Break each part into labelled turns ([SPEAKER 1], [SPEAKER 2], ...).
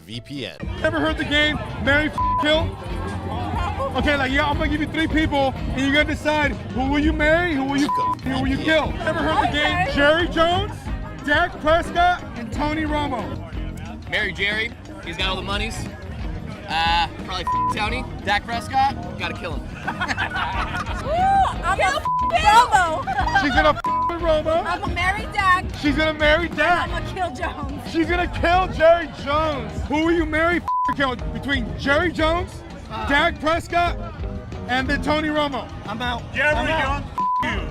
[SPEAKER 1] VPN.
[SPEAKER 2] Ever heard the game Marry, Kill? Okay, like yeah, I'm gonna give you 3 people, and you're gonna decide who will you marry, who will you kill. Ever heard the game Jerry Jones, Dak Prescott, and Tony Romo?
[SPEAKER 3] Marry Jerry. He's got all the monies. Probably Tony. Dak Prescott. Gotta kill him.
[SPEAKER 4] I'm gonna Romo.
[SPEAKER 2] She's gonna with Romo.
[SPEAKER 4] I'm gonna marry Dak.
[SPEAKER 2] She's gonna marry Dak.
[SPEAKER 4] I'm gonna kill Jones.
[SPEAKER 2] She's gonna kill Jerry Jones. Who will you marry, kill between Jerry Jones, Dak Prescott, and then Tony Romo? I'm out.
[SPEAKER 5] Jerry Jones, you.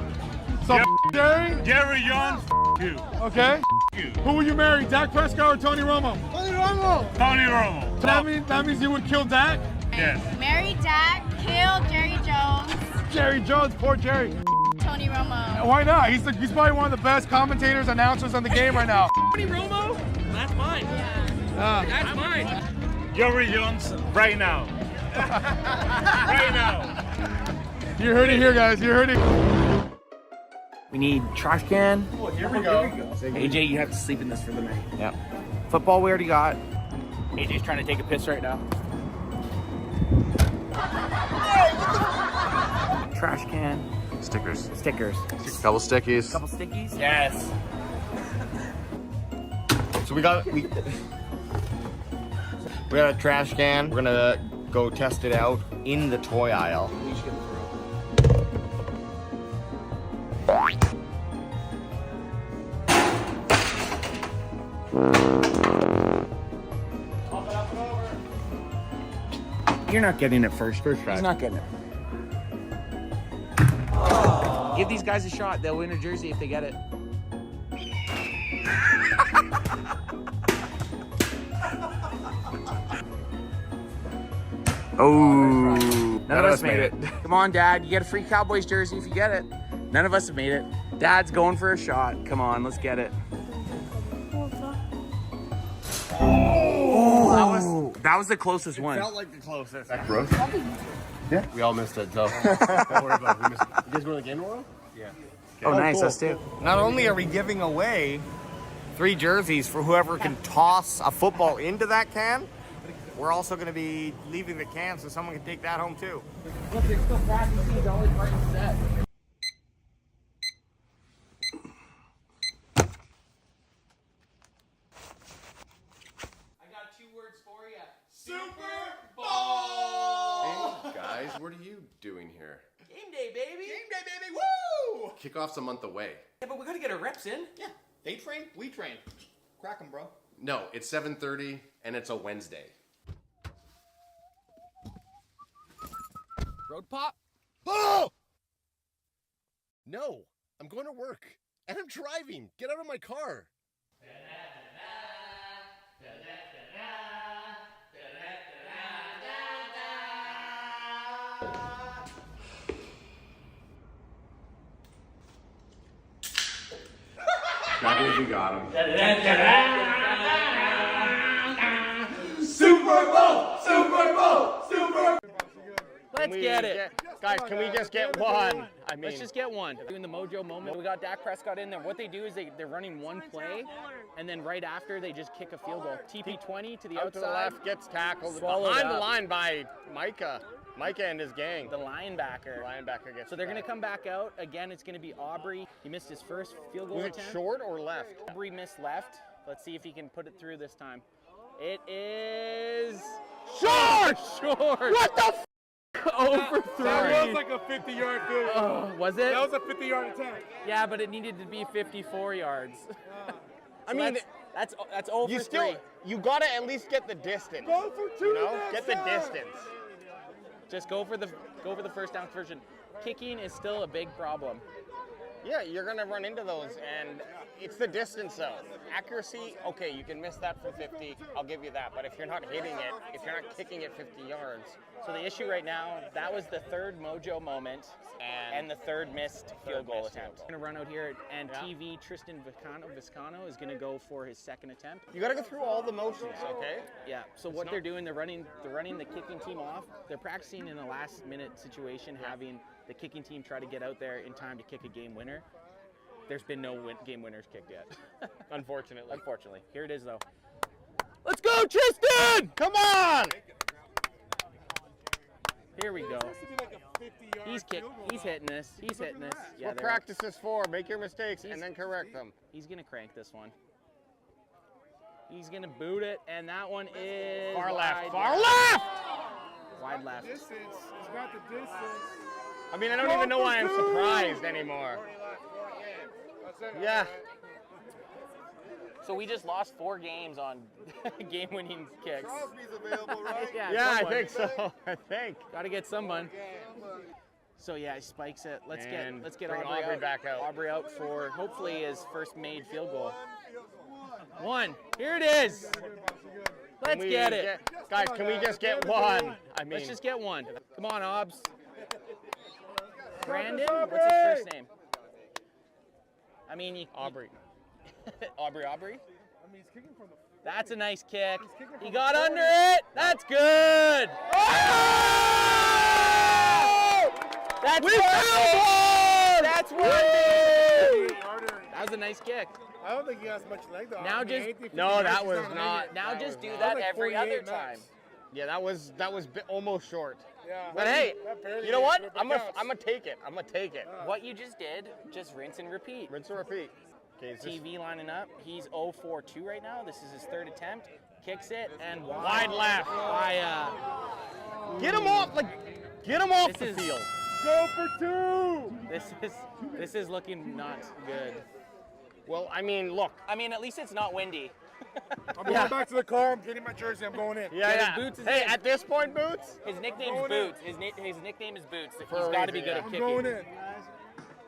[SPEAKER 2] So Jerry?
[SPEAKER 5] Jerry Jones, you.
[SPEAKER 2] Okay.
[SPEAKER 5] You.
[SPEAKER 2] Who will you marry, Dak Prescott or Tony Romo? Tony Romo.
[SPEAKER 5] Tony Romo.
[SPEAKER 2] So that means you would kill Dak?
[SPEAKER 5] Yes.
[SPEAKER 4] Marry Dak, kill Jerry Jones.
[SPEAKER 2] Jerry Jones, poor Jerry.
[SPEAKER 4] Tony Romo.
[SPEAKER 2] Why not? He's probably one of the best commentators, announcers on the game right now.
[SPEAKER 3] Tony Romo? That's mine. That's mine.
[SPEAKER 5] Jerry Jones, right now. Right now.
[SPEAKER 2] You heard it here, guys. You heard it.
[SPEAKER 6] We need trash can.
[SPEAKER 2] Oh, here we go.
[SPEAKER 6] AJ, you have to sleep in this for the night. Yeah. Football we already got. AJ's trying to take a piss right now. Trash can.
[SPEAKER 1] Stickers.
[SPEAKER 6] Stickers.
[SPEAKER 1] Couple stickies.
[SPEAKER 6] Couple stickies?
[SPEAKER 3] Yes.
[SPEAKER 1] So we got a trash can. We're gonna go test it out in the toy aisle.
[SPEAKER 6] You're not getting it first.
[SPEAKER 1] First try.
[SPEAKER 6] He's not getting it. Give these guys a shot. They'll win a jersey if they get it. Oh, none of us made it. Come on, Dad. You get a free Cowboys jersey if you get it. None of us have made it. Dad's going for a shot. Come on, let's get it. Oh, that was the closest one.
[SPEAKER 1] Felt like the closest. That gross? Yeah. We all missed it, so don't worry about it. We missed it. You guys go to the game tomorrow? Yeah.
[SPEAKER 6] Oh, nice.
[SPEAKER 1] Cool.
[SPEAKER 6] Us too.
[SPEAKER 1] Not only are we giving away 3 jerseys for whoever can toss a football into that can, we're also going to be leaving the can so someone can take that home too.
[SPEAKER 6] Look, there's still practicing. Always part of the set.
[SPEAKER 3] Super Bowl!
[SPEAKER 1] Hey guys, what are you doing here?
[SPEAKER 3] Game day, baby!
[SPEAKER 1] Game day, baby! Woo! Kickoff's a month away.
[SPEAKER 3] Yeah, but we gotta get our reps in.
[SPEAKER 7] Yeah, they train, we train. Crack 'em, bro.
[SPEAKER 1] No, it's 7:30 and it's a Wednesday.
[SPEAKER 3] Road pop?
[SPEAKER 1] Oh! No, I'm going to work and I'm driving. Get out of my car. Crackers, you got him.
[SPEAKER 3] Super Bowl! Super Bowl! Super Bowl!
[SPEAKER 6] Let's get it.
[SPEAKER 1] Guys, can we just get one? I mean,
[SPEAKER 6] Let's just get one. Doing the mojo moment. We got Dak Prescott in there. What they do is they're running one play, and then right after they just kick a field goal. TP20 to the
[SPEAKER 1] out
[SPEAKER 6] outside.
[SPEAKER 1] to the left, gets tackled
[SPEAKER 6] Swallowed
[SPEAKER 1] behind the
[SPEAKER 6] up.
[SPEAKER 1] line by Micah. Micah and his gang.
[SPEAKER 6] The linebacker.
[SPEAKER 1] Linebacker gets.
[SPEAKER 6] So they're going to come back out. Again, it's going to be Aubrey. He missed his first field goal
[SPEAKER 1] Was it
[SPEAKER 6] attempt.
[SPEAKER 1] short or left?
[SPEAKER 6] Aubrey missed left. Let's see if he can put it through this time. It is
[SPEAKER 1] Short!
[SPEAKER 6] short.
[SPEAKER 1] What the f?
[SPEAKER 6] 0 for 3.
[SPEAKER 2] That was like a 50-yard field goal.
[SPEAKER 6] Oh, was it?
[SPEAKER 2] That was a 50-yard attempt.
[SPEAKER 6] Yeah, but it needed to be 54 yards.
[SPEAKER 1] I mean,
[SPEAKER 6] that's 0
[SPEAKER 1] you
[SPEAKER 6] for
[SPEAKER 1] still,
[SPEAKER 6] 3.
[SPEAKER 1] you gotta at least get the distance.
[SPEAKER 2] Go for 2.
[SPEAKER 1] You know, get the distance.
[SPEAKER 6] Just go for the first down conversion. Kicking is still a big problem.
[SPEAKER 1] Yeah, you're gonna run into those, and it's the distance though. Accuracy, okay, you can miss that from 50. I'll give you that. But if you're not hitting it, if you're not kicking it 50 yards,
[SPEAKER 6] So the issue right now, that was the third mojo moment and the third missed field goal attempt. Going to run out here, and TV Tristan Viscano is going to go for his second attempt.
[SPEAKER 1] you gotta go through all the motions, okay?
[SPEAKER 6] Yeah. So what they're doing, they're running the kicking team off. They're practicing in a last-minute situation, having the kicking team try to get out there in time to kick a game winner. There's been no game winners kicked yet.
[SPEAKER 1] Unfortunately.
[SPEAKER 6] Unfortunately. Here it is, though. Let's go, Tristan!
[SPEAKER 1] Come on!
[SPEAKER 6] Here we go. He's hitting this. He's hitting this. Yeah,
[SPEAKER 1] What practice is for? Make your mistakes and then correct them.
[SPEAKER 6] He's gonna crank this one. He's gonna boot it, and that one is
[SPEAKER 1] Far left.
[SPEAKER 6] wide
[SPEAKER 1] Far left!
[SPEAKER 6] Wide left.
[SPEAKER 2] Distance. He's got the distance.
[SPEAKER 1] I mean, I don't even know why I'm surprised anymore. Yeah.
[SPEAKER 6] So we just lost 4 games on game-winning kicks.
[SPEAKER 2] Crosby's available, right?
[SPEAKER 1] Yeah, I
[SPEAKER 6] someone.
[SPEAKER 1] think so. I think.
[SPEAKER 6] Got to get someone. So yeah, he spikes it. Let's
[SPEAKER 1] And
[SPEAKER 6] get
[SPEAKER 1] bring
[SPEAKER 6] Aubrey
[SPEAKER 1] Aubrey back out.
[SPEAKER 6] Aubrey out for hopefully his first made field goal. 1. Here it is. Let's
[SPEAKER 1] Can we
[SPEAKER 6] get it.
[SPEAKER 1] Guys, can we just get one? I mean,
[SPEAKER 6] Let's just get one. Come on, Obs. Brandon? What's his first name? I mean,
[SPEAKER 1] Aubrey.
[SPEAKER 6] Aubrey.
[SPEAKER 2] I mean, he's kicking from the.
[SPEAKER 6] That's a nice kick. He got under it. That's good. Oh! That's one. That's one. That was a nice kick.
[SPEAKER 2] I don't think he has much leg though.
[SPEAKER 6] Now
[SPEAKER 2] I mean,
[SPEAKER 6] just-
[SPEAKER 2] 50
[SPEAKER 1] No, that
[SPEAKER 2] yards,
[SPEAKER 1] was
[SPEAKER 2] he's
[SPEAKER 1] not.
[SPEAKER 6] Now
[SPEAKER 1] That
[SPEAKER 6] just
[SPEAKER 1] was
[SPEAKER 6] do
[SPEAKER 1] not.
[SPEAKER 6] that
[SPEAKER 2] like
[SPEAKER 6] every
[SPEAKER 2] 48
[SPEAKER 6] other
[SPEAKER 2] max.
[SPEAKER 6] time.
[SPEAKER 1] Yeah, that was almost short.
[SPEAKER 2] Yeah.
[SPEAKER 1] But hey,
[SPEAKER 2] That barely
[SPEAKER 1] you know what?
[SPEAKER 2] hit, but
[SPEAKER 1] I'm
[SPEAKER 2] counts.
[SPEAKER 1] gonna take it. I'm gonna take it.
[SPEAKER 6] What you just did, just rinse and repeat.
[SPEAKER 1] Rinse and repeat. Okay, is this
[SPEAKER 6] TV lining up. He's 0-4-2 right now. This is his 3rd attempt. Kicks it and
[SPEAKER 1] Wide left.
[SPEAKER 6] By,
[SPEAKER 1] Get him off, get him off
[SPEAKER 6] This
[SPEAKER 1] the
[SPEAKER 6] is-
[SPEAKER 1] field.
[SPEAKER 2] Go for 2.
[SPEAKER 6] this is looking not good.
[SPEAKER 1] Well, I mean, look.
[SPEAKER 6] I mean, at least it's not windy.
[SPEAKER 2] I'm going back to the car. I'm getting my jersey. I'm going in.
[SPEAKER 1] Yeah,
[SPEAKER 6] his
[SPEAKER 1] yeah.
[SPEAKER 6] boots is
[SPEAKER 1] Hey,
[SPEAKER 6] in.
[SPEAKER 1] at this point, Boots.
[SPEAKER 6] His nickname's
[SPEAKER 2] Going in.
[SPEAKER 6] Boots. His nickname is Boots. He's
[SPEAKER 1] For a
[SPEAKER 6] got to be
[SPEAKER 1] reason,
[SPEAKER 6] good
[SPEAKER 1] yeah.
[SPEAKER 6] at
[SPEAKER 2] I'm
[SPEAKER 6] kicking.
[SPEAKER 2] going in.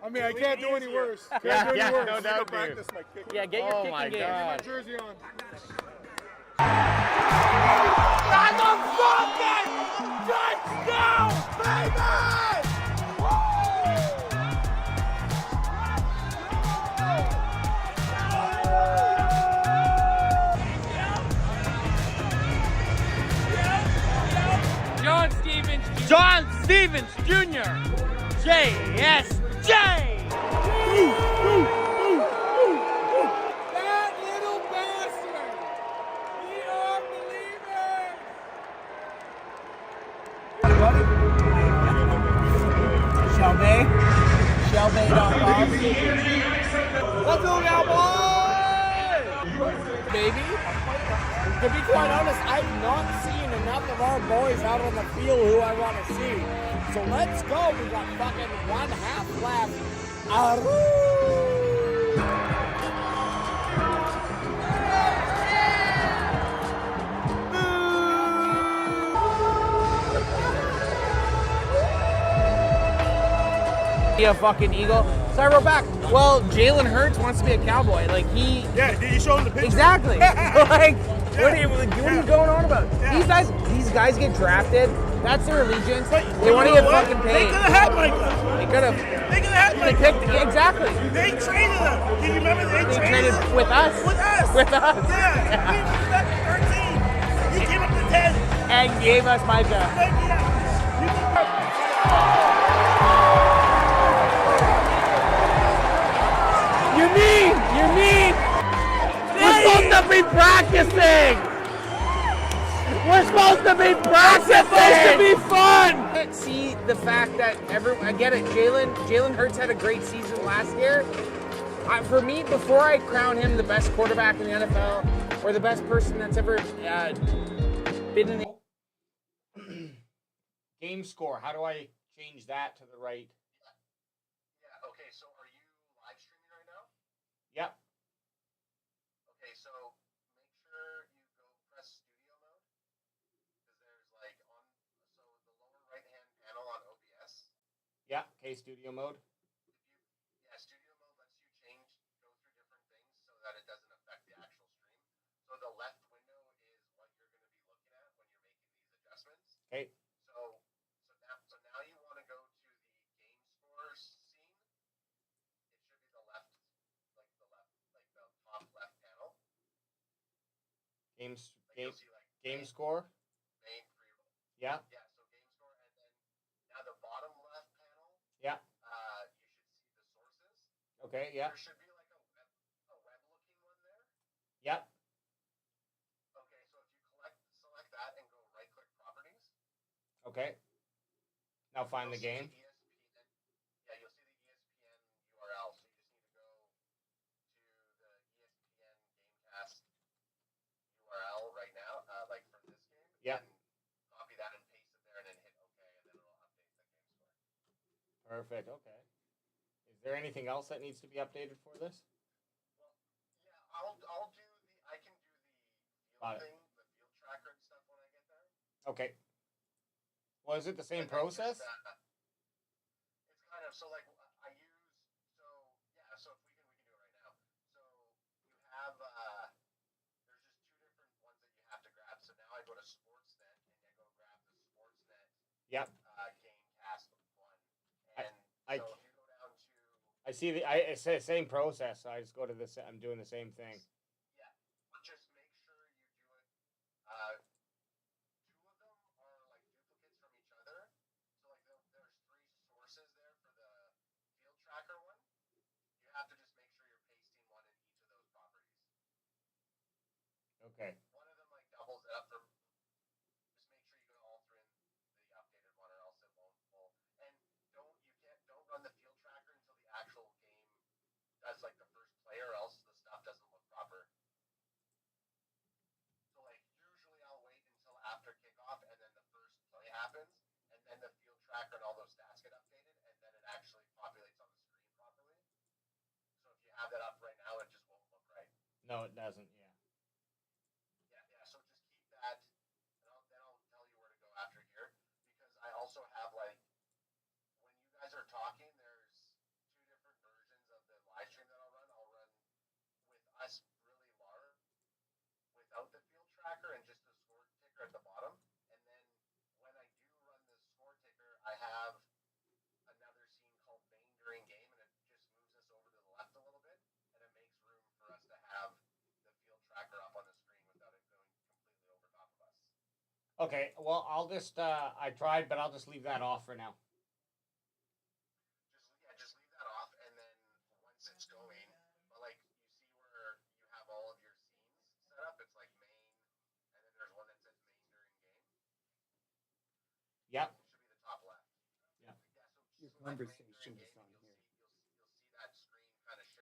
[SPEAKER 2] I mean, I can't do any worse. Can't
[SPEAKER 1] Yeah,
[SPEAKER 2] do any
[SPEAKER 1] yeah,
[SPEAKER 2] worse.
[SPEAKER 1] no
[SPEAKER 2] I
[SPEAKER 1] doubt,
[SPEAKER 2] gotta
[SPEAKER 1] dude.
[SPEAKER 2] practice my kicking.
[SPEAKER 6] Yeah, get your
[SPEAKER 1] Oh
[SPEAKER 6] kicking
[SPEAKER 1] my
[SPEAKER 6] game.
[SPEAKER 2] Get my
[SPEAKER 1] God.
[SPEAKER 2] jersey on.
[SPEAKER 6] John Stevens Jr. JSJ.
[SPEAKER 2] That little bastard! We are believers!
[SPEAKER 6] Shelby.com.
[SPEAKER 2] Let's go, Cowboys!
[SPEAKER 8] Baby. To be quite honest, I've not seen enough of our boys out on the field who I want to see. So let's go. We got fucking 1/2 left.
[SPEAKER 6] Be a fucking Eagle. So I wrote back, well, Jalen Hurts wants to be a Cowboy. Like, he...
[SPEAKER 2] Yeah, did you show him the picture?
[SPEAKER 6] Exactly. Like, what are you going on about? These guys get drafted. That's their allegiance. They want to get fucking paid.
[SPEAKER 2] They could have had Micah.
[SPEAKER 6] They could have.
[SPEAKER 2] They could have had
[SPEAKER 6] They
[SPEAKER 2] Micah.
[SPEAKER 6] picked, exactly.
[SPEAKER 2] They traded him. Do you remember they
[SPEAKER 6] They
[SPEAKER 2] traded
[SPEAKER 6] traded
[SPEAKER 2] him?
[SPEAKER 6] with us.
[SPEAKER 2] With us.
[SPEAKER 6] With us.
[SPEAKER 2] Yeah. We were back at 13. You came up to 10.
[SPEAKER 6] And gave us Micah.
[SPEAKER 2] Thank you.
[SPEAKER 6] You mean? We're supposed to be practicing. We're supposed to be practicing. It's supposed to be fun. See the fact that I get it. Jalen Hurts had a great season last year. For me, before I crown him the best quarterback in the NFL or the best person that's ever been in the
[SPEAKER 1] Game score. How do I change that to the right?
[SPEAKER 9] Yeah, okay, so are you live streaming right now?
[SPEAKER 1] Yep.
[SPEAKER 9] Okay, so make sure you go press studio mode. Because there's like so the lower right hand panel on OBS.
[SPEAKER 1] Yeah. Okay. Studio mode.
[SPEAKER 9] Studio mode lets you go through different things so that it doesn't affect the actual stream. So the left window is what you're going to be looking at when you're making these adjustments.
[SPEAKER 1] Okay.
[SPEAKER 9] So now you want to go to the game score scene. It should be the top left panel.
[SPEAKER 1] Game
[SPEAKER 9] You'll see like
[SPEAKER 1] game score.
[SPEAKER 9] main pre-roll.
[SPEAKER 1] Yeah.
[SPEAKER 9] Yeah, so game score, and then now the bottom left panel.
[SPEAKER 1] Yeah.
[SPEAKER 9] You should see the sources.
[SPEAKER 1] Okay. Yeah.
[SPEAKER 9] There should be like a web looking one there.
[SPEAKER 1] Yep.
[SPEAKER 9] Okay, so
[SPEAKER 1] Okay. Now find the game.
[SPEAKER 9] Yeah, you'll see the ESPN URL. So you just need to go to the ESPN Gamecast URL right now, like for this game.
[SPEAKER 1] Yeah.
[SPEAKER 9] And copy that and paste it there, and then hit OK, and then it'll update the game score.
[SPEAKER 1] Perfect. Okay. Is there anything else that needs to be updated for this?
[SPEAKER 9] Well, yeah, I can do the field thing, the field tracker and stuff when I get there.
[SPEAKER 1] Okay. Well, is it the same
[SPEAKER 9] And then
[SPEAKER 1] process?
[SPEAKER 9] just, it's kind of so like I use so yeah. So if we can do it right now. So you have there's just two different ones that you have to grab. So now I go to Sportsnet and I go grab the Sportsnet
[SPEAKER 1] Yep.
[SPEAKER 9] Gamecast one. And
[SPEAKER 1] I
[SPEAKER 9] so if you go down to
[SPEAKER 1] I see it's the same process. So I just go to this. I'm doing the same thing.
[SPEAKER 9] yeah, just make sure you do it. Two of them are like duplicates from each other. So like there's three sources there for the field tracker one. You have to just make sure you're pasting one in each of those properties.
[SPEAKER 1] Okay.
[SPEAKER 9] One of them like doubles it up for. Just make sure you go alter in the updated one, or else it won't pull. And don't run the field tracker until the actual game does like the first play, or else the stuff doesn't look proper. So like usually I'll wait until after kickoff, and then the first play happens, and then the field tracker and all those stats get updated, and then it actually populates on the screen properly. So if you have that up right now, it just won't look right.
[SPEAKER 1] No, it doesn't. Yeah.
[SPEAKER 9] Yeah. So just keep that, and then I'll tell you where to go after here, because I also have like when you guys are talking, there's two different versions of the live stream that I'll run. I'll run with us really large, without the field tracker and just the score ticker at the bottom. And then when I do run the score ticker, I have another scene called main during game, and it just moves us over to the left a little bit, and it makes room for us to have the field tracker up on the screen without it going completely over top of us.
[SPEAKER 1] Okay. Well, I'll just I tried, but I'll just leave that off for now.
[SPEAKER 9] Just leave that off, and then once it's going, but like you see where you have all of your scenes set up, it's like main, and then there's one that says main during game.
[SPEAKER 1] Yep.
[SPEAKER 9] It should be the top left.
[SPEAKER 1] Yeah.
[SPEAKER 9] So
[SPEAKER 2] Your
[SPEAKER 9] select main
[SPEAKER 2] conversation
[SPEAKER 9] during
[SPEAKER 2] is
[SPEAKER 9] game,
[SPEAKER 2] on
[SPEAKER 9] and
[SPEAKER 2] here.
[SPEAKER 9] You'll see that screen kind of shift.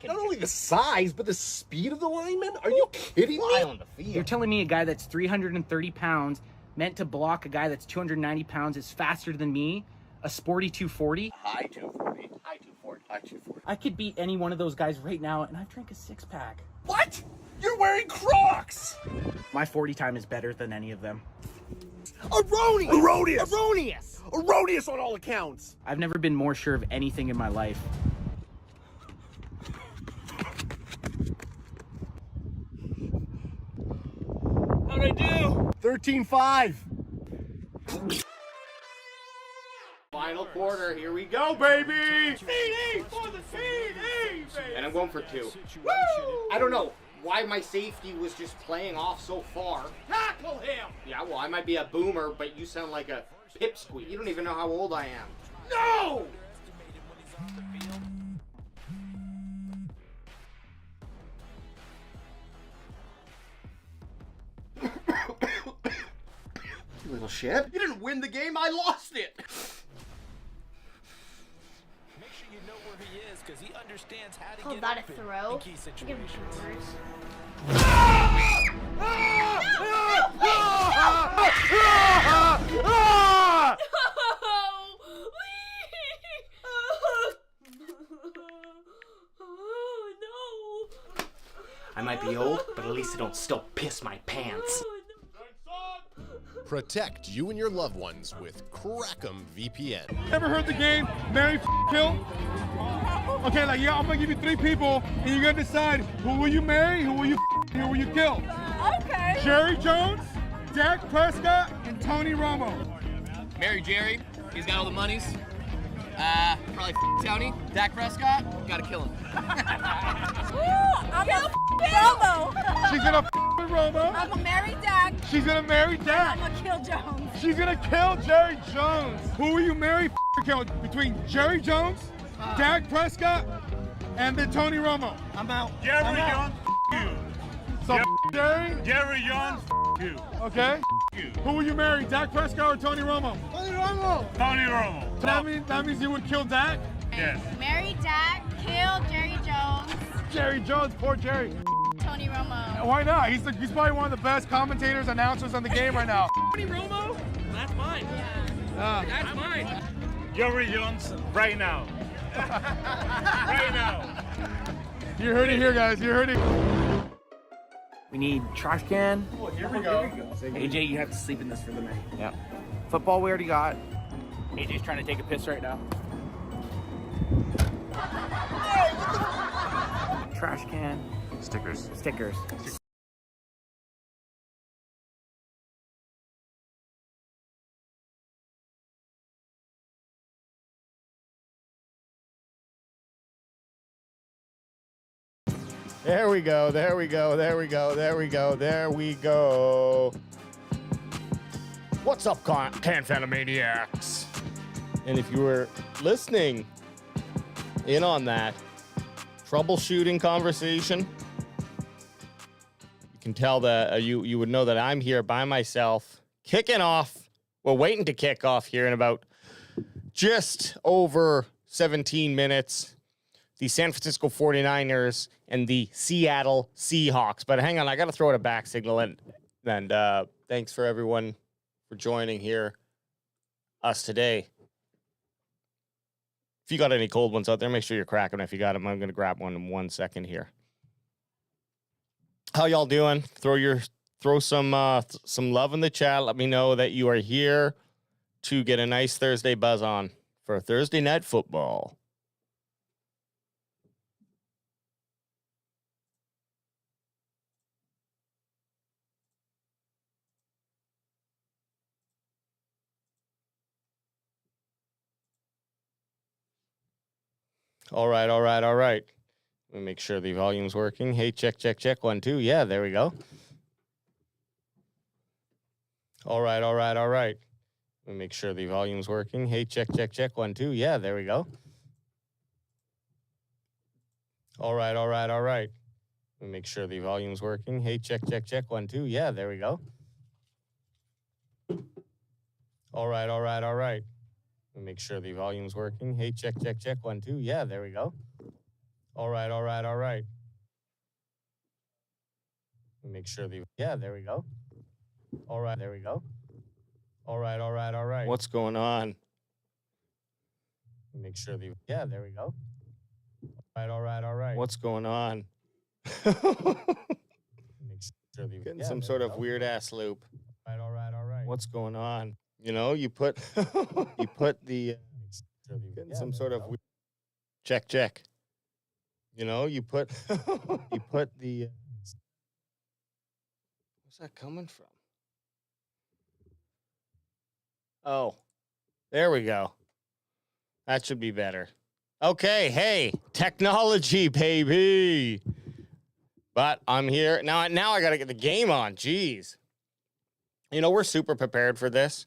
[SPEAKER 10] Not only the size, but the speed of the linemen? Are you kidding me?
[SPEAKER 1] On the field.
[SPEAKER 6] You're telling me a guy that's 330 pounds, meant to block a guy that's 290 pounds, is faster than me? A sporty 240?
[SPEAKER 10] High 240. High 240. High 240.
[SPEAKER 6] I could beat any one of those guys right now, and I've drank a six-pack.
[SPEAKER 10] What? You're wearing Crocs!
[SPEAKER 6] My 40 time is better than any of them.
[SPEAKER 10] Erroneous! Erroneous!
[SPEAKER 6] Erroneous!
[SPEAKER 10] Erroneous on all accounts!
[SPEAKER 6] I've never been more sure of anything in my life.
[SPEAKER 10] How'd I do? 13-5.
[SPEAKER 1] Final quarter. Here we
[SPEAKER 2] Go, baby! CD for the CD, baby!
[SPEAKER 1] And I'm going for 2.
[SPEAKER 2] Woo!
[SPEAKER 1] I don't know why my safety was just playing off so far.
[SPEAKER 2] Tackle him!
[SPEAKER 1] Yeah, well, I might be a boomer, but you sound like a pipsqueak. You don't even know how old I am.
[SPEAKER 2] No!
[SPEAKER 10] You little shit. You didn't win the game, I lost it!
[SPEAKER 11] Make sure you know where he is, because he understands how to
[SPEAKER 4] Call
[SPEAKER 11] get
[SPEAKER 4] that a
[SPEAKER 11] open
[SPEAKER 4] throw?
[SPEAKER 11] in key
[SPEAKER 4] Give him
[SPEAKER 11] situations.
[SPEAKER 4] shoulders.
[SPEAKER 6] I might be old, but at least I don't still piss my pants.
[SPEAKER 12] Protect you and your loved ones with Crackem VPN.
[SPEAKER 2] Ever heard the game Marry, Kill? Okay, like, yeah, I'm gonna give you 3 people, and you're gonna decide who will you marry, who will you who will you kill?
[SPEAKER 4] Okay.
[SPEAKER 2] Jerry Jones, Dak Prescott, and Tony Romo.
[SPEAKER 3] Marry Jerry. He's got all the monies. Probably Tony. Dak Prescott. Gotta kill him.
[SPEAKER 4] I'm a Romo.
[SPEAKER 2] She's gonna with Tony Romo.
[SPEAKER 4] I'm gonna marry Dak.
[SPEAKER 2] She's gonna marry Dak.
[SPEAKER 4] I'm gonna kill Jones.
[SPEAKER 2] She's gonna kill Jerry Jones. Who will you marry? Kill between Jerry Jones, Dak Prescott, and then Tony Romo.
[SPEAKER 5] I'm out. Jerry Jones, you.
[SPEAKER 2] So Jerry.
[SPEAKER 5] Jerry Jones, you.
[SPEAKER 2] Okay.
[SPEAKER 5] You.
[SPEAKER 2] Who will you marry, Dak Prescott or Tony Romo?
[SPEAKER 5] Tony Romo. Tony Romo.
[SPEAKER 2] So that means you would kill Dak?
[SPEAKER 5] Yes.
[SPEAKER 4] Marry Dak, kill Jerry Jones.
[SPEAKER 2] Jerry Jones, poor Jerry.
[SPEAKER 4] Tony Romo.
[SPEAKER 2] Why not? He's probably one of the best commentators, announcers on the game right now.
[SPEAKER 6] Tony Romo? That's mine.
[SPEAKER 4] Yeah.
[SPEAKER 6] That's mine.
[SPEAKER 5] Jerry Jones, right now. Right now.
[SPEAKER 2] You heard it here, guys. You heard it.
[SPEAKER 6] We need trash can.
[SPEAKER 2] Oh, here we go.
[SPEAKER 6] AJ, you have to sleep in this for the night. Yeah. Football we already got. AJ's trying to take a piss right now. Trash can. Stickers. Stickers.
[SPEAKER 1] There we go, there we go, there we go, there we go, there we go. What's up, CanFan maniacs? And if you were listening in on that troubleshooting conversation, you can tell that you would know that I'm here by myself, kicking off. We're waiting to kick off here in about just over 17 minutes. The San Francisco 49ers and the Seattle Seahawks. But hang on, I got to throw it a back signal. And thanks for everyone for joining us today. If you got any cold ones out there, make sure you're cracking. If you got them, I'm going to grab one in 1 second here. How y'all doing? Throw some love in the chat. Let me know that you are here to get a nice Thursday buzz on for Thursday night football. All right. Let me make sure the volume's working. Hey, check. 1, 2. Yeah, there we go. All right. Let me make sure the volume's working. Hey, check. 1, 2. Yeah, there we go. All right. Let me make sure the volume's working. Hey, check. 1, 2. Yeah, there we go. All right. Let me make sure the volume's working. Hey, check. 1, 2. Yeah, there we go. All right. Let me make sure yeah, there we go. All right, there we go. All right. What's going on? Make sure yeah, there we go. All right. What's going on? Make sure getting some sort of weird ass loop. All right. What's going on? You know, you put the getting some sort of weird check. You know, you put the where's that coming from? Oh, there we go. That should be better. Okay, hey, technology, baby. But I'm here. Now I got to get the game on. Jeez. You know, we're super prepared for this.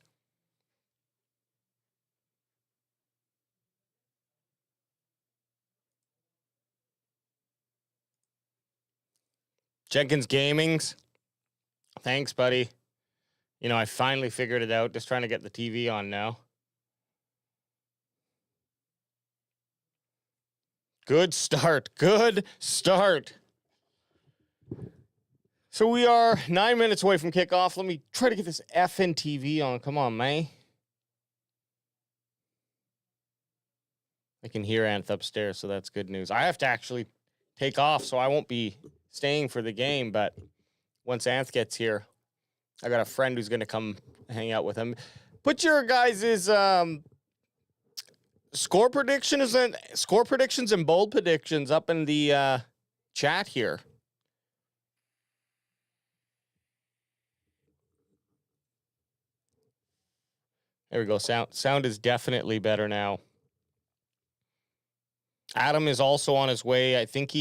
[SPEAKER 1] Jenkins Gaming's. Thanks, buddy. You know, I finally figured it out. Just trying to get the TV on now. Good start. So we are 9 minutes away from kickoff. Let me try to get this effing TV on. Come on, man. I can hear Anth upstairs, so that's good news. I have to actually take off, so I won't be staying for the game, but once Anth gets here, I got a friend who's going to come hang out with him. Put your guys' score predictions and bold predictions up in the chat here. There we go. Sound is definitely better now. Adam is also on his way. I think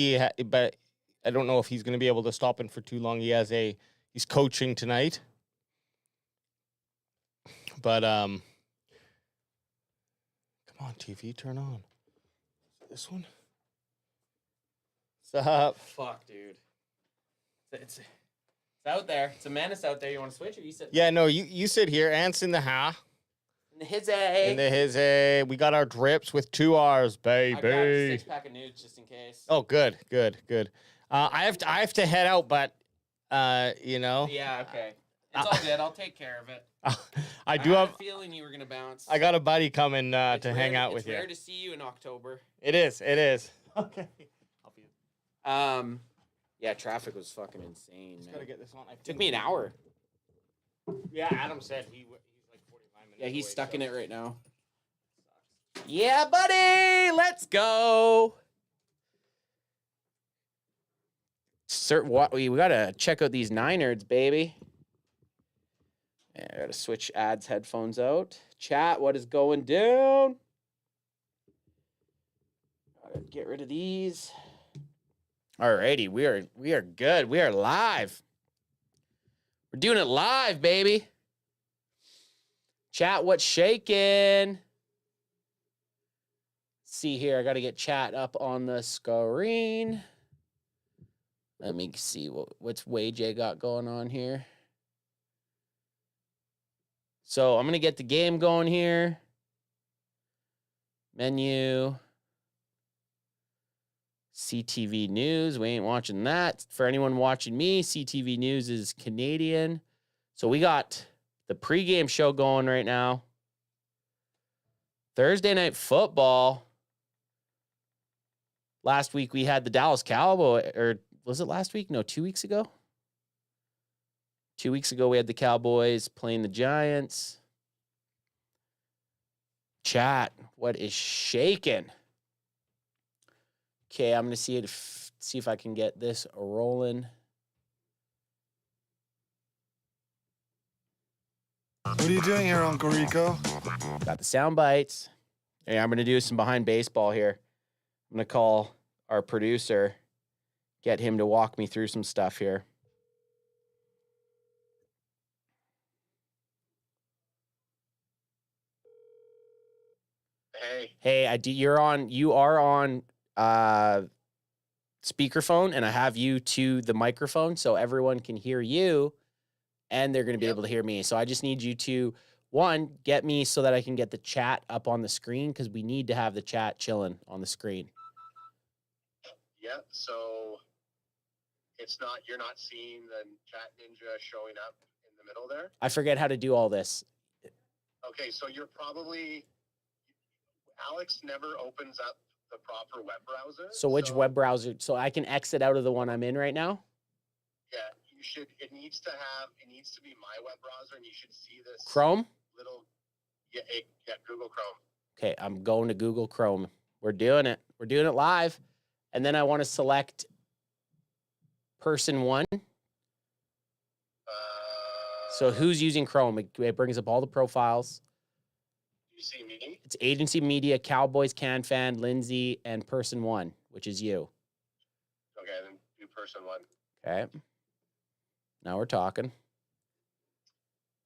[SPEAKER 1] I don't know if he's going to be able to stop him for too long. He's coaching tonight. But come on, TV, turn on. This one? What's up?
[SPEAKER 6] Fuck, dude. It's out there. It's a menace out there. You want to switch or you sit?
[SPEAKER 1] Yeah, no, you sit here. Ants in the ha.
[SPEAKER 6] In the his A.
[SPEAKER 1] In the his A. We got our drips with 2 R's, baby.
[SPEAKER 6] I got a 6-pack of nudes just in case.
[SPEAKER 1] Oh, good. I have to head out, but you know.
[SPEAKER 6] Yeah, okay. It's all good. I'll take care of it.
[SPEAKER 1] I do
[SPEAKER 6] had
[SPEAKER 1] have
[SPEAKER 6] a feeling you were gonna bounce.
[SPEAKER 1] I got a buddy coming to hang out with you.
[SPEAKER 6] It's rare to see you in October.
[SPEAKER 1] It is. Okay.
[SPEAKER 6] Yeah, traffic was fucking insane, man.
[SPEAKER 1] Gotta get this on.
[SPEAKER 6] Took me an hour.
[SPEAKER 1] Yeah, Adam said he's like 45 minutes.
[SPEAKER 6] Yeah, he's
[SPEAKER 1] away,
[SPEAKER 6] stuck
[SPEAKER 1] so.
[SPEAKER 6] in it right now. Yeah, buddy, let's go. We gotta check out these Niners, baby. Yeah, I gotta switch ads headphones out. Chat, what is going down? Gotta get rid of these. Alrighty, we are good. We are live. We're doing it live, baby. Chat, what's shaking? See here, I gotta get chat up on the screen. Let me see what's WayJ got going on here. So I'm gonna get the game going here. Menu. CTV News. We ain't watching that. For anyone watching me, CTV News is Canadian. So we got the pregame show going right now. Thursday night football. Last week we had the Dallas Cowboys, or was it last week? No, 2 weeks ago. 2 weeks ago we had the Cowboys playing the Giants. Chat, what is shaking? Okay, I'm gonna see if I can get this rolling.
[SPEAKER 13] What are you doing here, Uncle Rico?
[SPEAKER 6] Got the sound bites. Hey, I'm gonna do some behind baseball here. I'm gonna call our producer, get him to walk me through some stuff here. Hey, you are on speakerphone, and I have you to the microphone so everyone can hear you, and they're going to be able to hear me. So I just need you to, one, get me so that I can get the chat up on the screen, because we need to have the chat chilling on the screen.
[SPEAKER 9] Yeah, so you're not seeing the chat ninja showing up in the middle there?
[SPEAKER 6] I forget how to do all this.
[SPEAKER 9] Okay, so Alex never opens up the proper web browser.
[SPEAKER 6] So which web browser? So I can exit out of the one I'm in right now?
[SPEAKER 9] Yeah, you should. It needs to be my web browser, and you should see this.
[SPEAKER 6] Chrome?
[SPEAKER 9] Yeah, Google Chrome.
[SPEAKER 6] Okay, I'm going to Google Chrome. We're doing it. We're doing it live. And then I want to select person one. So who's using Chrome? It brings up all the profiles.
[SPEAKER 9] You see me?
[SPEAKER 6] It's Agency Media, Cowboys, CanFan, Lindsay, and person one, which is you.
[SPEAKER 9] Okay, then do person one.
[SPEAKER 6] Okay. Now we're talking.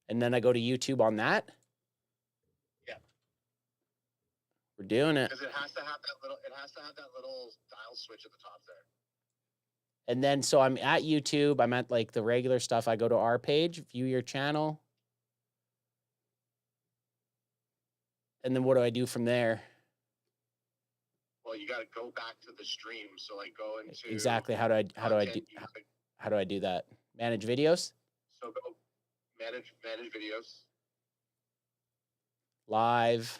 [SPEAKER 6] And then I go to YouTube on that.
[SPEAKER 9] Yeah.
[SPEAKER 6] We're doing it.
[SPEAKER 9] Because it has to have that little dial switch at the top there.
[SPEAKER 6] And then so I'm at YouTube. I'm at like the regular stuff. I go to our page, view your channel. And then what do I do from there?
[SPEAKER 9] Well, you got to go back to the stream. So like go into
[SPEAKER 6] exactly how do I do that? Manage videos?
[SPEAKER 9] So go manage videos.
[SPEAKER 6] Live.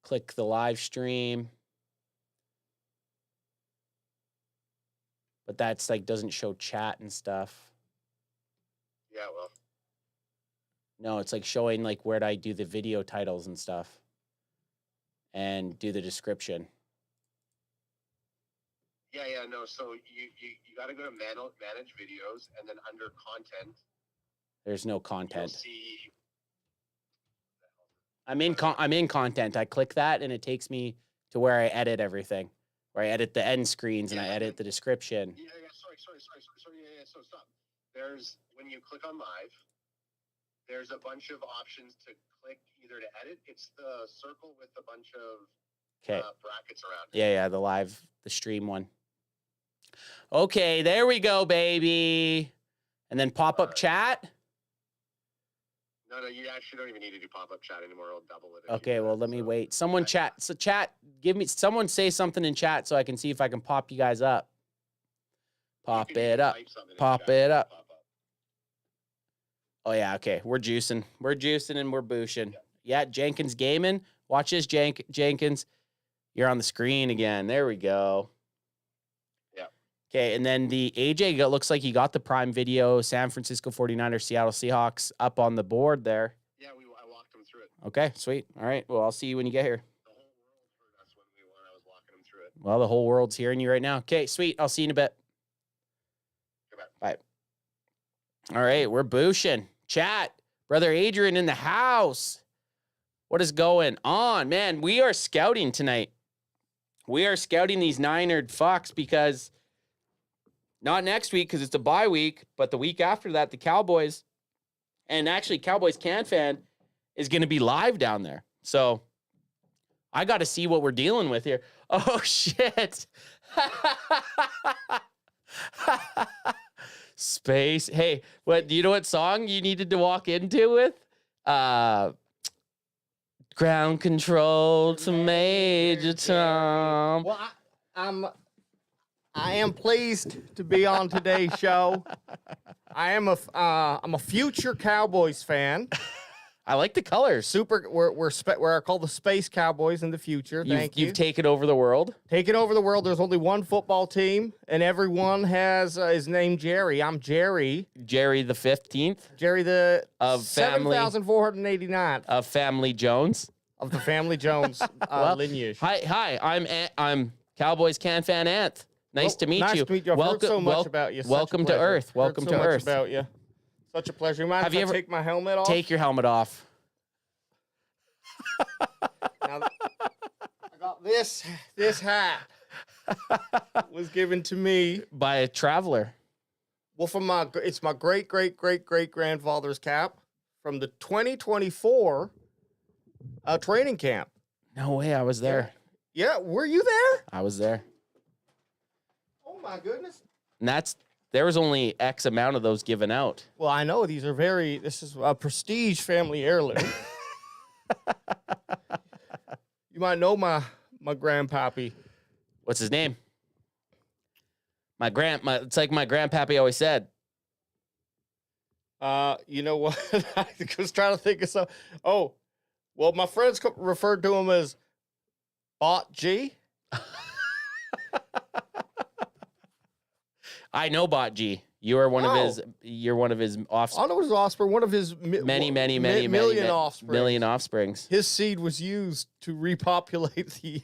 [SPEAKER 6] Click the live stream. But that's like doesn't show chat and stuff.
[SPEAKER 9] Yeah, well.
[SPEAKER 6] No, it's like showing like where do I do the video titles and stuff. And do the description.
[SPEAKER 9] Yeah, no. So you got to go to manage videos, and then under content.
[SPEAKER 6] There's no content.
[SPEAKER 9] You'll see.
[SPEAKER 6] I'm in content. I click that, and it takes me to where I edit everything. where I edit the end screens and I edit the description.
[SPEAKER 9] Yeah, sorry. Yeah, so stop. There's, when you click on live, there's a bunch of options to click either to edit. It's the circle with a bunch of brackets around it.
[SPEAKER 6] Yeah, the stream one. Okay, there we go, baby. And then pop-up chat.
[SPEAKER 9] No, you actually don't even need to do pop-up chat anymore. It'll double it.
[SPEAKER 6] Okay, well, let me wait. Someone chat. So chat, someone say something in chat so I can see if I can pop you guys up. Pop it up. Pop it up. Oh, yeah, okay. We're juicing. We're juicing and we're booshing. Yeah, Jenkins gaming. Watch this, Jenkins. You're on the screen again. There we go.
[SPEAKER 9] Yeah.
[SPEAKER 6] Okay, and then the AJ looks like he got the Prime Video, San Francisco 49ers, Seattle Seahawks up on the board there.
[SPEAKER 9] Yeah, I walked him through it.
[SPEAKER 6] Okay, sweet. All right, well, I'll see you when you get here.
[SPEAKER 9] The whole world heard us when I was walking him through it.
[SPEAKER 6] Well, the whole world's hearing you right now. Okay, sweet. I'll see you in a bit. Bye. All right, we're booshing. Chat. Brother Adrian in the house. What is going on? Man, we are scouting tonight. We are scouting these Niner fucks because not next week because it's a bye week, but the week after that, the Cowboys, and actually Cowboys CanFan is going to be live down there. So I got to see what we're dealing with here. Oh, shit. Space. Hey, what? Do you know what song you needed to walk into with? Ground control to Major Tom.
[SPEAKER 1] Well, I am pleased to be on today's show. I'm a future Cowboys fan.
[SPEAKER 6] I like the colors.
[SPEAKER 1] We're called the Space Cowboys in the future. Thank you.
[SPEAKER 6] You've taken over the world.
[SPEAKER 1] Taken over the world. There's only one football team, and everyone has his name Jerry. I'm Jerry.
[SPEAKER 6] Jerry the 15th.
[SPEAKER 1] Jerry the
[SPEAKER 6] of family
[SPEAKER 1] 7,489
[SPEAKER 6] of Family Jones
[SPEAKER 1] of the Family Jones lineage.
[SPEAKER 6] Hi. I'm Cowboys CanFan Anth. Nice to meet you.
[SPEAKER 1] Nice to meet you. I've heard so much about you.
[SPEAKER 6] Welcome to Earth. Welcome to Earth.
[SPEAKER 1] About you. Such a pleasure. You mind if I take my helmet off?
[SPEAKER 6] Take your helmet off.
[SPEAKER 1] Now, I got this hat was given to me
[SPEAKER 6] by a traveler.
[SPEAKER 1] Well, it's my great grandfather's cap from the 2024 training camp.
[SPEAKER 6] No way, I was there.
[SPEAKER 1] Yeah, were you there?
[SPEAKER 6] I was there.
[SPEAKER 1] Oh my goodness.
[SPEAKER 6] And there was only X amount of those given out.
[SPEAKER 1] Well, I know this is a prestige family heirloom. You might know my grandpappy.
[SPEAKER 6] What's his name? It's like my grandpappy always said.
[SPEAKER 1] You know what? I was trying to think of some. Oh, well, my friends referred to him as Bot G.
[SPEAKER 6] I know Bot G. You are one of his. You're one of his offspring.
[SPEAKER 1] I know his offspring. One of his million offsprings. His seed was used to repopulate the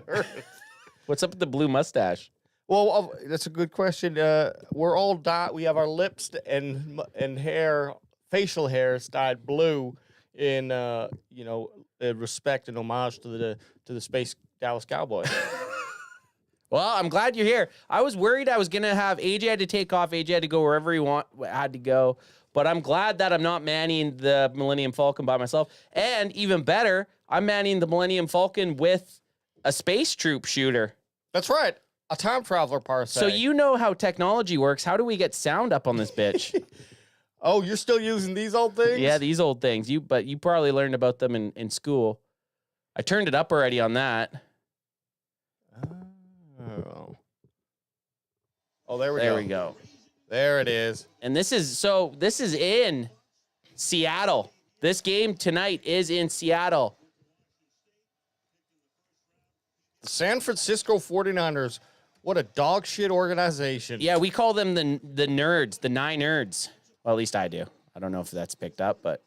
[SPEAKER 1] earth.
[SPEAKER 6] What's up with the blue mustache?
[SPEAKER 1] Well, that's a good question. We're all dyed. We have our lips and hair, facial hairs dyed blue in respect and homage to the Space Dallas Cowboys.
[SPEAKER 6] Well, I'm glad you're here. I was worried I was going to have AJ had to take off. AJ had to go wherever he had to go. But I'm glad that I'm not manning the Millennium Falcon by myself. And even better, I'm manning the Millennium Falcon with a space troop shooter.
[SPEAKER 1] That's right. A time traveler parse.
[SPEAKER 6] So you know how technology works. How do we get sound up on this bitch?
[SPEAKER 1] Oh, you're still using these old things?
[SPEAKER 6] Yeah, these old things. But you probably learned about them in school. I turned it up already on that.
[SPEAKER 1] Oh, there we go.
[SPEAKER 6] There we go.
[SPEAKER 1] There it is.
[SPEAKER 6] And this is in Seattle. This game tonight is in Seattle.
[SPEAKER 1] The San Francisco 49ers. What a dog shit organization.
[SPEAKER 6] Yeah, we call them the nerds, the 9 nerds. Well, at least I do. I don't know if that's picked up, but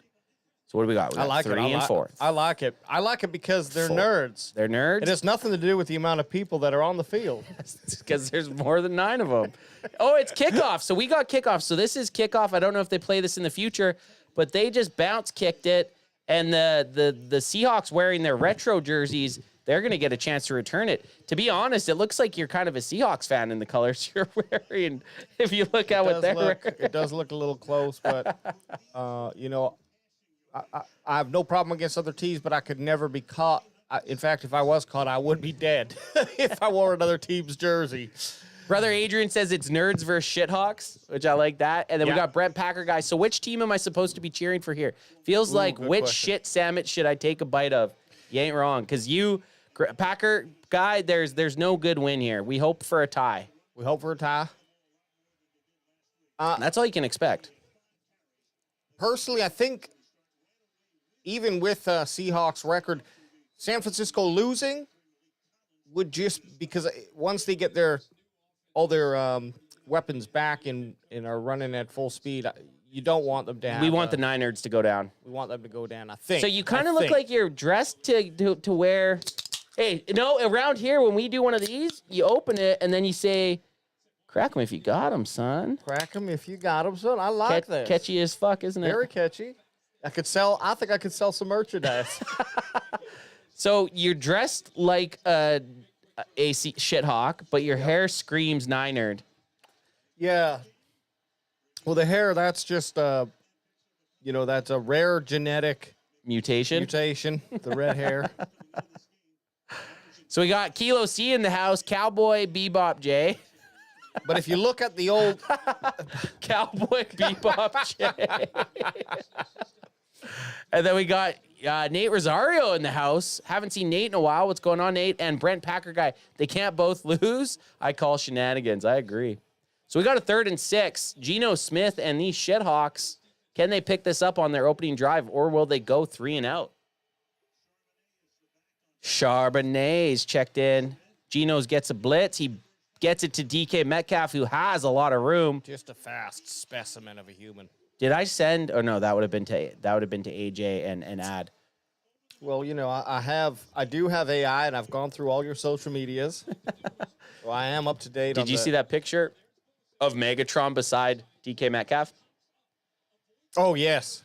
[SPEAKER 6] so what do we got? We got
[SPEAKER 1] I like
[SPEAKER 6] 3 and 4.
[SPEAKER 1] I like it. I like it because they're nerds.
[SPEAKER 6] They're nerds?
[SPEAKER 1] It has nothing to do with the amount of people that are on the field.
[SPEAKER 6] Because there's more than 9 of them. Oh, it's kickoff. So we got kickoff. So this is kickoff. I don't know if they play this in the future, but they just bounce kicked it. And the Seahawks wearing their retro jerseys they're going to get a chance to return it. To be honest, it looks like you're kind of a Seahawks fan in the colors you're wearing. If you look at what they're wearing.
[SPEAKER 1] It does look a little close, but, you know, I have no problem against other teams, but I could never be caught. In fact, if I was caught, I would be dead if I wore another team's jersey.
[SPEAKER 6] Brother Adrian says it's nerds versus shithawks, which I like that. And then we got Brent Packer guy. So which team am I supposed to be cheering for here? Feels like which shit sandwich should I take a bite of? You ain't wrong, because you, Packer guy, there's no good win here. We hope for a tie.
[SPEAKER 1] We hope for a tie.
[SPEAKER 6] That's all you can expect.
[SPEAKER 1] Personally, I think even with Seahawks record, San Francisco losing would just, because once they get all their weapons back and are running at full speed, you don't want them to have.
[SPEAKER 6] We want the Niners to go down.
[SPEAKER 1] We want them to go down, I think.
[SPEAKER 6] So you kind of look like you're dressed to wear. Hey, no, around here, when we do one of these, you open it and then you say, crack 'em if you got 'em, son.
[SPEAKER 1] Crack 'em if you got 'em, son. I like that.
[SPEAKER 6] Catchy as fuck, isn't it?
[SPEAKER 1] Very catchy. I think I could sell some merchandise.
[SPEAKER 6] So you're dressed like a shithawk, but your hair screams Ninerd.
[SPEAKER 1] Yeah. Well, the hair, that's just, that's a rare genetic
[SPEAKER 6] mutation.
[SPEAKER 1] The red hair.
[SPEAKER 6] So we got Kilo C in the house, Cowboy Bebop J.
[SPEAKER 1] But if you look at the old
[SPEAKER 6] Cowboy Bebop J. And then we got Nate Rosario in the house. Haven't seen Nate in a while. What's going on, Nate? And Brent Packer guy. They can't both lose. I call shenanigans. I agree. So we got a 3rd and 6. Geno Smith and these shithawks. Can they pick this up on their opening drive, or will they go 3 and out? Charbonnet's checked in. Geno's gets a blitz. He gets it to DK Metcalf, who has a lot of room.
[SPEAKER 1] Just a fast specimen of a human.
[SPEAKER 6] Did I send? Oh no, that would have been to AJ and Ad.
[SPEAKER 1] Well, I do have AI, and I've gone through all your social medias, so I am up to date.
[SPEAKER 6] Did you see that picture of Megatron beside DK Metcalf?
[SPEAKER 1] Oh yes.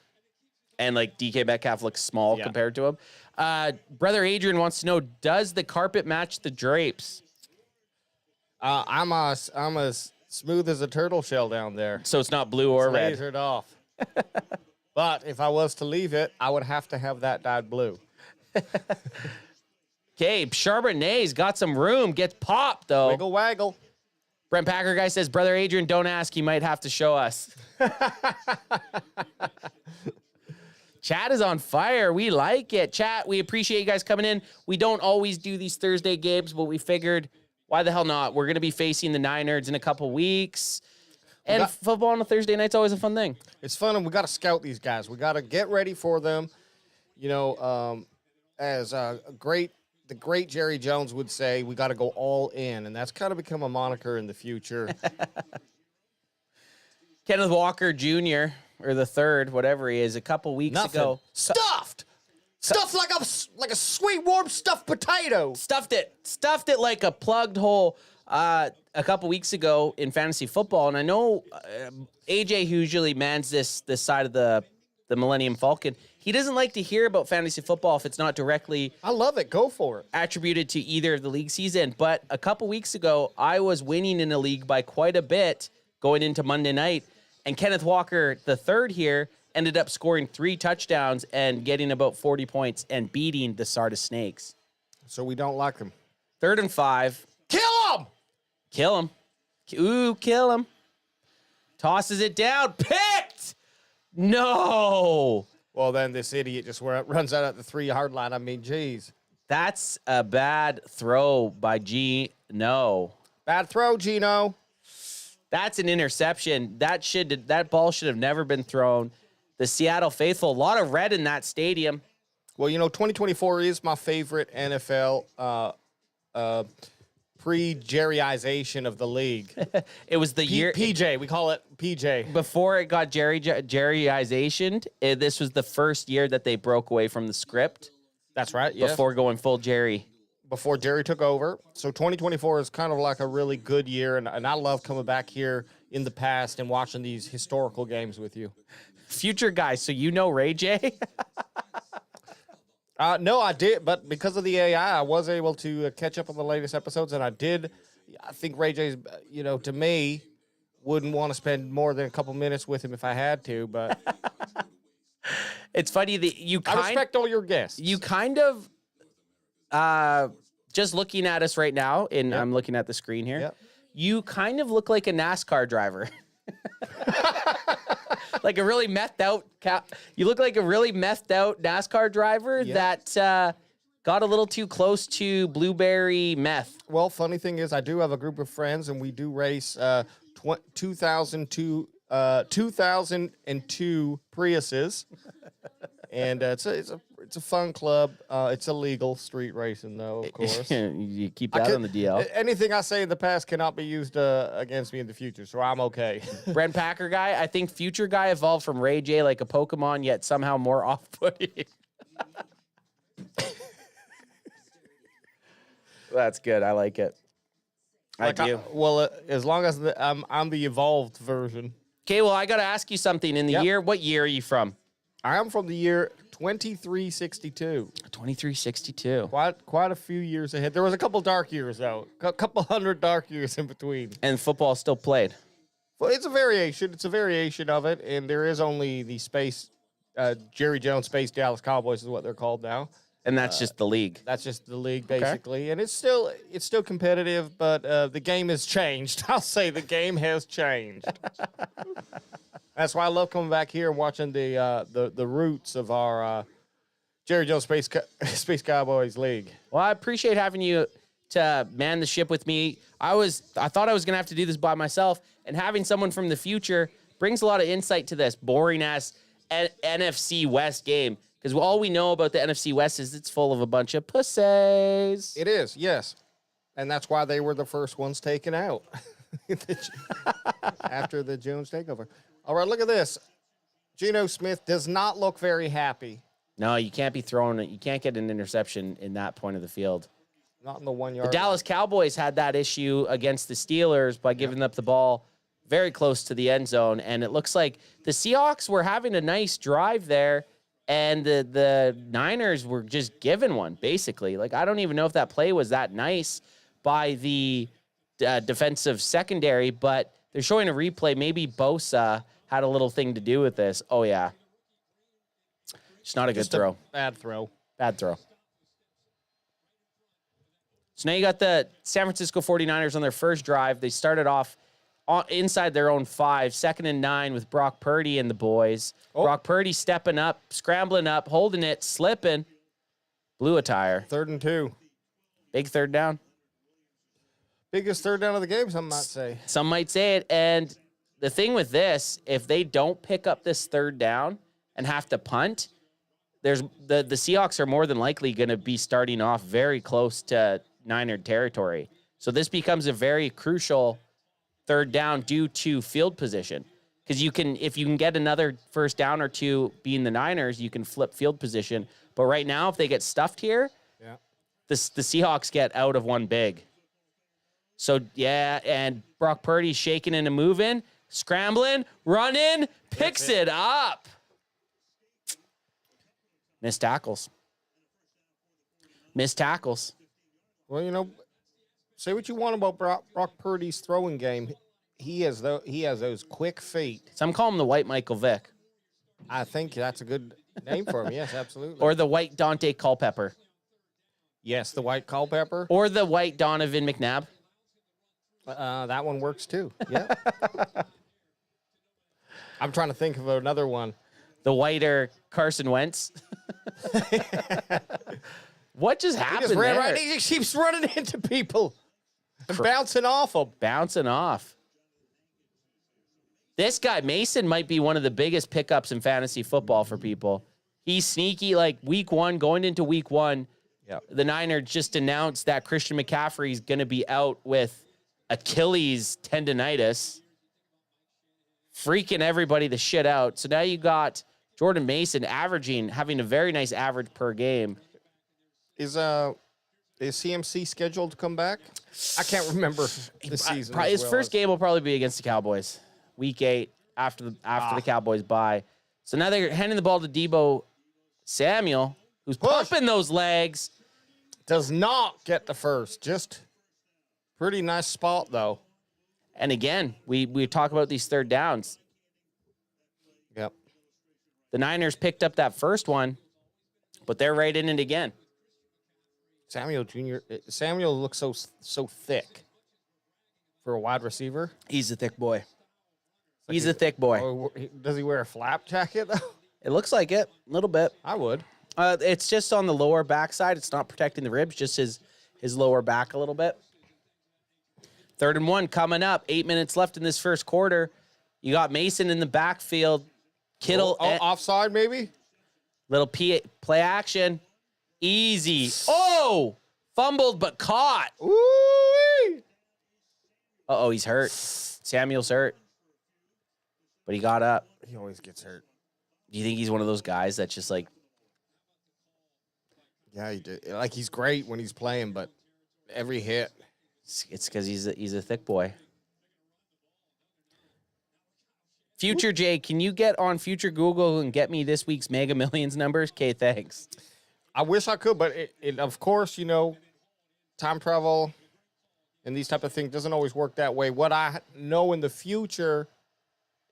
[SPEAKER 6] And like DK Metcalf looks small compared to him. Brother Adrian wants to know: does the carpet match the drapes?
[SPEAKER 1] I'm as smooth as a turtle shell down there.
[SPEAKER 6] So it's not blue or red.
[SPEAKER 1] Lasered off. But if I was to leave it, I would have to have that dyed blue.
[SPEAKER 6] Okay, Charbonnet's got some room. Gets popped, though.
[SPEAKER 1] Wiggle waggle.
[SPEAKER 6] Brent Packer guy says, Brother Adrian, don't ask. He might have to show us. Chat is on fire. We like it. Chat, we appreciate you guys coming in. We don't always do these Thursday games, but we figured, why the hell not? We're going to be facing the Niners in a couple weeks. And football on a Thursday night's always a fun thing.
[SPEAKER 1] It's fun, and we got to scout these guys. We got to get ready for them. As the great Jerry Jones would say, we got to go all in, and that's kind of become a moniker in the future.
[SPEAKER 6] Kenneth Walker Jr., or the third, whatever he is, a couple weeks ago.
[SPEAKER 1] Stuffed like a sweet warm stuffed potato.
[SPEAKER 6] Stuffed it like a plugged hole. A couple weeks ago in fantasy football, and I know AJ, who usually mans this side of the Millennium Falcon, he doesn't like to hear about fantasy football if it's not directly.
[SPEAKER 1] I love it. Go for it.
[SPEAKER 6] Attributed to either of the league season. But a couple weeks ago, I was winning in a league by quite a bit going into Monday night, and Kenneth Walker, the third here, ended up scoring 3 touchdowns and getting about 40 points and beating the Sardis Snakes.
[SPEAKER 1] So we don't like them.
[SPEAKER 6] 3rd and 5.
[SPEAKER 1] Kill him!
[SPEAKER 6] Kill him. Ooh, kill him. Tosses it down. Picked! No!
[SPEAKER 1] Well, then this idiot just runs out at the 3-yard line. I mean, geez.
[SPEAKER 6] That's a bad throw by Geno.
[SPEAKER 1] Bad throw, Geno.
[SPEAKER 6] That's an interception. That ball should have never been thrown. The Seattle faithful, a lot of red in that stadium.
[SPEAKER 1] Well, 2024 is my favorite NFL pre-Jerryization of the league.
[SPEAKER 6] It was the year...
[SPEAKER 1] PJ. We call it PJ.
[SPEAKER 6] Before it got Jerryization, this was the first year that they broke away from the script.
[SPEAKER 1] That's right, yes.
[SPEAKER 6] Before going full Jerry.
[SPEAKER 1] Before Jerry took over. So 2024 is kind of like a really good year, and I love coming back here in the past and watching these historical games with you.
[SPEAKER 6] Future guy, so you know Ray J?
[SPEAKER 1] No, I did, but because of the AI, I was able to catch up on the latest episodes, and I think Ray J's, to me, wouldn't want to spend more than a couple minutes with him if I had to, but...
[SPEAKER 6] It's funny that I
[SPEAKER 1] respect all your guests.
[SPEAKER 6] You kind of, just looking at us right now, and I'm looking at the screen here, you kind of look like a NASCAR driver. Like a really methed out you look like a really methed out NASCAR driver that got a little too close to blueberry meth.
[SPEAKER 1] Well, funny thing is, I do have a group of friends, and we do race 2002 Priuses, and it's a fun club. It's illegal street racing, though, of course.
[SPEAKER 6] You keep that on the DL.
[SPEAKER 1] Anything I say in the past cannot be used against me in the future, so I'm okay.
[SPEAKER 6] Brent Packer guy, I think future guy evolved from Ray J like a Pokemon, yet somehow more off-putting. That's good. I like it. I do.
[SPEAKER 1] As long as I'm the evolved version.
[SPEAKER 6] Okay, well, I got to ask you something. In the year, what year are you from?
[SPEAKER 1] I am from the year 2362.
[SPEAKER 6] 2362.
[SPEAKER 1] Quite a few years ahead. There was a couple dark years, though. A couple hundred dark years in between.
[SPEAKER 6] And football still played?
[SPEAKER 1] Well, it's a variation. It's a variation of it, and there is only the Jerry Jones Space Dallas Cowboys is what they're called now.
[SPEAKER 6] And that's just the league.
[SPEAKER 1] That's just the league, basically. And it's still competitive, but the game has changed. I'll say the game has changed. That's why I love coming back here and watching the roots of our Jerry Jones Space Cowboys League.
[SPEAKER 6] Well, I appreciate having you to man the ship with me. I thought I was going to have to do this by myself, and having someone from the future brings a lot of insight to this boring-ass NFC West game. Because all we know about the NFC West is it's full of a bunch of pussies.
[SPEAKER 1] It is, yes. And that's why they were the first ones taken out after the Jones takeover. All right, look at this. Geno Smith does not look very happy.
[SPEAKER 6] No, you can't be throwing it. You can't get an interception in that point of the field.
[SPEAKER 1] Not in the 1 yard.
[SPEAKER 6] The Dallas Cowboys had that issue against the Steelers by giving up the ball very close to the end zone. And it looks like the Seahawks were having a nice drive there. And the Niners were just given one, basically. Like, I don't even know if that play was that nice by the defensive secondary, but they're showing a replay. Maybe Bosa had a little thing to do with this. Oh, yeah. It's not a good throw.
[SPEAKER 1] Bad throw.
[SPEAKER 6] Bad throw. So now you got the San Francisco 49ers on their first drive. They started off inside their own 5, 2nd and 9 with Brock Purdy and the boys. Oh. Brock Purdy stepping up, scrambling up, holding it, slipping. Blew a tire.
[SPEAKER 1] 3rd and 2.
[SPEAKER 6] Big third down.
[SPEAKER 1] Biggest third down of the game, some might say.
[SPEAKER 6] Some might say it. And the thing with this, if they don't pick up this third down and have to punt, there's the Seahawks are more than likely going to be starting off very close to Niner territory. So this becomes a very crucial third down due to field position. Because if you can get another first down or two being the Niners, you can flip field position. But right now, if they get stuffed here, the Seahawks get out of one big. So, yeah, and Brock Purdy shaking and moving, scrambling, running, picks it up. Missed tackles.
[SPEAKER 1] Well, say what you want about Brock Purdy's throwing game. He has those quick feet.
[SPEAKER 6] Some call him the White Michael Vick.
[SPEAKER 1] I think that's a good name for him. Yes, absolutely.
[SPEAKER 6] Or the White Dante Culpepper.
[SPEAKER 1] Yes, the White Culpepper.
[SPEAKER 6] Or the White Donovan McNabb.
[SPEAKER 1] That one works too. Yeah. I'm trying to think of another one.
[SPEAKER 6] The whiter Carson Wentz. What just happened there?
[SPEAKER 1] Right. He just keeps running into people and bouncing off them.
[SPEAKER 6] Bouncing off. This guy, Mason, might be one of the biggest pickups in fantasy football for people. He's sneaky, like going into week one.
[SPEAKER 1] Yep.
[SPEAKER 6] The Niners just announced that Christian McCaffrey is going to be out with Achilles tendonitis. Freaking everybody the shit out. So now you got Jordan Mason having a very nice average per game.
[SPEAKER 1] Is CMC scheduled to come back? I can't remember the season.
[SPEAKER 6] His first game will probably be against the Cowboys. Week 8 after the Cowboys bye. So now they're handing the ball to Deebo Samuel, who's pumping those legs.
[SPEAKER 1] Does not get the first. Just pretty nice spot, though.
[SPEAKER 6] And again, we talk about these third downs.
[SPEAKER 1] Yep.
[SPEAKER 6] The Niners picked up that first one, but they're right in it again.
[SPEAKER 1] Samuel looks so thick for a wide receiver.
[SPEAKER 6] He's a thick boy. He's a thick boy.
[SPEAKER 1] Oh, does he wear a flap jacket, though?
[SPEAKER 6] It looks like it, a little bit.
[SPEAKER 1] I would.
[SPEAKER 6] It's just on the lower backside. It's not protecting the ribs, just his lower back a little bit. 3rd and 1 coming up. 8 minutes left in this first quarter. You got Mason in the backfield. Kittle.
[SPEAKER 1] Offside, maybe?
[SPEAKER 6] Little play action. Easy. Oh! Fumbled, but caught.
[SPEAKER 1] Ooh-wee.
[SPEAKER 6] Uh-oh, he's hurt. Samuel's hurt. But he got up.
[SPEAKER 1] He always gets hurt.
[SPEAKER 6] Do you think he's one of those guys that's just like...
[SPEAKER 1] Yeah, he did. Like, he's great when he's playing, but every hit...
[SPEAKER 6] It's because he's a thick boy. Future Jay, can you get on Future Google and get me this week's Mega Millions numbers? Okay, thanks.
[SPEAKER 1] I wish I could, but it of course, time travel and these type of things doesn't always work that way. What I know in the future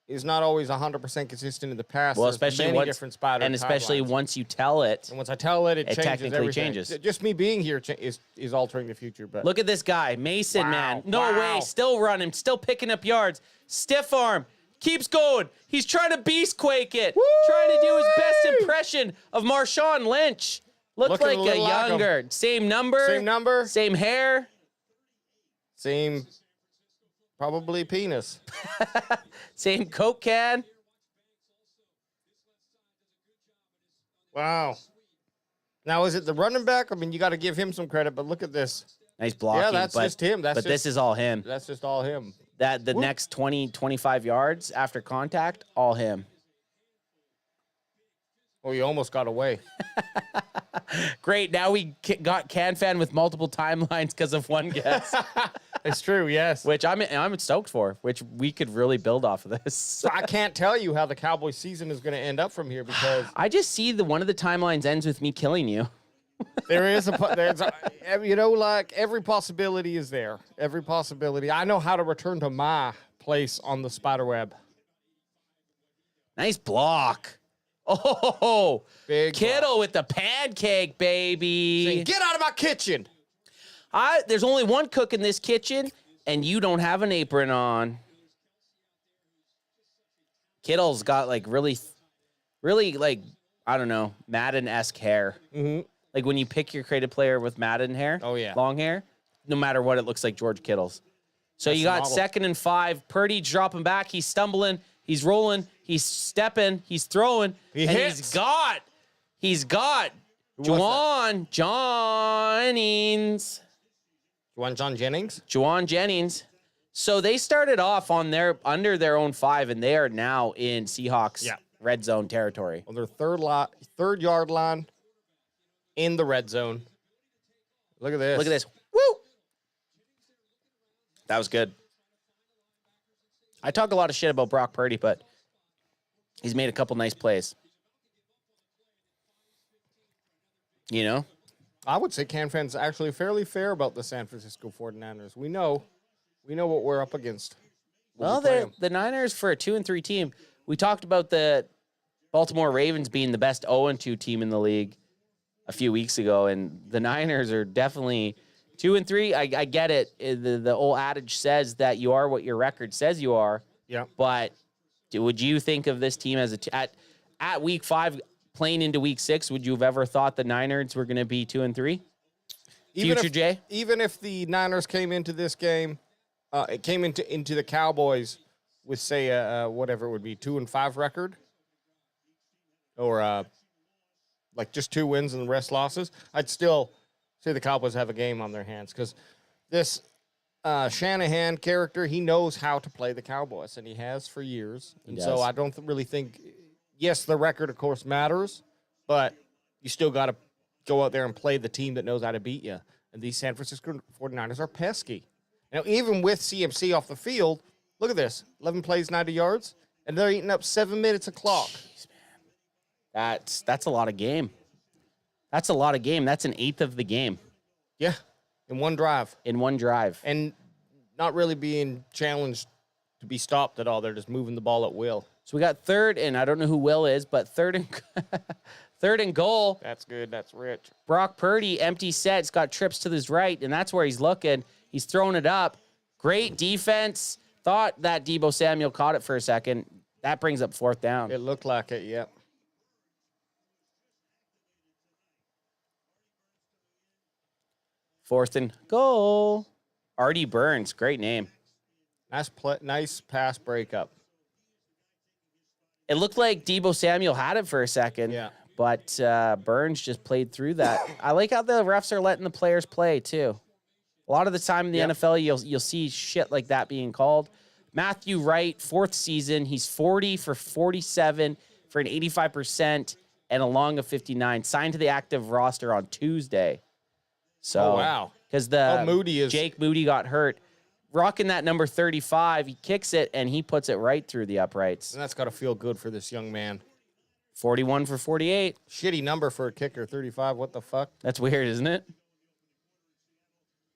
[SPEAKER 1] is not always 100% consistent in the past.
[SPEAKER 6] Well,
[SPEAKER 1] There's
[SPEAKER 6] especially
[SPEAKER 1] many different spider
[SPEAKER 6] especially
[SPEAKER 1] timelines.
[SPEAKER 6] once you tell it.
[SPEAKER 1] And once I tell it, it changes
[SPEAKER 6] technically
[SPEAKER 1] everything.
[SPEAKER 6] changes.
[SPEAKER 1] Just me being here is altering the future. But
[SPEAKER 6] look at this guy, Mason,
[SPEAKER 1] Wow,
[SPEAKER 6] man. No
[SPEAKER 1] wow.
[SPEAKER 6] way, still running, still picking up yards. Stiff arm, keeps going. He's trying to beast quake it. Trying to do his best impression of Marshawn Lynch. Looks
[SPEAKER 1] Looking
[SPEAKER 6] like
[SPEAKER 1] a
[SPEAKER 6] a
[SPEAKER 1] little like him.
[SPEAKER 6] younger. Same number. Same hair.
[SPEAKER 1] Same, probably penis.
[SPEAKER 6] Same Coke can.
[SPEAKER 1] Wow. Now, is it the running back? I mean, you got to give him some credit, but look at this.
[SPEAKER 6] Nice blocking.
[SPEAKER 1] Yeah, that's just him.
[SPEAKER 6] But this is all him.
[SPEAKER 1] That's just all him.
[SPEAKER 6] The next 20, 25 yards after contact, all him.
[SPEAKER 1] Oh, you almost got away.
[SPEAKER 6] Great. Now we got CanFan with multiple timelines because of one guess.
[SPEAKER 1] It's true, yes.
[SPEAKER 6] Which I'm stoked for, which we could really build off of this.
[SPEAKER 1] So I can't tell you how the Cowboys season is going to end up from here because
[SPEAKER 6] I just see one of the timelines ends with me killing you.
[SPEAKER 1] there's like every possibility is there. Every possibility. I know how to return to my place on the spiderweb.
[SPEAKER 6] Nice block. Oh,
[SPEAKER 1] Big
[SPEAKER 6] Kittle
[SPEAKER 1] block.
[SPEAKER 6] with the pancake, baby.
[SPEAKER 1] Saying, get out of my kitchen.
[SPEAKER 6] There's only one cook in this kitchen, and you don't have an apron on. Kittle's got like really like, I don't know, Madden-esque hair.
[SPEAKER 1] Mm-hmm.
[SPEAKER 6] Like when you pick your creative player with Madden hair,
[SPEAKER 1] Oh, yeah.
[SPEAKER 6] long hair, no matter what, it looks like George Kittle's. So
[SPEAKER 1] That's
[SPEAKER 6] you
[SPEAKER 1] the
[SPEAKER 6] got
[SPEAKER 1] model.
[SPEAKER 6] 2nd and 5. Purdy dropping back. He's stumbling. He's rolling. He's stepping. He's throwing.
[SPEAKER 1] He
[SPEAKER 6] and
[SPEAKER 1] hits.
[SPEAKER 6] He's got
[SPEAKER 1] Who was
[SPEAKER 6] Juwan Jennings.
[SPEAKER 1] You want John Jennings?
[SPEAKER 6] Juwan Jennings. So they started off under their own 5, and they are now in Seahawks red zone territory.
[SPEAKER 1] On their third yard line in the red zone. Look at this.
[SPEAKER 6] Look at this. Woo! That was good. I talk a lot of shit about Brock Purdy, but he's made a couple nice plays. You know?
[SPEAKER 1] I would say CanFan's actually fairly fair about the San Francisco 49ers. We know what we're up against.
[SPEAKER 6] Well, the Niners, for a 2-3 team, we talked about the Baltimore Ravens being the best 0-2 team in the league a few weeks ago, and the Niners are definitely 2-3. I get it. The old adage says that you are what your record says you are.
[SPEAKER 1] Yeah.
[SPEAKER 6] But would you think of this team as at week 5 playing into week 6? Would you have ever thought the Niners were going to be 2-3? Future Jay?
[SPEAKER 1] Even if the Niners came into this game, it came into the Cowboys with, say, whatever it would be, 2-5 record, or like just 2 wins and the rest losses, I'd still say the Cowboys have a game on their hands because this Shanahan character, he knows how to play the Cowboys, and he has for years. And so I don't really think, yes, the record, of course, matters, but you still got to go out there and play the team that knows how to beat you. And these San Francisco 49ers are pesky. Now, even with CMC off the field, look at this. 11 plays, 90 yards, and they're eating up 7 minutes of clock.
[SPEAKER 6] Jeez, man. That's a lot of game. That's a lot of game. That's an eighth of the game.
[SPEAKER 1] Yeah, in one drive.
[SPEAKER 6] In one drive.
[SPEAKER 1] And not really being challenged to be stopped at all. They're just moving the ball at will.
[SPEAKER 6] So we got third, and I don't know who Will is, but third and goal.
[SPEAKER 1] That's good. That's rich.
[SPEAKER 6] Brock Purdy, empty set. He's got trips to his right, and that's where he's looking. He's throwing it up. Great defense. Thought that Deebo Samuel caught it for a second. That brings up fourth down.
[SPEAKER 1] It looked like it, yep.
[SPEAKER 6] Fourth and goal. Artie Burns, great name.
[SPEAKER 1] Nice pass breakup.
[SPEAKER 6] It looked like Deebo Samuel had it for a second.
[SPEAKER 1] Yeah.
[SPEAKER 6] But Burns just played through that. I like how the refs are letting the players play, too. A lot of the time in the NFL, you'll see shit like that being called. Matthew Wright, fourth season. He's 40 for 47 for an 85% and a long of 59. Signed to the active roster on Tuesday. So,
[SPEAKER 1] wow.
[SPEAKER 6] Because Jake Moody got hurt. Rocking that number 35, he kicks it, and he puts it right through the uprights.
[SPEAKER 1] And that's got to feel good for this young man.
[SPEAKER 6] 41 for 48.
[SPEAKER 1] Shitty number for a kicker, 35. What the fuck?
[SPEAKER 6] That's weird, isn't it?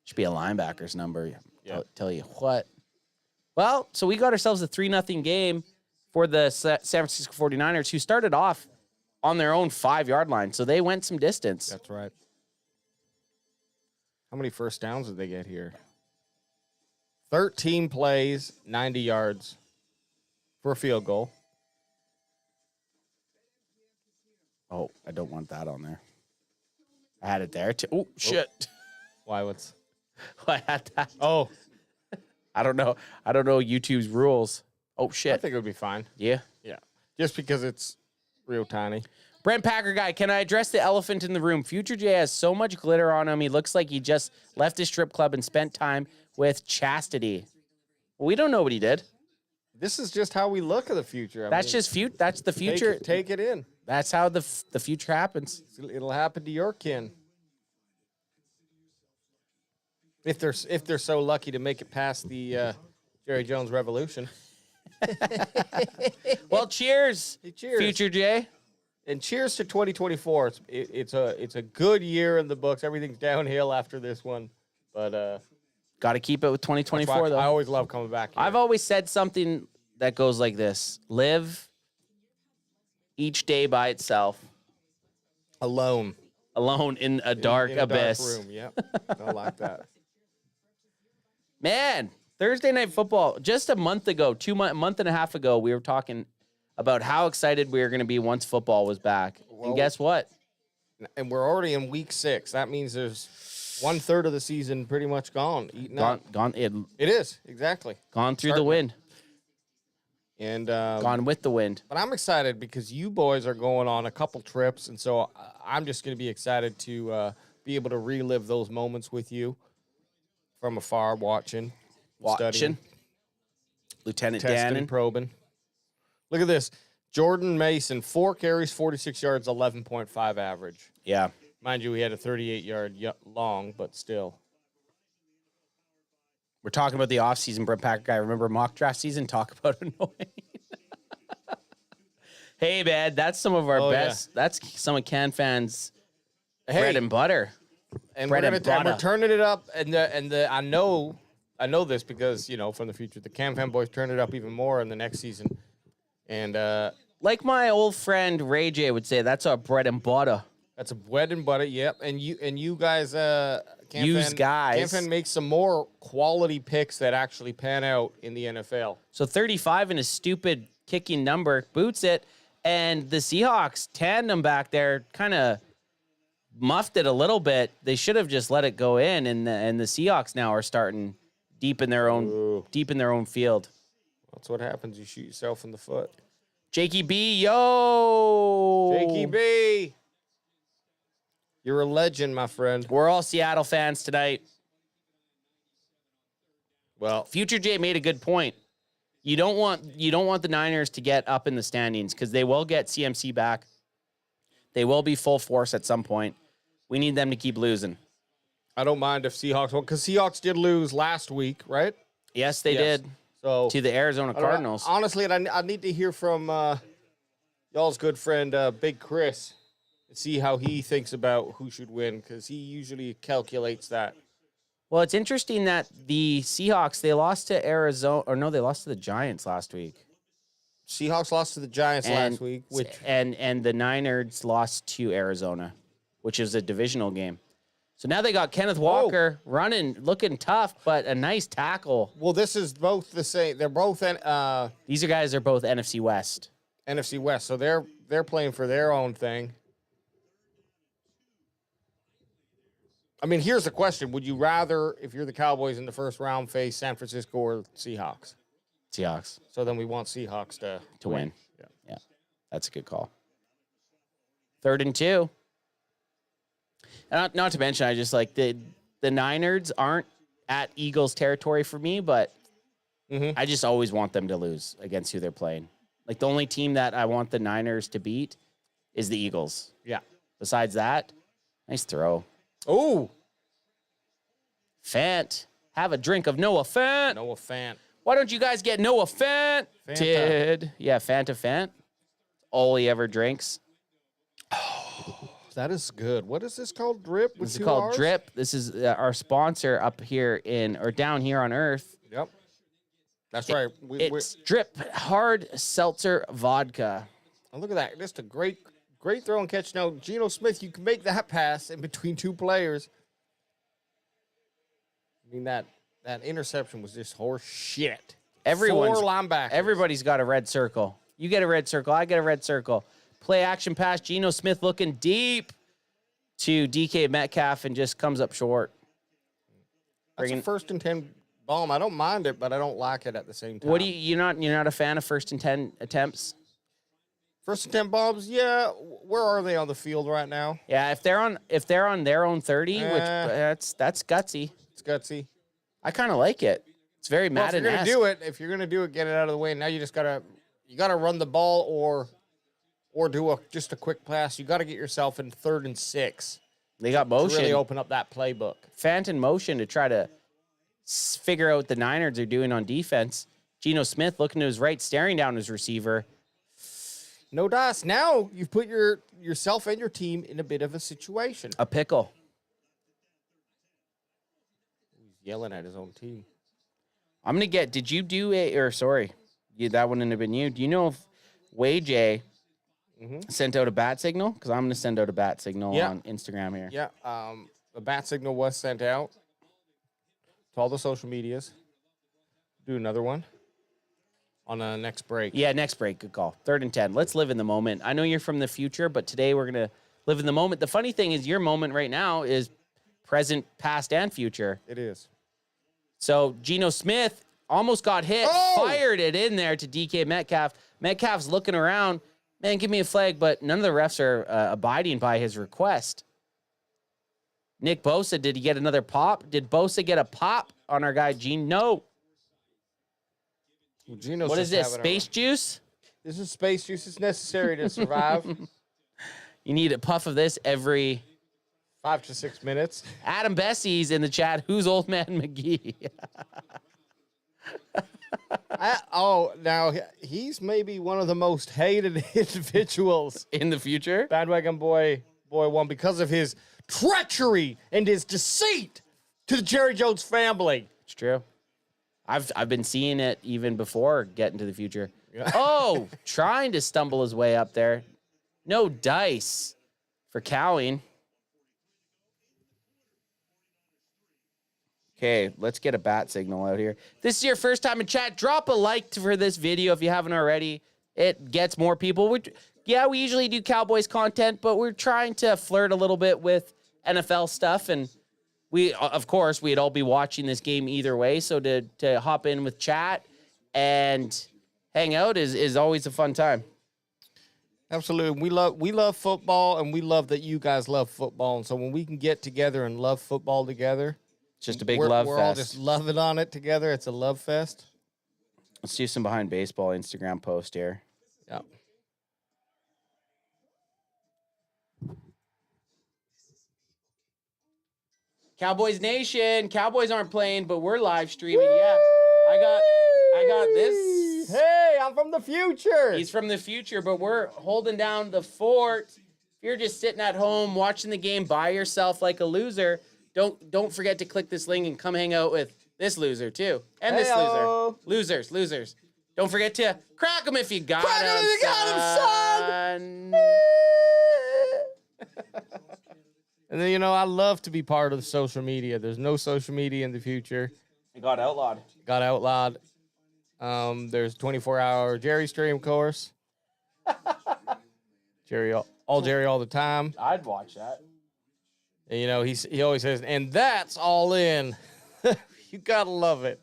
[SPEAKER 6] Should be a linebacker's number.
[SPEAKER 1] Yeah.
[SPEAKER 6] Tell you what. Well, so we got ourselves a 3-0 game for the San Francisco 49ers, who started off on their own 5-yard line. So they went some distance.
[SPEAKER 1] That's right. How many first downs did they get here? 13 plays, 90 yards for a field goal.
[SPEAKER 6] Oh, I don't want that on there. I had it there too. Oh, shit.
[SPEAKER 1] Why? What's?
[SPEAKER 6] I had that.
[SPEAKER 1] Oh.
[SPEAKER 6] I don't know. I don't know YouTube's rules. Oh, shit.
[SPEAKER 1] I think it would be fine.
[SPEAKER 6] Yeah?
[SPEAKER 1] Yeah. Just because it's real tiny.
[SPEAKER 6] Brent Packer guy, can I address the elephant in the room? Future Jay has so much glitter on him. He looks like he just left his strip club and spent time with Chastity. Well, we don't know what he did.
[SPEAKER 1] This is just how we look at the future.
[SPEAKER 6] That's the future.
[SPEAKER 1] Take it in.
[SPEAKER 6] That's how the future happens.
[SPEAKER 1] It'll happen to your kin. If they're so lucky to make it past the Jerry Jones revolution.
[SPEAKER 6] Well, cheers.
[SPEAKER 1] Cheers.
[SPEAKER 6] Future Jay.
[SPEAKER 1] And cheers to 2024. It's a good year in the books. Everything's downhill after this one. But
[SPEAKER 6] got to keep it with 2024 though.
[SPEAKER 1] I always love coming back here.
[SPEAKER 6] I've always said something that goes like this. Live each day by itself.
[SPEAKER 1] Alone
[SPEAKER 6] in a dark abyss.
[SPEAKER 1] Dark room. Yep. I like that.
[SPEAKER 6] Man, Thursday Night Football, just a month ago, month and a half ago, we were talking about how excited we were going to be once football was back. Well, and guess what?
[SPEAKER 1] And we're already in week 6. That means there's 1/3 of the season pretty much gone.
[SPEAKER 6] Gone. It
[SPEAKER 1] is, exactly.
[SPEAKER 6] Gone through the wind.
[SPEAKER 1] And
[SPEAKER 6] gone with the wind.
[SPEAKER 1] But I'm excited because you boys are going on a couple trips, and so I'm just going to be excited to be able to relive those moments with you from afar, watching, studying,
[SPEAKER 6] Lieutenant
[SPEAKER 1] testing,
[SPEAKER 6] Dannon,
[SPEAKER 1] probing. Look at this. Jordan Mason, 4 carries, 46 yards, 11.5 average.
[SPEAKER 6] Yeah.
[SPEAKER 1] Mind you, he had a 38-yard long, but still.
[SPEAKER 6] We're talking about the offseason, Brent Packer guy. Remember mock draft season? Talk about annoying. Hey, man, that's some of our best. Yeah. That's some of CanFan's bread and butter.
[SPEAKER 1] And we're turning it up, and I know this because, from the future, the CanFan boys turn it up even more in the next season. And
[SPEAKER 6] like my old friend Ray J would say, that's our bread and butter.
[SPEAKER 1] That's a bread and butter, yep. And you guys,
[SPEAKER 6] CanFan
[SPEAKER 1] makes some more quality picks that actually pan out in the NFL.
[SPEAKER 6] So 35 in a stupid kicking number boots it, and the Seahawks tandem back there kind of muffed it a little bit. They should have just let it go in, and the Seahawks now are starting deep in their own field.
[SPEAKER 1] That's what happens. You shoot yourself in the foot.
[SPEAKER 6] Jakey B, yo!
[SPEAKER 1] Jakey B! You're a legend, my friend.
[SPEAKER 6] We're all Seattle fans tonight.
[SPEAKER 1] Well,
[SPEAKER 6] Future Jay made a good point. You don't want the Niners to get up in the standings because they will get CMC back. They will be full force at some point. We need them to keep losing.
[SPEAKER 1] I don't mind if Seahawks won, because Seahawks did lose last week, right?
[SPEAKER 6] Yes, they did.
[SPEAKER 1] So
[SPEAKER 6] to the Arizona Cardinals.
[SPEAKER 1] Honestly, I need to hear from y'all's good friend, Big Chris, see how he thinks about who should win, because he usually calculates that.
[SPEAKER 6] Well, it's interesting that the Seahawks, they lost to Arizona, or no, they lost to the Giants last week.
[SPEAKER 1] Seahawks lost to the Giants last week,
[SPEAKER 6] and the Niners lost to Arizona, which is a divisional game. So now they got Kenneth Walker running, looking tough, but a nice tackle.
[SPEAKER 1] Well, this is both the same. They're both
[SPEAKER 6] these guys are both NFC West.
[SPEAKER 1] NFC West, so they're playing for their own thing. I mean, here's the question: would you rather, if you're the Cowboys in the first round, face San Francisco or Seahawks?
[SPEAKER 6] Seahawks.
[SPEAKER 1] So then we want Seahawks to
[SPEAKER 6] win.
[SPEAKER 1] Yeah,
[SPEAKER 6] that's a good call. 3rd and 2. And not to mention, I just like the Niners aren't at Eagles territory for me, but I just always want them to lose against who they're playing. Like, the only team that I want the Niners to beat is the Eagles.
[SPEAKER 1] Yeah.
[SPEAKER 6] Besides that, nice throw.
[SPEAKER 1] Oh.
[SPEAKER 6] Fant. Have a drink of Noah Fant.
[SPEAKER 1] Noah Fant.
[SPEAKER 6] Why don't you guys get Noah Fant?
[SPEAKER 1] Fanta.
[SPEAKER 6] Yeah, Fanta Fant. All he ever drinks.
[SPEAKER 1] That is good. What is this called? Drip?
[SPEAKER 6] This is called Drip. This is our sponsor up here down here on Earth.
[SPEAKER 1] Yep. That's right.
[SPEAKER 6] It's Drip Hard Seltzer Vodka.
[SPEAKER 1] Oh, look at that. Just a great throw and catch. Now, Geno Smith, you can make that pass in between two players. I mean, that interception was just horse shit. Four linebackers.
[SPEAKER 6] Everybody's got a red circle. You get a red circle. I get a red circle. Play action pass. Geno Smith looking deep to DK Metcalf and just comes up short.
[SPEAKER 1] That's a 1st and 10 bomb. I don't mind it, but I don't like it at the same time.
[SPEAKER 6] What do you're not a fan of 1st and 10 attempts?
[SPEAKER 1] 1st and 10 bombs, yeah. Where are they on the field right now?
[SPEAKER 6] Yeah, if they're on their own 30, which that's gutsy.
[SPEAKER 1] It's gutsy.
[SPEAKER 6] I kind of like it. It's very Madden-esque.
[SPEAKER 1] If you're gonna do it, get it out of the way. Now you just gotta run the ball or do just a quick pass. You got to get yourself in 3rd and 6.
[SPEAKER 6] They got motion.
[SPEAKER 1] To really open up that playbook.
[SPEAKER 6] Fant in motion to try to figure out what the Niners are doing on defense. Geno Smith looking to his right, staring down his receiver.
[SPEAKER 1] No dice. Now you've put yourself and your team in a bit of a situation.
[SPEAKER 6] A pickle.
[SPEAKER 1] He's yelling at his own team.
[SPEAKER 6] I'm going to get, did you do that wouldn't have been you. Do you know if Way sent out a bat signal? Because I'm going to send out a bat signal on Instagram here.
[SPEAKER 1] Yeah, the bat signal was sent out to all the social medias. Do another one on the next break.
[SPEAKER 6] Yeah, next break. Good call. 3rd and 10. Let's live in the moment. I know you're from the future, but today we're going to live in the moment. The funny thing is your moment right now is present, past, and future.
[SPEAKER 1] It is.
[SPEAKER 6] So Geno Smith almost got hit, fired it in there to DK Metcalf. Metcalf's looking around. Man, give me a flag, but none of the refs are abiding by his request. Nick Bosa, did he get another pop? Did Bosa get a pop on our guy, Gene? No.
[SPEAKER 1] Well,
[SPEAKER 6] what is this, space juice?
[SPEAKER 1] This is space juice. It's necessary to survive.
[SPEAKER 6] You need a puff of this every
[SPEAKER 1] 5 to 6 minutes.
[SPEAKER 6] Adam Bessie's in the chat. Who's Old Man McGee?
[SPEAKER 1] Now he's maybe one of the most hated individuals
[SPEAKER 6] in the future.
[SPEAKER 1] Bandwagon boy one, because of his treachery and his deceit to the Jerry Jones family.
[SPEAKER 6] It's true. I've been seeing it even before getting to the future.
[SPEAKER 1] Yeah.
[SPEAKER 6] Trying to stumble his way up there. No dice for Cowing. Okay, let's get a bat signal out here. This is your first time in chat. Drop a like for this video if you haven't already. It gets more people. We usually do Cowboys content, but we're trying to flirt a little bit with NFL stuff. And we'd all be watching this game either way. So to hop in with chat and hang out is always a fun time.
[SPEAKER 1] Absolutely. We love football, and we love that you guys love football. And so when we can get together and love football together,
[SPEAKER 6] it's just a big love fest.
[SPEAKER 1] We're all just loving on it together. It's a love fest.
[SPEAKER 6] Let's do some behind baseball Instagram post here.
[SPEAKER 1] Yeah.
[SPEAKER 6] Cowboys Nation. Cowboys aren't playing, but we're live streaming. Yeah. I got this.
[SPEAKER 1] Hey, I'm from the future.
[SPEAKER 6] He's from the future, but we're holding down the fort If you're just sitting at home watching the game by yourself like a loser, don't forget to click this link and come hang out with this loser too. And this
[SPEAKER 1] Heyo.
[SPEAKER 6] loser. Losers. Don't forget to crack them if you got
[SPEAKER 1] Crack 'em
[SPEAKER 6] them,
[SPEAKER 1] if you got 'em,
[SPEAKER 6] son.
[SPEAKER 1] And then, I love to be part of the social media. There's no social media in the future.
[SPEAKER 6] It got outlawed.
[SPEAKER 1] Got outlawed. There's 24-hour Jerry stream, of course. Jerry, all Jerry, all the time.
[SPEAKER 6] I'd watch that.
[SPEAKER 1] And, he always says, and that's all in. You gotta love it.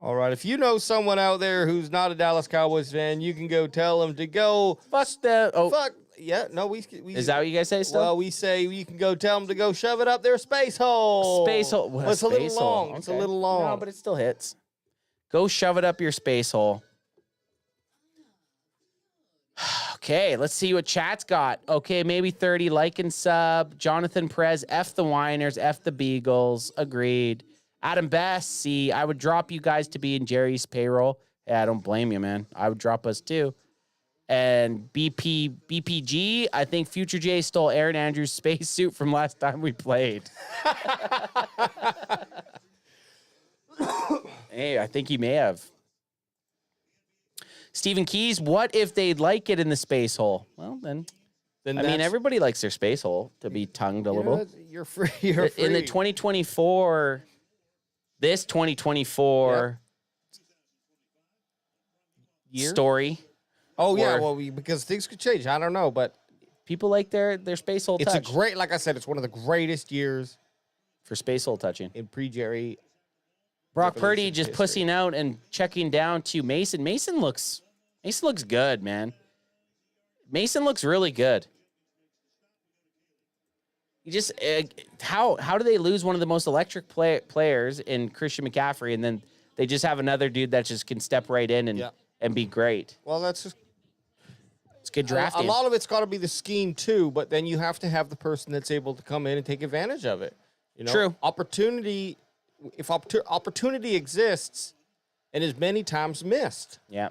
[SPEAKER 1] All right, if you know someone out there who's not a Dallas Cowboys fan, you can go tell them to go.
[SPEAKER 6] Fuck that. Oh,
[SPEAKER 1] fuck. Yeah, no, we
[SPEAKER 6] is that what you guys say still?
[SPEAKER 1] Well, we say you can go tell them to go shove it up their space hole.
[SPEAKER 6] Space hole. Well,
[SPEAKER 1] It's a little
[SPEAKER 6] space hole.
[SPEAKER 1] long.
[SPEAKER 6] Okay.
[SPEAKER 1] It's a little long.
[SPEAKER 6] No, but it still hits. Go shove it up your space hole. Okay, let's see what chat's got. Okay, maybe 30 like and sub. Jonathan Perez, F the Whiners, F the Beagles. Agreed. Adam Best, see, I would drop you guys to be in Jerry's payroll. Yeah, I don't blame you, man. I would drop us too. And BPG, I think Future J stole Aaron Andrews' spacesuit from last time we played. Hey, I think he may have. Stephen Keys, what if they'd like it in the space hole? Well, then I mean, everybody likes their space hole to be tongued a little.
[SPEAKER 1] You're free. You're free.
[SPEAKER 6] In the 2024, this 2024 story.
[SPEAKER 1] Oh, yeah, well, because things could change. I don't know, but
[SPEAKER 6] people like their space hole touch.
[SPEAKER 1] It's a great, like I said, it's one of the greatest years
[SPEAKER 6] for space hole touching.
[SPEAKER 1] In pre-Jerry.
[SPEAKER 6] Brock Purdy just pussing out and checking down to Mason. Mason looks good, man. Mason looks really good. You just how do they lose one of the most electric players in Christian McCaffrey, and then they just have another dude that just can step right in and be great?
[SPEAKER 1] Well, that's just
[SPEAKER 6] it's good drafting.
[SPEAKER 1] A lot of it's got to be the scheme too, but then you have to have the person that's able to come in and take advantage of it.
[SPEAKER 6] True.
[SPEAKER 1] Opportunity. If opportunity exists, and is many times missed.
[SPEAKER 6] Yeah.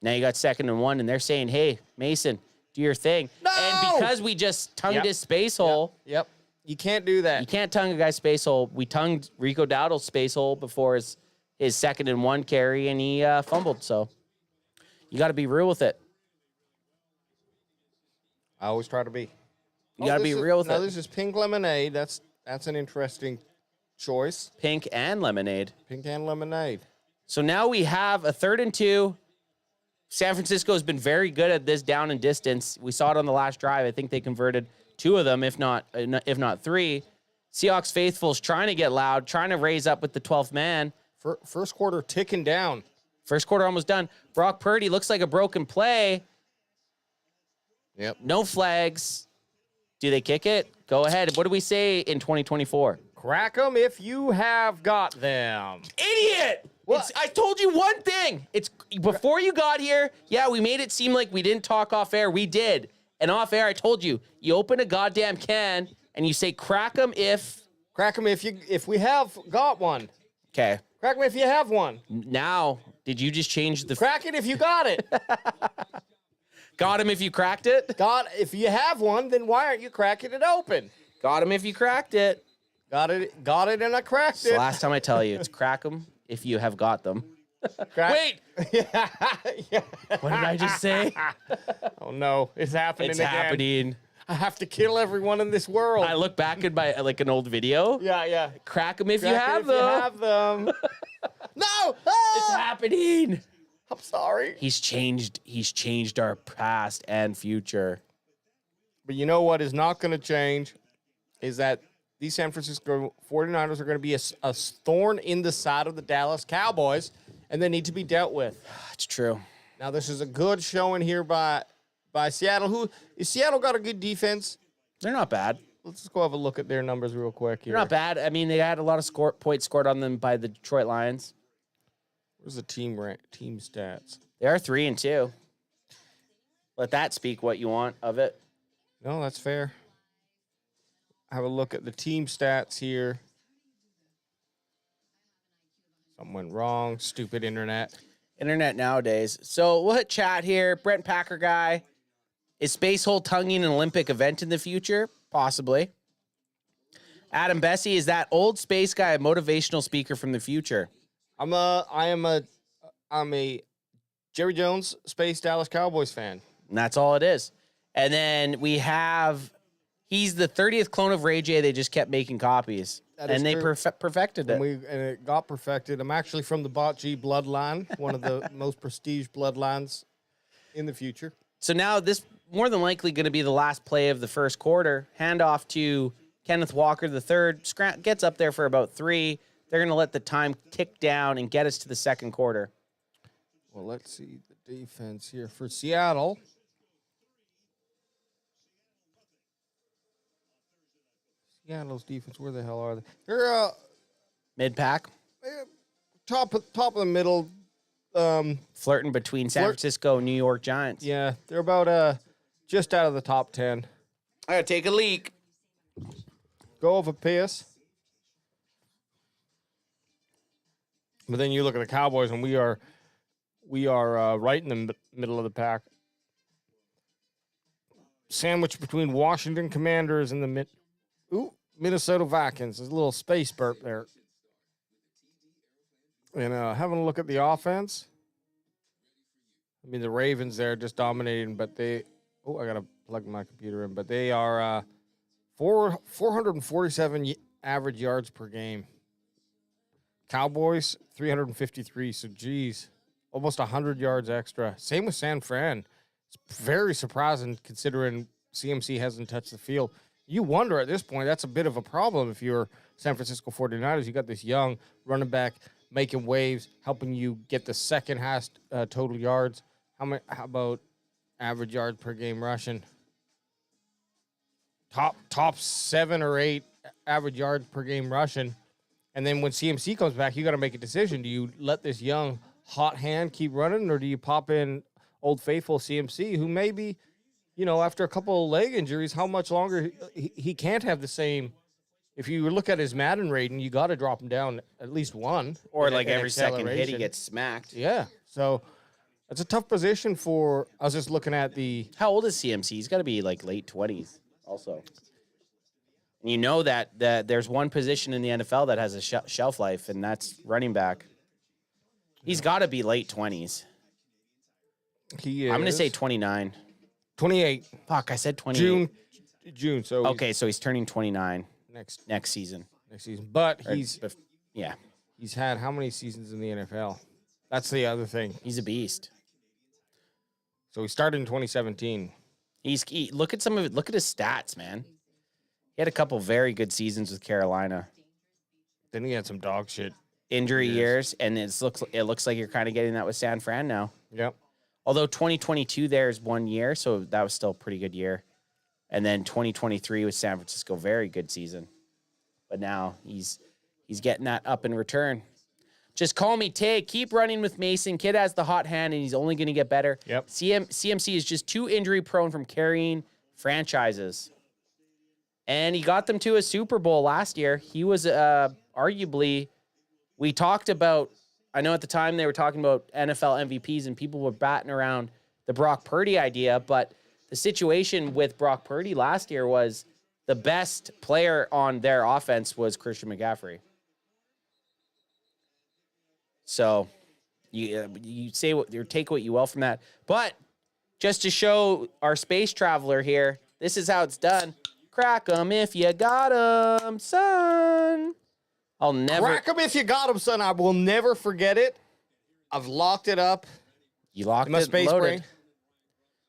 [SPEAKER 6] Now you got 2nd and 1, and they're saying, "Hey, Mason, do your thing."
[SPEAKER 1] No!
[SPEAKER 6] And because we just tongued his space hole.
[SPEAKER 1] Yep. You can't do that.
[SPEAKER 6] You can't tongue a guy's space hole. We tongued Rico Dowdle's space hole before his 2nd and 1 carry, and he fumbled. So you got to be real with it.
[SPEAKER 1] I always try to be.
[SPEAKER 6] You got to be real with it.
[SPEAKER 1] Now this is pink lemonade. That's an interesting choice.
[SPEAKER 6] Pink and lemonade.
[SPEAKER 1] Pink and lemonade.
[SPEAKER 6] So now we have a 3rd and 2. San Francisco has been very good at this down and distance. We saw it on the last drive. I think they converted 2 of them, if not 3. Seahawks faithfuls trying to get loud, trying to raise up with the 12th man.
[SPEAKER 1] First quarter ticking down.
[SPEAKER 6] First quarter almost done. Brock Purdy looks like a broken play.
[SPEAKER 1] Yep.
[SPEAKER 6] No flags. Do they kick it? Go ahead. What do we say in 2024?
[SPEAKER 1] Crack them if you have got them.
[SPEAKER 6] Idiot! I told you one thing. It's before you got here. Yeah, we made it seem like we didn't talk off air. We did. And off air, I told you, you open a goddamn can and you say, crack them if
[SPEAKER 1] we have got one.
[SPEAKER 6] Okay.
[SPEAKER 1] Crack them if you have one.
[SPEAKER 6] Now, did you just change the...
[SPEAKER 1] Crack it if you got it.
[SPEAKER 6] Got him if you cracked it?
[SPEAKER 1] If you have one, then why aren't you cracking it open?
[SPEAKER 6] Got him if you cracked it.
[SPEAKER 1] Got it, and I cracked
[SPEAKER 6] it.
[SPEAKER 1] The
[SPEAKER 6] last time I tell you, it's crack them if you have got them.
[SPEAKER 1] Wait!
[SPEAKER 6] Yeah. What did I just say?
[SPEAKER 1] Oh no, it's happening
[SPEAKER 6] It's
[SPEAKER 1] again.
[SPEAKER 6] happening.
[SPEAKER 1] I have to kill everyone in this world.
[SPEAKER 6] I look back at my an old video.
[SPEAKER 1] Yeah.
[SPEAKER 6] Crack them if you
[SPEAKER 1] Crack
[SPEAKER 6] have
[SPEAKER 1] it if
[SPEAKER 6] them.
[SPEAKER 1] you have them. No!
[SPEAKER 6] It's happening.
[SPEAKER 1] I'm sorry.
[SPEAKER 6] He's changed our past and future.
[SPEAKER 1] But you know what is not going to change is that these San Francisco 49ers are going to be a thorn in the side of the Dallas Cowboys, and they need to be dealt with.
[SPEAKER 6] It's true.
[SPEAKER 1] Now, this is a good showing here by Seattle. Seattle got a good defense.
[SPEAKER 6] They're not bad.
[SPEAKER 1] Let's just go have a look at their numbers real quick here.
[SPEAKER 6] They're not bad. I mean, they had a lot of points scored on them by the Detroit Lions.
[SPEAKER 1] Where's the team stats?
[SPEAKER 6] They are 3 and 2. Let that speak what you want of it.
[SPEAKER 1] No, that's fair. Have a look at the team stats here. Something went wrong. Stupid internet.
[SPEAKER 6] Internet nowadays. So we'll hit chat here. Brent Packer guy. Is space hole tonguing an Olympic event in the future? Possibly. Adam Bessie, is that old space guy a motivational speaker from the future?
[SPEAKER 1] I'm a Jerry Jones Space Dallas Cowboys fan.
[SPEAKER 6] And that's all it is. And then we have, he's the 30th clone of Ray J. They just kept making copies. And they perfected it.
[SPEAKER 1] And it got perfected. I'm actually from the Botg bloodline, one of the most prestige bloodlines in the future.
[SPEAKER 6] So now this more than likely going to be the last play of the first quarter. Handoff to Kenneth Walker III. Gets up there for about 3. They're going to let the time tick down and get us to the second quarter.
[SPEAKER 1] Well, let's see the defense here for Seattle. Seattle's defense, where the hell are they? They're
[SPEAKER 6] mid-pack.
[SPEAKER 1] Top of the middle.
[SPEAKER 6] Flirting between San Francisco and New York Giants.
[SPEAKER 1] Yeah, they're about just out of the top 10.
[SPEAKER 6] I gotta take a leak.
[SPEAKER 1] Go over Pierce. But then you look at the Cowboys, and we are right in the middle of the pack. Sandwiched between Washington Commanders and the Minnesota Vikings. There's a little space burp there. And having a look at the offense. I mean, the Ravens there just dominating, but they... Oh, I got to plug my computer in. But they are 447 average yards per game. Cowboys, 353. So, geez, almost 100 yards extra. Same with San Fran. It's very surprising considering CMC hasn't touched the field. You wonder at this point, that's a bit of a problem if you're San Francisco 49ers. You got this young running back making waves, helping you get the second highest total yards. How about average yards per game rushing? Top 7 or 8 average yards per game rushing. And then when CMC comes back, you got to make a decision. Do you let this young hot hand keep running, or do you pop in Old Faithful CMC, who maybe, after a couple of leg injuries, how much longer he can't have the same. If you look at his Madden rating, you got to drop him down at least 1.
[SPEAKER 6] Or like every second hit, he gets smacked.
[SPEAKER 1] Yeah. So it's a tough position for. I was just looking at the.
[SPEAKER 6] How old is CMC? He's got to be like late 20s also. And you know that there's one position in the NFL that has a shelf life, and that's running back. He's got to be late 20s.
[SPEAKER 1] He is.
[SPEAKER 6] I'm going to say 29.
[SPEAKER 1] 28.
[SPEAKER 6] Fuck, I said 28.
[SPEAKER 1] June. So
[SPEAKER 6] okay, so he's turning 29 next season.
[SPEAKER 1] But
[SPEAKER 6] he's
[SPEAKER 1] had how many seasons in the NFL? That's the other thing.
[SPEAKER 6] He's a beast.
[SPEAKER 1] So he started in 2017.
[SPEAKER 6] Look at some of it. Look at his stats, man. He had a couple very good seasons with Carolina.
[SPEAKER 1] Then he had some dog shit
[SPEAKER 6] injury years, and it looks like you're kind of getting that with San Fran now.
[SPEAKER 1] Yep.
[SPEAKER 6] Although 2022 there's 1 year, so that was still a pretty good year. And then 2023 with San Francisco, very good season. But now he's getting that up in return. Just call me Tay. Keep running with Mason. Kid has the hot hand, and he's only going to get better.
[SPEAKER 1] Yep.
[SPEAKER 6] CMC is just too injury prone from carrying franchises. And he got them to a Super Bowl last year. He was arguably, we talked about, I know at the time they were talking about NFL MVPs and people were batting around the Brock Purdy idea, but the situation with Brock Purdy last year was the best player on their offense was Christian McCaffrey. So you say what you take what you will from that. But just to show our space traveler here, this is how it's done. Crack 'em if you got 'em, son. I'll never
[SPEAKER 1] crack 'em if you got 'em, son. I will never forget it. I've locked it up.
[SPEAKER 6] You locked
[SPEAKER 1] my
[SPEAKER 6] it
[SPEAKER 1] space
[SPEAKER 6] loaded.
[SPEAKER 1] brain.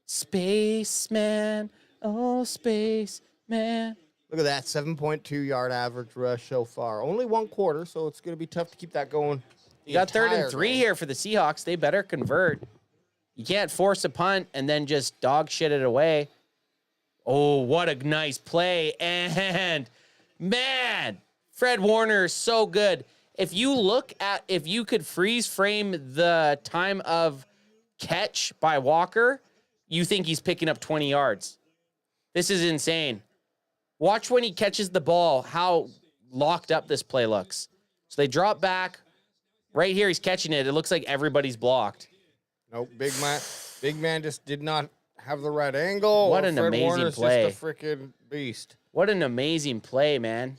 [SPEAKER 6] Spaceman, oh spaceman.
[SPEAKER 1] Look at that 7.2 yard average rush so far. Only 1 quarter, so it's going to be tough to keep that going.
[SPEAKER 6] You got 3rd and 3 here for the Seahawks. They better convert. You can't force a punt and then just dog shit it away. Oh, what a nice play. And, man, Fred Warner is so good. If you could freeze frame the time of catch by Walker, you think he's picking up 20 yards. This is insane. Watch when he catches the ball, how locked up this play looks. So they drop back. Right here, he's catching it. It looks like everybody's blocked.
[SPEAKER 1] Nope, big man just did not have the right angle.
[SPEAKER 6] What an
[SPEAKER 1] Fred
[SPEAKER 6] amazing
[SPEAKER 1] Warner's
[SPEAKER 6] play.
[SPEAKER 1] Just a freaking beast.
[SPEAKER 6] What an amazing play, man.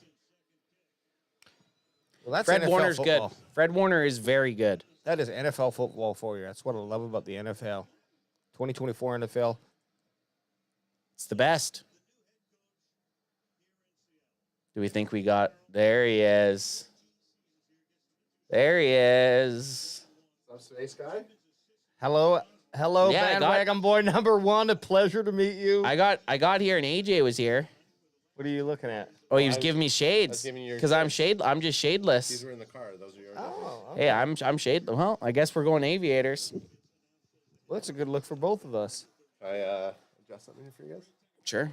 [SPEAKER 1] Well, that's
[SPEAKER 6] Fred
[SPEAKER 1] NFL
[SPEAKER 6] Warner's
[SPEAKER 1] football.
[SPEAKER 6] good. Fred Warner is very good.
[SPEAKER 1] That is NFL football for you. That's what I love about the NFL. 2024 NFL.
[SPEAKER 6] It's the best. Do we think we got... There he is. There he is.
[SPEAKER 10] What's up, Space Guy?
[SPEAKER 1] Hello,
[SPEAKER 6] Yeah,
[SPEAKER 1] bandwagon boy number 1. A pleasure to meet you.
[SPEAKER 6] I got here and AJ was here.
[SPEAKER 1] What are you looking at?
[SPEAKER 6] Oh, he was giving me shades because I'm just shadeless.
[SPEAKER 10] These were in the car. Those are yours.
[SPEAKER 1] Oh,
[SPEAKER 6] Hey, I'm shade. Well, I guess we're going aviators.
[SPEAKER 1] well, that's a good look for both of us.
[SPEAKER 10] I adjust something for you guys.
[SPEAKER 6] Sure.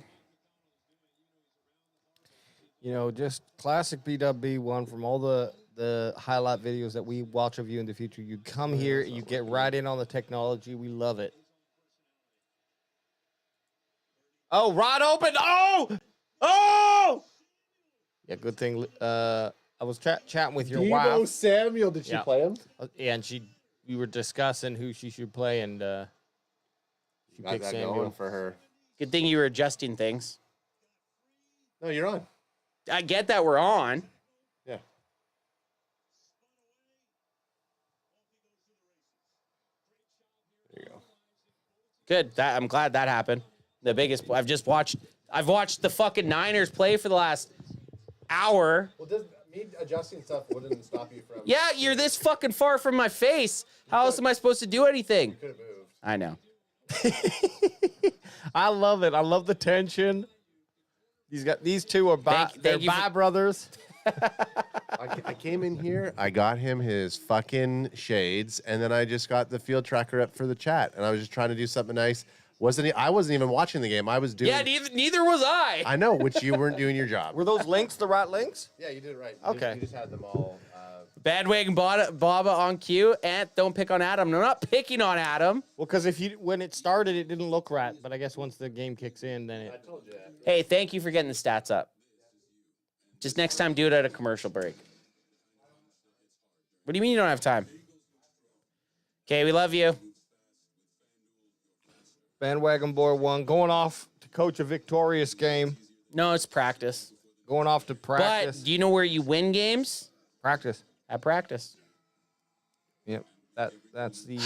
[SPEAKER 1] You know, just classic BWB1 from all the highlight videos that we watch of you in the future. You come here, you get right in on the technology. We love it. Oh, rod open. Oh! Yeah, good thing. I was chatting with your
[SPEAKER 10] Geno
[SPEAKER 1] wife.
[SPEAKER 10] Samuel, did she play him?
[SPEAKER 1] Yeah, and we were discussing who she should play, and she
[SPEAKER 10] Got
[SPEAKER 1] picked
[SPEAKER 10] that
[SPEAKER 1] Samuel.
[SPEAKER 10] going for her.
[SPEAKER 6] Good thing you were adjusting things.
[SPEAKER 10] No, you're on.
[SPEAKER 6] I get that we're on.
[SPEAKER 10] Yeah. There you go.
[SPEAKER 6] Good. I'm glad that happened. The biggest. I've watched the fucking Niners play for the last hour.
[SPEAKER 10] Well, me adjusting stuff wouldn't stop you from...
[SPEAKER 6] Yeah, you're this fucking far from my face. How else am I supposed to do anything?
[SPEAKER 10] You could have moved.
[SPEAKER 6] I know.
[SPEAKER 1] I love it. I love the tension. These two are they're brothers.
[SPEAKER 10] I came in here, I got him his fucking shades, and then I just got the field tracker up for the chat, and I was just trying to do something nice. I wasn't even watching the game. I was doing...
[SPEAKER 6] Yeah, neither was I.
[SPEAKER 10] I know, which you weren't doing your job.
[SPEAKER 1] Were those links the right links?
[SPEAKER 10] Yeah, you did it right.
[SPEAKER 1] Okay.
[SPEAKER 10] You just had them all...
[SPEAKER 6] Bandwagon Baba on cue. And don't pick on Adam. No, not picking on Adam.
[SPEAKER 1] Well, because when it started, it didn't look right. But I guess once the game kicks in, then it...
[SPEAKER 10] I told you that.
[SPEAKER 6] Hey, thank you for getting the stats up. Just next time, do it at a commercial break. What do you mean you don't have time? Okay, we love you.
[SPEAKER 1] Bandwagon boy 1 going off to coach a victorious game.
[SPEAKER 6] No, it's practice.
[SPEAKER 1] Going off to practice.
[SPEAKER 6] But do you know where you win games?
[SPEAKER 1] Practice.
[SPEAKER 6] At practice.
[SPEAKER 1] Yep. That's the...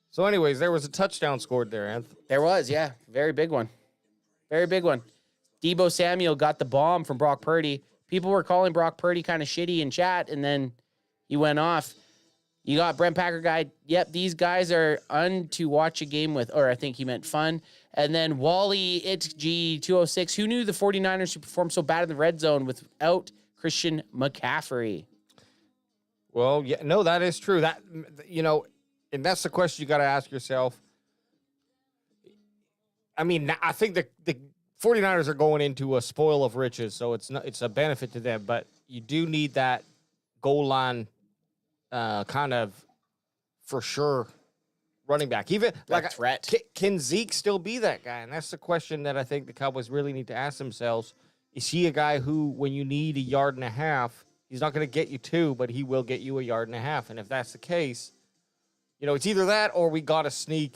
[SPEAKER 1] So anyways, there was a touchdown scored there, Anth.
[SPEAKER 6] There was, yeah. Very big one. Very big one. Deebo Samuel got the bomb from Brock Purdy. People were calling Brock Purdy kind of shitty in chat, and then he went off. You got Brent Packer guy. Yep, these guys are to watch a game with, or I think he meant fun. And then Wally ItG206. Who knew the 49ers should perform so bad in the red zone without Christian McCaffrey?
[SPEAKER 1] Well, yeah, no, that is true. That, you know, and that's the question you got to ask yourself. I mean, I think the 49ers are going into a spoil of riches, so it's a benefit to them. But you do need that goal line kind of, for sure, running back. Even like a
[SPEAKER 6] threat.
[SPEAKER 1] Can Zeke still be that guy? And that's the question that I think the Cowboys really need to ask themselves. Is he a guy who, when you need 1.5 yards, he's not going to get you 2, but he will get you 1.5 yards? And if that's the case, you know, it's either that or we got to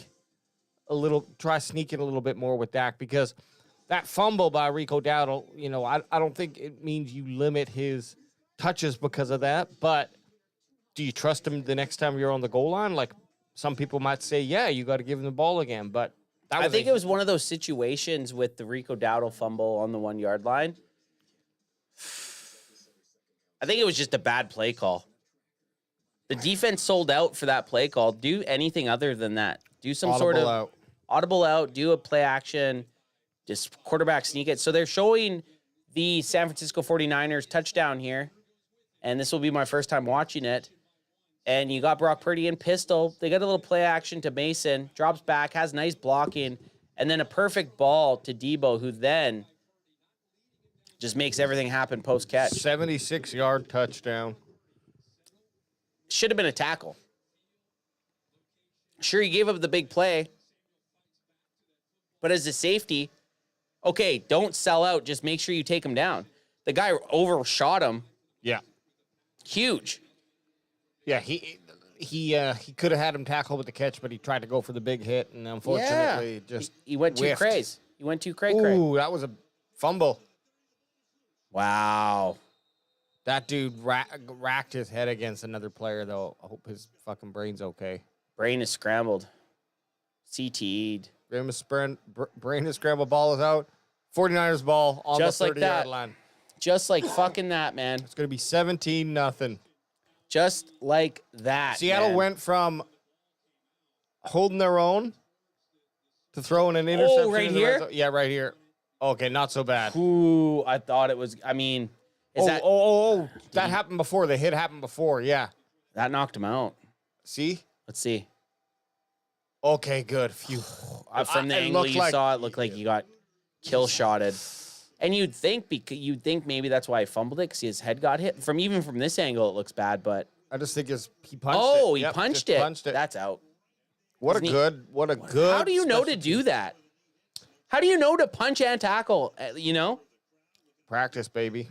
[SPEAKER 1] try sneaking a little bit more with Dak, because that fumble by Rico Dowdle, you know, I don't think it means you limit his touches because of that, but do you trust him the next time you're on the goal line? Like, some people might say, yeah, you got to give him the ball again, but
[SPEAKER 6] I think it was one of those situations with the Rico Dowdle fumble on the 1 yard line. I think it was just a bad play call. The defense sold out for that play call. Do anything other than that. Do some sort of audible out, do a play action, just quarterback sneak it. So they're showing the San Francisco 49ers touchdown here, and this will be my first time watching it. And you got Brock Purdy in pistol. They got a little play action to Mason, drops back, has nice blocking, and then a perfect ball to Deebo, who then just makes everything happen post-catch.
[SPEAKER 1] 76-yard touchdown.
[SPEAKER 6] Should have been a tackle. Sure, he gave up the big play, but as a safety, okay, don't sell out. Just make sure you take him down. The guy overshot him.
[SPEAKER 1] Yeah.
[SPEAKER 6] Huge.
[SPEAKER 1] Yeah, he could have had him tackle with the catch, but he tried to go for the big hit, and unfortunately, just
[SPEAKER 6] he went too
[SPEAKER 1] whiffed.
[SPEAKER 6] crazy. He went too cray.
[SPEAKER 1] Ooh, that was a fumble.
[SPEAKER 6] Wow.
[SPEAKER 1] That dude racked his head against another player, though. I hope his fucking brain's okay.
[SPEAKER 6] Brain is scrambled. CTE'd.
[SPEAKER 1] Brain is scrambled. Ball is out. 49ers ball on
[SPEAKER 6] Just
[SPEAKER 1] the
[SPEAKER 6] like
[SPEAKER 1] 30-yard
[SPEAKER 6] that.
[SPEAKER 1] line.
[SPEAKER 6] Just like fucking that, man.
[SPEAKER 1] It's going to be 17-0.
[SPEAKER 6] Just like that.
[SPEAKER 1] Seattle
[SPEAKER 6] man.
[SPEAKER 1] went from holding their own to throwing an interception.
[SPEAKER 6] Oh, right
[SPEAKER 1] in the red
[SPEAKER 6] here?
[SPEAKER 1] zone. Yeah, right here. Okay, not so bad.
[SPEAKER 6] Ooh, I thought it was. I mean,
[SPEAKER 1] that happened before. The hit happened before. Yeah,
[SPEAKER 6] that knocked him out.
[SPEAKER 1] See?
[SPEAKER 6] Let's see.
[SPEAKER 1] Okay, good. Phew.
[SPEAKER 6] From the angle you saw, it looked like you got kill shotted. And you'd think maybe that's why he fumbled it, because his head got hit. Even from this angle, it looks bad, but
[SPEAKER 1] I just think he punched it.
[SPEAKER 6] Oh, he
[SPEAKER 1] Yep,
[SPEAKER 6] punched
[SPEAKER 1] just
[SPEAKER 6] it.
[SPEAKER 1] Punched it.
[SPEAKER 6] That's out.
[SPEAKER 1] What a good.
[SPEAKER 6] How do you know to do that? How do you know to punch and tackle? You know,
[SPEAKER 1] practice, baby.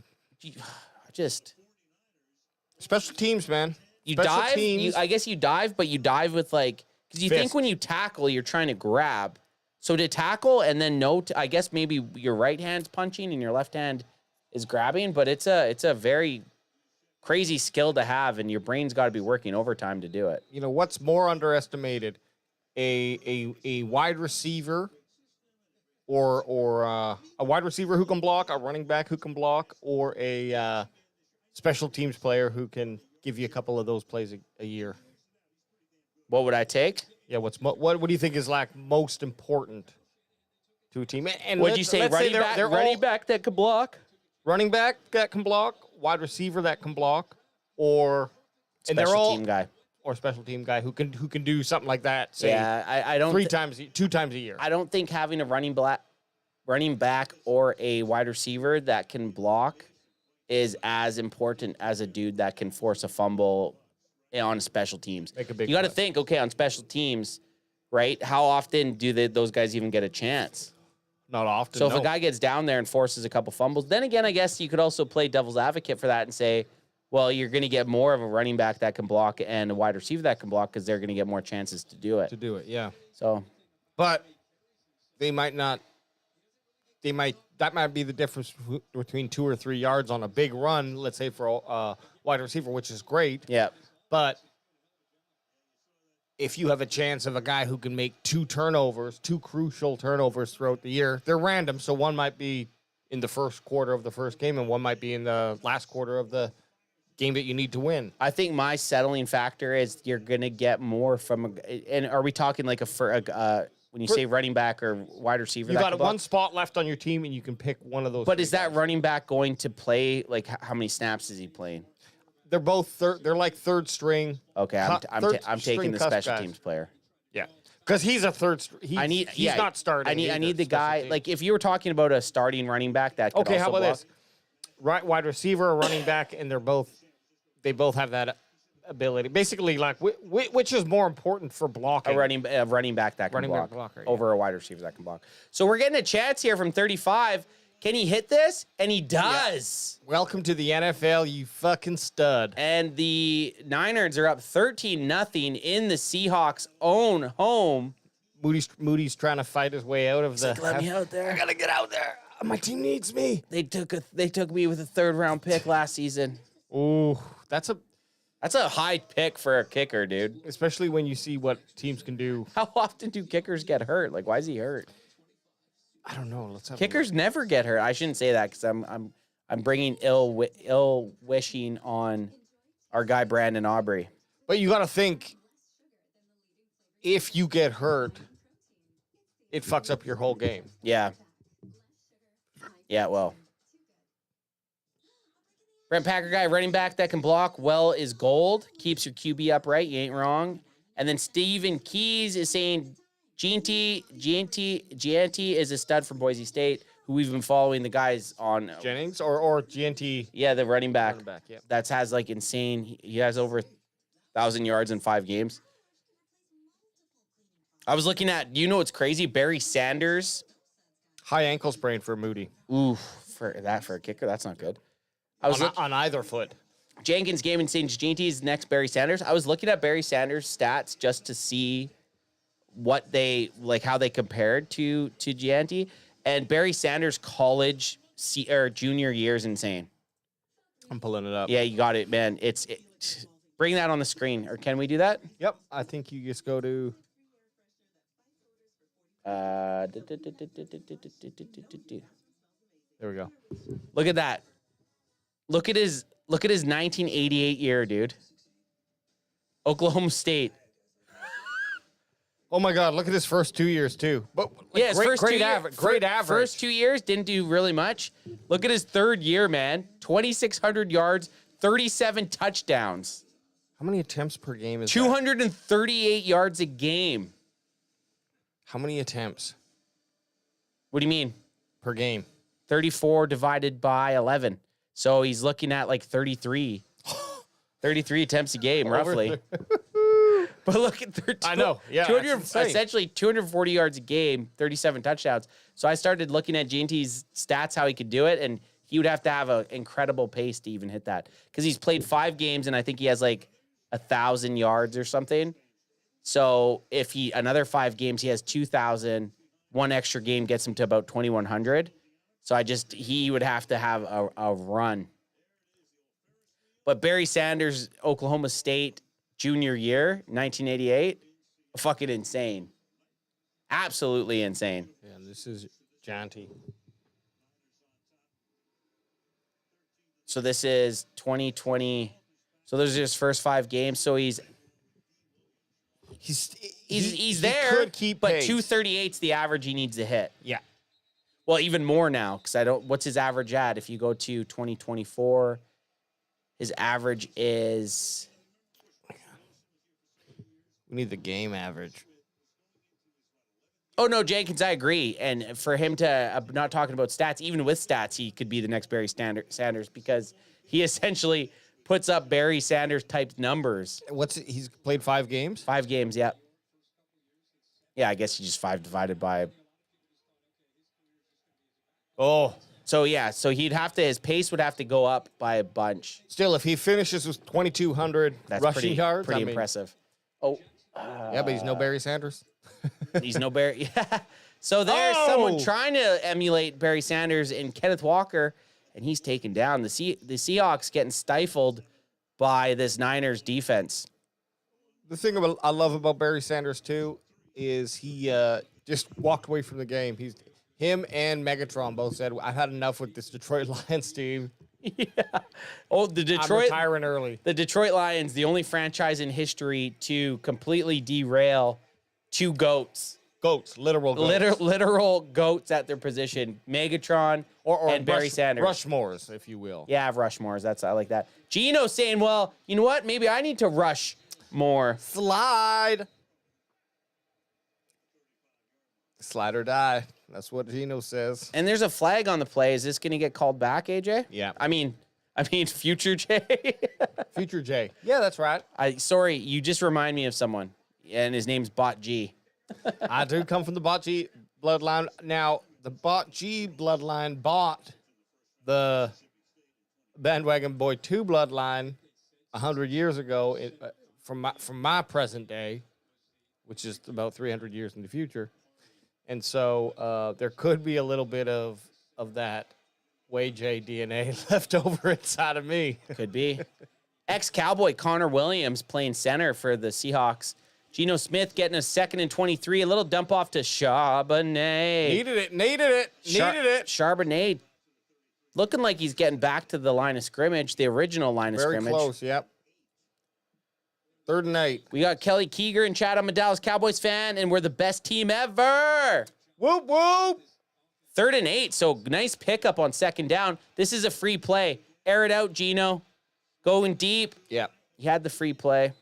[SPEAKER 1] Special teams, man.
[SPEAKER 6] You
[SPEAKER 1] Special
[SPEAKER 6] dive.
[SPEAKER 1] teams.
[SPEAKER 6] I guess you dive, but you dive with because you
[SPEAKER 1] Fist.
[SPEAKER 6] think when you tackle, you're trying to grab. So to tackle and then I guess maybe your right hand's punching and your left hand is grabbing, but it's a very crazy skill to have, and your brain's got to be working overtime to do it.
[SPEAKER 1] You know what's more underestimated? A wide receiver, or a wide receiver who can block, a running back who can block, or a special teams player who can give you a couple of those plays a year.
[SPEAKER 6] What would I take?
[SPEAKER 1] Yeah, what do you think is most important to a team? And
[SPEAKER 6] What'd you say? Running back that can block.
[SPEAKER 1] Running back that can block, wide receiver that can block, or
[SPEAKER 6] Special team guy.
[SPEAKER 1] Or special team guy who can do something like that. Say,
[SPEAKER 6] Yeah, I don't.
[SPEAKER 1] 2 times a year.
[SPEAKER 6] I don't think having a running back or a wide receiver that can block is as important as a dude that can force a fumble on special teams.
[SPEAKER 1] Make a big
[SPEAKER 6] you got to
[SPEAKER 1] play.
[SPEAKER 6] think, okay, on special teams, right? How often do those guys even get a chance?
[SPEAKER 1] Not often.
[SPEAKER 6] So if
[SPEAKER 1] no.
[SPEAKER 6] a guy gets down there and forces a couple fumbles, then again, I guess you could also play devil's advocate for that and say, well, you're going to get more of a running back that can block and a wide receiver that can block because they're going to get more chances to do it.
[SPEAKER 1] Yeah.
[SPEAKER 6] So,
[SPEAKER 1] but they might not. That might be the difference between 2 or 3 yards on a big run. Let's say for a wide receiver, which is great.
[SPEAKER 6] Yeah.
[SPEAKER 1] But if you have a chance of a guy who can make 2 crucial turnovers throughout the year, they're random. So one might be in the first quarter of the first game, and one might be in the last quarter of the game that you need to win.
[SPEAKER 6] I think my settling factor is you're going to get more from and are we talking like when you say running back or wide receiver?
[SPEAKER 1] You got one spot left on your team, and you can pick one of those.
[SPEAKER 6] But is that running back going to play? Like, how many snaps is he playing?
[SPEAKER 1] They're both third. They're like third string.
[SPEAKER 6] Okay, I'm taking the special teams player.
[SPEAKER 1] Yeah, because he's a third. He's not starting.
[SPEAKER 6] I need the guy. Like, if you were talking about a starting running back, that could
[SPEAKER 1] okay.
[SPEAKER 6] also
[SPEAKER 1] How about
[SPEAKER 6] block.
[SPEAKER 1] this? Right, wide receiver, a running back, and they both have that ability. Basically, like which is more important for blocking?
[SPEAKER 6] A running back that can block over a wide receiver that can block. So we're getting a chance here from 35. Can he hit this? And he does.
[SPEAKER 1] Yeah. Welcome to the NFL, you fucking stud.
[SPEAKER 6] And the Niners are up 13-0 in the Seahawks' own home.
[SPEAKER 1] Moody's trying to fight his way out of the.
[SPEAKER 6] Like, let me out there.
[SPEAKER 1] I gotta get out there. My team needs me.
[SPEAKER 6] They took me with a 3rd-round pick last season.
[SPEAKER 1] Ooh, that's
[SPEAKER 6] a high pick for a kicker, dude.
[SPEAKER 1] Especially when you see what teams can do.
[SPEAKER 6] How often do kickers get hurt? Like, why is he hurt?
[SPEAKER 1] I don't know. Let's have
[SPEAKER 6] kickers never get hurt. I shouldn't say that because I'm bringing ill wishing on our guy Brandon Aubrey.
[SPEAKER 1] But you got to think, if you get hurt, it fucks up your whole game.
[SPEAKER 6] Yeah. Yeah. Well. Brent Packer guy, running back that can block well is gold. Keeps your QB upright. You ain't wrong. And then Stephen Keys is saying GNT is a stud from Boise State, who we've been following the guys on.
[SPEAKER 1] Jennings or GNT?
[SPEAKER 6] Yeah, the running back.
[SPEAKER 1] Yeah.
[SPEAKER 6] That has like insane. He has over 1,000 yards in 5 games. I was looking at, you know what's crazy? Barry Sanders.
[SPEAKER 1] High ankle sprain for Moody.
[SPEAKER 6] Oof. for a kicker. That's not good. I was
[SPEAKER 1] on either foot.
[SPEAKER 6] Jenkins game and St. Jeanty's next Barry Sanders. I was looking at Barry Sanders' stats just to see what they how they compared to Gianti, and Barry Sanders' college junior year is insane.
[SPEAKER 1] I'm pulling it up.
[SPEAKER 6] Yeah, you got it, man. Bring that on the screen, or can we do that?
[SPEAKER 1] Yep. I think you just go to.
[SPEAKER 6] There
[SPEAKER 1] we go.
[SPEAKER 6] Look at that. Look at his 1988 year, dude. Oklahoma State.
[SPEAKER 1] Oh my God! Look at his first 2 years too. But
[SPEAKER 6] yeah,
[SPEAKER 1] great average.
[SPEAKER 6] First 2 years didn't do really much. Look at his third year, man. 2,600 yards, 37 touchdowns.
[SPEAKER 1] How many attempts per game is
[SPEAKER 6] 238 yards a game.
[SPEAKER 1] How many attempts?
[SPEAKER 6] What do you mean?
[SPEAKER 1] Per game.
[SPEAKER 6] 34 divided by 11. So he's looking at like 33. 33 attempts a game, roughly. But look at 13.
[SPEAKER 1] I know. Yeah.
[SPEAKER 6] Essentially 240 yards a game, 37 touchdowns. So I started looking at GNT's stats, how he could do it, and he would have to have an incredible pace to even hit that. Because he's played 5 games, and I think he has like 1,000 yards or something. So if another 5 games, he has 2,000. One extra game gets him to about 2,100. So he would have to have a run. But Barry Sanders, Oklahoma State, junior year, 1988, fucking insane. Absolutely insane.
[SPEAKER 1] Yeah, this is Janty.
[SPEAKER 6] So this is 2020. So those are his first 5 games. So he's there,
[SPEAKER 1] could keep
[SPEAKER 6] but
[SPEAKER 1] pace.
[SPEAKER 6] 238's the average he needs to hit.
[SPEAKER 1] Yeah.
[SPEAKER 6] Well, even more now, because what's his average at? If you go to 2024, his average is.
[SPEAKER 1] We need the game average.
[SPEAKER 6] Oh, no, Jenkins, I agree. And for him to, I'm not talking about stats, even with stats, he could be the next Barry Sanders because he essentially puts up Barry Sanders type numbers.
[SPEAKER 1] He's played 5 games?
[SPEAKER 6] 5 games, yeah. Yeah, I guess you just 5 divided by.
[SPEAKER 1] Oh.
[SPEAKER 6] So, yeah, his pace would have to go up by a bunch.
[SPEAKER 1] Still, if he finishes with 2,200 rushing yards,
[SPEAKER 6] pretty impressive. Oh.
[SPEAKER 1] Yeah, but he's no Barry Sanders.
[SPEAKER 6] He's no Barry. Yeah. So there's someone trying to emulate Barry Sanders and Kenneth Walker, and he's taken down. The Seahawks getting stifled by this Niners defense.
[SPEAKER 1] The thing I love about Barry Sanders, too, is he just walked away from the game. Him and Megatron both said, I've had enough with this Detroit Lions team.
[SPEAKER 6] Yeah. Oh,
[SPEAKER 1] I'm retiring early.
[SPEAKER 6] The Detroit Lions, the only franchise in history to completely derail 2 GOATs.
[SPEAKER 1] Literal goats.
[SPEAKER 6] Literal goats at their position. Megatron and Barry Sanders.
[SPEAKER 1] Rushmores, if you will.
[SPEAKER 6] Yeah, Rushmores. I like that. Geno saying, well, you know what? Maybe I need to rush more.
[SPEAKER 1] Slide or die. That's what Geno says.
[SPEAKER 6] And there's a flag on the play. Is this going to get called back, AJ?
[SPEAKER 1] Yeah.
[SPEAKER 6] I mean, future Jay.
[SPEAKER 1] Future Jay. Yeah, that's right.
[SPEAKER 6] Sorry, you just remind me of someone, and his name's Bot G.
[SPEAKER 1] I do come from the Bot G bloodline. Now, the Bot G bloodline bought the Bandwagon Boy 2 bloodline 100 years ago from my present day, which is about 300 years in the future. And so there could be a little bit of that Way J DNA left over inside of me.
[SPEAKER 6] Could be. Ex-Cowboy Connor Williams playing center for the Seahawks. Geno Smith getting a 2nd and 23. A little dump off to Charbonnet.
[SPEAKER 1] Needed it.
[SPEAKER 6] Charbonnet looking like he's getting back to the line of scrimmage, the original line of scrimmage.
[SPEAKER 1] Very close, yep. 3rd and 8.
[SPEAKER 6] We got Kelly Keeger and Chad. I'm a Dallas Cowboys fan, and we're the best team ever.
[SPEAKER 1] Whoop, whoop.
[SPEAKER 6] 3rd and 8, so nice pickup on 2nd down. This is a free play. Air it out, Geno. Going deep.
[SPEAKER 1] Yep.
[SPEAKER 6] He had the free play.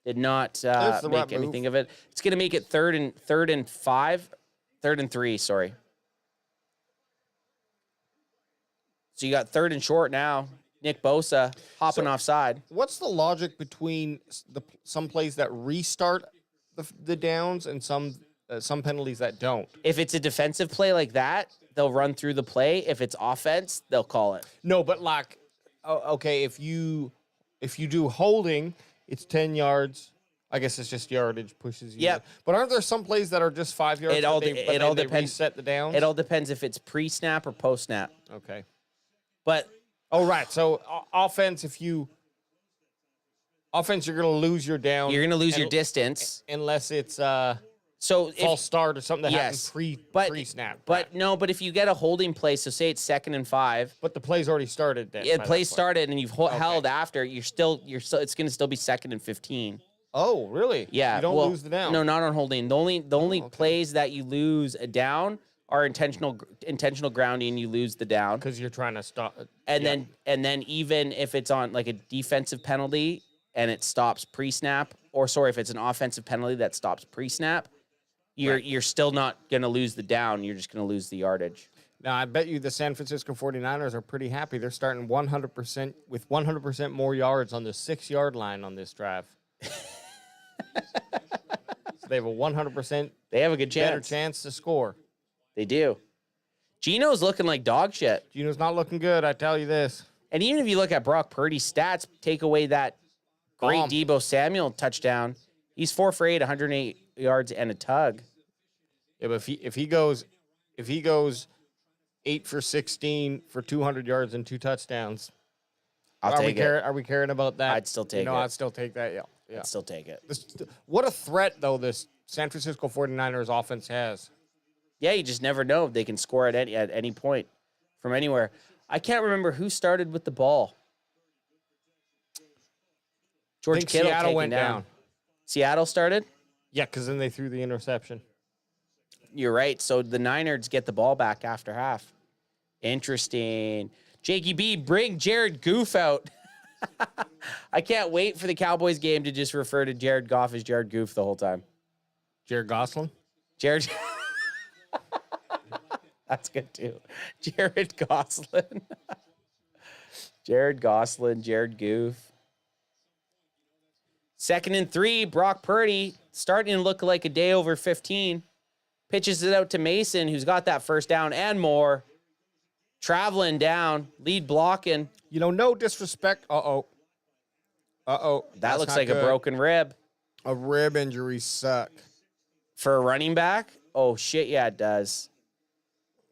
[SPEAKER 6] Did not make anything of it. It's going to make it 3rd and 3, sorry. So you got 3rd and short now. Nick Bosa hopping offside.
[SPEAKER 1] What's the logic between some plays that restart the downs and some penalties that don't?
[SPEAKER 6] If it's a defensive play like that, they'll run through the play. If it's offense, they'll call it.
[SPEAKER 1] No, but like, okay, if you do holding, it's 10 yards. I guess it's just yardage pushes you.
[SPEAKER 6] Yep.
[SPEAKER 1] But aren't there some plays that are just 5 yards?
[SPEAKER 6] It all
[SPEAKER 1] they
[SPEAKER 6] depends.
[SPEAKER 1] Reset the downs.
[SPEAKER 6] It all depends if it's pre-snap or post-snap.
[SPEAKER 1] Okay.
[SPEAKER 6] But
[SPEAKER 1] right. So offense, you're going to lose your down.
[SPEAKER 6] You're going to lose your distance
[SPEAKER 1] unless it's
[SPEAKER 6] so
[SPEAKER 1] false start or something that happened pre-snap.
[SPEAKER 6] But no, but if you get a holding play, so say it's 2nd and 5,
[SPEAKER 1] but the play's already started. Then,
[SPEAKER 6] yeah, the play started and you've held after. It's going to still be 2nd and 15.
[SPEAKER 1] Oh, really?
[SPEAKER 6] Yeah.
[SPEAKER 1] You don't lose the down.
[SPEAKER 6] No, not on holding. The only plays that you lose a down are intentional grounding. You lose the down
[SPEAKER 1] because you're trying to stop.
[SPEAKER 6] And then even if it's on like a defensive penalty and it stops pre-snap, or sorry, if it's an offensive penalty that stops pre-snap, you're still not going to lose the down. You're just going to lose the yardage.
[SPEAKER 1] Now, I bet you the San Francisco 49ers are pretty happy. They're starting 100% with 100% more yards on the 6-yard line on this drive. So they have a 100%.
[SPEAKER 6] They have a good chance.
[SPEAKER 1] Better chance to score.
[SPEAKER 6] They do. Geno's looking like dog shit.
[SPEAKER 1] Geno's not looking good, I tell you this.
[SPEAKER 6] And even if you look at Brock Purdy's stats, take away that great Deebo Samuel touchdown, he's 4 for 8, 108 yards and a tug.
[SPEAKER 1] Yeah, but if he goes 8 for 16 for 200 yards and 2 touchdowns,
[SPEAKER 6] I'll take it.
[SPEAKER 1] Are we caring about that?
[SPEAKER 6] I'd still take it.
[SPEAKER 1] I'd still take that. Yeah.
[SPEAKER 6] I'd still take it.
[SPEAKER 1] What a threat, though, this San Francisco 49ers offense has.
[SPEAKER 6] Yeah, you just never know. They can score at any point from anywhere. I can't remember who started with the ball. George Kittle
[SPEAKER 1] Seattle went down.
[SPEAKER 6] Seattle started?
[SPEAKER 1] Yeah, because then they threw the interception.
[SPEAKER 6] You're right. So the Niners get the ball back after half. Interesting. Jakey B, bring Jared Goof out. I can't wait for the Cowboys game to just refer to Jared Goff as Jared Goof the whole time.
[SPEAKER 1] Jared Gosselin?
[SPEAKER 6] Jared. That's good too. Jared Gosselin. Jared Gosselin, Jared Goof. 2nd and 3, Brock Purdy starting to look like a day over 15. Pitches it out to Mason, who's got that first down and more. Traveling down, lead blocking.
[SPEAKER 1] You know, no disrespect. Uh-oh.
[SPEAKER 6] That looks like a broken rib.
[SPEAKER 1] A rib injury suck.
[SPEAKER 6] For a running back? Oh, shit, yeah, it does.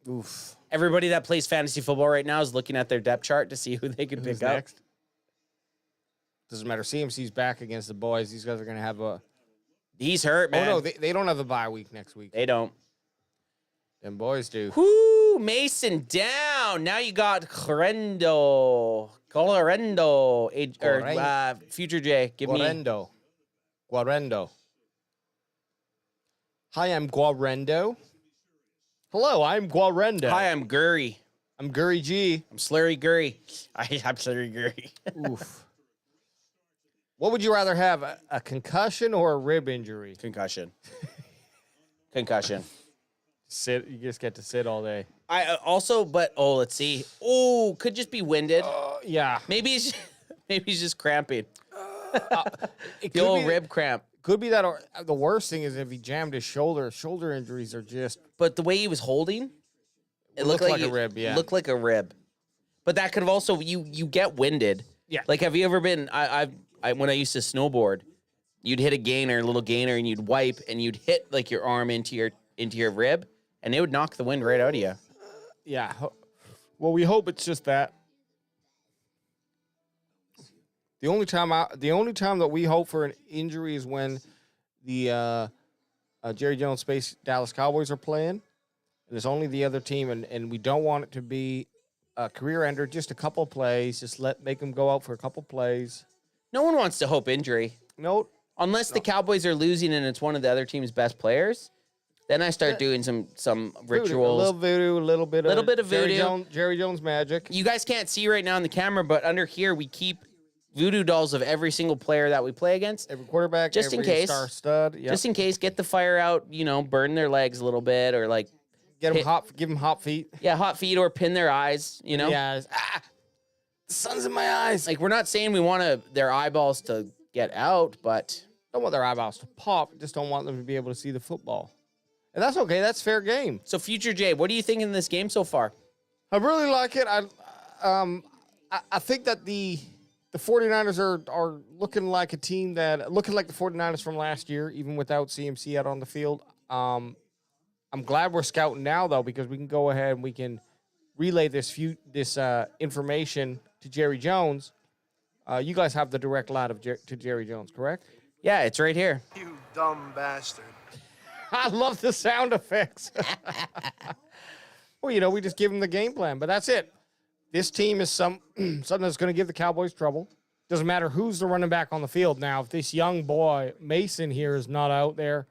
[SPEAKER 1] Oof.
[SPEAKER 6] Everybody that plays fantasy football right now is looking at their depth chart to see who they can pick up.
[SPEAKER 1] Next? Doesn't matter. CMC's back against the boys. These guys are going to have a...
[SPEAKER 6] He's hurt, man.
[SPEAKER 1] Oh, no, they don't have a bye week next week.
[SPEAKER 6] They don't.
[SPEAKER 1] Them boys do.
[SPEAKER 6] Whoo, Mason down. Now you got Colorendo, Future J. Give me.
[SPEAKER 1] Guarendo. Hi, I'm Guarendo. Hello, I'm Guarendo.
[SPEAKER 6] Hi, I'm Gurry.
[SPEAKER 1] I'm Gurry G.
[SPEAKER 6] I'm Slurry Gurry. I'm Slurry Gurry.
[SPEAKER 1] Oof. What would you rather have, a concussion or a rib injury?
[SPEAKER 6] Concussion. Concussion.
[SPEAKER 1] You just get to sit all day.
[SPEAKER 6] Let's see. Oh, could just be winded.
[SPEAKER 1] Yeah.
[SPEAKER 6] Maybe he's just cramping. The old rib cramp.
[SPEAKER 1] Could be that, or the worst thing is if he jammed his shoulder. Shoulder injuries are just...
[SPEAKER 6] But the way he was holding,
[SPEAKER 1] it looked like a rib, yeah.
[SPEAKER 6] Looked like a rib. But that could have also, you get winded.
[SPEAKER 1] Yeah.
[SPEAKER 6] Like, have you ever been, when I used to snowboard, you'd hit a little gainer, and you'd wipe, and you'd hit, like, your arm into your rib, and it would knock the wind right out of you.
[SPEAKER 1] Yeah. Well, we hope it's just that. The only time that we hope for an injury is when the Jerry Jones Space Dallas Cowboys are playing, and it's only the other team, and we don't want it to be a career ender. Just a couple of plays, just make them go out for a couple plays.
[SPEAKER 6] No one wants to hope injury.
[SPEAKER 1] No,
[SPEAKER 6] unless the Cowboys are losing and it's one of the other team's best players. Then I start doing some rituals.
[SPEAKER 1] A little voodoo, a little bit of
[SPEAKER 6] voodoo.
[SPEAKER 1] Jerry Jones magic.
[SPEAKER 6] You guys can't see right now on the camera, but under here we keep voodoo dolls of every single player that we play against.
[SPEAKER 1] Every quarterback,
[SPEAKER 6] just in case.
[SPEAKER 1] Star stud. Yep.
[SPEAKER 6] Just in case, get the fire out, burn their legs a little bit, or like
[SPEAKER 1] give them hot feet.
[SPEAKER 6] Yeah, hot feet, or pin their eyes,
[SPEAKER 1] Yeah. The sun's in my eyes.
[SPEAKER 6] Like, we're not saying we want their eyeballs to get out, but
[SPEAKER 1] don't want their eyeballs to pop. Just don't want them to be able to see the football. And that's okay. That's fair game.
[SPEAKER 6] So, Future Jay, what do you think in this game so far?
[SPEAKER 1] I really like it. I think that the 49ers are looking like a team looking like the 49ers from last year, even without CMC out on the field. I'm glad we're scouting now, though, because we can go ahead and we can relay this information to Jerry Jones. You guys have the direct line to Jerry Jones, correct?
[SPEAKER 6] Yeah, it's right here.
[SPEAKER 13] You dumb bastard.
[SPEAKER 1] I love the sound effects. Well, we just give him the game plan, but that's it. This team is something that's going to give the Cowboys trouble. Doesn't matter who's the running back on the field now. If this young boy, Mason here, is not out there,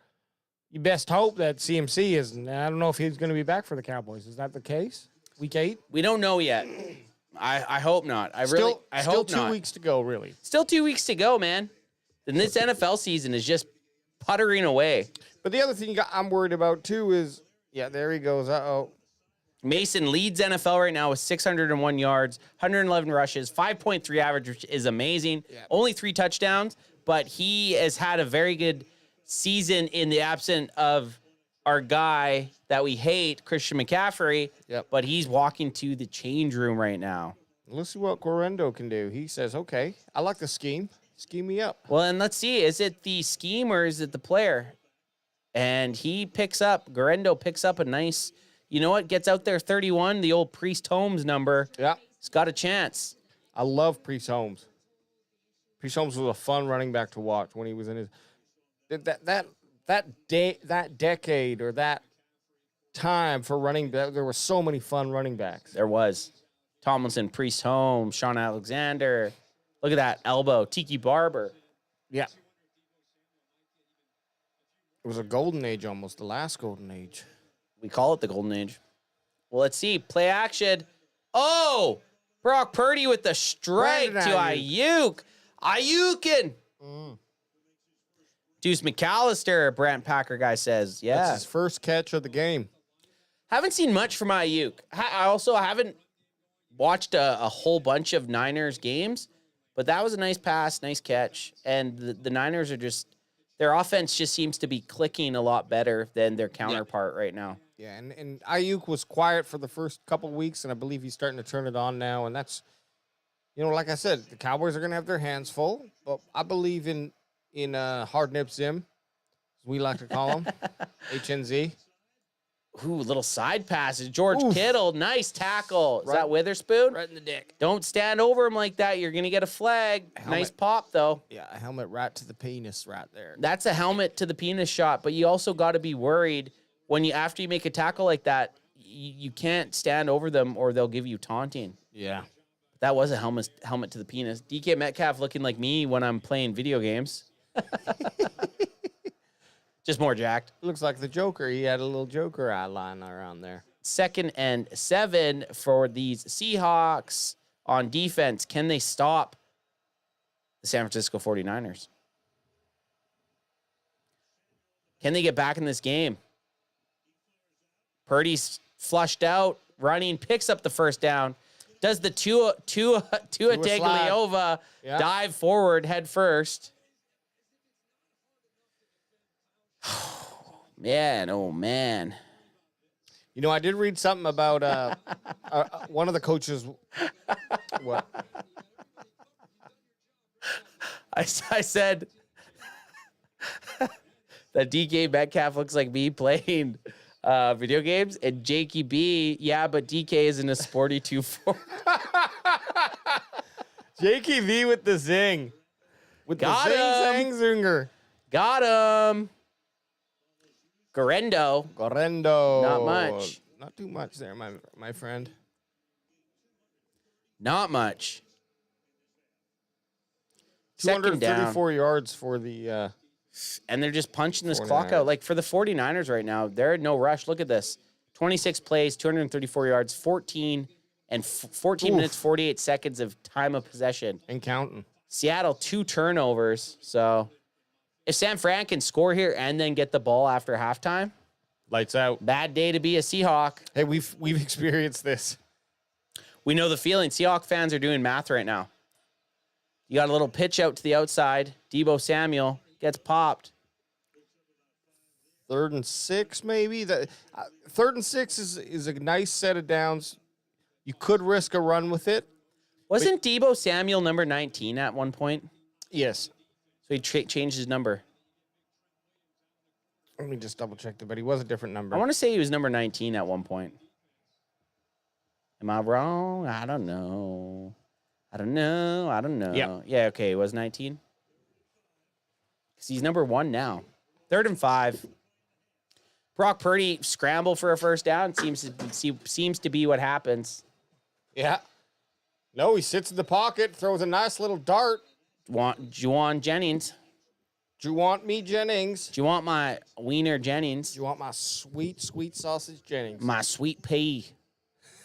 [SPEAKER 1] you best hope that CMC isn't. I don't know if he's going to be back for the Cowboys. Is that the case? Week 8?
[SPEAKER 6] We don't know yet. I hope not. I hope not.
[SPEAKER 1] Still 2 weeks to go, really.
[SPEAKER 6] Still 2 weeks to go, man. And this NFL season is just puttering away.
[SPEAKER 1] But the other thing I'm worried about, too, is, yeah, there he goes. Uh-oh.
[SPEAKER 6] Mason leads NFL right now with 601 yards, 111 rushes, 5.3 average, which is amazing. Yeah. Only 3 touchdowns, but he has had a very good season in the absence of our guy that we hate, Christian McCaffrey.
[SPEAKER 1] Yep.
[SPEAKER 6] But he's walking to the change room right now.
[SPEAKER 1] Let's see what Correndo can do. He says, okay, I like the scheme. Scheme me up.
[SPEAKER 6] Well, and let's see. Is it the scheme or is it the player? And Correndo picks up a nice, you know what, gets out there 31, the old Priest Holmes number.
[SPEAKER 1] Yeah.
[SPEAKER 6] He's got a chance.
[SPEAKER 1] I love Priest Holmes. Priest Holmes was a fun running back to watch when he was in his that decade or that time for running back. There were so many fun running backs.
[SPEAKER 6] There was Tomlinson, Priest Holmes, Sean Alexander. Look at that elbow, Tiki Barber.
[SPEAKER 1] Yeah. It was a golden age almost, the last golden age.
[SPEAKER 6] We call it the golden age. Well, let's see. Play action. Oh! Brock Purdy with the strike to Ayuk. Ayukin. Deuce McAllister, Brant Packer guy says. Yeah.
[SPEAKER 1] That's his first catch of the game.
[SPEAKER 6] Haven't seen much from Ayuk. I also haven't watched a whole bunch of Niners games, but that was a nice pass, nice catch. And the Niners are just, their offense just seems to be clicking a lot better than their counterpart right now.
[SPEAKER 1] Yeah, and Ayuk was quiet for the first couple weeks, and I believe he's starting to turn it on now. And that's, like I said, the Cowboys are going to have their hands full. But I believe in Hard Nip Zim, as we like to call him, HNZ.
[SPEAKER 6] Ooh, little side passes. George Kittle, nice tackle. Is that Witherspoon?
[SPEAKER 1] Right in the dick.
[SPEAKER 6] Don't stand over him like that. You're going to get a flag. Nice pop, though.
[SPEAKER 1] Yeah, a helmet right to the penis right there.
[SPEAKER 6] That's a helmet to the penis shot, but you also got to be worried when after you make a tackle like that, you can't stand over them or they'll give you taunting.
[SPEAKER 1] Yeah.
[SPEAKER 6] That was a helmet to the penis. DK Metcalf looking like me when I'm playing video games. Just more jacked.
[SPEAKER 1] Looks like the Joker. He had a little Joker outline around there.
[SPEAKER 6] 2nd and 7 for these Seahawks on defense. Can they stop the San Francisco 49ers? Can they get back in this game? Purdy's flushed out, running, picks up the first down. Does the Tua Tagovailoa dive forward head first? Man, oh man.
[SPEAKER 1] I did read something about one of the coaches. What?
[SPEAKER 6] I said that DK Metcalf looks like me playing video games, and Jakey B, but DK isn't a sporty 2-4.
[SPEAKER 1] Jakey V with the zing. With
[SPEAKER 6] Got
[SPEAKER 1] the zing, zinger.
[SPEAKER 6] Got him. Correndo. Not much.
[SPEAKER 1] Not too much there, my friend.
[SPEAKER 6] Not much.
[SPEAKER 1] 234 yards for the...
[SPEAKER 6] and they're just punching this
[SPEAKER 1] 49ers.
[SPEAKER 6] clock out. Like, for the 49ers right now, they're in no rush. Look at this. 26 plays, 234 yards, 14 minutes, 48 seconds of time of possession.
[SPEAKER 1] And counting.
[SPEAKER 6] Seattle, 2 turnovers. So... if San Fran can score here and then get the ball after halftime,
[SPEAKER 1] lights out.
[SPEAKER 6] Bad day to be a Seahawk.
[SPEAKER 1] Hey, we've experienced this.
[SPEAKER 6] We know the feeling. Seahawk fans are doing math right now. You got a little pitch out to the outside. Deebo Samuel gets popped.
[SPEAKER 1] 3rd and 6, maybe. 3rd and 6 is a nice set of downs. You could risk a run with it.
[SPEAKER 6] Wasn't Deebo Samuel number 19 at one point?
[SPEAKER 1] Yes.
[SPEAKER 6] So he changed his number.
[SPEAKER 1] Let me just double check that, but he was a different number.
[SPEAKER 6] I want to say he was number 19 at one point. Am I wrong? I don't know.
[SPEAKER 1] Yeah.
[SPEAKER 6] Yeah, okay, he was 19. Because he's number 1 now. 3rd and 5. Brock Purdy scramble for a first down. Seems to be what happens.
[SPEAKER 1] Yeah. No, he sits in the pocket, throws a nice little dart.
[SPEAKER 6] Juwan Jennings.
[SPEAKER 1] Do you want me, Jennings?
[SPEAKER 6] Do you want my wiener Jennings?
[SPEAKER 1] Do you want my sweet, sweet sausage Jennings?
[SPEAKER 6] My sweet pea.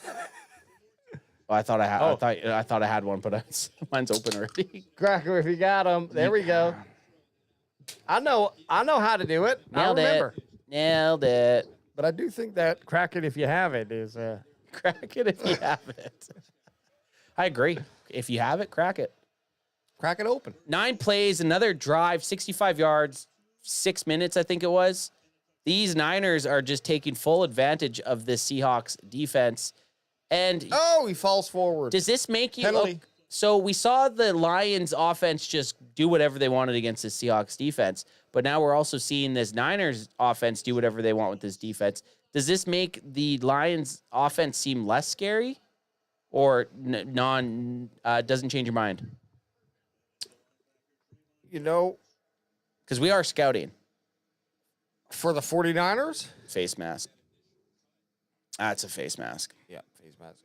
[SPEAKER 6] Oh, I thought I had one, but mine's open already.
[SPEAKER 1] Cracker, if you got them. There we go. I know how to do it.
[SPEAKER 6] Nailed
[SPEAKER 1] I remember.
[SPEAKER 6] Nailed it.
[SPEAKER 1] But I do think that crack it if you have it is
[SPEAKER 6] crack it if you have it. I agree. If you have it, crack it.
[SPEAKER 1] Crack it open.
[SPEAKER 6] 9 plays, another drive, 65 yards, 6 minutes, I think it was. These Niners are just taking full advantage of this Seahawks defense. And
[SPEAKER 1] he falls forward.
[SPEAKER 6] Does this make you
[SPEAKER 1] penalty?
[SPEAKER 6] So we saw the Lions offense just do whatever they wanted against the Seahawks defense, but now we're also seeing this Niners offense do whatever they want with this defense. Does this make the Lions offense seem less scary, or doesn't change your mind?
[SPEAKER 1] You know,
[SPEAKER 6] because we are scouting
[SPEAKER 1] for the 49ers.
[SPEAKER 6] Face mask. That's a face mask.
[SPEAKER 1] Yeah, face mask.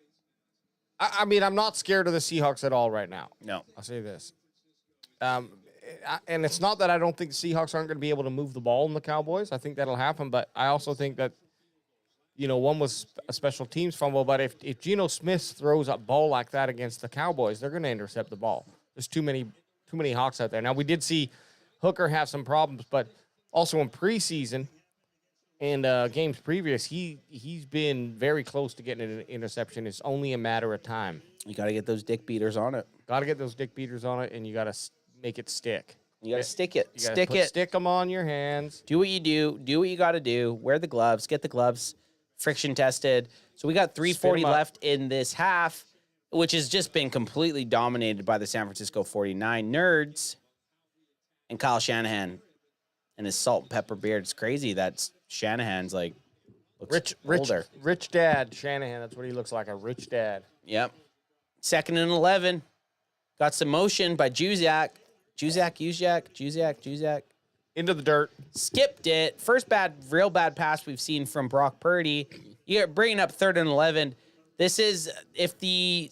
[SPEAKER 1] I mean, I'm not scared of the Seahawks at all right now.
[SPEAKER 6] No.
[SPEAKER 1] I'll say this. And it's not that I don't think the Seahawks aren't going to be able to move the ball in the Cowboys. I think that'll happen, but I also think that, one was a special teams fumble, but if Geno Smith throws a ball like that against the Cowboys, they're going to intercept the ball. There's too many Hawks out there. Now, we did see Hooker have some problems, but also in preseason and games previous, he's been very close to getting an interception. It's only a matter of time.
[SPEAKER 6] You got to get those dick beaters on it.
[SPEAKER 1] Got to get those dick beaters on it, and you got to make it stick.
[SPEAKER 6] You got to stick it.
[SPEAKER 1] You gotta stick them on your hands.
[SPEAKER 6] Do what you do. Do what you got to do. Wear the gloves. Get the gloves friction tested. So we got 3:40 left in this half, which has just been completely dominated by the San Francisco 49 nerds and Kyle Shanahan and his salt and pepper beard. It's crazy that Shanahan's like looks older.
[SPEAKER 1] Rich dad Shanahan. That's what he looks like, a rich dad.
[SPEAKER 6] Yep. 2nd and 11. Got some motion by Juzak. Juzak.
[SPEAKER 1] Into the dirt.
[SPEAKER 6] Skipped it. First real bad pass we've seen from Brock Purdy. You're bringing up 3rd and 11. This is, if the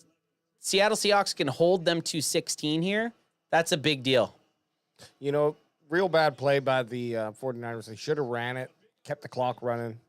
[SPEAKER 6] Seattle Seahawks can hold them to 16 here, that's a big deal.
[SPEAKER 1] Real bad play by the 49ers. They should have ran it, kept the clock running.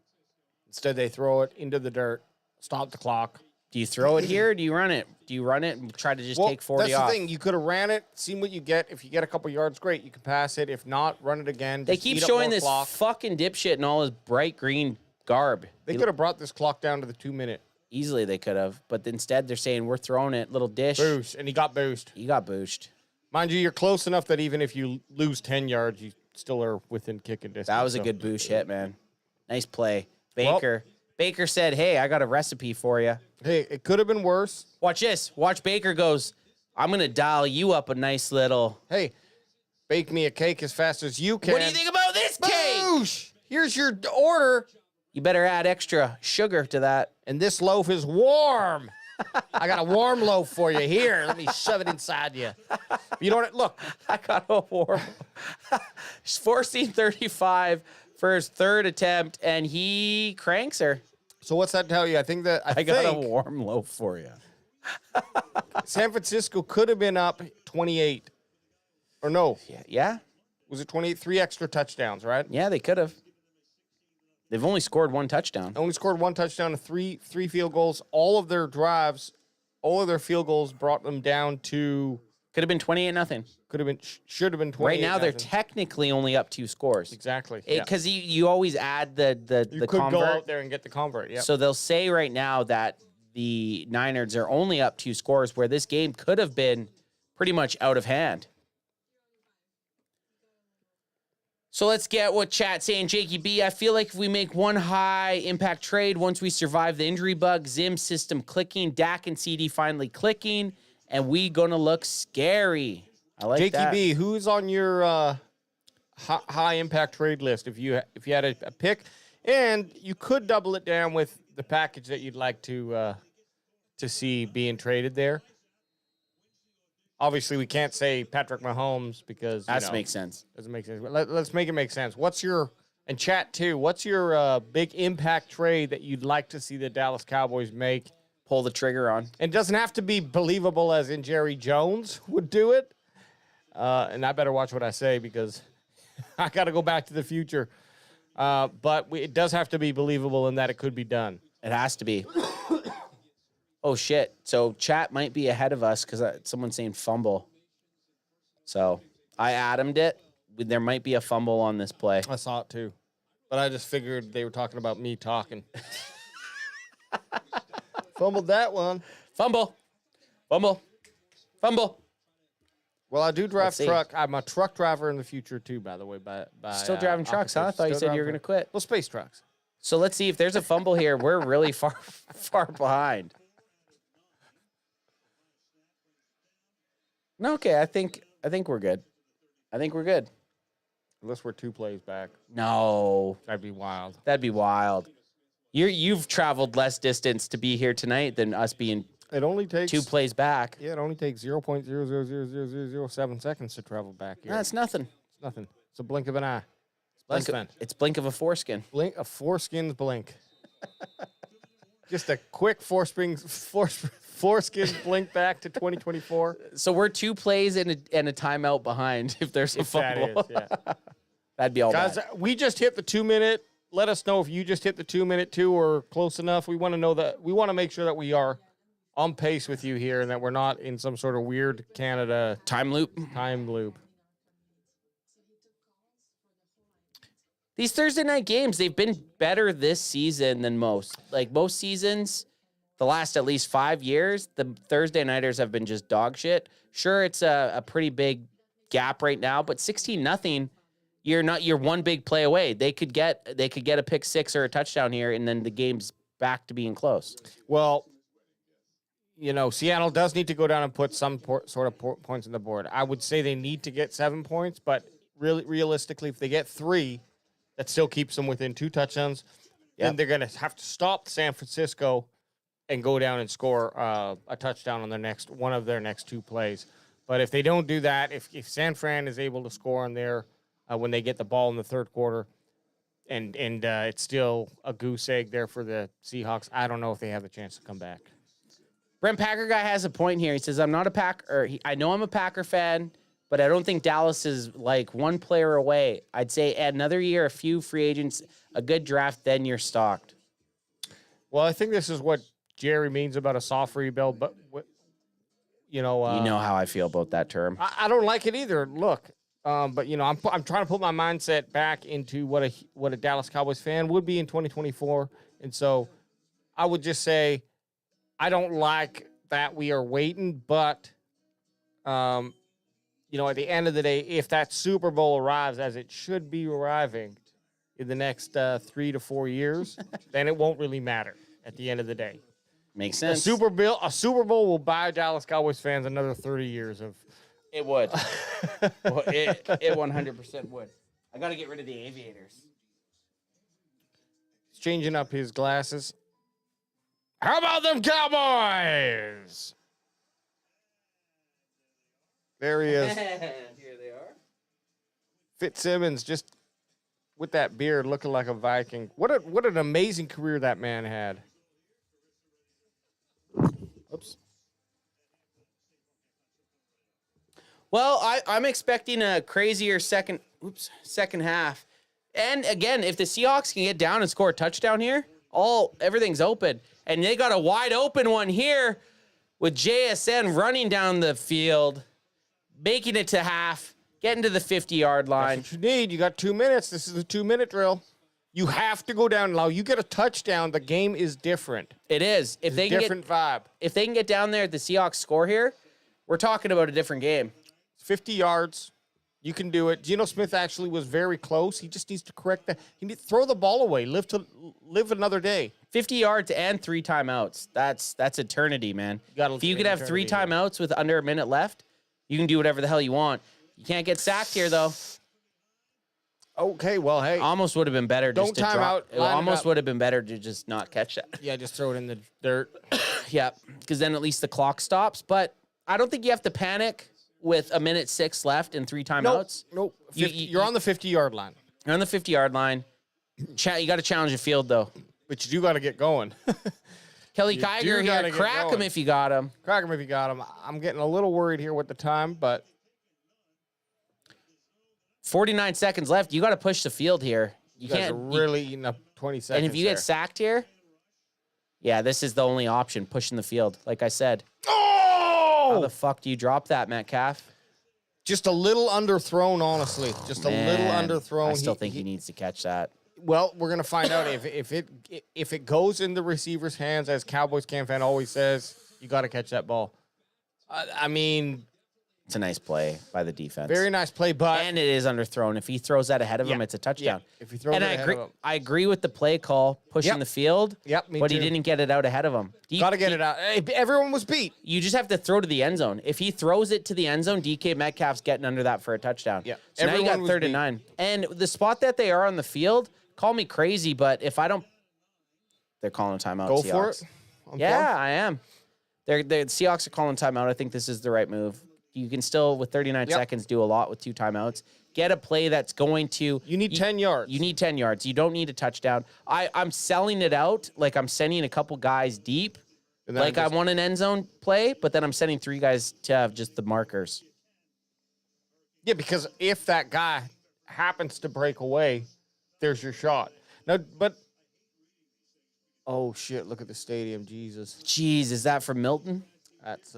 [SPEAKER 1] Instead, they throw it into the dirt, stop the clock.
[SPEAKER 6] Do you throw it here or do you run it? Do you run it and try to just take 40 off?
[SPEAKER 1] That's the thing. You could have ran it, seen what you get. If you get a couple yards, great. You can pass it. If not, run it again.
[SPEAKER 6] They keep showing this fucking dipshit in all his bright green garb.
[SPEAKER 1] They could have brought this clock down to the 2-minute.
[SPEAKER 6] Easily they could have. But instead they're saying we're throwing it, little dish.
[SPEAKER 1] Boost. And he got boosted.
[SPEAKER 6] He got boosted.
[SPEAKER 1] Mind you, you're close enough that even if you lose 10 yards, you still are within kicking distance.
[SPEAKER 6] That was a good boost hit, man. Nice play. Baker said, hey, I got a recipe for you.
[SPEAKER 1] Hey, it could have been worse.
[SPEAKER 6] Watch this. Watch Baker goes, I'm going to dial you up a nice little.
[SPEAKER 1] Hey, bake me a cake as fast as you can.
[SPEAKER 6] What do you think about this cake?
[SPEAKER 1] Boosh! Here's your order.
[SPEAKER 6] You better add extra sugar to that.
[SPEAKER 1] And this loaf is warm. I got a warm loaf for you. Here, let me shove it inside you. You know what? Look.
[SPEAKER 6] I got a warm. 14:35 for his 3rd attempt, and he cranks her.
[SPEAKER 1] So what's that tell you? I think that I
[SPEAKER 6] got a warm loaf for you.
[SPEAKER 1] San Francisco could have been up 28. Or no.
[SPEAKER 6] Yeah.
[SPEAKER 1] Was it 28? 3 extra touchdowns, right?
[SPEAKER 6] Yeah, they could have. They've only scored 1 touchdown.
[SPEAKER 1] Only scored 1 touchdown and three field goals. All of their drives, all of their field goals brought them down to...
[SPEAKER 6] Could have been 28-0.
[SPEAKER 1] Could have been, should have been 28.
[SPEAKER 6] Right now, they're technically only up 2 scores.
[SPEAKER 1] Exactly.
[SPEAKER 6] Because you always add the
[SPEAKER 1] you could
[SPEAKER 6] convert.
[SPEAKER 1] go out there and get the convert, yeah.
[SPEAKER 6] So they'll say right now that the Niners are only up 2 scores, where this game could have been pretty much out of hand. So let's get what chat saying. Jakey B, I feel like if we make one high impact trade, once we survive the injury bug, Zim system clicking, Dak and CD finally clicking, and we gonna look scary. I like that.
[SPEAKER 1] Jakey B, who's on your high impact trade list if you had a pick, and you could double it down with the package that you'd like to see being traded there. Obviously, we can't say Patrick Mahomes because
[SPEAKER 6] that makes sense.
[SPEAKER 1] Doesn't make sense. Let's make it make sense. What's your and chat too? What's your big impact trade that you'd like to see the Dallas Cowboys make?
[SPEAKER 6] Pull the trigger on.
[SPEAKER 1] And it doesn't have to be believable, as in Jerry Jones would do it. And I better watch what I say because I got to go back to the future. But it does have to be believable in that it could be done.
[SPEAKER 6] It has to be. Oh, shit. So chat might be ahead of us because someone's saying fumble. So I Adam'd it. There might be a fumble on this play.
[SPEAKER 1] I saw it too. But I just figured they were talking about me talking. Fumbled that one.
[SPEAKER 6] Fumble. Fumble. Fumble.
[SPEAKER 1] Well, I do drive truck. I'm a truck driver in the future too, by the way.
[SPEAKER 6] Still driving trucks, huh? I thought you said you were going to quit.
[SPEAKER 1] Well, space trucks.
[SPEAKER 6] So let's see if there's a fumble here. We're really far behind. No, okay. I think we're good. I think we're good.
[SPEAKER 1] Unless we're 2 plays back.
[SPEAKER 6] No.
[SPEAKER 1] That'd be wild.
[SPEAKER 6] That'd be wild. You've traveled less distance to be here tonight than us being
[SPEAKER 1] it only takes
[SPEAKER 6] 2 plays back.
[SPEAKER 1] Yeah, it only takes 0.0000007 seconds to travel back here.
[SPEAKER 6] That's nothing.
[SPEAKER 1] It's nothing. It's a blink of an eye.
[SPEAKER 6] It's blink of a foreskin.
[SPEAKER 1] Blink a foreskin's blink. Just a quick foreskin blink back to 2024.
[SPEAKER 6] So we're 2 plays and a timeout behind if there's a fumble.
[SPEAKER 1] That is, yeah.
[SPEAKER 6] That'd be all
[SPEAKER 1] Guys, we just hit the 2-minute. Let us know if you just hit the 2-minute too or close enough. We want to know that. We want to make sure that we are on pace with you here and that we're not in some sort of weird Canada
[SPEAKER 6] time loop. These Thursday night games, they've been better this season than most. Like most seasons, the last at least 5 years, the Thursday nighters have been just dog shit. Sure, it's a pretty big gap right now, but 16-0, you're one big play away. They could get a pick six or a touchdown here, and then the game's back to being close.
[SPEAKER 1] Well, Seattle does need to go down and put some sort of points on the board. I would say they need to get 7 points, but realistically, if they get 3, that still keeps them within 2 touchdowns. Then they're going to have to stop San Francisco and go down and score a touchdown on one of their next 2 plays. But if they don't do that, if San Fran is able to score on there when they get the ball in the third quarter, and it's still a goose egg there for the Seahawks, I don't know if they have a chance to come back.
[SPEAKER 6] Brent Packer guy has a point here. He says, I know I'm a Packer fan, but I don't think Dallas is like 1 player away. I'd say add another year, a few free agents, a good draft, then you're stocked.
[SPEAKER 1] Well, I think this is what Jerry means about a soft rebuild, but you know
[SPEAKER 6] how I feel about that term.
[SPEAKER 1] I don't like it either. Look, but I'm trying to put my mindset back into what a Dallas Cowboys fan would be in 2024, and so I would just say I don't like that we are waiting, but at the end of the day, if that Super Bowl arrives as it should be arriving in the next 3 to 4 years, then it won't really matter at the end of the day.
[SPEAKER 6] Makes sense.
[SPEAKER 1] A Super Bowl will buy Dallas Cowboys fans another 30 years of.
[SPEAKER 6] It would. It 100% would. I got to get rid of the aviators.
[SPEAKER 1] He's changing up his glasses. How about them Cowboys? There he is.
[SPEAKER 6] Here they are.
[SPEAKER 1] Fitzsimmons just with that beard looking like a Viking. What an amazing career that man had.
[SPEAKER 6] Oops. Well, I'm expecting a crazier second half. And again, if the Seahawks can get down and score a touchdown here, everything's open. And they got a wide open one here with JSN running down the field, making it to half, getting to the 50-yard line.
[SPEAKER 1] That's what you need. You got 2 minutes. This is a 2-minute drill. You have to go down now. You get a touchdown, the game is different.
[SPEAKER 6] It is. If they
[SPEAKER 1] different vibe.
[SPEAKER 6] If they can get down there, the Seahawks score here, we're talking about a different game.
[SPEAKER 1] 50 yards. You can do it. Geno Smith actually was very close. He just needs to correct that. He needs to throw the ball away. Live another day.
[SPEAKER 6] 50 yards and 3 timeouts. That's eternity, man. If you could have 3 timeouts with under a minute left, you can do whatever the hell you want. You can't get sacked here, though.
[SPEAKER 1] Okay, well, hey.
[SPEAKER 6] Almost would have been better just to
[SPEAKER 1] time
[SPEAKER 6] drop.
[SPEAKER 1] out.
[SPEAKER 6] It almost would have been better to just not catch that.
[SPEAKER 1] Yeah, just throw it in the dirt.
[SPEAKER 6] Yeah, because then at least the clock stops. But I don't think you have to panic with a minute 6 left and 3 timeouts.
[SPEAKER 1] Nope. You're on the 50-yard line.
[SPEAKER 6] You're on the 50-yard line. You got to challenge the field, though.
[SPEAKER 1] But you do got to get going.
[SPEAKER 6] Kelly Kiger here. Crack him if you got him.
[SPEAKER 1] Crack him if you got him. I'm getting a little worried here with the time, but
[SPEAKER 6] 49 seconds left. You got to push the field here. You
[SPEAKER 1] guys
[SPEAKER 6] can't
[SPEAKER 1] are really eating up 20 seconds.
[SPEAKER 6] And if you get sacked here, yeah, this is the only option, pushing the field, like I said.
[SPEAKER 1] Oh!
[SPEAKER 6] How the fuck do you drop that, Metcalf?
[SPEAKER 1] Just a little underthrown, honestly. Just a little underthrown.
[SPEAKER 6] I still think he needs to catch that.
[SPEAKER 1] Well, we're gonna find out if it goes in the receiver's hands, as Cowboys CanFan always says. You got to catch that ball. I mean,
[SPEAKER 6] it's a nice play by the defense.
[SPEAKER 1] Very nice play, but
[SPEAKER 6] and it is underthrown. If he throws that ahead of him, it's a touchdown.
[SPEAKER 1] Yeah. If he throws it ahead of him.
[SPEAKER 6] I agree with the play call pushing the field.
[SPEAKER 1] Yep, me
[SPEAKER 6] but
[SPEAKER 1] too.
[SPEAKER 6] he didn't get it out ahead of him.
[SPEAKER 1] Got to get it out. Hey, everyone was beat.
[SPEAKER 6] You just have to throw to the end zone. If he throws it to the end zone, DK Metcalf's getting under that for a touchdown.
[SPEAKER 1] Yeah.
[SPEAKER 6] So now you got 3rd and 9. And the spot that they are on the field, call me crazy, but if I don't, they're calling a timeout.
[SPEAKER 1] Go
[SPEAKER 6] Seahawks.
[SPEAKER 1] for it.
[SPEAKER 6] Yeah, I am. The Seahawks are calling timeout. I think this is the right move. You can still, with 39 seconds, do a lot with 2 timeouts. Get a play that's going to...
[SPEAKER 1] You need 10 yards.
[SPEAKER 6] You need 10 yards. You don't need a touchdown. I'm selling it out like I'm sending a couple guys deep. Like I want an end zone play, but then I'm sending 3 guys to have just the markers.
[SPEAKER 1] Yeah, because if that guy happens to break away, there's your shot. Now, but... Oh, shit. Look at the stadium. Jesus.
[SPEAKER 6] Jeez, is that from Milton?
[SPEAKER 1] That's...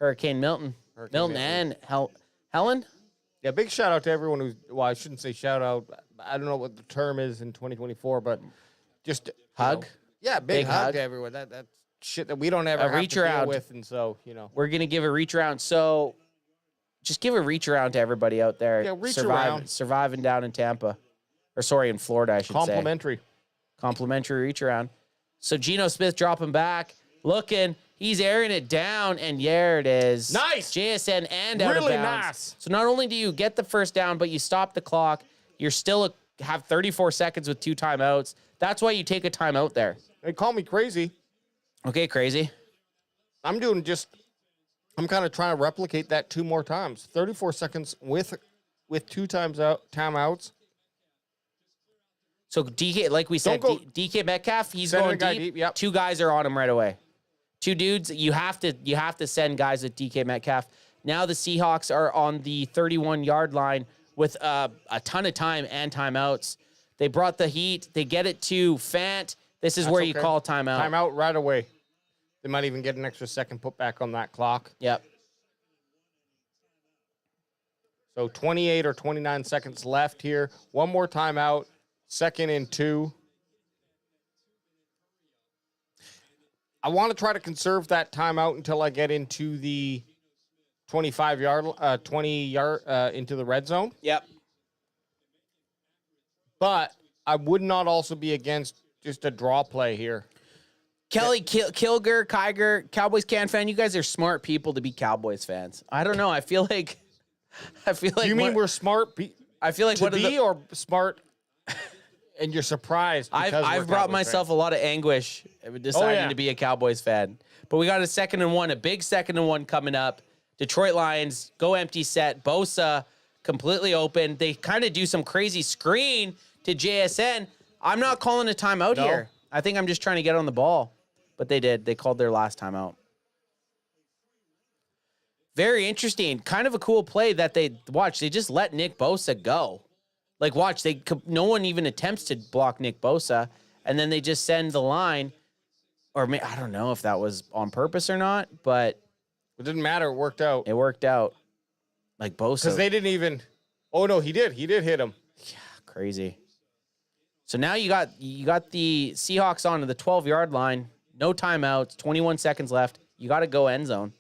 [SPEAKER 6] Hurricane Milton. Milton and Helen?
[SPEAKER 1] Yeah, big shout out to everyone who's... Well, I shouldn't say shout out. I don't know what the term is in 2024, but just...
[SPEAKER 6] Hug?
[SPEAKER 1] Yeah, big hug to everyone. That's shit that we don't ever have
[SPEAKER 6] reach
[SPEAKER 1] to deal
[SPEAKER 6] around.
[SPEAKER 1] with, and so, you know.
[SPEAKER 6] We're going to give a reach around. So just give a reach around to everybody out there.
[SPEAKER 1] Yeah, reach around.
[SPEAKER 6] Surviving down in Tampa. Or sorry, in Florida, I should
[SPEAKER 1] Complimentary.
[SPEAKER 6] say. Complimentary reach around. So Geno Smith dropping back, looking... He's airing it down, and there it is.
[SPEAKER 1] Nice.
[SPEAKER 6] JSN and out of bounds.
[SPEAKER 1] Really nice.
[SPEAKER 6] So not only do you get the first down, but you stop the clock. You're still have 34 seconds with 2 timeouts. That's why you take a timeout there.
[SPEAKER 1] They call me crazy.
[SPEAKER 6] Okay, crazy.
[SPEAKER 1] I'm kind of trying to replicate that 2 more times. 34 seconds with 2 timeouts.
[SPEAKER 6] So DK, like we said, DK Metcalf, he's going deep.
[SPEAKER 1] Yep.
[SPEAKER 6] 2 guys are on him right away. 2 dudes, you have to send guys with DK Metcalf. Now the Seahawks are on the 31-yard line with a ton of time and timeouts. They brought the heat. They get it to Fant. This is where you call timeout.
[SPEAKER 1] Timeout right away. They might even get an extra second put back on that clock.
[SPEAKER 6] Yep.
[SPEAKER 1] So 28 or 29 seconds left here. 1 more timeout. 2nd and 2. I want to try to conserve that timeout until I get into the 20-yard into the red zone.
[SPEAKER 6] Yep.
[SPEAKER 1] But I would not also be against just a draw play here.
[SPEAKER 6] Kelly, Kilger, Kiger, Cowboys CanFan, you guys are smart people to be Cowboys fans. I don't know. I feel like.
[SPEAKER 1] You mean we're smart?
[SPEAKER 6] I feel like
[SPEAKER 1] or smart. And you're surprised because
[SPEAKER 6] I've brought myself a lot of anguish deciding to be a Cowboys fan. But we got a 2nd and 1, a big 2nd and 1 coming up. Detroit Lions, go empty set. Bosa completely open. They kind of do some crazy screen to JSN. I'm not calling a timeout here. I think I'm just trying to get on the ball. But they did. They called their last timeout. Very interesting. Kind of a cool play that they just let Nick Bosa go. Like, watch, no one even attempts to block Nick Bosa, and then they just send the line, or I don't know if that was on purpose or not, but...
[SPEAKER 1] It didn't matter. It worked out.
[SPEAKER 6] It worked out. Like, Bosa...
[SPEAKER 1] Because they didn't even... Oh, no, he did. He did hit him.
[SPEAKER 6] Yeah, crazy. So now you got the Seahawks onto the 12-yard line, no timeouts, 21 seconds left. You got to go end zone.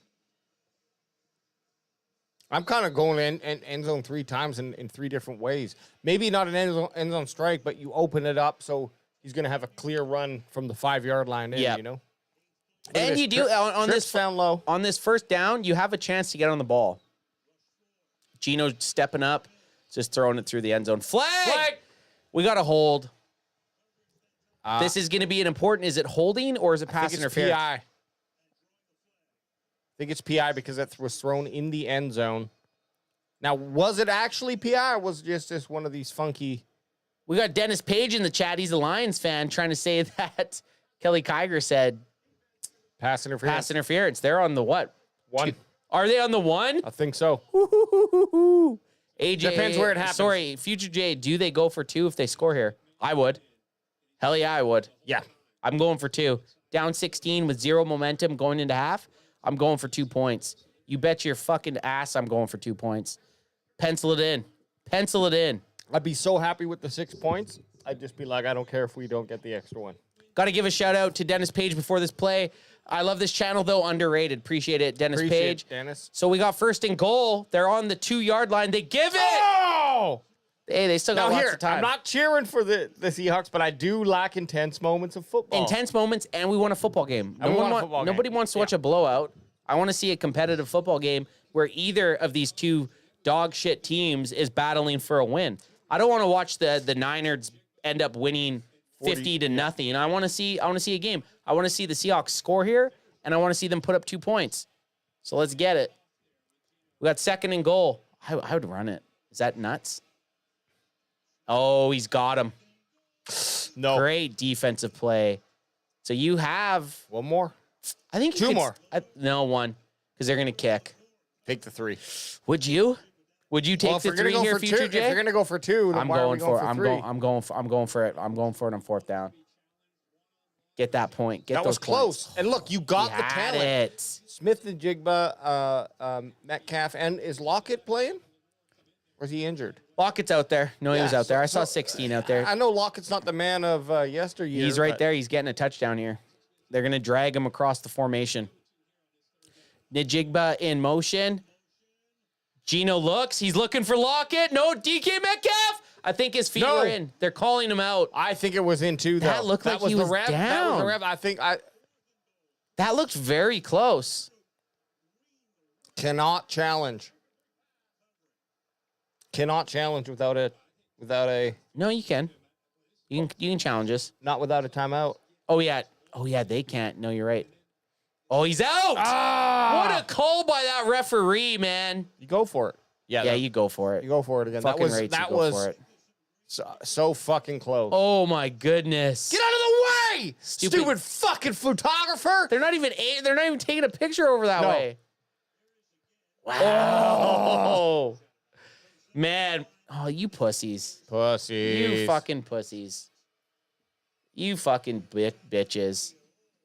[SPEAKER 1] I'm kind of going in end zone 3 times in 3 different ways. Maybe not an end zone strike, but you open it up so he's going to have a clear run from the 5-yard line in, you know?
[SPEAKER 6] And you do on this
[SPEAKER 1] down low.
[SPEAKER 6] On this first down, you have a chance to get on the ball. Geno stepping up, just throwing it through the end zone. Flag! We got a hold. This is going to be an important. Is it holding or is it pass interference?
[SPEAKER 1] PI. I think it's PI because it was thrown in the end zone. Now, was it actually PI or was it just one of these funky?
[SPEAKER 6] We got Dennis Page in the chat. He's a Lions fan trying to say that Kelly Kiger said
[SPEAKER 1] pass interference.
[SPEAKER 6] Pass interference. They're on the what?
[SPEAKER 1] 1.
[SPEAKER 6] Are they on the 1?
[SPEAKER 1] I think so.
[SPEAKER 6] AJ,
[SPEAKER 1] depends where it happens.
[SPEAKER 6] Sorry, Future J, do they go for 2 if they score here? I would. Hell yeah, I would.
[SPEAKER 1] Yeah.
[SPEAKER 6] I'm going for 2. Down 16 with 0 momentum going into half. I'm going for 2 points. You bet your fucking ass I'm going for 2 points. Pencil it in. Pencil it in.
[SPEAKER 1] I'd be so happy with the 6 points. I'd just be like, I don't care if we don't get the extra one.
[SPEAKER 6] Got to give a shout out to Dennis Page before this play. I love this channel, though. Underrated. Appreciate it, Dennis Page.
[SPEAKER 1] Dennis.
[SPEAKER 6] So we got 1st and goal. They're on the 2-yard line. They give it.
[SPEAKER 1] Oh!
[SPEAKER 6] Hey, they still got lots of time.
[SPEAKER 1] I'm not cheering for the Seahawks, but I do like intense moments of football.
[SPEAKER 6] Intense moments, and we won a football game. Nobody wants to watch a blowout. I want to see a competitive football game where either of these 2 dog shit teams is battling for a win. I don't want to watch the Niners end up winning 50-0. I want to see a game. I want to see the Seahawks score here, and I want to see them put up 2 points. So let's get it. We got 2nd and goal. I would run it. Is that nuts? Oh, he's got him.
[SPEAKER 1] No.
[SPEAKER 6] Great defensive play. So you have...
[SPEAKER 1] One more.
[SPEAKER 6] I think
[SPEAKER 1] 2 more.
[SPEAKER 6] No, 1. Because they're going to kick.
[SPEAKER 1] Take the 3.
[SPEAKER 6] Would you? Would you take the 3 here, Future Jay?
[SPEAKER 1] If you're going to go for 2, then why are we going for 3?
[SPEAKER 6] I'm going for it. I'm going for it on 4th down. Get that point. Get
[SPEAKER 1] that
[SPEAKER 6] those
[SPEAKER 1] was close.
[SPEAKER 6] points.
[SPEAKER 1] And look, you got the talent.
[SPEAKER 6] It.
[SPEAKER 1] Smith and Jigba, Metcalf, and is Lockett playing? Or is he injured?
[SPEAKER 6] Lockett's out there. No, he was out there. I saw 16 out there.
[SPEAKER 1] I know Lockett's not the man of yesteryear.
[SPEAKER 6] He's right there. He's getting a touchdown here. They're going to drag him across the formation. Njigba in motion. Geno looks. He's looking for Lockett. No, DK Metcalf. I think his feet were in. They're calling him out.
[SPEAKER 1] I think it was in 2, though.
[SPEAKER 6] That looked like he was down.
[SPEAKER 1] That was the rev. I think
[SPEAKER 6] That looked very close.
[SPEAKER 1] Cannot challenge. Cannot challenge without a.
[SPEAKER 6] No, you can. You can challenge us.
[SPEAKER 1] Not without a timeout.
[SPEAKER 6] Oh yeah. They can't. No, you're right. Oh, he's out. What a call by that referee, man.
[SPEAKER 1] You go for it.
[SPEAKER 6] Yeah, you go for it.
[SPEAKER 1] You go for it again.
[SPEAKER 6] Fucking
[SPEAKER 1] that was so fucking close.
[SPEAKER 6] Oh my goodness.
[SPEAKER 1] Get out of the way! Stupid fucking photographer.
[SPEAKER 6] They're not even taking a picture over that way. Wow. Oh. Man. Oh, you pussies. You fucking pussies. You fucking bitches.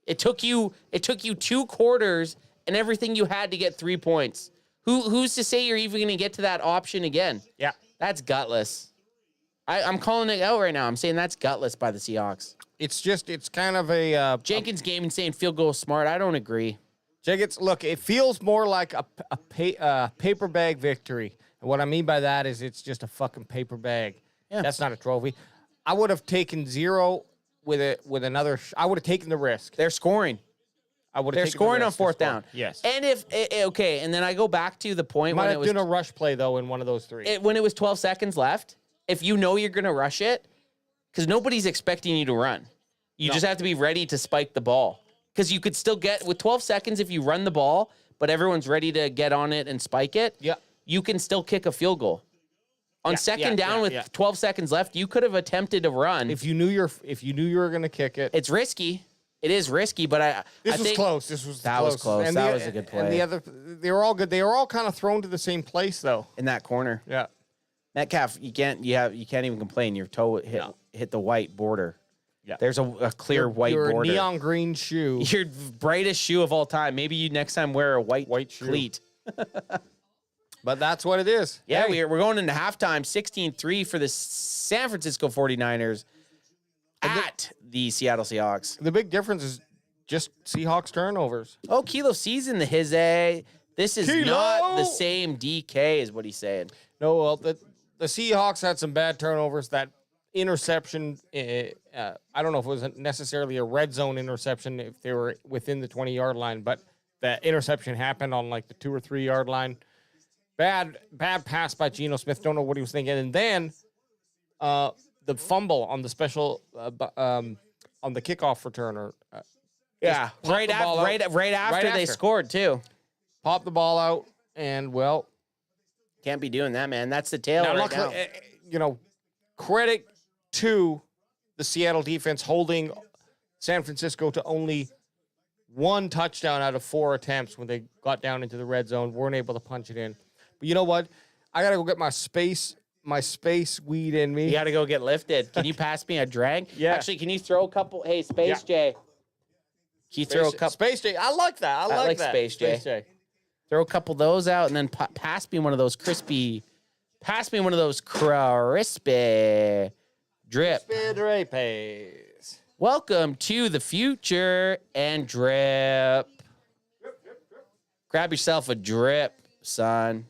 [SPEAKER 6] It took you 2 quarters and everything you had to get 3 points. Who's to say you're even going to get to that option again?
[SPEAKER 1] Yeah.
[SPEAKER 6] That's gutless. I'm calling it out right now. I'm saying that's gutless by the Seahawks.
[SPEAKER 1] It's kind of a...
[SPEAKER 6] Jenkins game and saying field goal smart. I don't agree.
[SPEAKER 1] Jenkins, look, it feels more like a paper bag victory. And what I mean by that is it's just a fucking paper bag.
[SPEAKER 6] Yeah.
[SPEAKER 1] That's not a trophy. I would have taken 0 with another. I would have taken the risk.
[SPEAKER 6] They're scoring. They're scoring on 4th down.
[SPEAKER 1] Yes.
[SPEAKER 6] And and then I go back to the point
[SPEAKER 1] when
[SPEAKER 6] it
[SPEAKER 1] have
[SPEAKER 6] was
[SPEAKER 1] done a rush play though in one of those 3.
[SPEAKER 6] When it was 12 seconds left. If you know you're gonna rush it, because nobody's expecting you to run. You just have to be ready to spike the ball. Because you could still get with 12 seconds if you run the ball, but everyone's ready to get on it and spike it.
[SPEAKER 1] Yeah.
[SPEAKER 6] You can still kick a field goal. On 2nd down with 12 seconds left, you could have attempted to run.
[SPEAKER 1] If you knew you were going to kick it.
[SPEAKER 6] It's risky. It is risky, but I
[SPEAKER 1] think
[SPEAKER 6] close.
[SPEAKER 1] This was
[SPEAKER 6] that
[SPEAKER 1] close.
[SPEAKER 6] was close.
[SPEAKER 1] And
[SPEAKER 6] that was a good play.
[SPEAKER 1] And they were all good. They were all kind of thrown to the same place though.
[SPEAKER 6] In that corner.
[SPEAKER 1] Yeah.
[SPEAKER 6] Metcalf, you can't even complain. Your toe hit the white border.
[SPEAKER 1] Yeah.
[SPEAKER 6] There's a clear white border.
[SPEAKER 1] Your neon green shoe.
[SPEAKER 6] Your brightest shoe of all time. Maybe you next time wear a white
[SPEAKER 1] shoe.
[SPEAKER 6] cleat.
[SPEAKER 1] But that's what it is.
[SPEAKER 6] Yeah, we're going into halftime. 16-3 for the San Francisco 49ers at the Seattle Seahawks.
[SPEAKER 1] The big difference is just Seahawks turnovers.
[SPEAKER 6] Oh, Kilo C's in the hizzy. This is not the same DK, is what he's saying.
[SPEAKER 1] No, well, the Seahawks had some bad turnovers. That interception, I don't know if it was necessarily a red zone interception if they were within the 20-yard line, but that interception happened on like the 2 or 3 yard line. Bad pass by Geno Smith. Don't know what he was thinking. And then the fumble on the special on the kickoff returner.
[SPEAKER 6] Yeah, right after they scored too.
[SPEAKER 1] Pop the ball out, and well,
[SPEAKER 6] can't be doing that, man. That's the tail right now.
[SPEAKER 1] You know, credit to the Seattle defense holding San Francisco to only 1 touchdown out of 4 attempts when they got down into the red zone, weren't able to punch it in. But you know what? I gotta go get my space weed in me.
[SPEAKER 6] You gotta go get lifted. Can you pass me a drag?
[SPEAKER 1] Yeah.
[SPEAKER 6] Actually, can you throw a couple? Hey, Space J. Can you throw a couple?
[SPEAKER 1] Space J. I like that. I like that.
[SPEAKER 6] Space J. Throw a couple of those out and then pass me one of those crispy. Pass me one of those crispy drip. Welcome to the future and drip. Grab yourself a drip, son.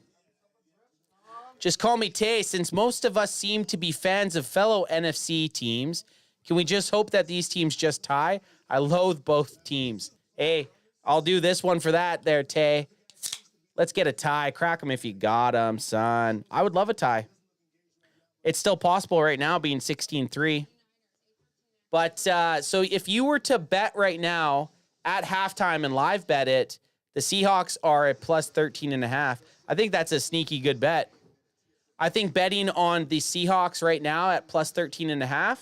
[SPEAKER 6] Just call me Tay. Since most of us seem to be fans of fellow NFC teams, can we just hope that these teams just tie? I loathe both teams. Hey, I'll do this one for that there, Tay. Let's get a tie. Crack them if you got them, son. I would love a tie. It's still possible right now, being 16-3. But so if you were to bet right now at halftime and live bet it, the Seahawks are at plus 13.5. I think that's a sneaky good bet. I think betting on the Seahawks right now at plus 13.5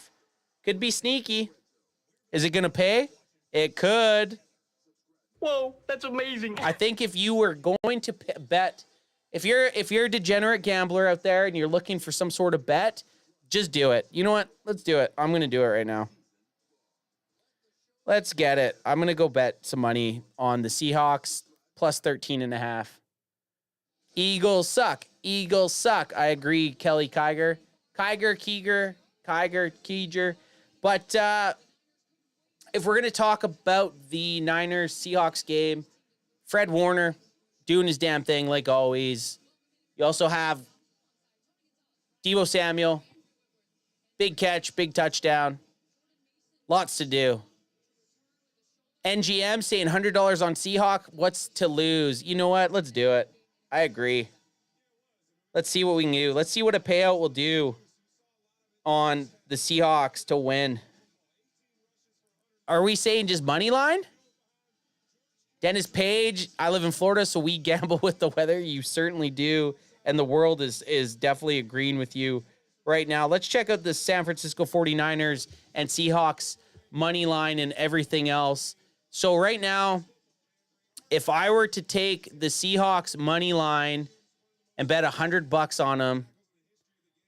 [SPEAKER 6] could be sneaky. Is it going to pay? It could.
[SPEAKER 5] Whoa, that's amazing.
[SPEAKER 6] I think if you were going to bet, if you're a degenerate gambler out there and you're looking for some sort of bet, just do it. You know what? Let's do it. I'm going to do it right now. Let's get it. I'm going to go bet some money on the Seahawks plus 13.5. Eagles suck. Eagles suck. I agree, Kelly Kiger. Kiger. But if we're going to talk about the Niners-Seahawks game, Fred Warner doing his damn thing like always. You also have Deebo Samuel. Big catch, big touchdown. Lots to do. NGM saying $100 on Seahawk. What's to lose? You know what? Let's do it. I agree. Let's see what we can do. Let's see what a payout will do on the Seahawks to win. Are we saying just money line? Dennis Page, I live in Florida, so we gamble with the weather. You certainly do. And the world is definitely agreeing with you right now. Let's check out the San Francisco 49ers and Seahawks money line and everything else. So right now, if I were to take the Seahawks money line and bet $100 on them,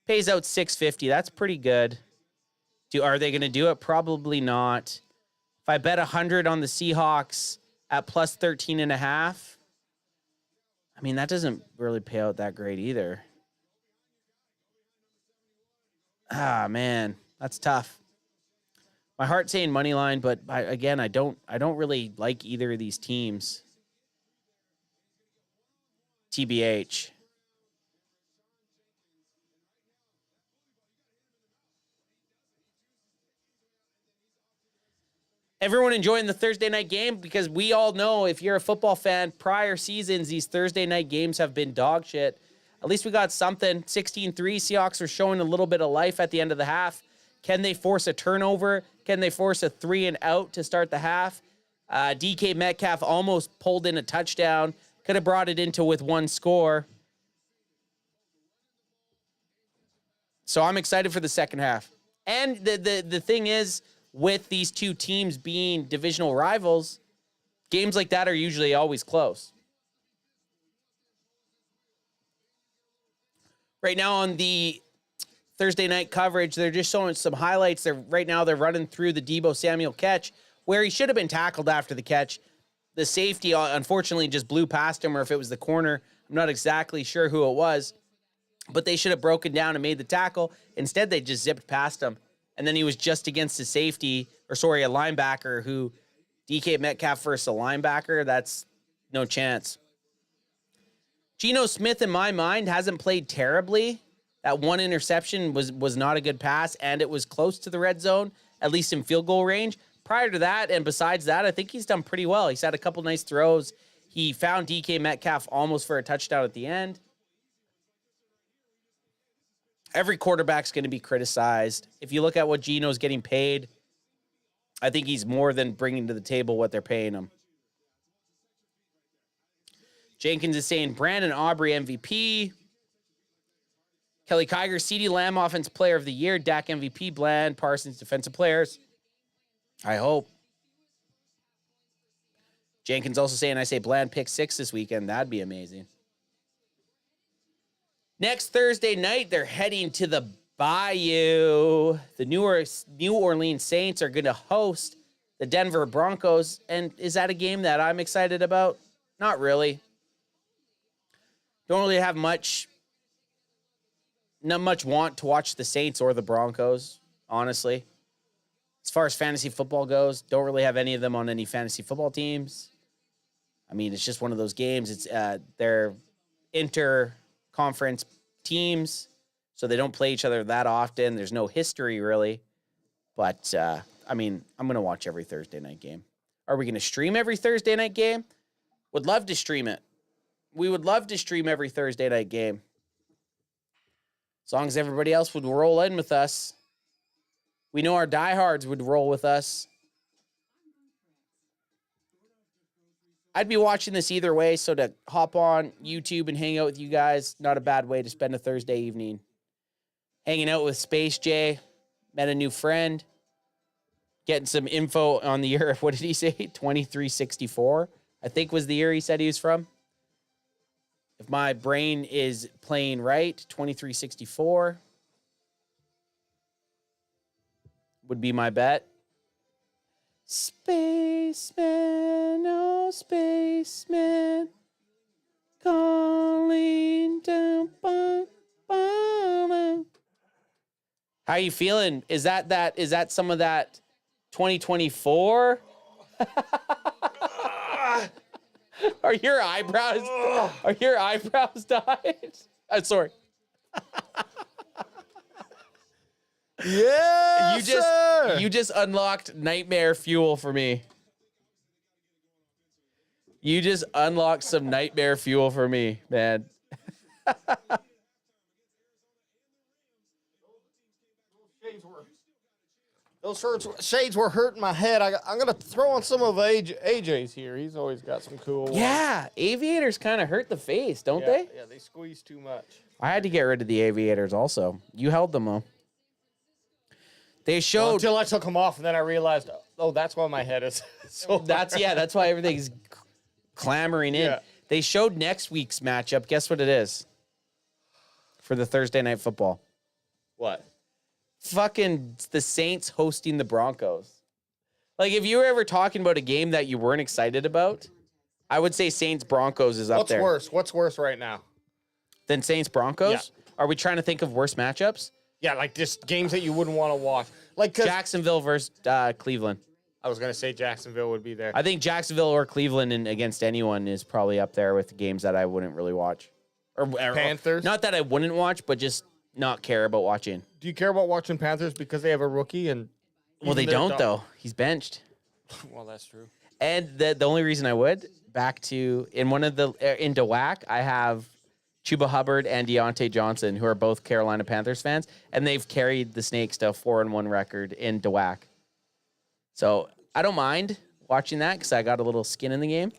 [SPEAKER 6] pays out $650. That's pretty good. Are they going to do it? Probably not. If I bet 100 on the Seahawks at plus 13.5, I mean, that doesn't really pay out that great either. Ah, man, that's tough. My heart's saying money line, but I don't really like either of these teams. TBH. Everyone enjoying the Thursday night game? Because we all know, if you're a football fan, prior seasons, these Thursday night games have been dog shit. At least we got something. 16-3, Seahawks are showing a little bit of life at the end of the half. Can they force a turnover? Can they force a 3-and-out to start the half? DK Metcalf almost pulled in a touchdown. Could have brought it into with one score. So I'm excited for the second half. And the thing is, with these two teams being divisional rivals, games like that are usually always close. Right now on the Thursday night coverage, they're just showing some highlights. Right now they're running through the Deebo Samuel catch where he should have been tackled after the catch. The safety, unfortunately, just blew past him, or if it was the corner, I'm not exactly sure who it was, but they should have broken down and made the tackle. Instead, they just zipped past him. And then he was just against a linebacker who DK Metcalf versus a linebacker. That's no chance. Geno Smith, in my mind, hasn't played terribly. That one interception was not a good pass, and it was close to the red zone, at least in field goal range. Prior to that, and besides that, I think he's done pretty well. He's had a couple nice throws. He found DK Metcalf almost for a touchdown at the end. Every quarterback's going to be criticized. If you look at what Geno's getting paid, I think he's more than bringing to the table what they're paying him. Jenkins is saying Brandon Aubrey MVP. Kelly Kiger, CeeDee Lamb Offensive Player of the Year. Dak MVP. Bland Parsons Defensive Players. I hope. Jenkins also saying I say Bland pick 6 this weekend. That'd be amazing. Next Thursday night, they're heading to the Bayou. The New Orleans Saints are going to host the Denver Broncos. And is that a game that I'm excited about? Not really. Don't really have not much want to watch the Saints or the Broncos, honestly. As far as fantasy football goes, don't really have any of them on any fantasy football teams. I mean, it's just one of those games. It's they're inter-conference teams, so they don't play each other that often. There's no history, really. But, I mean, I'm going to watch every Thursday night game. Are we going to stream every Thursday night game? Would love to stream it. We would love to stream every Thursday night game. As long as everybody else would roll in with us. We know our diehards would roll with us. I'd be watching this either way, so to hop on YouTube and hang out with you guys, not a bad way to spend a Thursday evening. Hanging out with Space J, met a new friend, getting some info on the year, what did he say? 2364, I think was the year he said he was from. If my brain is playing right, 2364 would be my bet. Spaceman, oh spaceman, calling down. How you feeling? Is that some of that 2024? Are your eyebrows dyed? I'm sorry.
[SPEAKER 1] Yeah,
[SPEAKER 6] you just unlocked nightmare fuel for me. You just unlocked some nightmare fuel for me, man.
[SPEAKER 1] Those shades were hurting my head. I'm going to throw on some of AJ's here. He's always got some cool ones.
[SPEAKER 6] Yeah, aviators kind of hurt the face, don't they?
[SPEAKER 1] Yeah, they squeeze too much.
[SPEAKER 6] I had to get rid of the aviators also. You held them, though. They showed...
[SPEAKER 1] Until I took them off, and then I realized, oh, that's why my head is so...
[SPEAKER 6] That's why everything's clamoring in. Yeah. They showed next week's matchup. Guess what it is? For the Thursday Night Football.
[SPEAKER 1] What?
[SPEAKER 6] Fucking the Saints hosting the Broncos. Like, if you were ever talking about a game that you weren't excited about, I would say Saints-Broncos is up there.
[SPEAKER 1] What's worse right now?
[SPEAKER 6] Than Saints-Broncos? Yeah. Are we trying to think of worse matchups?
[SPEAKER 1] Yeah, like just games that you wouldn't want to watch. Like
[SPEAKER 6] Jacksonville versus Cleveland.
[SPEAKER 1] I was going to say Jacksonville would be there.
[SPEAKER 6] I think Jacksonville or Cleveland against anyone is probably up there with the games that I wouldn't really watch. Or
[SPEAKER 1] Panthers?
[SPEAKER 6] Not that I wouldn't watch, but just not care about watching.
[SPEAKER 1] Do you care about watching Panthers because they have a rookie? And
[SPEAKER 6] well, they don't, though. He's benched.
[SPEAKER 1] Well, that's true.
[SPEAKER 6] And the only reason I would, back to, in DeWack, I have Chuba Hubbard and Deontay Johnson, who are both Carolina Panthers fans, and they've carried the Snakes to a 4-1 record in DeWack. So I don't mind watching that because I got a little skin in the game,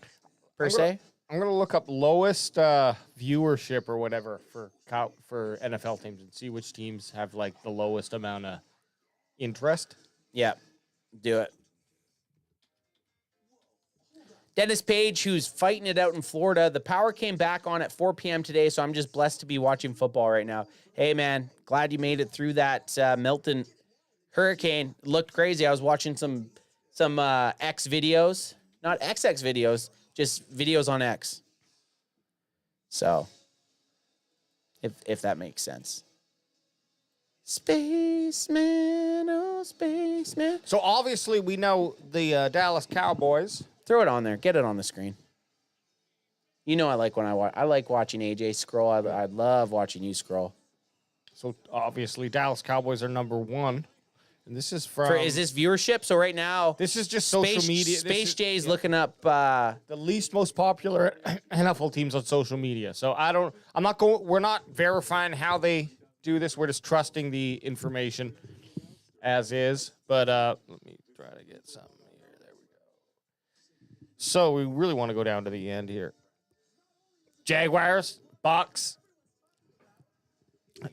[SPEAKER 6] per se.
[SPEAKER 1] I'm going to look up lowest viewership or whatever for NFL teams and see which teams have like the lowest amount of interest.
[SPEAKER 6] Yeah, do it. Dennis Page, who's fighting it out in Florida. The power came back on at 4 p.m. today, so I'm just blessed to be watching football right now. Hey, man, glad you made it through that Milton hurricane. It looked crazy. I was watching some X videos. Not XX videos, just videos on X. So, if that makes sense. Spaceman, oh, spaceman.
[SPEAKER 1] So, obviously, we know the Dallas Cowboys.
[SPEAKER 6] Throw it on there. Get it on the screen. You know I like when I like watching AJ scroll. I love watching you scroll.
[SPEAKER 1] So obviously Dallas Cowboys are number 1. And this is from...
[SPEAKER 6] Is this viewership? So right now...
[SPEAKER 1] This is just social media.
[SPEAKER 6] Space J's looking up...
[SPEAKER 1] the least most popular NFL teams on social media. So we're not verifying how they do this. We're just trusting the information as is. But let me try to get something here. There we go. So we really want to go down to the end here. Jaguars, Bucks.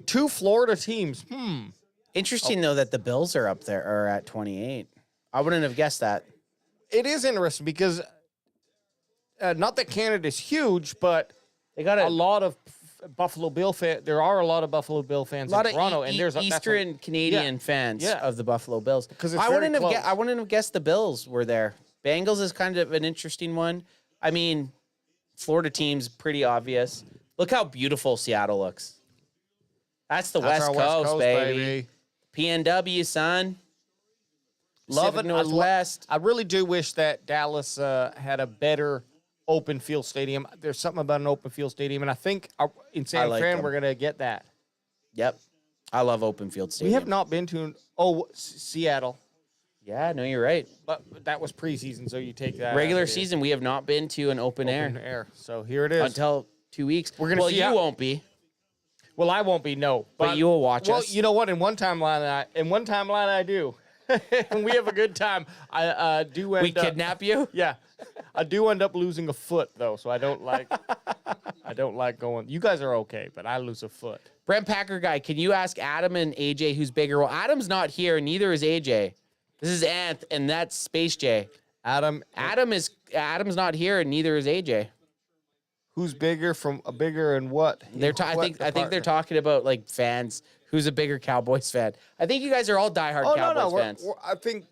[SPEAKER 1] 2 Florida teams.
[SPEAKER 6] Interesting, though, that the Bills are up there, or at 28. I wouldn't have guessed that.
[SPEAKER 1] It is interesting because not that Canada's huge, but
[SPEAKER 6] they got
[SPEAKER 1] a lot of Buffalo Bill fans. There are a lot of Buffalo Bill fans in Toronto, and there's
[SPEAKER 6] Eastern Canadian fans of the Buffalo Bills.
[SPEAKER 1] Because
[SPEAKER 6] I wouldn't have guessed the Bills were there. Bengals is kind of an interesting one. I mean, Florida team's pretty obvious. Look how beautiful Seattle looks. That's the West Coast, baby. PNW, son. Love it, Northwest.
[SPEAKER 1] I really do wish that Dallas had a better open field stadium. There's something about an open field stadium, and I think in San Fran we're going to get that.
[SPEAKER 6] Yep. I love open field stadium.
[SPEAKER 1] We have not been to Seattle.
[SPEAKER 6] Yeah, no, you're right.
[SPEAKER 1] But that was preseason, so you take that.
[SPEAKER 6] Regular season, we have not been to an open air.
[SPEAKER 1] So here it is.
[SPEAKER 6] Until 2 weeks.
[SPEAKER 1] We're gonna see
[SPEAKER 6] you won't be.
[SPEAKER 1] Well, I won't be, no.
[SPEAKER 6] But you will watch us.
[SPEAKER 1] Well, you know what? In one timeline, I do. When we have a good time, I do end up...
[SPEAKER 6] We kidnap you?
[SPEAKER 1] Yeah. I do end up losing a foot, though, so I don't like going... You guys are okay, but I lose a foot.
[SPEAKER 6] Brent Packer guy, can you ask Adam and AJ who's bigger? Well, Adam's not here, neither is AJ. This is Anth, and that's Space J. Adam's not here, and neither is AJ.
[SPEAKER 1] Who's bigger and what?
[SPEAKER 6] I think they're talking about like fans. Who's a bigger Cowboys fan? I think you guys are all diehard Cowboys fans.
[SPEAKER 1] I think.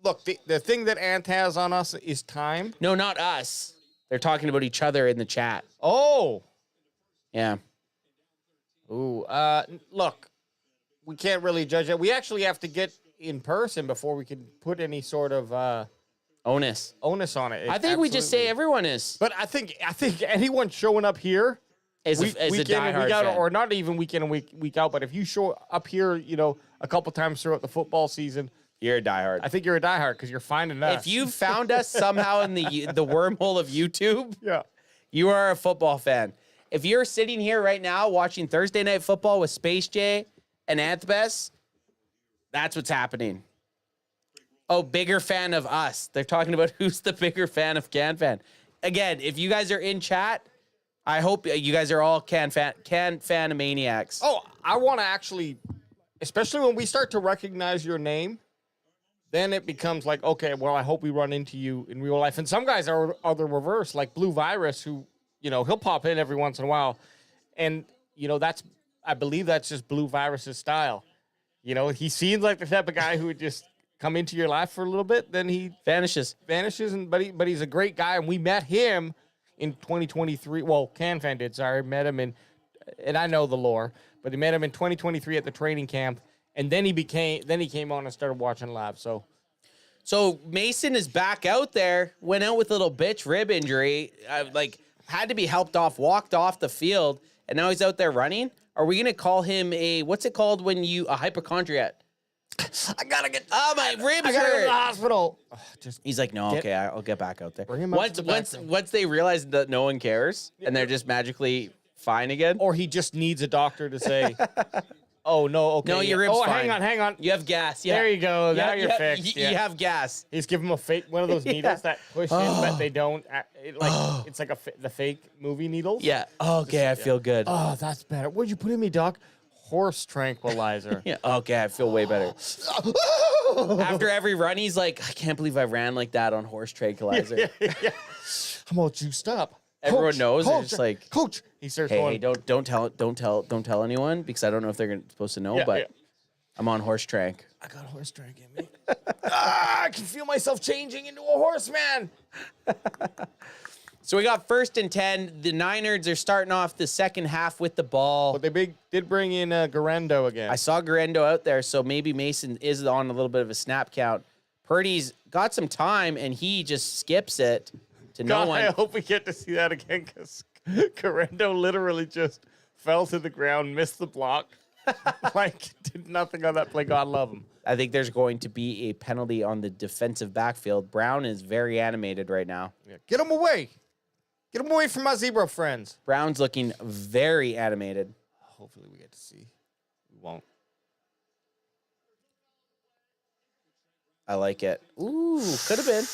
[SPEAKER 1] Look, the thing that Ant has on us is time.
[SPEAKER 6] No, not us. They're talking about each other in the chat.
[SPEAKER 1] Oh,
[SPEAKER 6] yeah.
[SPEAKER 1] Ooh, look, we can't really judge it. We actually have to get in person before we can put any sort of
[SPEAKER 6] onus
[SPEAKER 1] on it.
[SPEAKER 6] I think we just say everyone is.
[SPEAKER 1] But I think anyone showing up here
[SPEAKER 6] is a diehard fan.
[SPEAKER 1] Or not even week in and week out, but if you show up here, a couple times throughout the football season,
[SPEAKER 6] you're a diehard.
[SPEAKER 1] I think you're a diehard because you're finding us.
[SPEAKER 6] If you found us somehow in the wormhole of YouTube,
[SPEAKER 1] yeah,
[SPEAKER 6] you are a football fan. If you're sitting here right now watching Thursday Night Football with Space J and Anthbess, that's what's happening. Oh, bigger fan of us. They're talking about who's the bigger fan of CanFan. Again, if you guys are in chat, I hope you guys are all CanFan maniacs.
[SPEAKER 1] Oh, I want to actually, especially when we start to recognize your name, then it becomes like, okay, well, I hope we run into you in real life. And some guys are the reverse, like Blue Virus, who, he'll pop in every once in a while. And, I believe that's just Blue Virus's style. He seems like the type of guy who would just come into your life for a little bit, then he
[SPEAKER 6] vanishes.
[SPEAKER 1] But he's a great guy, and we met him in 2023. Well, CanFan did. Sorry, met him and I know the lore, but he met him in 2023 at the training camp, and then he came on and started watching live. So
[SPEAKER 6] Mason is back out there. Went out with a little bitch rib injury. Had to be helped off. Walked off the field, and now he's out there running. Are we gonna call him what's it called when a hypochondriac?
[SPEAKER 1] I gotta get.
[SPEAKER 6] Oh, my ribs
[SPEAKER 1] I gotta
[SPEAKER 6] hurt.
[SPEAKER 1] go to the hospital.
[SPEAKER 6] He's like, no, okay, I'll get back out there.
[SPEAKER 1] Bring him up to the
[SPEAKER 6] Once they realize that no one cares and they're just magically fine again,
[SPEAKER 1] or he just needs a doctor to say, "Oh no, okay,
[SPEAKER 6] no, your ribs fine.
[SPEAKER 1] Hang on,
[SPEAKER 6] you have gas." Yeah.
[SPEAKER 1] There you go. Now you're fixed.
[SPEAKER 6] You have gas.
[SPEAKER 1] He's giving him one of those needles that push in, but they don't. It's like the fake movie needles.
[SPEAKER 6] Yeah. Okay, I feel good.
[SPEAKER 1] Oh, that's better. What'd you put in me, Doc? Horse tranquilizer.
[SPEAKER 6] Yeah. Okay, I feel way better. After every run, he's like, I can't believe I ran like that on horse tranquilizer.
[SPEAKER 1] Yeah. I'm all juiced up.
[SPEAKER 6] Everyone knows. They're just like,
[SPEAKER 1] Coach. He starts
[SPEAKER 6] hey,
[SPEAKER 1] going.
[SPEAKER 6] don't tell anyone because I don't know if they're supposed to know. But I'm on horse trank.
[SPEAKER 1] I got horse trank in me. I can feel myself changing into a horseman.
[SPEAKER 6] So we got 1st and 10. The Niners are starting off the second half with the ball.
[SPEAKER 1] But they did bring in Garendo again.
[SPEAKER 6] I saw Garendo out there, so maybe Mason is on a little bit of a snap count. Purdy's got some time, and he just skips it to no one.
[SPEAKER 1] I hope we get to see that again because Correndo literally just fell to the ground, missed the block, like did nothing on that play. God love him.
[SPEAKER 6] I think there's going to be a penalty on the defensive backfield. Brown is very animated right now.
[SPEAKER 1] Yeah. Get him away. Get him away from my zebra friends.
[SPEAKER 6] Brown's looking very animated.
[SPEAKER 1] Hopefully we get to see. We won't.
[SPEAKER 6] I like it. Ooh, could have been.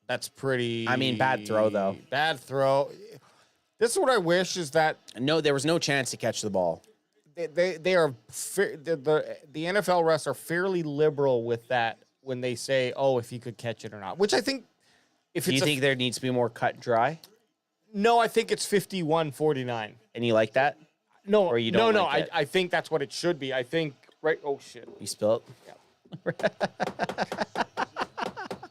[SPEAKER 1] That's pretty.
[SPEAKER 6] I mean, bad throw, though.
[SPEAKER 1] Bad throw. This is what I wish is that.
[SPEAKER 6] No, there was no chance to catch the ball.
[SPEAKER 1] They are the NFL refs are fairly liberal with that when they say, "Oh, if he could catch it or not," which I think. If
[SPEAKER 6] Do you
[SPEAKER 1] it's
[SPEAKER 6] think there needs to be more cut and dry?
[SPEAKER 1] No, I think it's 51-49.
[SPEAKER 6] And you like that?
[SPEAKER 1] No,
[SPEAKER 6] Or you don't
[SPEAKER 1] no,
[SPEAKER 6] like it?
[SPEAKER 1] I think that's what it should be. I think right. Oh shit!
[SPEAKER 6] You spill it.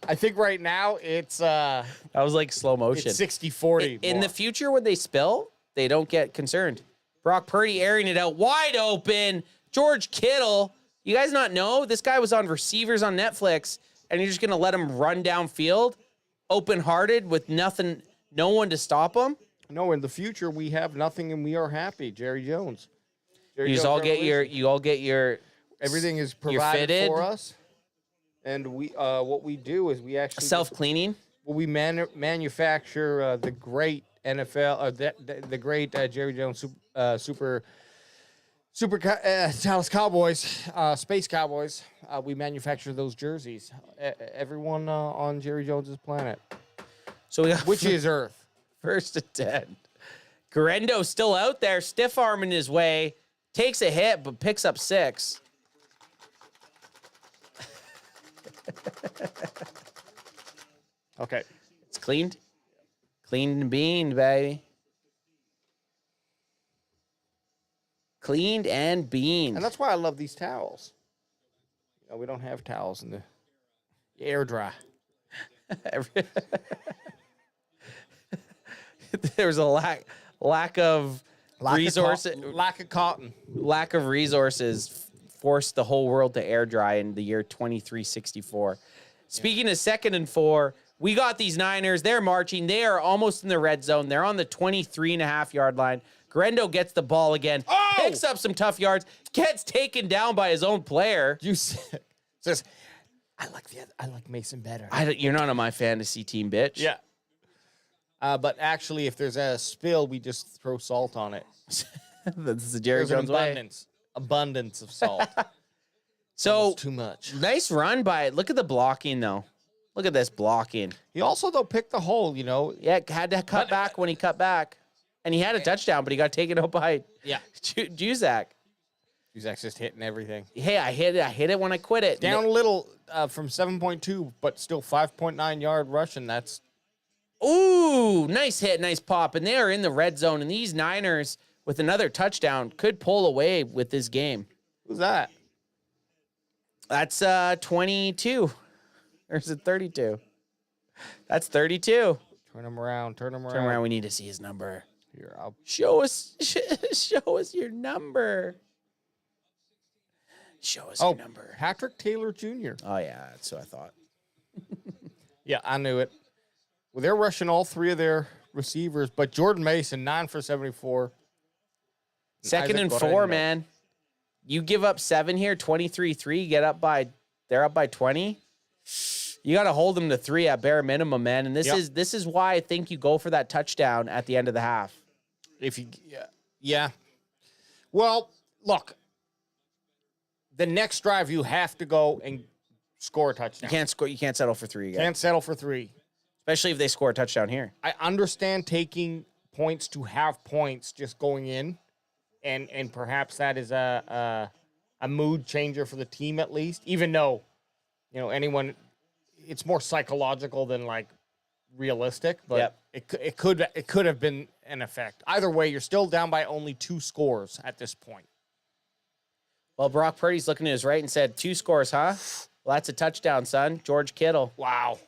[SPEAKER 1] I think right now it's
[SPEAKER 6] That was like slow motion.
[SPEAKER 1] It's 60-40.
[SPEAKER 6] In the future, when they spill, they don't get concerned. Brock Purdy airing it out wide open. George Kittle. You guys not know? This guy was on Receivers on Netflix, and you're just going to let him run downfield, open-hearted, with nothing, no one to stop him?
[SPEAKER 1] No, in the future, we have nothing, and we are happy. Jerry Jones.
[SPEAKER 6] You all get your
[SPEAKER 1] everything is
[SPEAKER 6] you're
[SPEAKER 1] provided
[SPEAKER 6] fitted.
[SPEAKER 1] for us. And we, what we do is we actually
[SPEAKER 6] self-cleaning.
[SPEAKER 1] Well, we manufacture the great NFL, the great Jerry Jones super Dallas Cowboys, Space Cowboys. We manufacture those jerseys. Everyone on Jerry Jones's planet.
[SPEAKER 6] So we got
[SPEAKER 1] which is Earth.
[SPEAKER 6] 1st and 10. Correndo's still out there, stiff arming his way, takes a hit but picks up 6.
[SPEAKER 1] Okay.
[SPEAKER 6] It's cleaned. Cleaned and beaned, baby. Cleaned and beaned.
[SPEAKER 1] And that's why I love these towels. You know, we don't have towels in the air dry.
[SPEAKER 6] There's a lack of resources.
[SPEAKER 1] Lack of cotton.
[SPEAKER 6] Lack of resources forced the whole world to air dry in the year 2364. Speaking of 2nd and 4, we got these Niners. They're marching. They are almost in the red zone. They're on the 23.5-yard line. Correndo gets the ball again.
[SPEAKER 1] Oh!
[SPEAKER 6] Picks up some tough yards. Gets taken down by his own player.
[SPEAKER 1] You says, I like Mason better.
[SPEAKER 6] You're not on my fantasy team, bitch.
[SPEAKER 1] Yeah. But actually, if there's a spill, we just throw salt on it.
[SPEAKER 6] This is the Jerry Jones way.
[SPEAKER 1] Abundance of salt.
[SPEAKER 6] So
[SPEAKER 1] almost too much.
[SPEAKER 6] Nice run by it. Look at the blocking, though. Look at this blocking.
[SPEAKER 1] He also, though, picked the hole, you know.
[SPEAKER 6] Yeah, had to cut back when he cut back. And he had a touchdown, but he got taken out by Juzak.
[SPEAKER 1] Juzak's just hitting everything.
[SPEAKER 6] Hey, I hit it when I quit it.
[SPEAKER 1] Down a little from 7.2, but still 5.9 yard rushing. That's
[SPEAKER 6] ooh, nice hit, nice pop. And they are in the red zone. And these Niners, with another touchdown, could pull away with this game.
[SPEAKER 1] Who's that?
[SPEAKER 6] That's 22. Or is it 32? That's 32.
[SPEAKER 1] Turn him around.
[SPEAKER 6] Turn him around. We need to see his number.
[SPEAKER 1] Here, I'll
[SPEAKER 6] show us your number. Show us your number.
[SPEAKER 1] Patrick Taylor Jr.
[SPEAKER 6] Oh, yeah, that's what I thought.
[SPEAKER 1] Yeah, I knew it. Well, they're rushing all three of their receivers, but Jordan Mason, 9 for 74.
[SPEAKER 6] 2nd and 4, man. You give up 7 here, 23-3, they're up by 20. You got to hold them to 3 at bare minimum, man. And this is why I think you go for that touchdown at the end of the half.
[SPEAKER 1] Yeah. Well, look. The next drive, you have to go and score a touchdown.
[SPEAKER 6] You can't settle for 3 again.
[SPEAKER 1] Can't settle for 3.
[SPEAKER 6] Especially if they score a touchdown here.
[SPEAKER 1] I understand taking points to have points just going in, and perhaps that is a mood changer for the team at least. Even though, it's more psychological than like realistic, but it could have been an effect. Either way, you're still down by only 2 scores at this point.
[SPEAKER 6] Well, Brock Purdy's looking to his right and said, 2 scores, huh? Well, that's a touchdown, son. George Kittle.
[SPEAKER 1] Wow.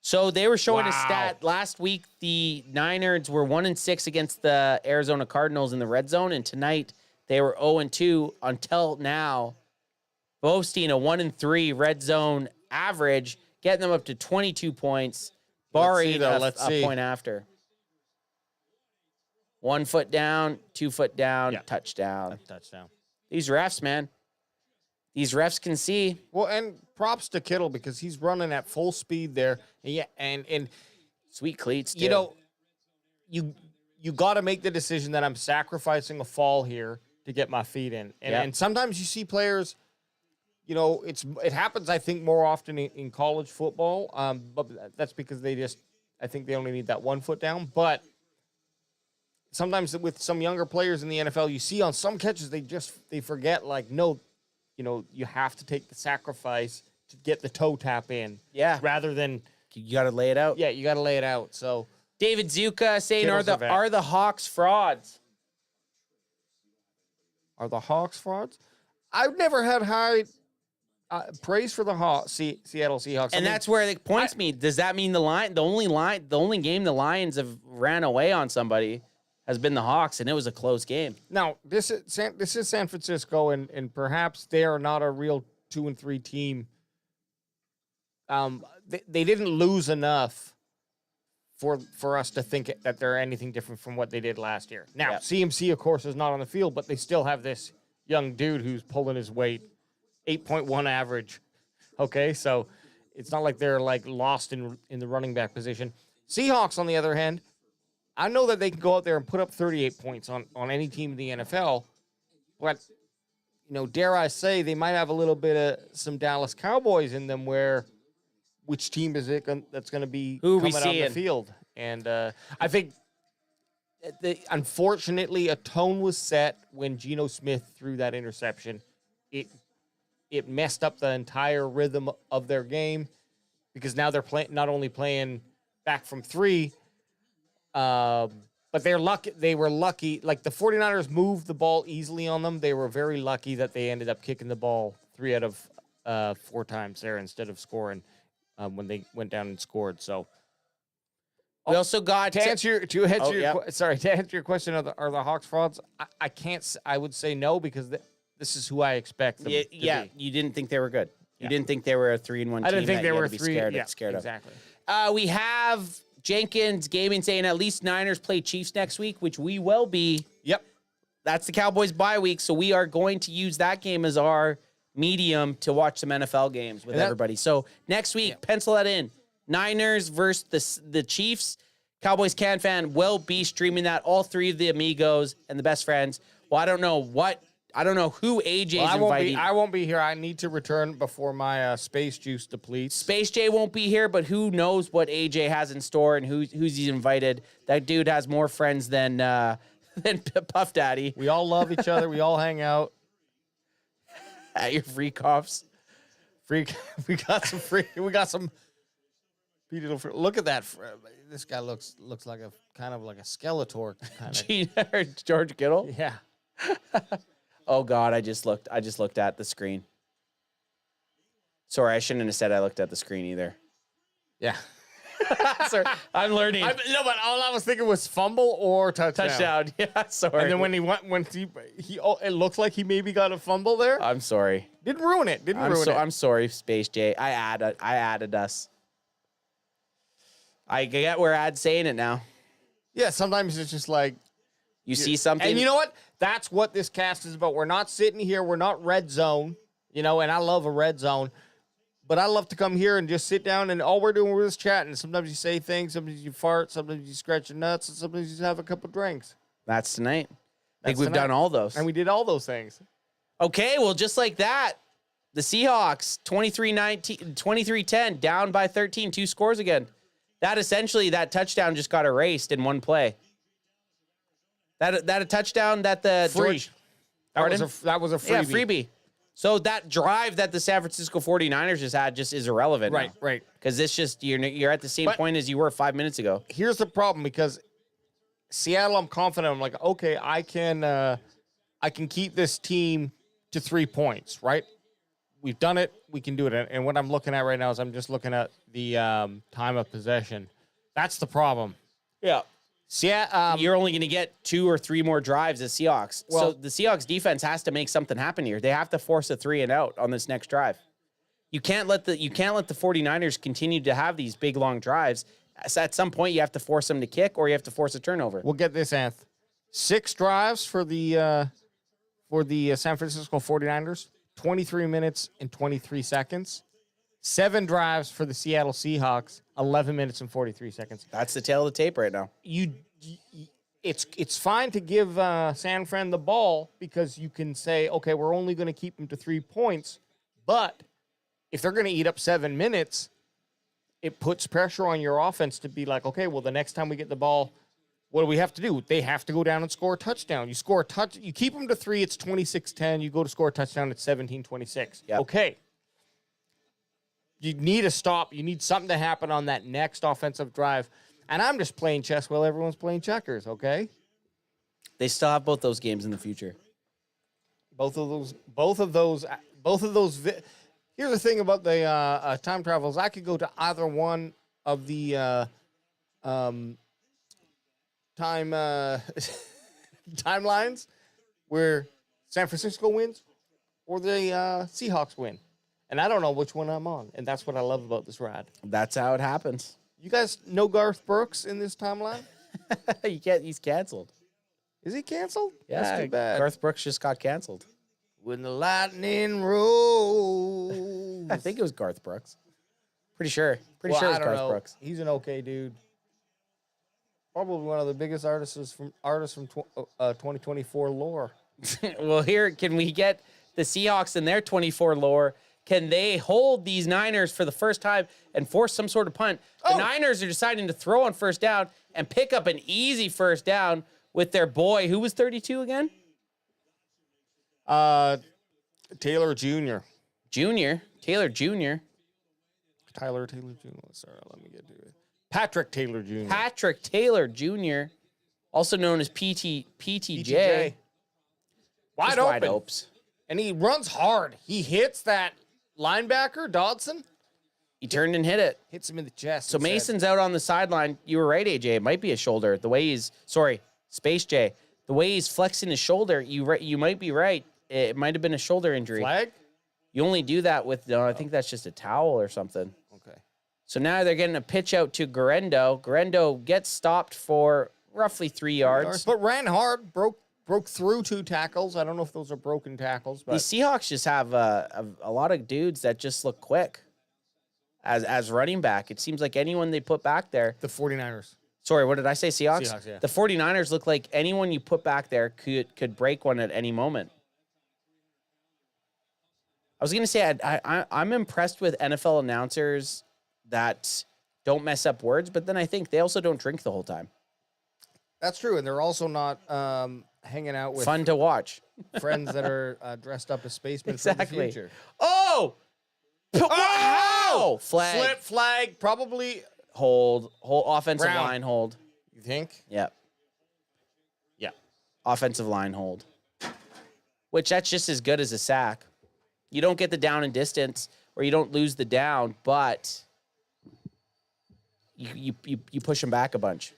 [SPEAKER 6] So they were showing a stat. Last week, the Niners were 1-6 against the Arizona Cardinals in the red zone, and tonight they were 0-2 until now, boasting a 1-3 red zone average. getting them up to 22 points, barring a point after. 1 foot down, 2 foot down, touchdown.
[SPEAKER 1] Touchdown.
[SPEAKER 6] These refs, man. These refs can see.
[SPEAKER 1] Well, and props to Kittle because he's running at full speed there. And
[SPEAKER 6] sweet cleats, too.
[SPEAKER 1] You know, you got to make the decision that I'm sacrificing a fall here to get my feet in. And sometimes you see players, you know, it happens, I think, more often in college football. But that's because I think they only need that 1 foot down. But sometimes with some younger players in the NFL, you see on some catches, they forget, like, no, you know, you have to take the sacrifice to get the toe tap in.
[SPEAKER 6] Yeah.
[SPEAKER 1] Rather than...
[SPEAKER 6] You got to lay it out.
[SPEAKER 1] Yeah, you got to lay it out. So
[SPEAKER 6] David Zuka saying, are the Hawks frauds?
[SPEAKER 1] Are the Hawks frauds? I've never had high praise for the Seattle Seahawks.
[SPEAKER 6] And that's where it points me. Does that mean the only game the Lions have ran away on somebody has been the Hawks, and it was a close game.
[SPEAKER 1] Now, this is San Francisco, and perhaps they are not a real 2-3 team. They didn't lose enough for us to think that they're anything different from what they did last year. Now, CMC, of course, is not on the field, but they still have this young dude who's pulling his weight, 8.1 average. Okay, so it's not like they're like lost in the running back position. Seahawks, on the other hand, I know that they can go out there and put up 38 points on any team in the NFL, but, you know, dare I say, they might have a little bit of some Dallas Cowboys in them where which team is it that's going to be coming on the field? And I think, unfortunately, a tone was set when Geno Smith threw that interception. It messed up the entire rhythm of their game because now they're not only playing back from 3, but they're lucky. They were lucky. Like, the 49ers moved the ball easily on them. They were very lucky that they ended up kicking the ball 3 out of 4 times there instead of scoring when they went down and scored. So
[SPEAKER 6] we also got
[SPEAKER 1] to answer your question. Are the Hawks frauds? I can't. I would say no because this is who I expect them to be.
[SPEAKER 6] You didn't think they were good. You didn't think they were a 3-1 team.
[SPEAKER 1] I didn't think they were scared
[SPEAKER 6] of.
[SPEAKER 1] Exactly.
[SPEAKER 6] We have Jenkins Gaming saying at least Niners play Chiefs next week, which we will be.
[SPEAKER 1] Yep.
[SPEAKER 6] That's the Cowboys bye week, so we are going to use that game as our medium to watch some NFL games with everybody. So next week, pencil that in. Niners versus the Chiefs. Cowboys CanFan will be streaming that. All 3 of the amigos and the best friends. Well, I don't know who AJ's inviting.
[SPEAKER 1] I won't be here. I need to return before my space juice depletes.
[SPEAKER 6] Space J won't be here, but who knows what AJ has in store and who's he's invited. That dude has more friends than Puff Daddy.
[SPEAKER 1] We all love each other. We all hang out.
[SPEAKER 6] At your free coughs.
[SPEAKER 1] We got some beautiful. Look at that. This guy looks like a kind of like a Skeletor kind
[SPEAKER 6] of. George Kittle?
[SPEAKER 1] Yeah.
[SPEAKER 6] Oh God, I just looked at the screen. Sorry, I shouldn't have said I looked at the screen either.
[SPEAKER 1] Yeah.
[SPEAKER 6] Sorry, I'm learning.
[SPEAKER 1] No, but all I was thinking was fumble or touchdown.
[SPEAKER 6] Touchdown. Yeah, sorry.
[SPEAKER 1] And then when it looked like he maybe got a fumble there.
[SPEAKER 6] I'm sorry.
[SPEAKER 1] Didn't ruin it.
[SPEAKER 6] I'm sorry, Space J. I added us. I get where Ad's saying it now.
[SPEAKER 1] Yeah, sometimes it's just like
[SPEAKER 6] you see something.
[SPEAKER 1] And you know what? That's what this cast is about. We're not sitting here. We're not red zone, you know, and I love a red zone. But I love to come here and just sit down, and all we're doing is chatting. Sometimes you say things, sometimes you fart, sometimes you scratch your nuts, and sometimes you just have a couple drinks.
[SPEAKER 6] That's tonight. I think we've done all those.
[SPEAKER 1] And we did all those things.
[SPEAKER 6] Okay, well, just like that, the Seahawks, 23-10, down by 13, 2 scores again. That touchdown just got erased in one play. That a touchdown that the
[SPEAKER 1] free. That was a freebie.
[SPEAKER 6] Yeah, freebie. So that drive that the San Francisco 49ers just had just is irrelevant.
[SPEAKER 1] Right,
[SPEAKER 6] now.
[SPEAKER 1] right.
[SPEAKER 6] Because it's just you're at the same point as you were 5 minutes ago.
[SPEAKER 1] Here's the problem, because Seattle, I'm confident. I'm like, okay, I can keep this team to 3 points, right? We've done it. We can do it. And what I'm looking at right now is I'm just looking at the time of possession. That's the problem.
[SPEAKER 6] Yeah. You're only going to get 2 or 3 more drives as Seahawks. So the Seahawks defense has to make something happen here. They have to force a 3 and out on this next drive. You can't let the 49ers continue to have these big long drives. So at some point, you have to force them to kick, or you have to force a turnover.
[SPEAKER 1] We'll get this, Anth. 6 drives for the San Francisco 49ers, 23 minutes and 23 seconds. 7 drives for the Seattle Seahawks, 11 minutes and 43 seconds.
[SPEAKER 6] That's the tail of the tape right now.
[SPEAKER 1] It's fine to give San Fran the ball because you can say, okay, we're only going to keep them to 3 points, but if they're going to eat up 7 minutes, it puts pressure on your offense to be like, okay, well, the next time we get the ball, what do we have to do? They have to go down and score a touchdown. You score a touch, you keep them to 3, it's 26-10. You go to score a touchdown, it's 17-26.
[SPEAKER 6] Yep.
[SPEAKER 1] Okay. You need a stop. You need something to happen on that next offensive drive. And I'm just playing chess while everyone's playing checkers, okay?
[SPEAKER 6] They still have both those games in the future.
[SPEAKER 1] Both of those. Here's the thing about the time travels. I could go to either one of the timelines where San Francisco wins or the Seahawks win. And I don't know which one I'm on. And that's what I love about this ride.
[SPEAKER 6] That's how it happens.
[SPEAKER 1] You guys know Garth Brooks in this timeline?
[SPEAKER 6] He's canceled.
[SPEAKER 1] Is he canceled?
[SPEAKER 6] Yeah,
[SPEAKER 1] That's too bad.
[SPEAKER 6] Garth Brooks just got canceled.
[SPEAKER 1] When the lightning rolls.
[SPEAKER 6] I think it was Garth Brooks. Pretty sure. Pretty sure it was Garth Brooks.
[SPEAKER 1] He's an okay dude. Probably one of the biggest artists from 2024 lore.
[SPEAKER 6] Well, here, can we get the Seahawks in their 24 lore? Can they hold these Niners for the first time and force some sort of punt? The Niners are deciding to throw on first down and pick up an easy first down with their boy, who was 32 again?
[SPEAKER 1] Taylor Jr.
[SPEAKER 6] Taylor Jr.
[SPEAKER 1] Tyler Taylor Jr. Sorry, let me get to it. Patrick Taylor Jr.
[SPEAKER 6] Patrick Taylor Jr., also known as PTJ.
[SPEAKER 1] Wide open.
[SPEAKER 6] Opes.
[SPEAKER 1] And he runs hard. He hits that linebacker, Dodson.
[SPEAKER 6] He turned and hit it.
[SPEAKER 1] Hits him in the chest.
[SPEAKER 6] So Mason's out on the sideline. You were right, AJ. It might be a shoulder. The way he's, Space J. The way he's flexing his shoulder, you might be right. It might have been a shoulder injury.
[SPEAKER 1] Flag?
[SPEAKER 6] You only do that with, I think that's just a towel or something.
[SPEAKER 1] Okay.
[SPEAKER 6] So now they're getting a pitch out to Guerrero. Guerrero gets stopped for roughly 3 yards.
[SPEAKER 1] But ran hard, broke through 2 tackles. I don't know if those are broken tackles. But
[SPEAKER 6] the Seahawks just have a lot of dudes that just look quick as running back. It seems like anyone they put back there.
[SPEAKER 1] The 49ers.
[SPEAKER 6] Sorry, what did I say? Seahawks?
[SPEAKER 1] Seahawks, yeah.
[SPEAKER 6] The 49ers look like anyone you put back there could break one at any moment. I was going to say, I'm impressed with NFL announcers that don't mess up words, but then I think they also don't drink the whole time.
[SPEAKER 1] That's true, and they're also not hanging out with
[SPEAKER 6] fun to watch
[SPEAKER 1] friends that are dressed up as spacemen
[SPEAKER 6] exactly.
[SPEAKER 1] from the future.
[SPEAKER 6] Oh! Wow! Flag.
[SPEAKER 1] Slip flag, probably.
[SPEAKER 6] Hold, offensive
[SPEAKER 1] Brown.
[SPEAKER 6] line hold.
[SPEAKER 1] You think?
[SPEAKER 6] Yep.
[SPEAKER 1] Yeah.
[SPEAKER 6] Offensive line hold. Which that's just as good as a sack. You don't get the down and distance, or you don't lose the down, but you push them back a bunch.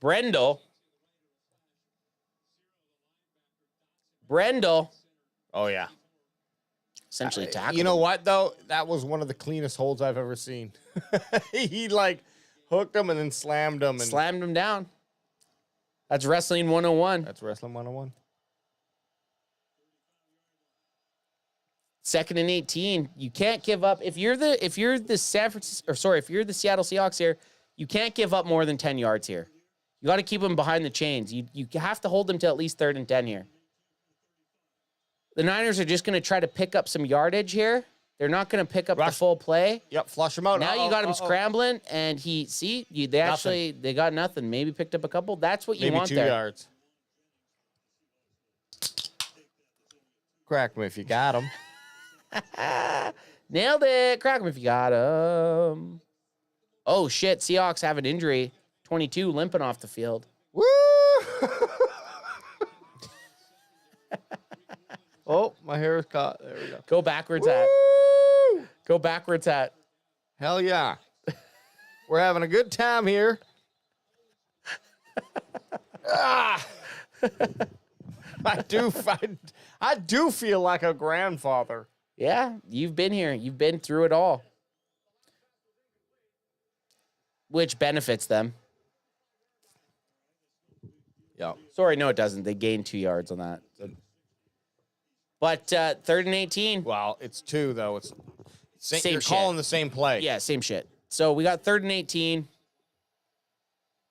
[SPEAKER 6] Brendel.
[SPEAKER 1] Oh, yeah.
[SPEAKER 6] Essentially tackled.
[SPEAKER 1] You know what, though? That was one of the cleanest holds I've ever seen. He, hooked him and then slammed him.
[SPEAKER 6] Slammed him down. That's Wrestling 101.
[SPEAKER 1] That's Wrestling 101.
[SPEAKER 6] 2nd and 18. You can't give up. If you're the Seattle Seahawks here, you can't give up more than 10 yards here. You got to keep them behind the chains. You have to hold them to at least 3rd and 10 here. The Niners are just going to try to pick up some yardage here. They're not going to pick up the full play.
[SPEAKER 1] Yep, flush him out.
[SPEAKER 6] Now you got him scrambling, and they got nothing. Maybe picked up a couple. That's what you want there.
[SPEAKER 1] Maybe 2 yards. Crack him if you got him.
[SPEAKER 6] Nailed it. Crack him if you got him. Oh, shit. Seahawks have an injury. 22 limping off the field.
[SPEAKER 1] Woo! Oh, my hair is caught. There we go.
[SPEAKER 6] Go backwards at. Go backwards at.
[SPEAKER 1] Hell yeah. We're having a good time here. I do feel like a grandfather.
[SPEAKER 6] Yeah, you've been here. You've been through it all. Which benefits them.
[SPEAKER 1] Yeah.
[SPEAKER 6] Sorry, no, it doesn't. They gained 2 yards on that. But 3rd and 18.
[SPEAKER 1] Well, it's 2, though. It's
[SPEAKER 6] Same
[SPEAKER 1] you're
[SPEAKER 6] shit.
[SPEAKER 1] calling the same play.
[SPEAKER 6] Yeah, same shit. So we got 3rd and 18.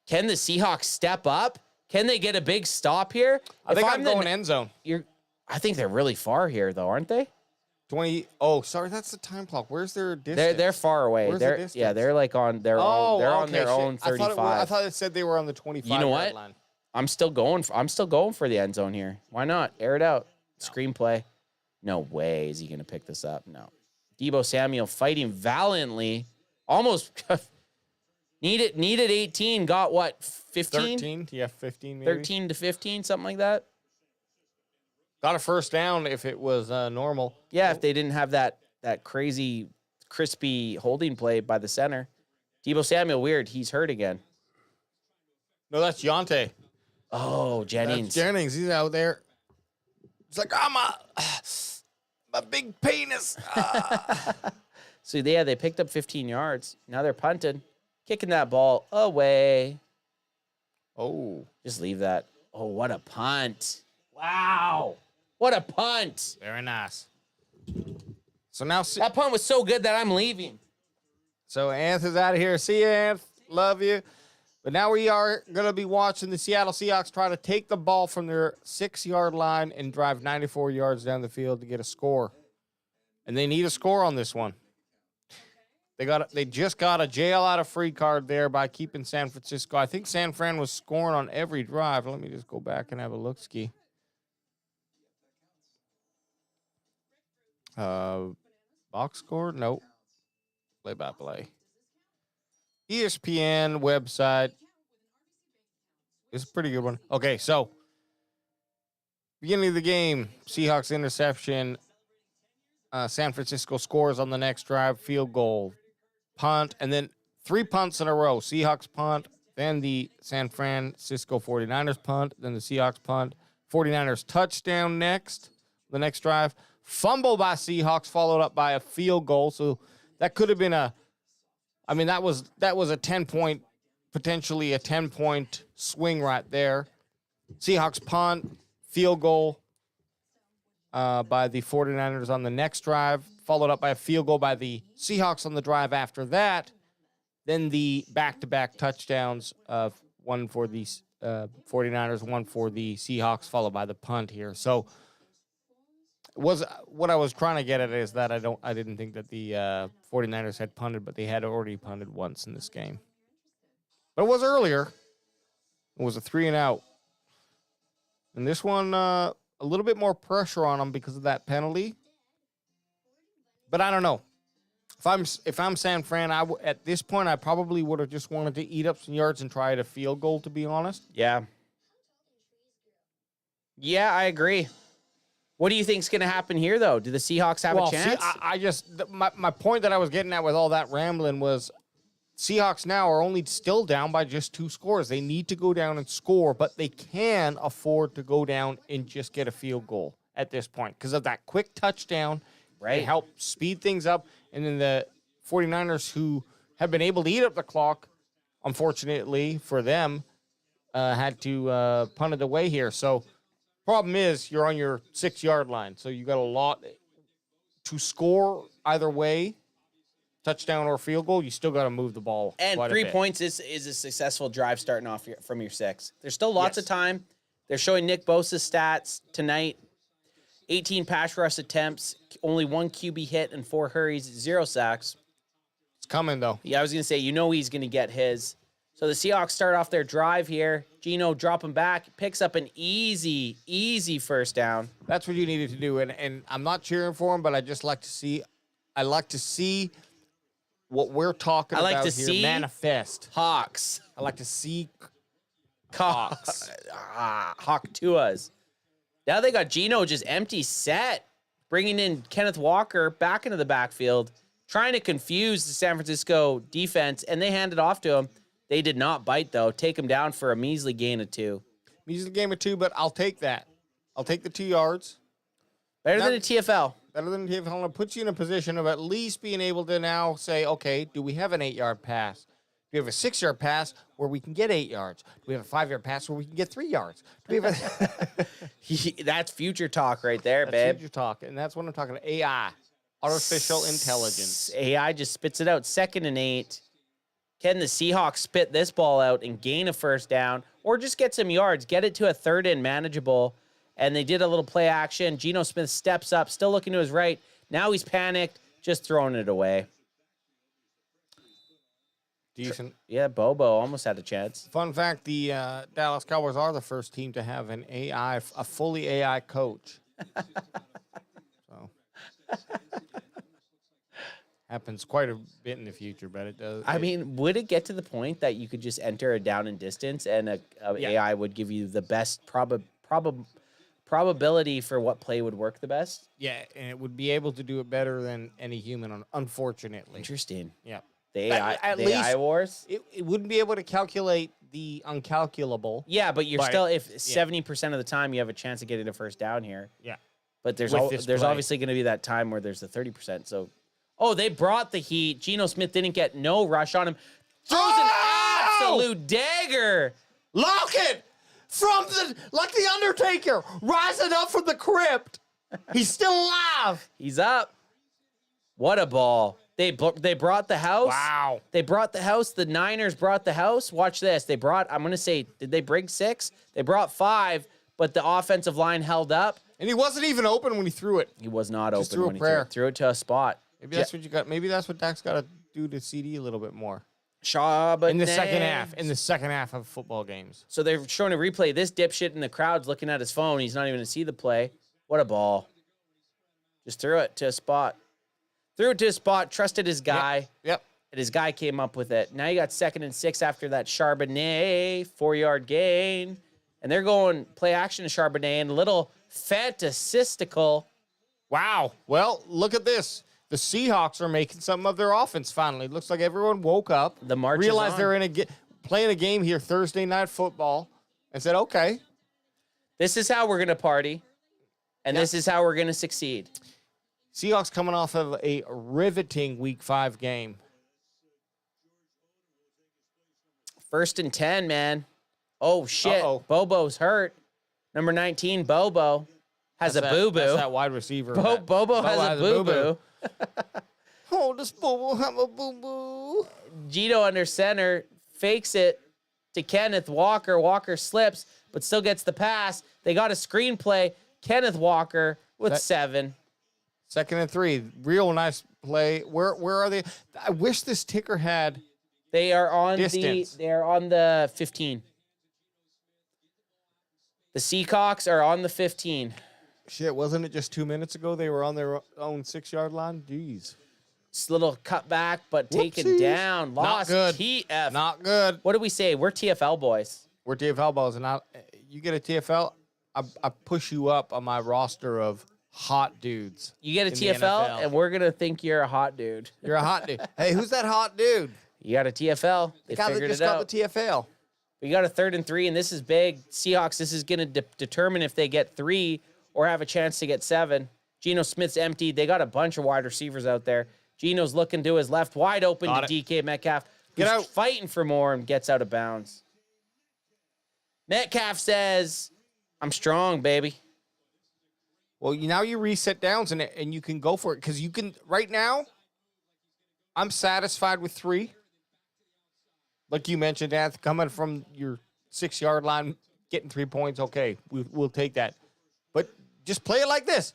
[SPEAKER 6] Can the Seahawks step up? Can they get a big stop here?
[SPEAKER 1] I think I'm going end zone.
[SPEAKER 6] I think they're really far here, though, aren't they?
[SPEAKER 1] 20. Oh, sorry, that's the time clock. Where's their distance?
[SPEAKER 6] They're far away.
[SPEAKER 1] Where's
[SPEAKER 6] they're
[SPEAKER 1] the distance?
[SPEAKER 6] yeah, they're like on their own. They're on their own
[SPEAKER 1] I
[SPEAKER 6] 35.
[SPEAKER 1] I thought it said they were on the 25.
[SPEAKER 6] You know what?
[SPEAKER 1] Line.
[SPEAKER 6] I'm still going for the end zone here. Why not? Air it out. No. Screenplay. No way is he going to pick this up. No. Deebo Samuel fighting valiantly. Almost needed 18. Got what? 15?
[SPEAKER 1] 13? Yeah, 15 maybe.
[SPEAKER 6] 13 to 15, something like that.
[SPEAKER 1] Got a first down if it was normal.
[SPEAKER 6] Yeah, if they didn't have that crazy, crispy holding play by the center. Deebo Samuel, weird. He's hurt again.
[SPEAKER 1] No, that's Yonte.
[SPEAKER 6] Oh, Jennings.
[SPEAKER 1] That's Jennings. He's out there. It's like, I'm a big penis.
[SPEAKER 6] So, yeah, they picked up 15 yards. Now they're punting. Kicking that ball away.
[SPEAKER 1] Oh.
[SPEAKER 6] Just leave that. Oh, what a punt. Wow. What a punt.
[SPEAKER 1] Very nice. So now...
[SPEAKER 6] that punt was so good that I'm leaving.
[SPEAKER 1] So Anth is out of here. See you, Anth. Love you. But now we are going to be watching the Seattle Seahawks try to take the ball from their 6-yard line and drive 94 yards down the field to get a score. And they need a score on this one. They just got a jail out of free card there by keeping San Francisco. I think San Fran was scoring on every drive. Let me just go back and have a look-ski. Box score? Nope. Play-by-play. ESPN website. It's a pretty good one. Okay, so beginning of the game, Seahawks interception. San Francisco scores on the next drive, field goal, punt, and then 3 punts in a row. Seahawks punt, then the San Francisco 49ers punt, then the Seahawks punt. 49ers touchdown next, the next drive. Fumble by Seahawks, followed up by a field goal. So that could have been that was a 10-point, potentially a 10-point swing right there. Seahawks punt, field goal by the 49ers on the next drive, followed up by a field goal by the Seahawks on the drive after that. Then the back-to-back touchdowns, one for the 49ers, one for the Seahawks, followed by the punt here. So what I was trying to get at is that I didn't think that the 49ers had punted, but they had already punted once in this game. But it was earlier. It was a 3-and-out. And this one, a little bit more pressure on them because of that penalty. But I don't know. If I'm San Fran, at this point I probably would have just wanted to eat up some yards and try a field goal, to be honest.
[SPEAKER 6] Yeah. Yeah, I agree. What do you think's going to happen here, though? Do the Seahawks have a chance?
[SPEAKER 1] See, my point that I was getting at with all that rambling was Seahawks now are only still down by just 2 scores. They need to go down and score, but they can afford to go down and just get a field goal at this point because of that quick touchdown.
[SPEAKER 6] Right.
[SPEAKER 1] It helped speed things up. And then the 49ers, who have been able to eat up the clock, unfortunately for them, had to punt it away here. So problem is you're on your 6-yard line. So you got a lot to score either way, touchdown or field goal. You still got to move the ball.
[SPEAKER 6] And 3 points is a successful drive starting off from your 6. There's still lots of time. They're showing Nick Bosa's stats tonight. 18 pass rush attempts, only 1 QB hit and 4 hurries, 0 sacks.
[SPEAKER 1] It's coming, though.
[SPEAKER 6] Yeah, I was going to say, he's going to get his. So the Seahawks start off their drive here. Geno dropping back, picks up an easy first down.
[SPEAKER 1] That's what you needed to do. And I'm not cheering for him, but I just like to see what we're talking about here manifest.
[SPEAKER 6] Hawks.
[SPEAKER 1] I like to see
[SPEAKER 6] Hawks. Hawk Tuas. Now they got Geno just empty set, bringing in Kenneth Walker back into the backfield, trying to confuse the San Francisco defense, and they hand it off to him. They did not bite, though. Take him down for a measly gain of 2.
[SPEAKER 1] Measly gain of 2, but I'll take that. I'll take the 2 yards.
[SPEAKER 6] Better than a TFL.
[SPEAKER 1] Better than a TFL. It puts you in a position of at least being able to now say, okay, do we have an 8-yard pass? Do we have a 6-yard pass where we can get 8 yards? Do we have a 5-yard pass where we can get 3 yards? Do we have a
[SPEAKER 6] That's future talk right there,
[SPEAKER 1] That's
[SPEAKER 6] babe.
[SPEAKER 1] future talk, and that's what I'm talking about. AI, artificial intelligence.
[SPEAKER 6] AI just spits it out. 2nd and 8. Can the Seahawks spit this ball out and gain a first down, or just get some yards, get it to a 3rd and manageable? And they did a little play action. Geno Smith steps up, still looking to his right. Now he's panicked, just throwing it away.
[SPEAKER 1] Decent.
[SPEAKER 6] Yeah, Bobo almost had a chance.
[SPEAKER 1] Fun fact, the Dallas Cowboys are the first team to have a fully AI coach. So happens quite a bit in the future, but it does.
[SPEAKER 6] I mean, would it get to the point that you could just enter a down and distance and a AI would give you the best probability for what play would work the best?
[SPEAKER 1] Yeah, and it would be able to do it better than any human, unfortunately.
[SPEAKER 6] Interesting.
[SPEAKER 1] Yeah.
[SPEAKER 6] The AI,
[SPEAKER 1] At
[SPEAKER 6] the
[SPEAKER 1] least
[SPEAKER 6] AI wars?
[SPEAKER 1] It wouldn't be able to calculate the uncalculable.
[SPEAKER 6] Yeah, but you're still, if 70%
[SPEAKER 1] yeah.
[SPEAKER 6] of the time you have a chance of getting a first down here.
[SPEAKER 1] Yeah.
[SPEAKER 6] But there's
[SPEAKER 1] With this play.
[SPEAKER 6] obviously going to be that time where there's the 30%. So, they brought the heat. Geno Smith didn't get no rush on him. Throws an absolute dagger.
[SPEAKER 1] Lockett like the Undertaker, rising up from the crypt. He's still alive.
[SPEAKER 6] He's up. What a ball. They brought the house.
[SPEAKER 1] Wow.
[SPEAKER 6] They brought the house. The Niners brought the house. Watch this. They brought, I'm going to say, did they bring 6? They brought 5, but the offensive line held up.
[SPEAKER 1] And he wasn't even open when he threw it.
[SPEAKER 6] He was not
[SPEAKER 1] Just
[SPEAKER 6] open
[SPEAKER 1] threw
[SPEAKER 6] when
[SPEAKER 1] a
[SPEAKER 6] he
[SPEAKER 1] prayer.
[SPEAKER 6] threw it to a spot.
[SPEAKER 1] Maybe that's what you got. Maybe that's what Dak's got to do to CD a little bit more.
[SPEAKER 6] But
[SPEAKER 1] in the second half. In the second half of football games.
[SPEAKER 6] So they're showing a replay. This dipshit in the crowd's looking at his phone. He's not even going to see the play. What a ball. Just threw it to a spot. Threw it to a spot, trusted his guy.
[SPEAKER 1] Yep.
[SPEAKER 6] And his guy came up with it. Now you got 2nd and 6 after that Charbonnet 4-yard gain. And they're going play action to Charbonnet and a little fantasistical.
[SPEAKER 1] Wow. Well, look at this. The Seahawks are making something of their offense finally. Looks like everyone woke up,
[SPEAKER 6] the march
[SPEAKER 1] realized
[SPEAKER 6] is on.
[SPEAKER 1] they're in playing a game here Thursday night football, and said, okay.
[SPEAKER 6] This is how we're going to party, and this is how we're going to succeed.
[SPEAKER 1] Seahawks coming off of a riveting Week 5 game.
[SPEAKER 6] 1st and 10, man. Oh, shit.
[SPEAKER 1] Uh-oh.
[SPEAKER 6] Bobo's hurt. Number 19, Bobo, has a boo-boo.
[SPEAKER 1] That's that wide receiver.
[SPEAKER 6] Bobo has a boo-boo.
[SPEAKER 1] Oh, does Bobo have a boo-boo?
[SPEAKER 6] Geno under center, fakes it to Kenneth Walker. Walker slips, but still gets the pass. They got a screenplay. Kenneth Walker with 7.
[SPEAKER 1] 2nd and 3. Real nice play. Where are they? I wish this ticker had
[SPEAKER 6] They are on
[SPEAKER 1] distance.
[SPEAKER 6] they're on the 15. The Seahawks are on the 15.
[SPEAKER 1] Shit, wasn't it just 2 minutes ago they were on their own 6-yard line? Jeez.
[SPEAKER 6] Just a little cutback, but taken
[SPEAKER 1] Whoopsies.
[SPEAKER 6] down. Lost.
[SPEAKER 1] Not good.
[SPEAKER 6] TF.
[SPEAKER 1] Not good.
[SPEAKER 6] What do we say? We're TFL boys.
[SPEAKER 1] We're TFL balls, and you get a TFL, I push you up on my roster of hot dudes.
[SPEAKER 6] You get a
[SPEAKER 1] in the
[SPEAKER 6] TFL,
[SPEAKER 1] NFL.
[SPEAKER 6] and we're going to think you're a hot dude.
[SPEAKER 1] You're a hot dude. Hey, who's that hot dude?
[SPEAKER 6] You got a TFL. They
[SPEAKER 1] The guy that
[SPEAKER 6] figured
[SPEAKER 1] just
[SPEAKER 6] it out.
[SPEAKER 1] got the TFL.
[SPEAKER 6] We got a 3rd and 3, and this is big. Seahawks, this is going to determine if they get 3 or have a chance to get 7. Geno Smith's empty. They got a bunch of wide receivers out there. Geno's looking to his left, wide open
[SPEAKER 1] Got
[SPEAKER 6] to
[SPEAKER 1] it.
[SPEAKER 6] DK Metcalf.
[SPEAKER 1] Get
[SPEAKER 6] who's
[SPEAKER 1] out.
[SPEAKER 6] fighting for more and gets out of bounds. Metcalf says, I'm strong, baby.
[SPEAKER 1] Well, now you reset downs, and you can go for it. Because you can, right now, I'm satisfied with 3. Like you mentioned, Anth, coming from your 6-yard line, getting 3 points, okay, we'll take that. But just play it like this.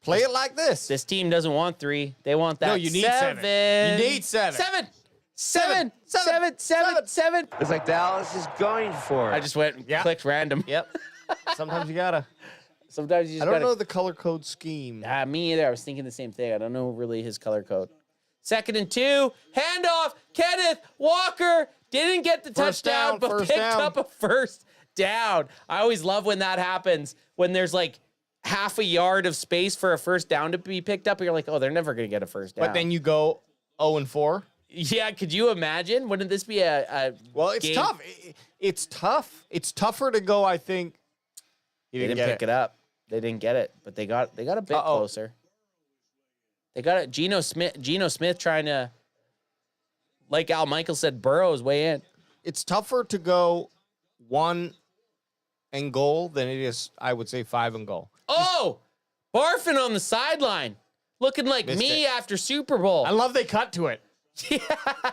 [SPEAKER 1] Play it like this.
[SPEAKER 6] This team doesn't want 3. They want that
[SPEAKER 1] No, you need
[SPEAKER 6] 7.
[SPEAKER 1] 7. You need 7.
[SPEAKER 6] 7. 7. 7. 7. 7.
[SPEAKER 14] It's like Dallas is going for it.
[SPEAKER 6] I just went and clicked random.
[SPEAKER 1] Yep. Sometimes you gotta.
[SPEAKER 6] Sometimes you just
[SPEAKER 1] I don't
[SPEAKER 6] gotta.
[SPEAKER 1] know the color code scheme.
[SPEAKER 6] Me either. I was thinking the same thing. I don't know really his color code. 2nd and 2. Handoff. Kenneth Walker didn't get the
[SPEAKER 1] First
[SPEAKER 6] touchdown,
[SPEAKER 1] down,
[SPEAKER 6] but
[SPEAKER 1] first
[SPEAKER 6] picked
[SPEAKER 1] down.
[SPEAKER 6] up a first down. I always love when that happens. When there's like half a yard of space for a first down to be picked up, and you're like, oh, they're never going to get a first down.
[SPEAKER 1] But then you go 0-4.
[SPEAKER 6] Yeah, could you imagine? Wouldn't this be a
[SPEAKER 1] Well, it's
[SPEAKER 6] game?
[SPEAKER 1] tough. It's tough. It's tougher to go, I think.
[SPEAKER 6] They didn't pick it up. They didn't get it, but they got a bit closer. They got it. Geno Smith trying to, like Al Michael said, Burrow's way in.
[SPEAKER 1] It's tougher to go 1 and goal than it is, I would say, 5 and goal.
[SPEAKER 6] Oh, barfing on the sideline, looking like
[SPEAKER 1] Missed
[SPEAKER 6] me
[SPEAKER 1] it.
[SPEAKER 6] after Super Bowl.
[SPEAKER 1] I love they cut to it.
[SPEAKER 6] Yeah,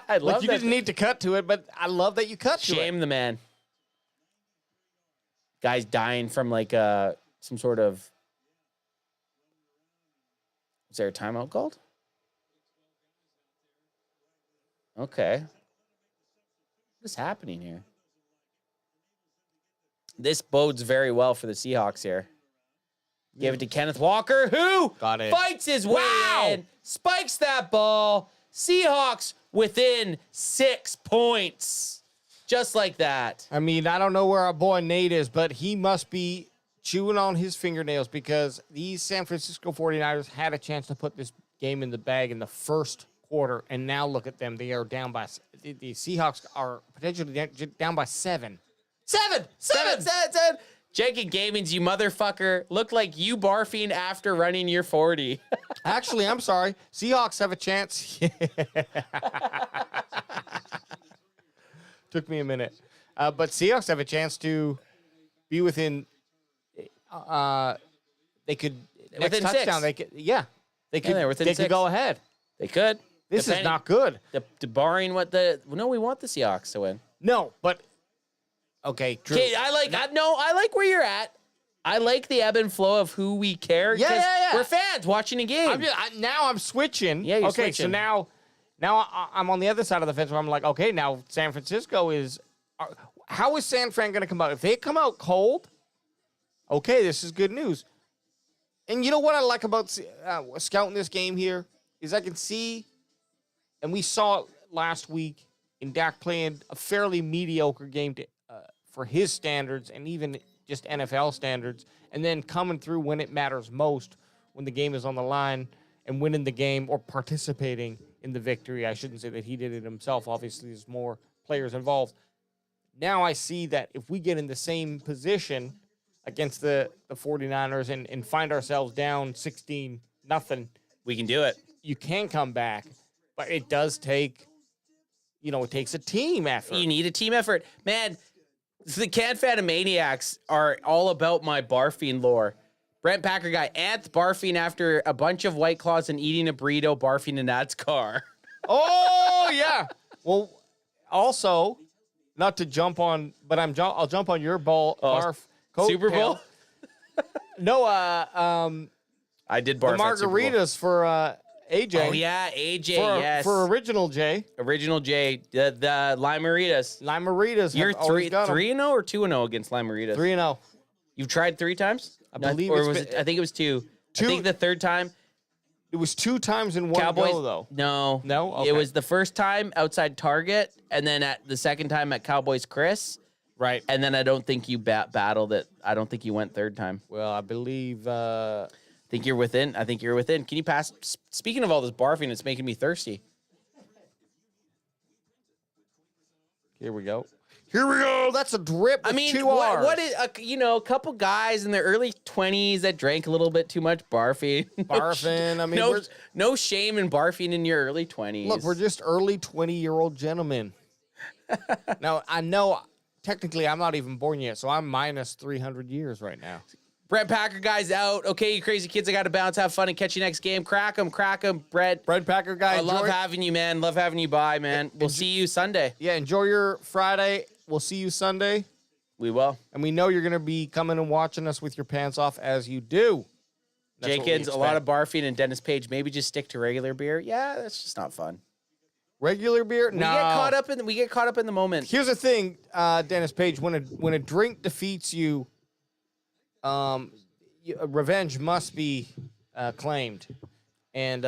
[SPEAKER 6] I love
[SPEAKER 1] Like, you
[SPEAKER 6] that.
[SPEAKER 1] didn't need to cut to it, but I love that you cut to it.
[SPEAKER 6] Shame the man. Guy's dying from like some sort of. Is there a timeout called? Okay. What is happening here? This bodes very well for the Seahawks here. Give it to Kenneth Walker, who
[SPEAKER 1] Got it.
[SPEAKER 6] fights his way in, spikes that ball. Seahawks within 6 points. Just like that.
[SPEAKER 1] I mean, I don't know where our boy Nate is, but he must be chewing on his fingernails because these San Francisco 49ers had a chance to put this game in the bag in the first quarter, and now look at them. They are down by – the Seahawks are potentially down by 7. 7!
[SPEAKER 6] Jenkins Gaming's, you motherfucker, look like you barfing after running your 40.
[SPEAKER 1] Actually, I'm sorry. Seahawks have a chance. Took me a minute. But Seahawks have a chance to be within they could next
[SPEAKER 6] Within
[SPEAKER 1] touchdown
[SPEAKER 6] 6.
[SPEAKER 1] they could they could
[SPEAKER 6] they're within
[SPEAKER 1] they could
[SPEAKER 6] 6.
[SPEAKER 1] go ahead.
[SPEAKER 6] They could.
[SPEAKER 1] This is not good.
[SPEAKER 6] Barring what the no, we want the Seahawks to win.
[SPEAKER 1] No, but okay, Drew.
[SPEAKER 6] Okay, I like where you're at. I like the ebb and flow of who we care.
[SPEAKER 1] Yeah,
[SPEAKER 6] 'cause
[SPEAKER 1] yeah.
[SPEAKER 6] We're fans watching a game.
[SPEAKER 1] Now I'm switching.
[SPEAKER 6] Yeah, you're
[SPEAKER 1] okay, so
[SPEAKER 6] switching.
[SPEAKER 1] now I'm on the other side of the fence where I'm like, okay, now San Francisco is. How is San Fran going to come out? If they come out cold, okay, this is good news. And you know what I like about scouting this game here is I can see, and we saw it last week in Dak playing a fairly mediocre game for his standards and even just NFL standards, and then coming through when it matters most, when the game is on the line, and winning the game or participating in the victory. I shouldn't say that he did it himself. Obviously, there's more players involved. Now I see that if we get in the same position against the 49ers and find ourselves down 16-0,
[SPEAKER 6] we can do it.
[SPEAKER 1] You can come back, but it does take, it takes a team effort.
[SPEAKER 6] You need a team effort. Man, the CanFan Maniacs are all about my barfing lore. Brent Packer guy, Anth barfing after a bunch of White Claws and eating a burrito, barfing in Ad's car.
[SPEAKER 1] Oh, yeah. Well, also, not to jump on, but I'll jump on your barf.
[SPEAKER 6] Super Bowl?
[SPEAKER 1] No,
[SPEAKER 6] I did barf
[SPEAKER 1] the
[SPEAKER 6] at Super Bowl.
[SPEAKER 1] margaritas for AJ.
[SPEAKER 6] Oh, yeah, AJ, yes.
[SPEAKER 1] For Original J.
[SPEAKER 6] Original J, the Lime-A-Ritas.
[SPEAKER 1] Lime-A-Ritas.
[SPEAKER 6] You're 3-0 or 2-0 against Lime-A-Ritas?
[SPEAKER 1] 3-0.
[SPEAKER 6] You've tried 3 times?
[SPEAKER 1] I believe
[SPEAKER 6] or
[SPEAKER 1] it's
[SPEAKER 6] was
[SPEAKER 1] been-
[SPEAKER 6] it? I think it was 2. I think the third time.
[SPEAKER 1] It was 2 times in one
[SPEAKER 6] Cowboys,
[SPEAKER 1] go, though.
[SPEAKER 6] No.
[SPEAKER 1] No? Okay.
[SPEAKER 6] It was the first time outside Target, and then at the second time at Cowboys Chris.
[SPEAKER 1] Right.
[SPEAKER 6] And then I don't think you battled it. I don't think you went third time.
[SPEAKER 1] Well, I believe...
[SPEAKER 6] I think you're within. Can you pass? Speaking of all this barfing, it's making me thirsty.
[SPEAKER 1] Here we go. That's a drip with 2 R's.
[SPEAKER 6] what is a couple guys in their early 20s that drank a little bit too much barfing.
[SPEAKER 1] Barfing. I mean,
[SPEAKER 6] no shame in barfing in your early 20s.
[SPEAKER 1] Look, we're just early 20-year-old gentlemen. Now, I know technically I'm not even born yet, so I'm minus 300 years right now.
[SPEAKER 6] Brent Packer guy's out. Okay, you crazy kids, I got to bounce. Have fun and catch you next game. Crack 'em. Brent
[SPEAKER 1] Packer guy.
[SPEAKER 6] I love having you, man. Love having you by, man. We'll see you Sunday.
[SPEAKER 1] Yeah, enjoy your Friday. We'll see you Sunday.
[SPEAKER 6] We will.
[SPEAKER 1] And we know you're going to be coming and watching us with your pants off as you do. That's what we
[SPEAKER 6] Jenkins, a lot of
[SPEAKER 1] expect.
[SPEAKER 6] barfing, and Dennis Page. Maybe just stick to regular beer. Yeah, that's just not fun.
[SPEAKER 1] Regular beer? No.
[SPEAKER 6] We get caught up in the moment.
[SPEAKER 1] Here's the thing, Dennis Page. When a drink defeats you, revenge must be claimed. And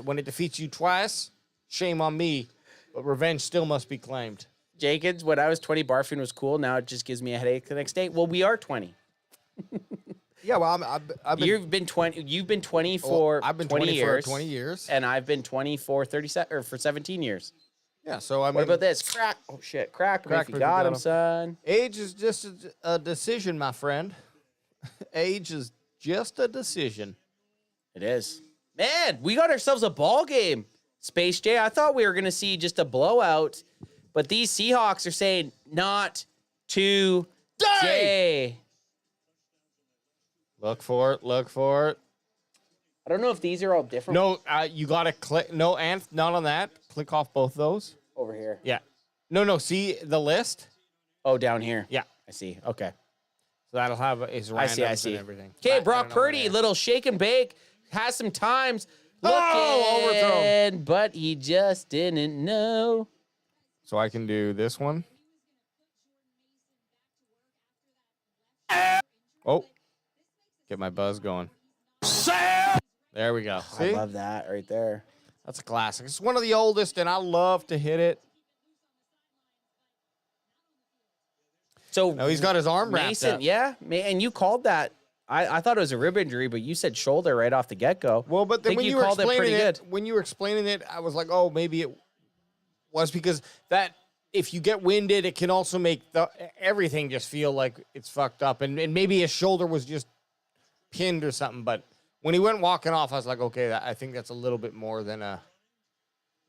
[SPEAKER 1] when it defeats you twice, shame on me. But revenge still must be claimed.
[SPEAKER 6] Jenkins, when I was 20, barfing was cool. Now it just gives me a headache the next day. Well, we are 20.
[SPEAKER 1] Yeah, well, I've been.
[SPEAKER 6] You've been 20. You've been 20 for.
[SPEAKER 1] I've been
[SPEAKER 6] 20 years.
[SPEAKER 1] for 20 years,
[SPEAKER 6] and I've been 20 for 17 years.
[SPEAKER 1] Yeah. So I mean,
[SPEAKER 6] what about this? Crack! Oh shit! Crack him if you got him, son.
[SPEAKER 1] Age is just a decision, my friend. Age is just a decision.
[SPEAKER 6] It is. Man, we got ourselves a ball game. Space J, I thought we were going to see just a blowout, but these Seahawks are saying not today.
[SPEAKER 1] Look for it. Look for it.
[SPEAKER 6] I don't know if these are all different.
[SPEAKER 1] No, you got to click. No, and not on that. Click off both those.
[SPEAKER 6] Over here.
[SPEAKER 1] Yeah. No. See the list?
[SPEAKER 6] Oh, down here.
[SPEAKER 1] Yeah.
[SPEAKER 6] I see. Okay.
[SPEAKER 1] So that'll have his randoms
[SPEAKER 6] I see.
[SPEAKER 1] and everything.
[SPEAKER 6] Okay, Brock Purdy, little shake and bake, has some times.
[SPEAKER 1] Overthrow.
[SPEAKER 6] But he just didn't know.
[SPEAKER 1] So I can do this one. Oh. Get my buzz going. There we go. See?
[SPEAKER 6] I love that right there.
[SPEAKER 1] That's a classic. It's one of the oldest, and I love to hit it.
[SPEAKER 6] So
[SPEAKER 1] no, he's got his arm wrapped
[SPEAKER 6] Mason,
[SPEAKER 1] up.
[SPEAKER 6] yeah, and you called that. I thought it was a rib injury, but you said shoulder right off the get-go.
[SPEAKER 1] Well, but then when you were
[SPEAKER 6] called it pretty good.
[SPEAKER 1] When you were explaining it, I was like, oh, maybe it was because that if you get winded, it can also make everything just feel like it's fucked up, and maybe his shoulder was just pinned or something. But when he went walking off, I was like, okay, I think that's a little bit more than a.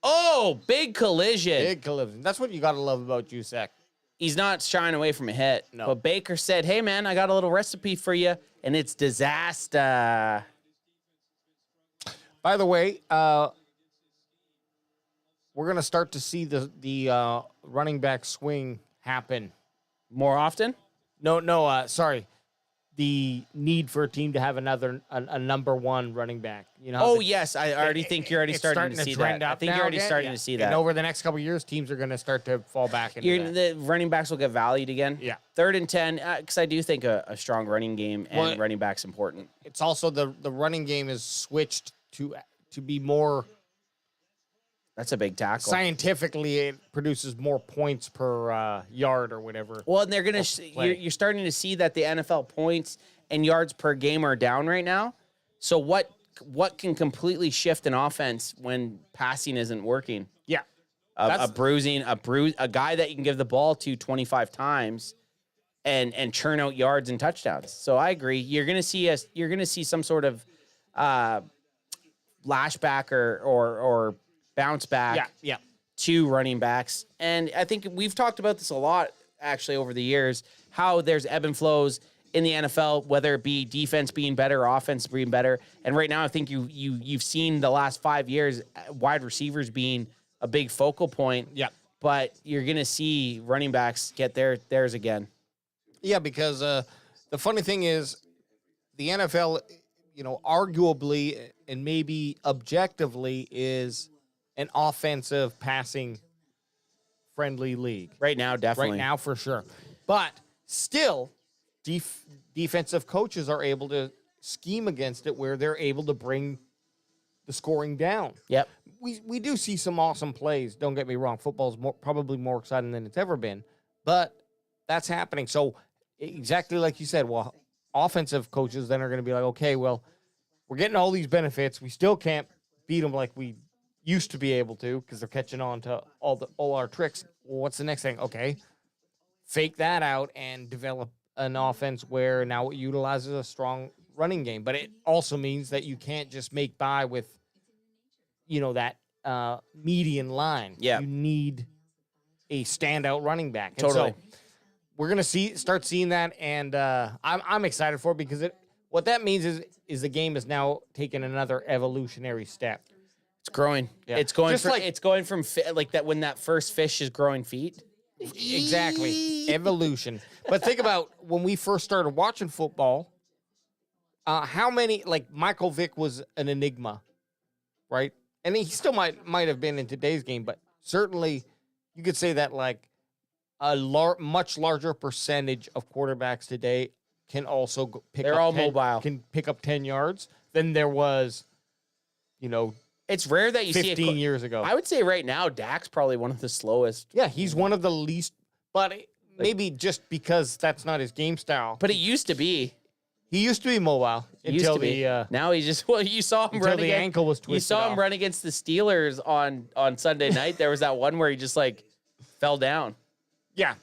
[SPEAKER 6] Oh, big collision.
[SPEAKER 1] Big collision. That's what you got to love about Jusek.
[SPEAKER 6] He's not shying away from a hit.
[SPEAKER 1] No.
[SPEAKER 6] But Baker said, hey, man, I got a little recipe for you, and it's disaster.
[SPEAKER 1] By the way, we're going to start to see the running back swing happen.
[SPEAKER 6] More often?
[SPEAKER 1] No, sorry. The need for a team to have a number one running back. You know.
[SPEAKER 6] Oh, yes. I already think you're already starting to see that. I think you're already starting to see that.
[SPEAKER 1] And over the next couple of years, teams are going to start to fall back into that.
[SPEAKER 6] The running backs will get valued again.
[SPEAKER 1] Yeah.
[SPEAKER 6] 3rd and 10, because I do think a strong running game and running back's important.
[SPEAKER 1] It's also the running game is switched to be more.
[SPEAKER 6] That's a big tackle.
[SPEAKER 1] Scientifically, it produces more points per yard or whatever.
[SPEAKER 6] Well, and they're going to you're starting to see that the NFL points and yards per game are down right now. So what can completely shift an offense when passing isn't working?
[SPEAKER 1] Yeah.
[SPEAKER 6] A guy that you can give the ball to 25 times and churn out yards and touchdowns. So I agree. You're going to see some sort of lashback or bounce back to running backs. And I think we've talked about this a lot, actually, over the years, how there's ebb and flows in the NFL, whether it be defense being better or offense being better. And right now, I think you've seen the last 5 years, wide receivers being a big focal point.
[SPEAKER 1] Yeah.
[SPEAKER 6] But you're going to see running backs get theirs again.
[SPEAKER 1] Yeah, because the funny thing is the NFL, arguably and maybe objectively is an offensive passing friendly league.
[SPEAKER 6] Right now, definitely.
[SPEAKER 1] Right now, for sure. But still, defensive coaches are able to scheme against it where they're able to bring the scoring down.
[SPEAKER 6] Yep.
[SPEAKER 1] We do see some awesome plays. Don't get me wrong. Football's probably more exciting than it's ever been. But that's happening. So exactly like you said, well, offensive coaches then are going to be like, okay, well, we're getting all these benefits. We still can't beat them like we used to be able to because they're catching on to all our tricks. Well, what's the next thing? Okay, fake that out and develop an offense where now it utilizes a strong running game. But it also means that you can't just make by with, that median line.
[SPEAKER 6] Yeah.
[SPEAKER 1] You need a standout running back. And
[SPEAKER 6] Totally.
[SPEAKER 1] so we're going to start seeing that, and I'm excited for it because what that means is the game is now taking another evolutionary step.
[SPEAKER 6] It's growing.
[SPEAKER 1] Yeah.
[SPEAKER 6] It's going
[SPEAKER 1] Just
[SPEAKER 6] from like that when that first fish is growing feet.
[SPEAKER 1] Exactly. Evolution. But think about when we first started watching football, how many, like Michael Vick was an enigma, right? And he still might have been in today's game, but certainly you could say that like a much larger percentage of quarterbacks today can also pick up
[SPEAKER 6] mobile.
[SPEAKER 1] Can pick up 10 yards than there was,
[SPEAKER 6] It's rare that you
[SPEAKER 1] 15
[SPEAKER 6] see
[SPEAKER 1] 15 years ago.
[SPEAKER 6] I would say right now, Dak's probably one of the slowest.
[SPEAKER 1] Yeah, he's one of the least, but maybe just because that's not his game style.
[SPEAKER 6] But it used to be.
[SPEAKER 1] He used to be mobile until
[SPEAKER 6] now he's just you saw him
[SPEAKER 1] until
[SPEAKER 6] run
[SPEAKER 1] the
[SPEAKER 6] against,
[SPEAKER 1] ankle was twisted.
[SPEAKER 6] You saw him
[SPEAKER 1] off.
[SPEAKER 6] run against the Steelers on Sunday night. There was that one where he just like fell down.
[SPEAKER 1] Yeah,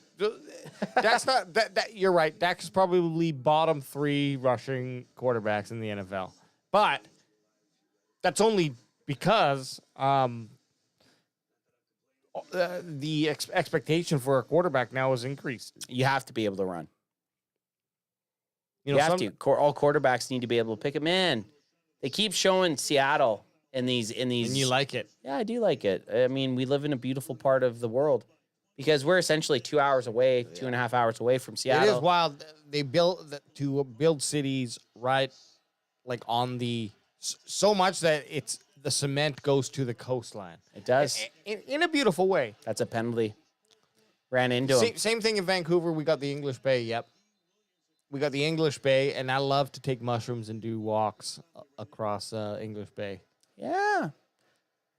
[SPEAKER 1] Dak's not that. You're right. Dak is probably bottom 3 rushing quarterbacks in the NFL, but that's only because the expectation for a quarterback now is increased.
[SPEAKER 6] You have to be able to run.
[SPEAKER 1] You
[SPEAKER 6] You
[SPEAKER 1] know,
[SPEAKER 6] have to. All quarterbacks need to be able to pick them in. They keep showing Seattle in these.
[SPEAKER 1] And you like it.
[SPEAKER 6] Yeah, I do like it. I mean, we live in a beautiful part of the world because we're essentially 2 hours away, 2.5 hours away from Seattle.
[SPEAKER 1] It is wild. They build cities right, like on the so much that the cement goes to the coastline.
[SPEAKER 6] It does
[SPEAKER 1] in a beautiful way.
[SPEAKER 6] That's a penalty. Ran into him.
[SPEAKER 1] Same thing in Vancouver. We got the English Bay. Yep, we got the English Bay, and I love to take mushrooms and do walks across English Bay.
[SPEAKER 6] Yeah.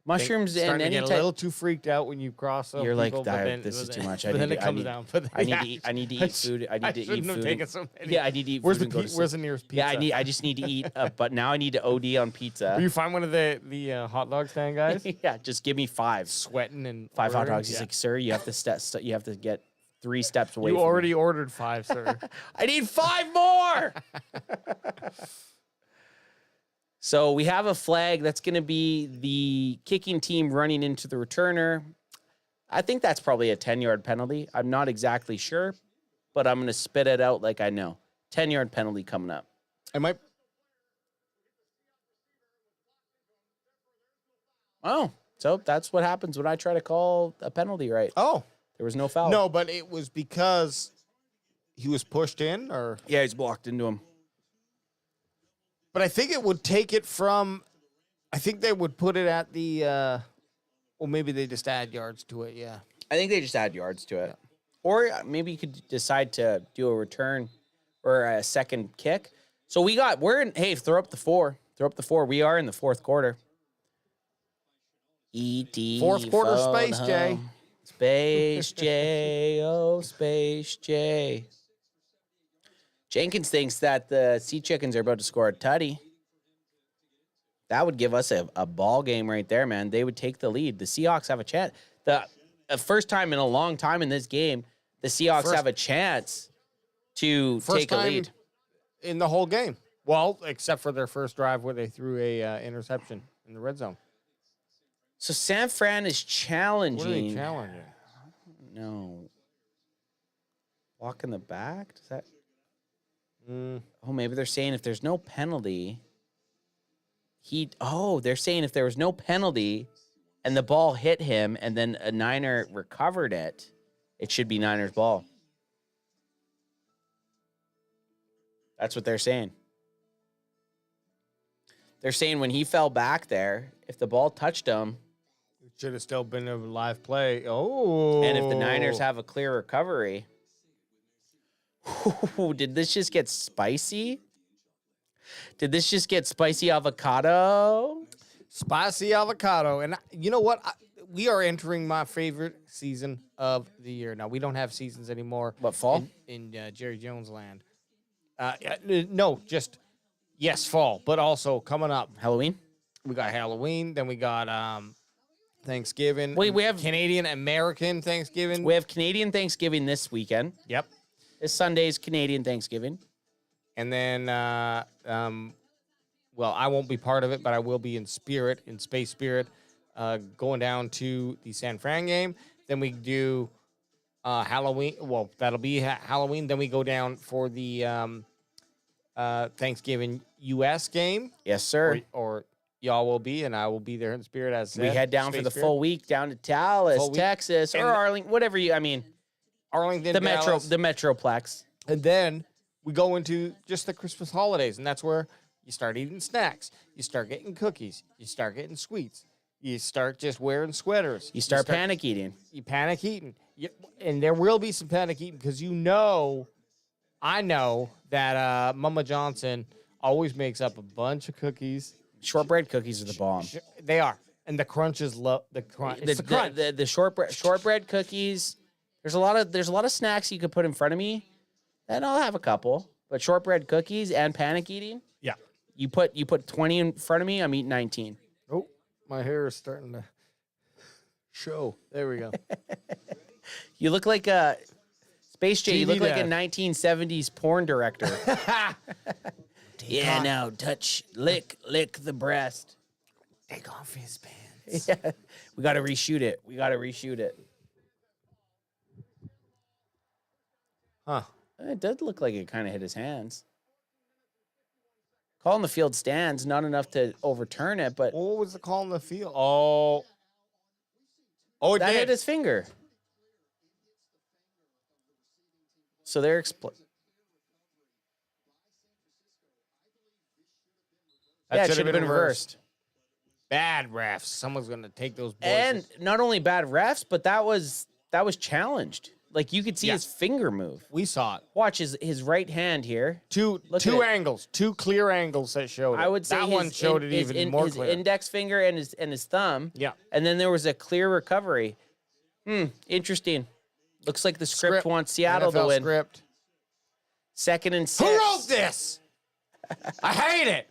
[SPEAKER 6] Mushrooms and
[SPEAKER 1] starting to
[SPEAKER 6] any
[SPEAKER 1] get a little too freaked out when you cross.
[SPEAKER 6] You're like,
[SPEAKER 1] people,
[SPEAKER 6] this is too much.
[SPEAKER 1] But then it comes down.
[SPEAKER 6] I need to eat. I need to eat food. I need to eat food. Yeah, I need to eat
[SPEAKER 1] Where's
[SPEAKER 6] food.
[SPEAKER 1] Where's the nearest pizza?
[SPEAKER 6] Yeah, I just need to eat. But now I need to OD on pizza.
[SPEAKER 1] Will you find one of the hot dog stand guys?
[SPEAKER 6] Yeah, just give me 5.
[SPEAKER 1] Sweating and
[SPEAKER 6] 5 hot
[SPEAKER 1] ordering?
[SPEAKER 6] dogs. He's like, sir, you have to you have to get 3 steps away.
[SPEAKER 1] You
[SPEAKER 6] from
[SPEAKER 1] already
[SPEAKER 6] me.
[SPEAKER 1] ordered 5, sir.
[SPEAKER 6] I need 5 more. So we have a flag that's going to be the kicking team running into the returner. I think that's probably a 10-yard penalty. I'm not exactly sure, but I'm going to spit it out like I know. 10-yard penalty coming up.
[SPEAKER 1] I might.
[SPEAKER 6] Oh, so that's what happens when I try to call a penalty, right?
[SPEAKER 1] Oh.
[SPEAKER 6] There was no foul.
[SPEAKER 1] No, but it was because he was pushed in, or?
[SPEAKER 6] Yeah, he's blocked into him.
[SPEAKER 1] But I think it would take it from, I think they would put it at the, well, maybe they just add yards to it, yeah.
[SPEAKER 6] I think they just add yards to it. Yeah. Or maybe you could decide to do a return or a second kick. So hey, throw up the 4. Throw up the 4. We are in the 4th quarter. E.T.
[SPEAKER 1] Fourth quarter Space J.
[SPEAKER 6] Space J. Oh, Space J. Jenkins thinks that the Sea Chickens are about to score a tutty. That would give us a ball game right there, man. They would take the lead. The Seahawks have a chance. The first time in a long time in this game, the Seahawks have a chance to take a lead.
[SPEAKER 1] In the whole game. Well, except for their first drive where they threw a interception in the red zone.
[SPEAKER 6] So San Fran is challenging.
[SPEAKER 1] What are they challenging?
[SPEAKER 6] No. Walk in the back? Does that... Oh, maybe they're saying if there's no penalty, they're saying if there was no penalty and the ball hit him and then a Niner recovered it, it should be Niners ball. That's what they're saying. They're saying when he fell back there, if the ball touched him,
[SPEAKER 1] it should have still been a live play. Oh.
[SPEAKER 6] And if the Niners have a clear recovery. Ooh, did this just get spicy? Did this just get spicy avocado?
[SPEAKER 1] Spicy avocado. And you know what? We are entering my favorite season of the year. Now, we don't have seasons anymore.
[SPEAKER 6] What, fall?
[SPEAKER 1] In Jerry Jones land. No, just, yes, fall. But also coming up.
[SPEAKER 6] Halloween?
[SPEAKER 1] We got Halloween. Then we got Thanksgiving.
[SPEAKER 6] Wait, we have
[SPEAKER 1] Canadian-American Thanksgiving.
[SPEAKER 6] We have Canadian Thanksgiving this weekend.
[SPEAKER 1] Yep.
[SPEAKER 6] This Sunday's Canadian Thanksgiving.
[SPEAKER 1] And then, well, I won't be part of it, but I will be in space spirit, going down to the San Fran game. Then we do Halloween. Well, that'll be Halloween. Then we go down for the Thanksgiving U.S. game.
[SPEAKER 6] Yes, sir.
[SPEAKER 1] Or y'all will be, and I will be there in spirit as
[SPEAKER 6] we head down for the full week down to Dallas, Texas, or Arlington, whatever
[SPEAKER 1] Arlington,
[SPEAKER 6] the
[SPEAKER 1] Dallas.
[SPEAKER 6] the Metroplex.
[SPEAKER 1] And then we go into just the Christmas holidays, and that's where you start eating snacks. You start getting cookies. You start getting sweets. You start just wearing sweaters.
[SPEAKER 6] You start panic eating.
[SPEAKER 1] You panic eating. And there will be some panic eating because I know that Mama Johnson always makes up a bunch of cookies.
[SPEAKER 6] Shortbread cookies are the bomb.
[SPEAKER 1] They are. And the crunch is the crunch.
[SPEAKER 6] The shortbread cookies. There's a lot of snacks you could put in front of me, and I'll have a couple. But shortbread cookies and panic eating.
[SPEAKER 1] Yeah.
[SPEAKER 6] You put 20 in front of me, I'm eating 19.
[SPEAKER 1] Oh, my hair is starting to show. There we go.
[SPEAKER 6] You look like Space J, you
[SPEAKER 1] TV
[SPEAKER 6] look like a
[SPEAKER 1] there.
[SPEAKER 6] 1970s porn director. Yeah, now lick the breast.
[SPEAKER 1] Take off his pants.
[SPEAKER 6] Yeah, we got to reshoot it.
[SPEAKER 1] Huh.
[SPEAKER 6] It does look like it kind of hit his hands. Call in the field stands, not enough to overturn it, but
[SPEAKER 1] What was the call in the field? Oh, it
[SPEAKER 6] that
[SPEAKER 1] did.
[SPEAKER 6] hit his finger. So they're
[SPEAKER 1] That
[SPEAKER 6] it should have been reversed.
[SPEAKER 1] Bad refs. Someone's gonna take those boys.
[SPEAKER 6] And not only bad refs, but that was challenged. Like you could see his finger move.
[SPEAKER 1] We saw it.
[SPEAKER 6] Watch his right hand here.
[SPEAKER 1] Two angles, two clear angles that showed it.
[SPEAKER 6] I would say
[SPEAKER 1] that one showed it even more
[SPEAKER 6] his
[SPEAKER 1] clear.
[SPEAKER 6] index finger and his thumb.
[SPEAKER 1] Yeah.
[SPEAKER 6] And then there was a clear recovery. Interesting. Looks like the script wants Seattle to
[SPEAKER 1] NFL
[SPEAKER 6] win.
[SPEAKER 1] Script.
[SPEAKER 6] 2nd and 6.
[SPEAKER 1] Who wrote this? I hate it.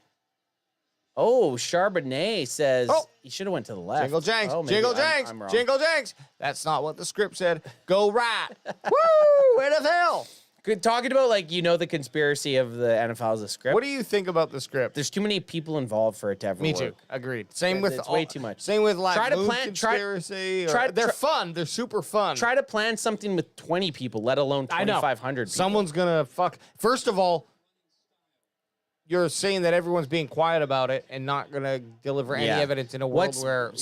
[SPEAKER 6] Oh, Charbonnet says he should have went to the left.
[SPEAKER 1] Jingle jangs,
[SPEAKER 6] Oh, maybe
[SPEAKER 1] jingle
[SPEAKER 6] I'm
[SPEAKER 1] jangs,
[SPEAKER 6] wrong.
[SPEAKER 1] jingle jangs. That's not what the script said. Go right. Woo! NFL.
[SPEAKER 6] Good talking about the conspiracy of the NFL as a script.
[SPEAKER 1] What do you think about the script?
[SPEAKER 6] There's too many people involved for it to ever
[SPEAKER 1] Me
[SPEAKER 6] work.
[SPEAKER 1] too. Agreed. Same with
[SPEAKER 6] it's way too much.
[SPEAKER 1] Same with like
[SPEAKER 6] Try to
[SPEAKER 1] moon
[SPEAKER 6] plan- try-
[SPEAKER 1] conspiracy.
[SPEAKER 6] try-
[SPEAKER 1] They're fun. They're super fun.
[SPEAKER 6] Try to plan something with 20 people, let alone
[SPEAKER 1] I know.
[SPEAKER 6] 2,500 people.
[SPEAKER 1] Someone's gonna fuck. First of all, you're saying that everyone's being quiet about it and not gonna deliver any
[SPEAKER 6] Yeah.
[SPEAKER 1] evidence in a world where.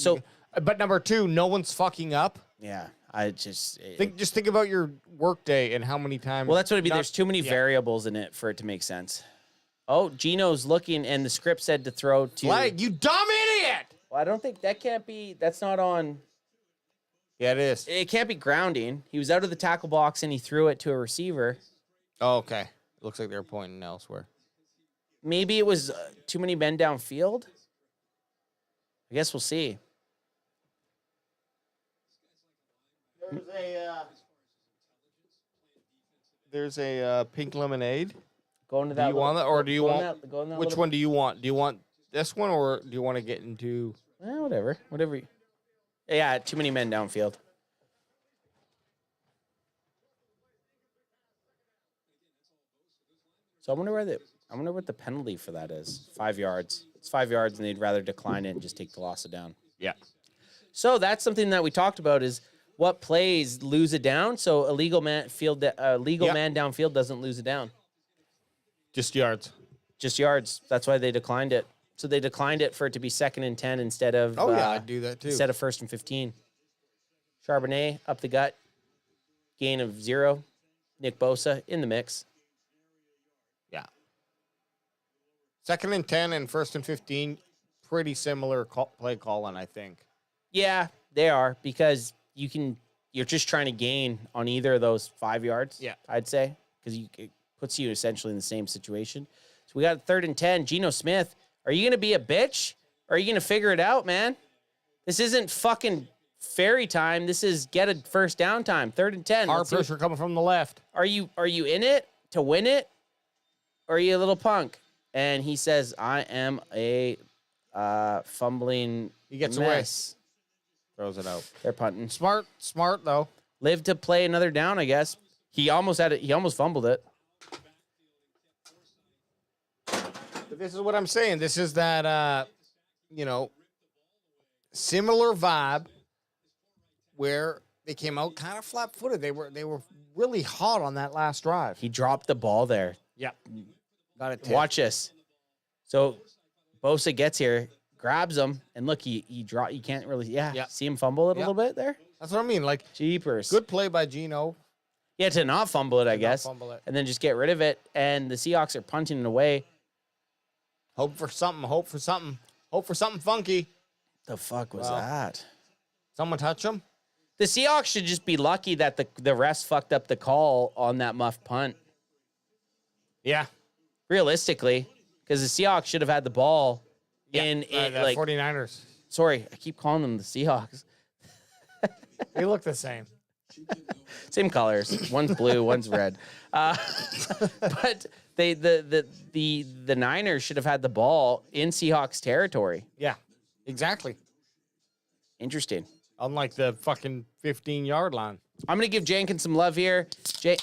[SPEAKER 1] But number two, no one's fucking up.
[SPEAKER 6] Yeah, I just
[SPEAKER 1] Think about your work day and how many times.
[SPEAKER 6] Well, that's what it'd be. There's too many variables in it for it to make sense. Oh, Geno's looking, and the script said to throw to.
[SPEAKER 1] Flag, you dumb idiot!
[SPEAKER 6] Well, I don't think that can't be. That's not on.
[SPEAKER 1] Yeah, it is.
[SPEAKER 6] It can't be grounding. He was out of the tackle box and he threw it to a receiver.
[SPEAKER 1] Oh, okay. It looks like they're pointing elsewhere.
[SPEAKER 6] Maybe it was too many men downfield. I guess we'll see.
[SPEAKER 1] There's a pink lemonade.
[SPEAKER 6] Going to
[SPEAKER 1] Do
[SPEAKER 6] that.
[SPEAKER 1] you want that, or do you
[SPEAKER 6] go in
[SPEAKER 1] want
[SPEAKER 6] that- go in that
[SPEAKER 1] which
[SPEAKER 6] little-
[SPEAKER 1] one do you want? Do you want this one, or do you want to get into?
[SPEAKER 6] Whatever. Yeah, too many men downfield. So I wonder what the penalty for that is. 5 yards. It's 5 yards, and they'd rather decline it and just take the loss of down.
[SPEAKER 1] Yeah.
[SPEAKER 6] So that's something that we talked about is what plays lose it down. So a legal man downfield doesn't lose it down.
[SPEAKER 1] Just yards.
[SPEAKER 6] Just yards. That's why they declined it. So they declined it for it to be 2nd and 10 instead of.
[SPEAKER 1] Oh yeah, I'd do that too.
[SPEAKER 6] Instead of 1st and 15. Charbonnet up the gut. Gain of 0. Nick Bosa in the mix.
[SPEAKER 1] Yeah. 2nd and 10 and 1st and 15, pretty similar play calling, I think.
[SPEAKER 6] Yeah, they are because you're just trying to gain on either of those 5 yards.
[SPEAKER 1] Yeah.
[SPEAKER 6] I'd say because it puts you essentially in the same situation. So we got 3rd and 10. Geno Smith, are you going to be a bitch? Or are you going to figure it out, man? This isn't fucking fairy time. This is get a first down time. 3rd and 10.
[SPEAKER 1] Hard pressure coming from the left.
[SPEAKER 6] Are you in it to win it? Or are you a little punk? And he says, I am a fumbling
[SPEAKER 1] He gets
[SPEAKER 6] mess.
[SPEAKER 1] away. Throws it out.
[SPEAKER 6] They're punting.
[SPEAKER 1] Smart though.
[SPEAKER 6] Live to play another down, I guess. He almost had it. He almost fumbled it.
[SPEAKER 1] But this is what I'm saying. This is that similar vibe where they came out kind of flat-footed. They were really hot on that last drive.
[SPEAKER 6] He dropped the ball there.
[SPEAKER 1] Yeah. Got it.
[SPEAKER 6] Watch this. So Bosa gets here, grabs him, and look, he you can't really see him fumble it a little bit there.
[SPEAKER 1] That's what I mean. Like
[SPEAKER 6] jeepers.
[SPEAKER 1] Good play by Geno.
[SPEAKER 6] Yeah, to not fumble it, I guess.
[SPEAKER 1] fumble it.
[SPEAKER 6] And then just get rid of it. And the Seahawks are punting it away.
[SPEAKER 1] Hope for something funky.
[SPEAKER 6] The fuck was that?
[SPEAKER 1] Someone touch him?
[SPEAKER 6] The Seahawks should just be lucky that the refs fucked up the call on that muff punt.
[SPEAKER 1] Yeah.
[SPEAKER 6] Realistically, because the Seahawks should have had the ball in
[SPEAKER 1] the 49ers.
[SPEAKER 6] Sorry, I keep calling them the Seahawks.
[SPEAKER 1] They look the same.
[SPEAKER 6] Same colors. One's blue, one's red. But the Niners should have had the ball in Seahawks territory.
[SPEAKER 1] Yeah, exactly.
[SPEAKER 6] Interesting.
[SPEAKER 1] Unlike the fucking 15-yard line.
[SPEAKER 6] I'm going to give Jenkins some love here.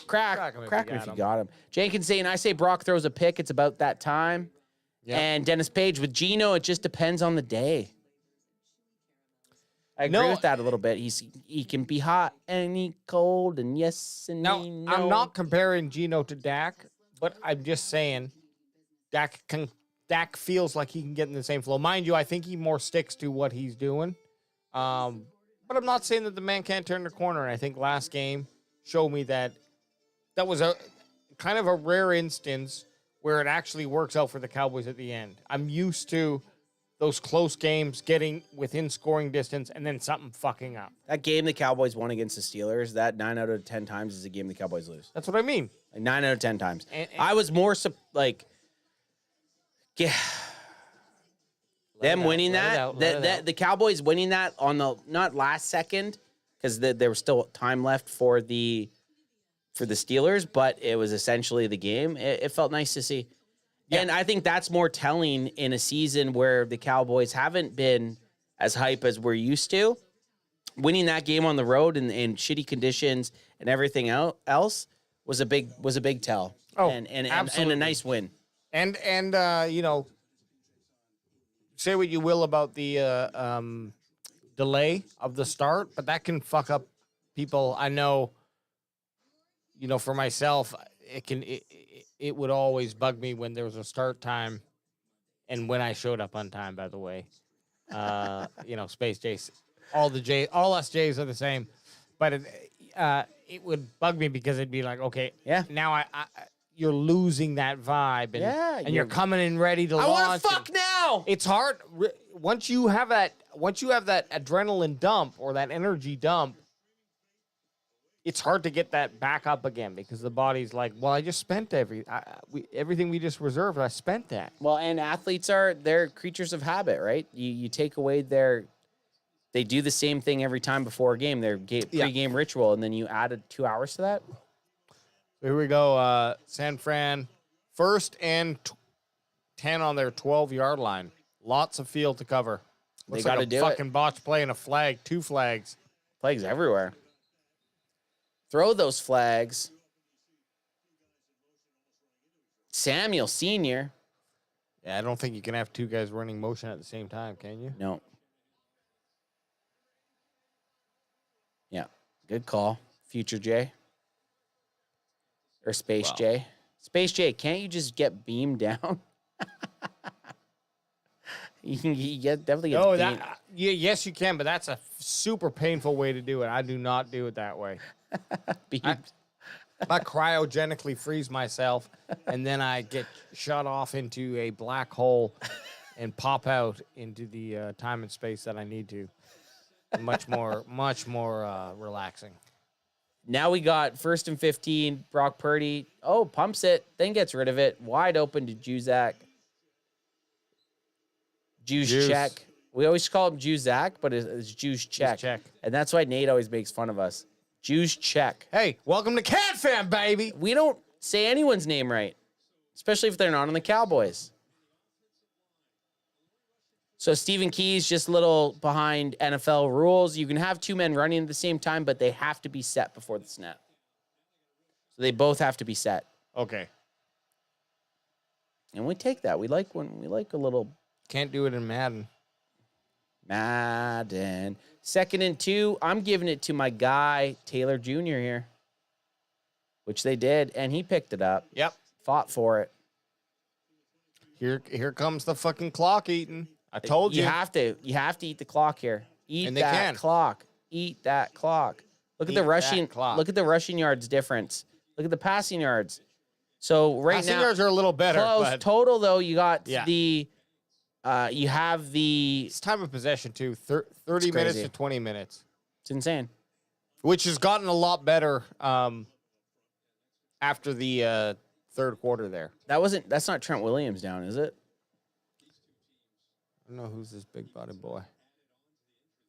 [SPEAKER 6] Crack him if you got him. Jenkins saying, I say Brock throws a pick. It's about that time. Yep. And Dennis Page, with Geno, it just depends on the day. I agree with that a little bit. He can be hot and he cold and yes and no.
[SPEAKER 1] I'm not comparing Geno to Dak, but I'm just saying Dak feels like he can get in the same flow. Mind you, I think he more sticks to what he's doing. But I'm not saying that the man can't turn the corner. And I think last game showed me that was a kind of a rare instance where it actually works out for the Cowboys at the end. I'm used to those close games getting within scoring distance and then something fucking up.
[SPEAKER 6] That game the Cowboys won against the Steelers, that 9 out of 10 times is a game the Cowboys lose.
[SPEAKER 1] That's what I mean.
[SPEAKER 6] Like 9 out of 10 times. And I was more them winning that, the Cowboys winning that on the not last second because there was still time left for the Steelers, but it was essentially the game. It felt nice to see. Yeah. And I think that's more telling in a season where the Cowboys haven't been as hype as we're used to. Winning that game on the road in shitty conditions and everything else was a big tell.
[SPEAKER 1] Oh,
[SPEAKER 6] and a nice win.
[SPEAKER 1] And you know, say what you will about the delay of the start, but that can fuck up people. I know, you know, for myself, it would always bug me when there was a start time and when I showed up on time, by the way. You know, Space Jays, all us Jays are the same, but it would bug me because it'd be like, okay,
[SPEAKER 6] yeah,
[SPEAKER 1] now you're losing that vibe, and you're coming in ready to launch.
[SPEAKER 6] I want to fuck now.
[SPEAKER 1] It's hard once you have that adrenaline dump or that energy dump. It's hard to get that back up again because the body's like, well, I just spent everything we just reserved. I spent that.
[SPEAKER 6] Well, and athletes they're creatures of habit, right? You take away they do the same thing every time before a game, their pre-game ritual, and then you added 2 hours to that.
[SPEAKER 1] So here we go. San Fran, 1st and 10 on their 12-yard line. Lots of field to cover. Looks
[SPEAKER 6] they got to
[SPEAKER 1] like
[SPEAKER 6] do
[SPEAKER 1] fucking botch play and a flag, 2 flags.
[SPEAKER 6] Flags everywhere. Throw those flags. Samuel Sr.
[SPEAKER 1] Yeah, I don't think you can have 2 guys running motion at the same time, can you?
[SPEAKER 6] No. Yeah, good call. Future J. Or Space J. Space J, can't you just get beamed down? You can definitely get beamed.
[SPEAKER 1] Yes, you can, but that's a super painful way to do it. I do not do it that way. I cryogenically freeze myself, and then I get shot off into a black hole and pop out into the time and space that I need to. Much more relaxing.
[SPEAKER 6] Now we got 1st and 15. Brock Purdy. Oh, pumps it, then gets rid of it. Wide open to Juzak. Juice check. We always call him Juzak, but it's Juice check. And that's why Nate always makes fun of us. Juice check.
[SPEAKER 1] Hey, welcome to CanFan, baby.
[SPEAKER 6] We don't say anyone's name right, especially if they're not on the Cowboys. So Stephen Key's just a little behind NFL rules. You can have 2 men running at the same time, but they have to be set before the snap. So they both have to be set.
[SPEAKER 1] Okay.
[SPEAKER 6] And we take that. We like a little.
[SPEAKER 1] Can't do it in Madden.
[SPEAKER 6] 2nd and 2. I'm giving it to my guy, Taylor Jr. here. Which they did, and he picked it up.
[SPEAKER 1] Yep.
[SPEAKER 6] Fought for it.
[SPEAKER 1] Here comes the fucking clock eating. I told you.
[SPEAKER 6] You have to eat the clock here. Eat that clock. Eat that clock. Look at the rushing. Look at the rushing yards difference. Look at the passing yards. So
[SPEAKER 1] passing yards are a little better.
[SPEAKER 6] Close.
[SPEAKER 1] But
[SPEAKER 6] Total though, you got the. You have the.
[SPEAKER 1] It's time of possession too. 30 minutes to 20 minutes.
[SPEAKER 6] It's insane.
[SPEAKER 1] Which has gotten a lot better after the 3rd quarter there.
[SPEAKER 6] That's not Trent Williams down, is it?
[SPEAKER 1] I don't know who's this big body boy.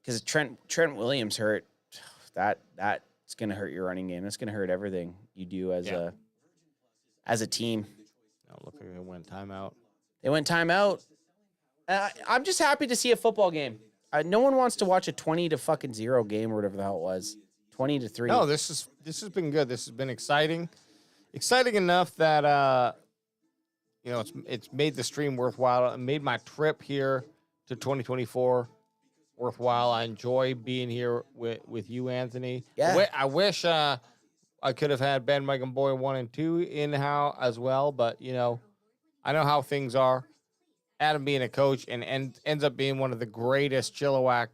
[SPEAKER 6] Because Trent Williams hurt. That's gonna hurt your running game. That's gonna hurt everything you do as a team.
[SPEAKER 1] Oh, look, they went timeout.
[SPEAKER 6] They went timeout. I'm just happy to see a football game. No one wants to watch a 20-0 game or whatever the hell it was. 20-3.
[SPEAKER 1] No, this has been good. This has been exciting. Exciting enough that you know, it's made the stream worthwhile. It made my trip here to 2024 worthwhile. I enjoy being here with you, Anthony.
[SPEAKER 6] Yeah.
[SPEAKER 1] I wish I could have had Ben, Mike, and Boy 1 and 2 in how as well, but you know, I know how things are. Adam being a coach and ends up being one of the greatest Chilliwack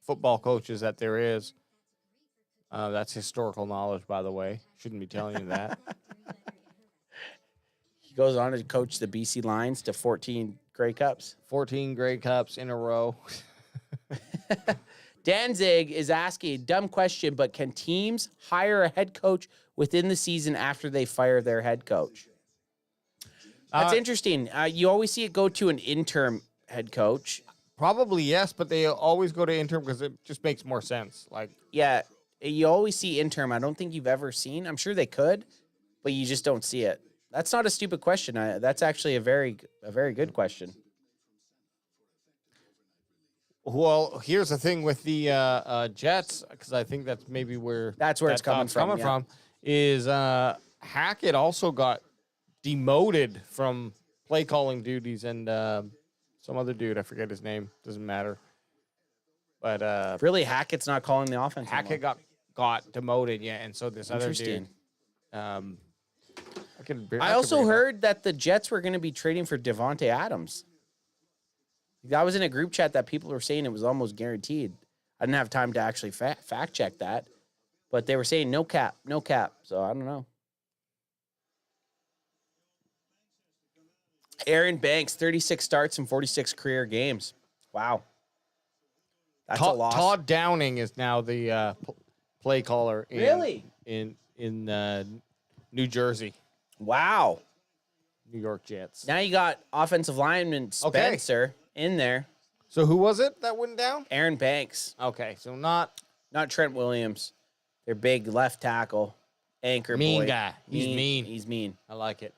[SPEAKER 1] football coaches that there is. That's historical knowledge, by the way. Shouldn't be telling you that.
[SPEAKER 6] He goes on to coach the BC Lions to 14 Grey Cups.
[SPEAKER 1] 14 Grey Cups in a row.
[SPEAKER 6] Danzig is asking a dumb question, but can teams hire a head coach within the season after they fire their head coach? That's interesting. You always see it go to an interim head coach.
[SPEAKER 1] Probably yes, but they always go to interim because it just makes more sense. Like,
[SPEAKER 6] yeah, you always see interim. I don't think you've ever seen. I'm sure they could, but you just don't see it. That's not a stupid question. That's actually a very good question.
[SPEAKER 1] Well, here's the thing with the Jets, because I think that's maybe where
[SPEAKER 6] it's coming from.
[SPEAKER 1] Is Hackett also got demoted from play calling duties, and some other dude, I forget his name, doesn't matter. But
[SPEAKER 6] really, Hackett's not calling the offense.
[SPEAKER 1] Hackett got demoted, yeah, and so this other dude.
[SPEAKER 6] I also heard that the Jets were going to be trading for Devontae Adams. I was in a group chat that people were saying it was almost guaranteed. I didn't have time to actually fact check that, but they were saying no cap. So I don't know. Aaron Banks, 36 starts and 46 career games. Wow. That's a loss.
[SPEAKER 1] Todd Downing is now the play caller in New Jersey.
[SPEAKER 6] Wow.
[SPEAKER 1] New York Jets.
[SPEAKER 6] Now you got offensive lineman Spencer in there.
[SPEAKER 1] So who was it that went down?
[SPEAKER 6] Aaron Banks.
[SPEAKER 1] Okay, so not
[SPEAKER 6] Trent Williams. Their big left tackle, anchor
[SPEAKER 1] mean
[SPEAKER 6] boy.
[SPEAKER 1] guy. He's mean.
[SPEAKER 6] He's mean.
[SPEAKER 1] I like it.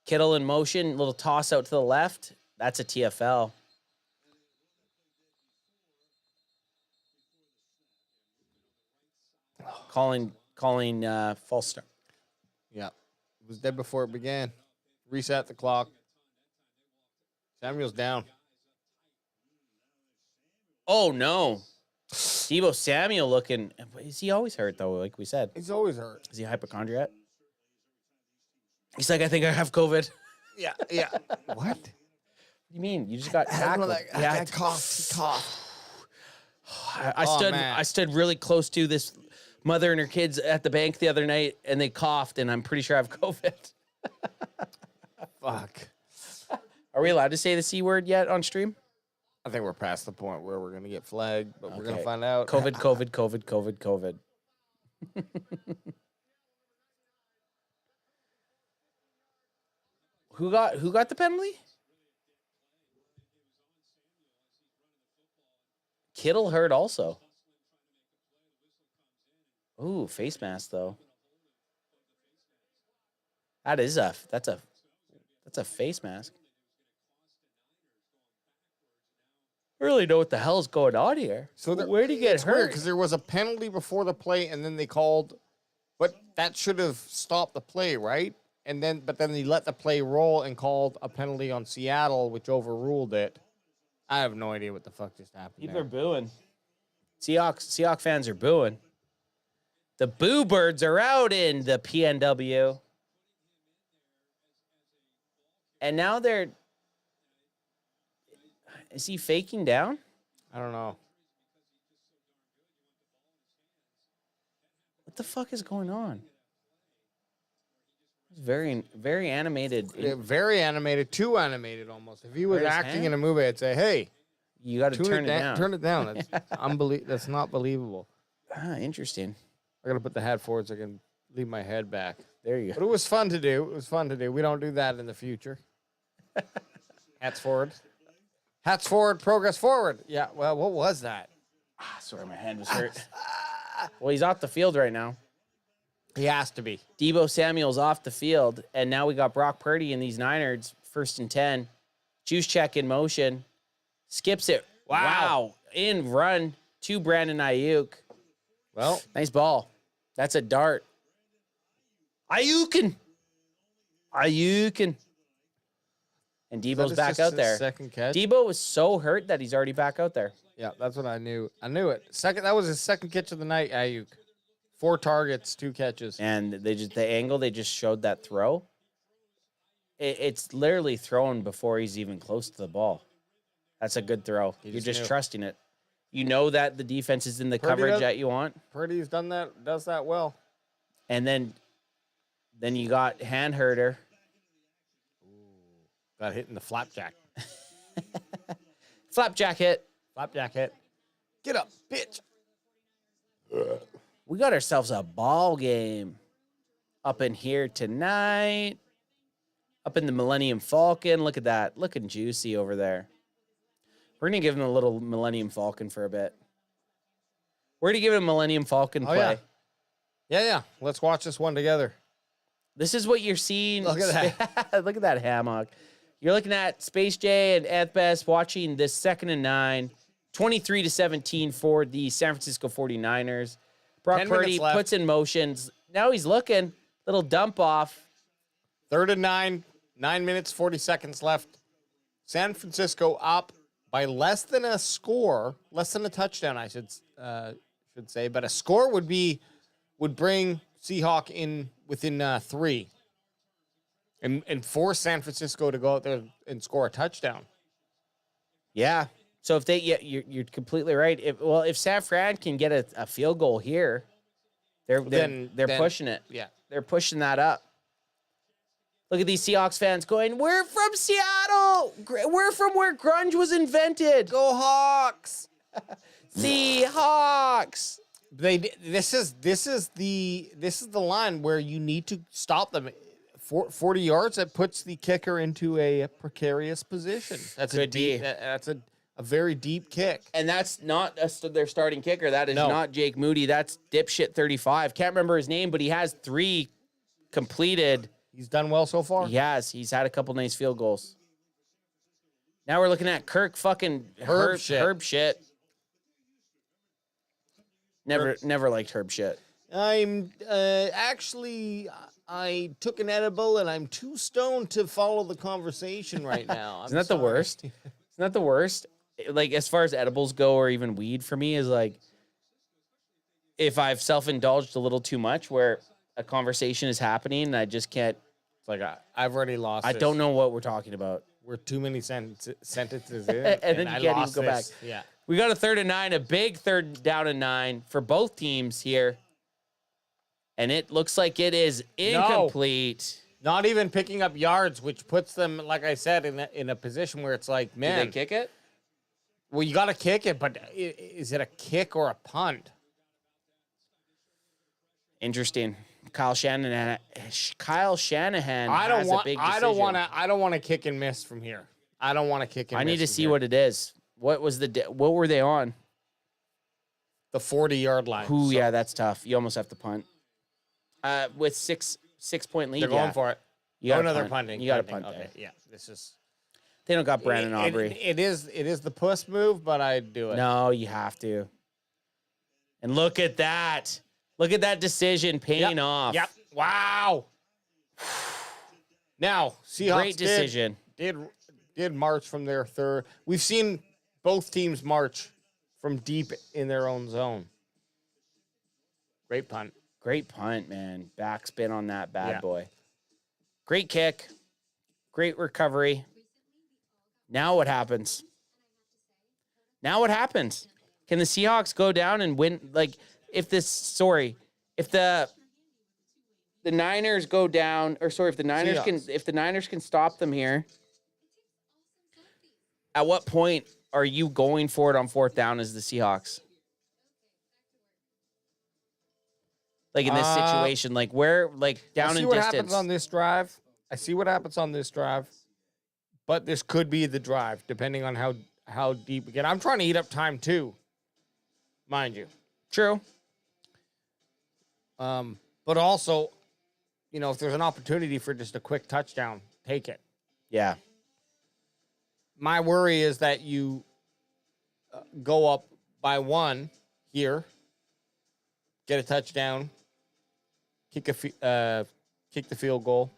[SPEAKER 6] Kittle in motion, little toss out to the left. That's a TFL. Calling false start.
[SPEAKER 1] Yeah. It was dead before it began. Reset the clock. Samuel's down.
[SPEAKER 6] Oh, no. Deebo Samuel looking. Is he always hurt, though, like we said?
[SPEAKER 1] He's always hurt.
[SPEAKER 6] Is he a hypochondriac? He's like, I think I have COVID.
[SPEAKER 1] Yeah. What?
[SPEAKER 6] What do you mean? You just got tackled.
[SPEAKER 1] I coughed. He coughed.
[SPEAKER 6] I stood really close to this mother and her kids at the bank the other night, and they coughed, and I'm pretty sure I have COVID.
[SPEAKER 1] Fuck.
[SPEAKER 6] Are we allowed to say the C word yet on stream?
[SPEAKER 1] I think we're past the point where we're going to get flagged, but we're going to find out.
[SPEAKER 6] COVID. Who got the penalty? Kittle hurt also. Ooh, face mask though. That's a face mask. I really know what the hell is going on here.
[SPEAKER 1] So
[SPEAKER 6] where did he get hurt?
[SPEAKER 1] Because there was a penalty before the play, and then they called, but that should have stopped the play, right? But then they let the play roll and called a penalty on Seattle, which overruled it. I have no idea what the fuck just happened.
[SPEAKER 6] People are booing. Seahawks fans are booing. The Boo Birds are out in the PNW. And now is he faking down?
[SPEAKER 1] I don't know.
[SPEAKER 6] What the fuck is going on? It's very, very animated.
[SPEAKER 1] Very animated, too animated almost. If he was acting in a movie, I'd say, hey,
[SPEAKER 6] you got to turn it down.
[SPEAKER 1] Turn it down. That's That's not believable.
[SPEAKER 6] Interesting.
[SPEAKER 1] I got to put the hat forward so I can leave my head back.
[SPEAKER 6] There you go.
[SPEAKER 1] But it was fun to do. We don't do that in the future. Hats forward. Hats forward, progress forward. Yeah, well, what was that?
[SPEAKER 6] Sorry, my hand was hurt. Well, he's off the field right now.
[SPEAKER 1] He has to be.
[SPEAKER 6] Deebo Samuel's off the field, and now we got Brock Purdy in these Niners, 1st and 10. Juice check in motion. Skips it. Wow. In run. to Brandon Ayuk.
[SPEAKER 1] Well,
[SPEAKER 6] nice ball. That's a dart. Ayukin. And Debo's back out there.
[SPEAKER 1] Second catch.
[SPEAKER 6] Debo was so hurt that he's already back out there.
[SPEAKER 1] Yeah, that's what I knew. I knew it. That was his second catch of the night, Ayuk. 4 targets, 2 catches.
[SPEAKER 6] And the angle they just showed that throw, it's literally thrown before he's even close to the ball. That's a good throw. You're just trusting it. You know that the defense is in the coverage that you want.
[SPEAKER 1] Purdy's does that well.
[SPEAKER 6] And then you got hand herder.
[SPEAKER 1] Got hit in the flapjack.
[SPEAKER 6] Flapjack hit.
[SPEAKER 1] Flapjack hit. Get up, bitch.
[SPEAKER 6] We got ourselves a ball game up in here tonight. Up in the Millennium Falcon. Look at that. Looking juicy over there. We're going to give him a little Millennium Falcon for a bit. We're going to give him a Millennium Falcon play.
[SPEAKER 1] Yeah. Let's watch this one together.
[SPEAKER 6] This is what you're seeing.
[SPEAKER 1] Look at
[SPEAKER 6] that. Look at that hammock. You're looking at Space J and Anthbest watching this 2nd and 9. 23-17 for the San Francisco 49ers. Brock Purdy puts in motions. Now he's looking. Little dump off.
[SPEAKER 1] 3rd and 9. 9 minutes, 40 seconds left. San Francisco up by less than a score. Less than a touchdown, I should say. But a score would bring Seahawk in within 3. And force San Francisco to go out there and score a touchdown.
[SPEAKER 6] Yeah. So if you're completely right. If San Fran can get a field goal here, they're pushing it.
[SPEAKER 1] Yeah,
[SPEAKER 6] they're pushing that up. Look at these Seahawks fans going, "We're from Seattle. We're from where grunge was invented.
[SPEAKER 1] Go Hawks,
[SPEAKER 6] Seahawks."
[SPEAKER 1] This is the line where you need to stop them. 40 yards, that puts the kicker into a precarious position. That's a very deep kick.
[SPEAKER 6] And that's not their starting kicker. That is not Jake Moody. That's dipshit 35. Can't remember his name, but he has 3 completed.
[SPEAKER 1] He's done well so far?
[SPEAKER 6] He has. He's had a couple nice field goals. Now we're looking at Kirk fucking Herb shit. Never liked Herb shit.
[SPEAKER 1] I'm I took an edible and I'm too stoned to follow the conversation right now.
[SPEAKER 6] Isn't that the worst? Isn't that the worst? Like, as far as edibles go, or even weed for me, is like, if I've self-indulged a little too much where a conversation is happening and I just can't.
[SPEAKER 1] It's like, I've already lost
[SPEAKER 6] I
[SPEAKER 1] this.
[SPEAKER 6] don't know what we're talking about.
[SPEAKER 1] We're too many sentences in.
[SPEAKER 6] and then you can't even go back.
[SPEAKER 1] Yeah.
[SPEAKER 6] We got a 3rd and 9, a big 3rd down and 9 for both teams here. And it looks like it is incomplete.
[SPEAKER 1] No, not even picking up yards, which puts them, like I said, in a position where it's like, man.
[SPEAKER 6] Did they kick it?
[SPEAKER 1] Well, you got to kick it, but is it a kick or a punt?
[SPEAKER 6] Interesting. Kyle Shanahan.
[SPEAKER 1] I don't want to kick and miss from here. I don't want to kick and miss.
[SPEAKER 6] I need to see what it is. What were they on?
[SPEAKER 1] The 40-yard line.
[SPEAKER 6] Ooh, yeah, that's tough. You almost have to punt. With 6-point lead,
[SPEAKER 1] they're going for it.
[SPEAKER 6] You got
[SPEAKER 1] another punting.
[SPEAKER 6] You got to punt.
[SPEAKER 1] Okay,
[SPEAKER 6] there.
[SPEAKER 1] yeah. This is.
[SPEAKER 6] They don't got Brandon Aubrey.
[SPEAKER 1] It is the puss move, but I'd do it.
[SPEAKER 6] No, you have to. And look at that. Look at that decision paying off.
[SPEAKER 1] Yep. Wow. Now, Seahawks
[SPEAKER 6] great decision.
[SPEAKER 1] Did march from their 3rd. We've seen both teams march from deep in their own zone. Great punt.
[SPEAKER 6] Great punt, man. Backspin on that bad boy. Great kick. Great recovery. Now what happens? Can the Seahawks go down and win? Like, if the Niners go down, if the Niners can stop them here, at what point are you going for it on 4th down as the Seahawks? Like, in this situation, like, where, like, down in distance.
[SPEAKER 1] I see what happens on this drive. But this could be the drive, depending on how deep we get. I'm trying to eat up time, too, mind you.
[SPEAKER 6] True.
[SPEAKER 1] But also, if there's an opportunity for just a quick touchdown, take it.
[SPEAKER 6] Yeah.
[SPEAKER 1] My worry is that you go up by 1 here, get a touchdown, kick the field goal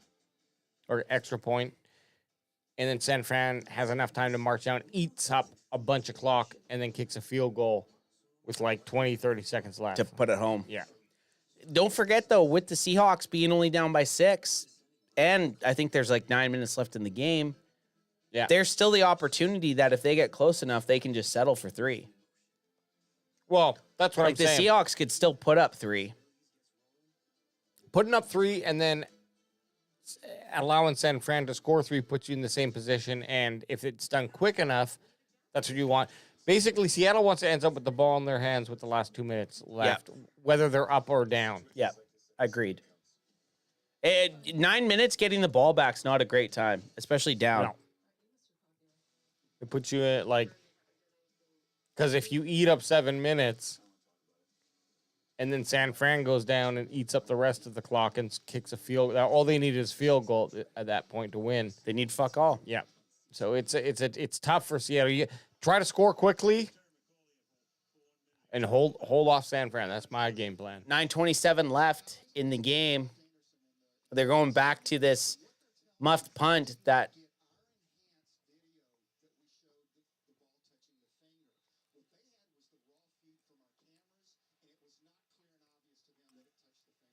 [SPEAKER 1] or extra point, and then San Fran has enough time to march down, eats up a bunch of clock, and then kicks a field goal with like 20, 30 seconds left.
[SPEAKER 6] To put it home.
[SPEAKER 1] Yeah.
[SPEAKER 6] Don't forget, though, with the Seahawks being only down by 6, and I think there's like 9 minutes left in the game, there's still the opportunity that if they get close enough, they can just settle for 3.
[SPEAKER 1] Well, that's what I'm saying.
[SPEAKER 6] Like the Seahawks could still put up 3.
[SPEAKER 1] Putting up 3 and then allowing San Fran to score 3 puts you in the same position, and if it's done quick enough, that's what you want. Basically, Seattle wants to end up with the ball in their hands with the last 2 minutes left, whether they're up or down.
[SPEAKER 6] Yeah, agreed. 9 minutes getting the ball back's not a great time, especially down.
[SPEAKER 1] No. It puts you at like, because if you eat up 7 minutes and then San Fran goes down and eats up the rest of the clock and kicks a field, all they need is field goal at that point to win.
[SPEAKER 6] They need fuck all.
[SPEAKER 1] Yeah. So it's tough for Seattle. You try to score quickly and hold off San Fran. That's my game plan.
[SPEAKER 6] 9:27 left in the game. They're going back to this muffed punt that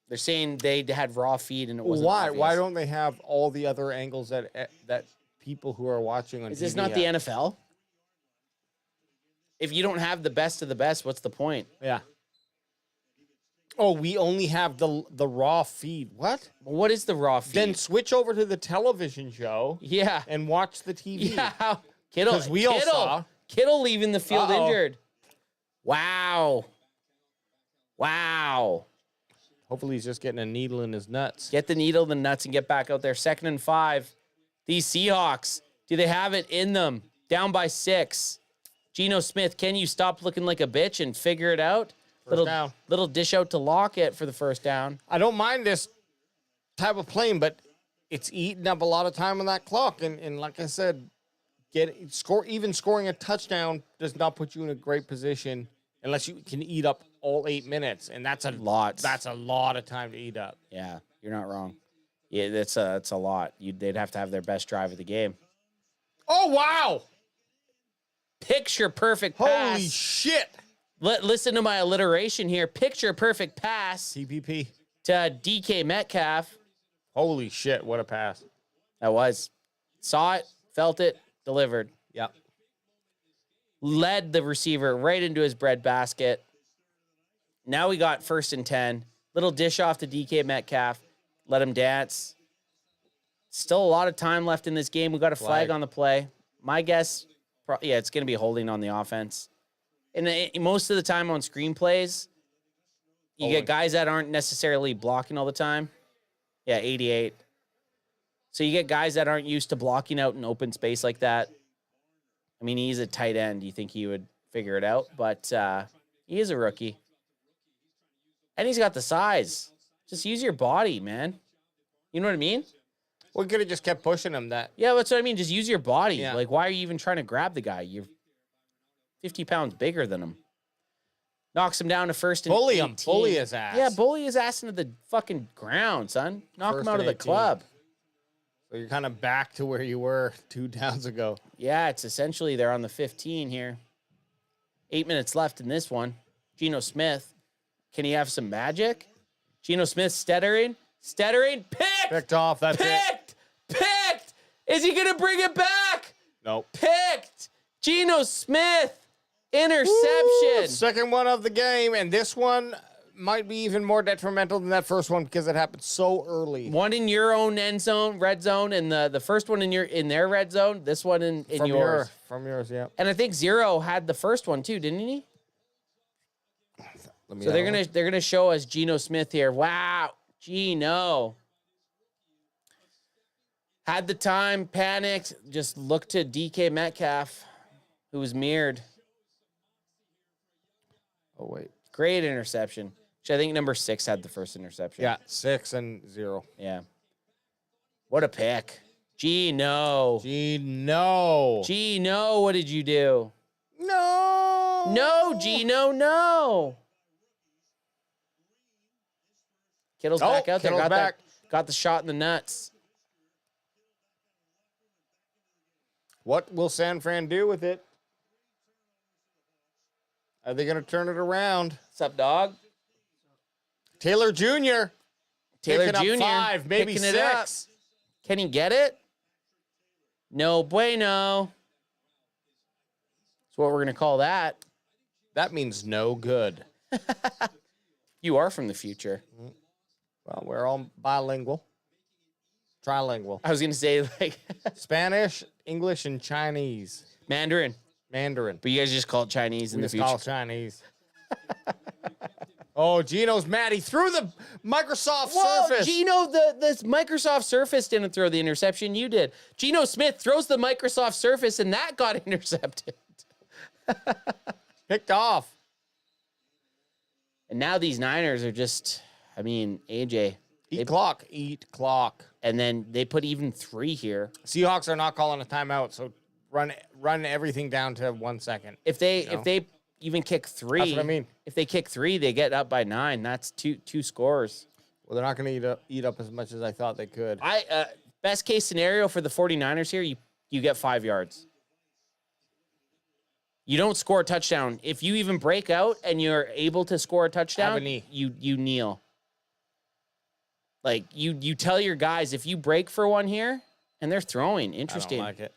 [SPEAKER 6] they're saying they had raw feed and it wasn't
[SPEAKER 1] Why?
[SPEAKER 6] obvious.
[SPEAKER 1] Why don't they have all the other angles that people who are watching on TV
[SPEAKER 6] Is this not the NFL? If you don't have the best of the best, what's the point?
[SPEAKER 1] Yeah. Oh, we only have the raw feed. What?
[SPEAKER 6] What is the raw feed?
[SPEAKER 1] Then switch over to the television show.
[SPEAKER 6] Yeah.
[SPEAKER 1] And watch the TV.
[SPEAKER 6] Yeah. Kittle.
[SPEAKER 1] Because we all saw.
[SPEAKER 6] Kittle leaving the field
[SPEAKER 1] Uh-oh.
[SPEAKER 6] injured. Wow. Wow.
[SPEAKER 1] Hopefully he's just getting a needle in his nuts.
[SPEAKER 6] Get the needle in the nuts and get back out there. 2nd and 5. These Seahawks, do they have it in them? Down by 6. Geno Smith, can you stop looking like a bitch and figure it out?
[SPEAKER 1] Down.
[SPEAKER 6] Little dish out to Lockett for the first down.
[SPEAKER 1] I don't mind this type of playing, but it's eating up a lot of time on that clock. And like I said, scoring a touchdown does not put you in a great position unless you can eat up all 8 minutes. And that's a lot. That's a lot of time to eat up.
[SPEAKER 6] Yeah, you're not wrong. Yeah, that's a lot. They'd have to have their best drive of the game.
[SPEAKER 1] Oh, wow.
[SPEAKER 6] Picture perfect pass.
[SPEAKER 1] Holy shit.
[SPEAKER 6] Listen to my alliteration here. Picture perfect pass.
[SPEAKER 1] TPP.
[SPEAKER 6] To DK Metcalf.
[SPEAKER 1] Holy shit, what a pass.
[SPEAKER 6] That was. Saw it, felt it, delivered.
[SPEAKER 1] Yep.
[SPEAKER 6] Led the receiver right into his bread basket. Now we got 1st and 10. Little dish off to DK Metcalf. Let him dance. Still a lot of time left in this game. We got a flag on the play. My guess, it's going to be holding on the offense. And most of the time on screenplays, you get guys that aren't necessarily blocking all the time. Yeah, 88. So you get guys that aren't used to blocking out in open space like that. I mean, he's a tight end. You think he would figure it out, but he is a rookie. And he's got the size. Just use your body, man. You know what I mean?
[SPEAKER 1] We could have just kept pushing him that.
[SPEAKER 6] Yeah, that's what I mean. Just use your body.
[SPEAKER 1] Yeah.
[SPEAKER 6] Like, why are you even trying to grab the guy? You're 50 pounds bigger than him. Knocks him down to 1st and 18.
[SPEAKER 1] Bully him. Bully his ass.
[SPEAKER 6] Yeah, bully his ass into the fucking ground, son. Knock him
[SPEAKER 1] 1st
[SPEAKER 6] out of
[SPEAKER 1] and
[SPEAKER 6] the
[SPEAKER 1] 18.
[SPEAKER 6] club.
[SPEAKER 1] So you're kind of back to where you were 2 downs ago.
[SPEAKER 6] Yeah, it's essentially they're on the 15 here. 8 minutes left in this one. Geno Smith. Can he have some magic? Geno Smith stuttering. Picked!
[SPEAKER 1] Picked off. That's it.
[SPEAKER 6] Picked! Is he going to bring it back?
[SPEAKER 1] Nope.
[SPEAKER 6] Picked! Geno Smith. Interception.
[SPEAKER 1] Woo! Second one of the game, and this one might be even more detrimental than that first one because it happened so early.
[SPEAKER 6] One in your own end zone, red zone, and the first one in their red zone. This one in yours.
[SPEAKER 1] From yours, yeah.
[SPEAKER 6] And I think Zero had the first one too, didn't he? So they're gonna show us Geno Smith here. Wow, Geno had the time, panicked, just looked to DK Metcalf, who was mirrored.
[SPEAKER 1] Oh wait,
[SPEAKER 6] great interception. Which I think number 6 had the first interception.
[SPEAKER 1] Yeah, 6 and 0.
[SPEAKER 6] Yeah. What a pick. Geno, what did you do?
[SPEAKER 1] No. No.
[SPEAKER 6] No, Geno, no. Kittle's back out there.
[SPEAKER 1] Kittle's
[SPEAKER 6] Got the shot in the nuts.
[SPEAKER 1] What will San Fran do with it? Are they going to turn it around?
[SPEAKER 6] What's up, dog?
[SPEAKER 1] Taylor Jr.
[SPEAKER 6] Taylor
[SPEAKER 1] picking
[SPEAKER 6] Jr.
[SPEAKER 1] up 5, maybe
[SPEAKER 6] picking it up.
[SPEAKER 1] 6.
[SPEAKER 6] Can he get it? No bueno. That's what we're going to call that.
[SPEAKER 1] That means no good.
[SPEAKER 6] You are from the future.
[SPEAKER 1] Well, we're all bilingual. Trilingual.
[SPEAKER 6] I was going to say, like,
[SPEAKER 1] Spanish, English, and Chinese.
[SPEAKER 6] Mandarin.
[SPEAKER 1] Mandarin.
[SPEAKER 6] But you guys just call it Chinese in
[SPEAKER 1] We
[SPEAKER 6] the
[SPEAKER 1] just
[SPEAKER 6] future.
[SPEAKER 1] call it Chinese. Oh, Geno's mad. He threw the Microsoft Surface.
[SPEAKER 6] Geno, the Microsoft Surface didn't throw the interception. You did. Geno Smith throws the Microsoft Surface, and that got intercepted.
[SPEAKER 1] Picked off.
[SPEAKER 6] And now these Niners are just, I mean, AJ.
[SPEAKER 1] Eat clock.
[SPEAKER 6] And then they put even 3 here.
[SPEAKER 1] Seahawks are not calling a timeout, so run everything down to 1 second.
[SPEAKER 6] If they even kick 3,
[SPEAKER 1] That's what I mean.
[SPEAKER 6] If they kick 3, they get up by 9. That's two scores.
[SPEAKER 1] Well, they're not going to eat up as much as I thought they could.
[SPEAKER 6] Best case scenario for the 49ers here, you get 5 yards. You don't score a touchdown. If you even break out and you're able to score a touchdown,
[SPEAKER 1] Have a knee.
[SPEAKER 6] you kneel. Like, you tell your guys, if you break for one here, and they're throwing, interesting.
[SPEAKER 1] I don't like it.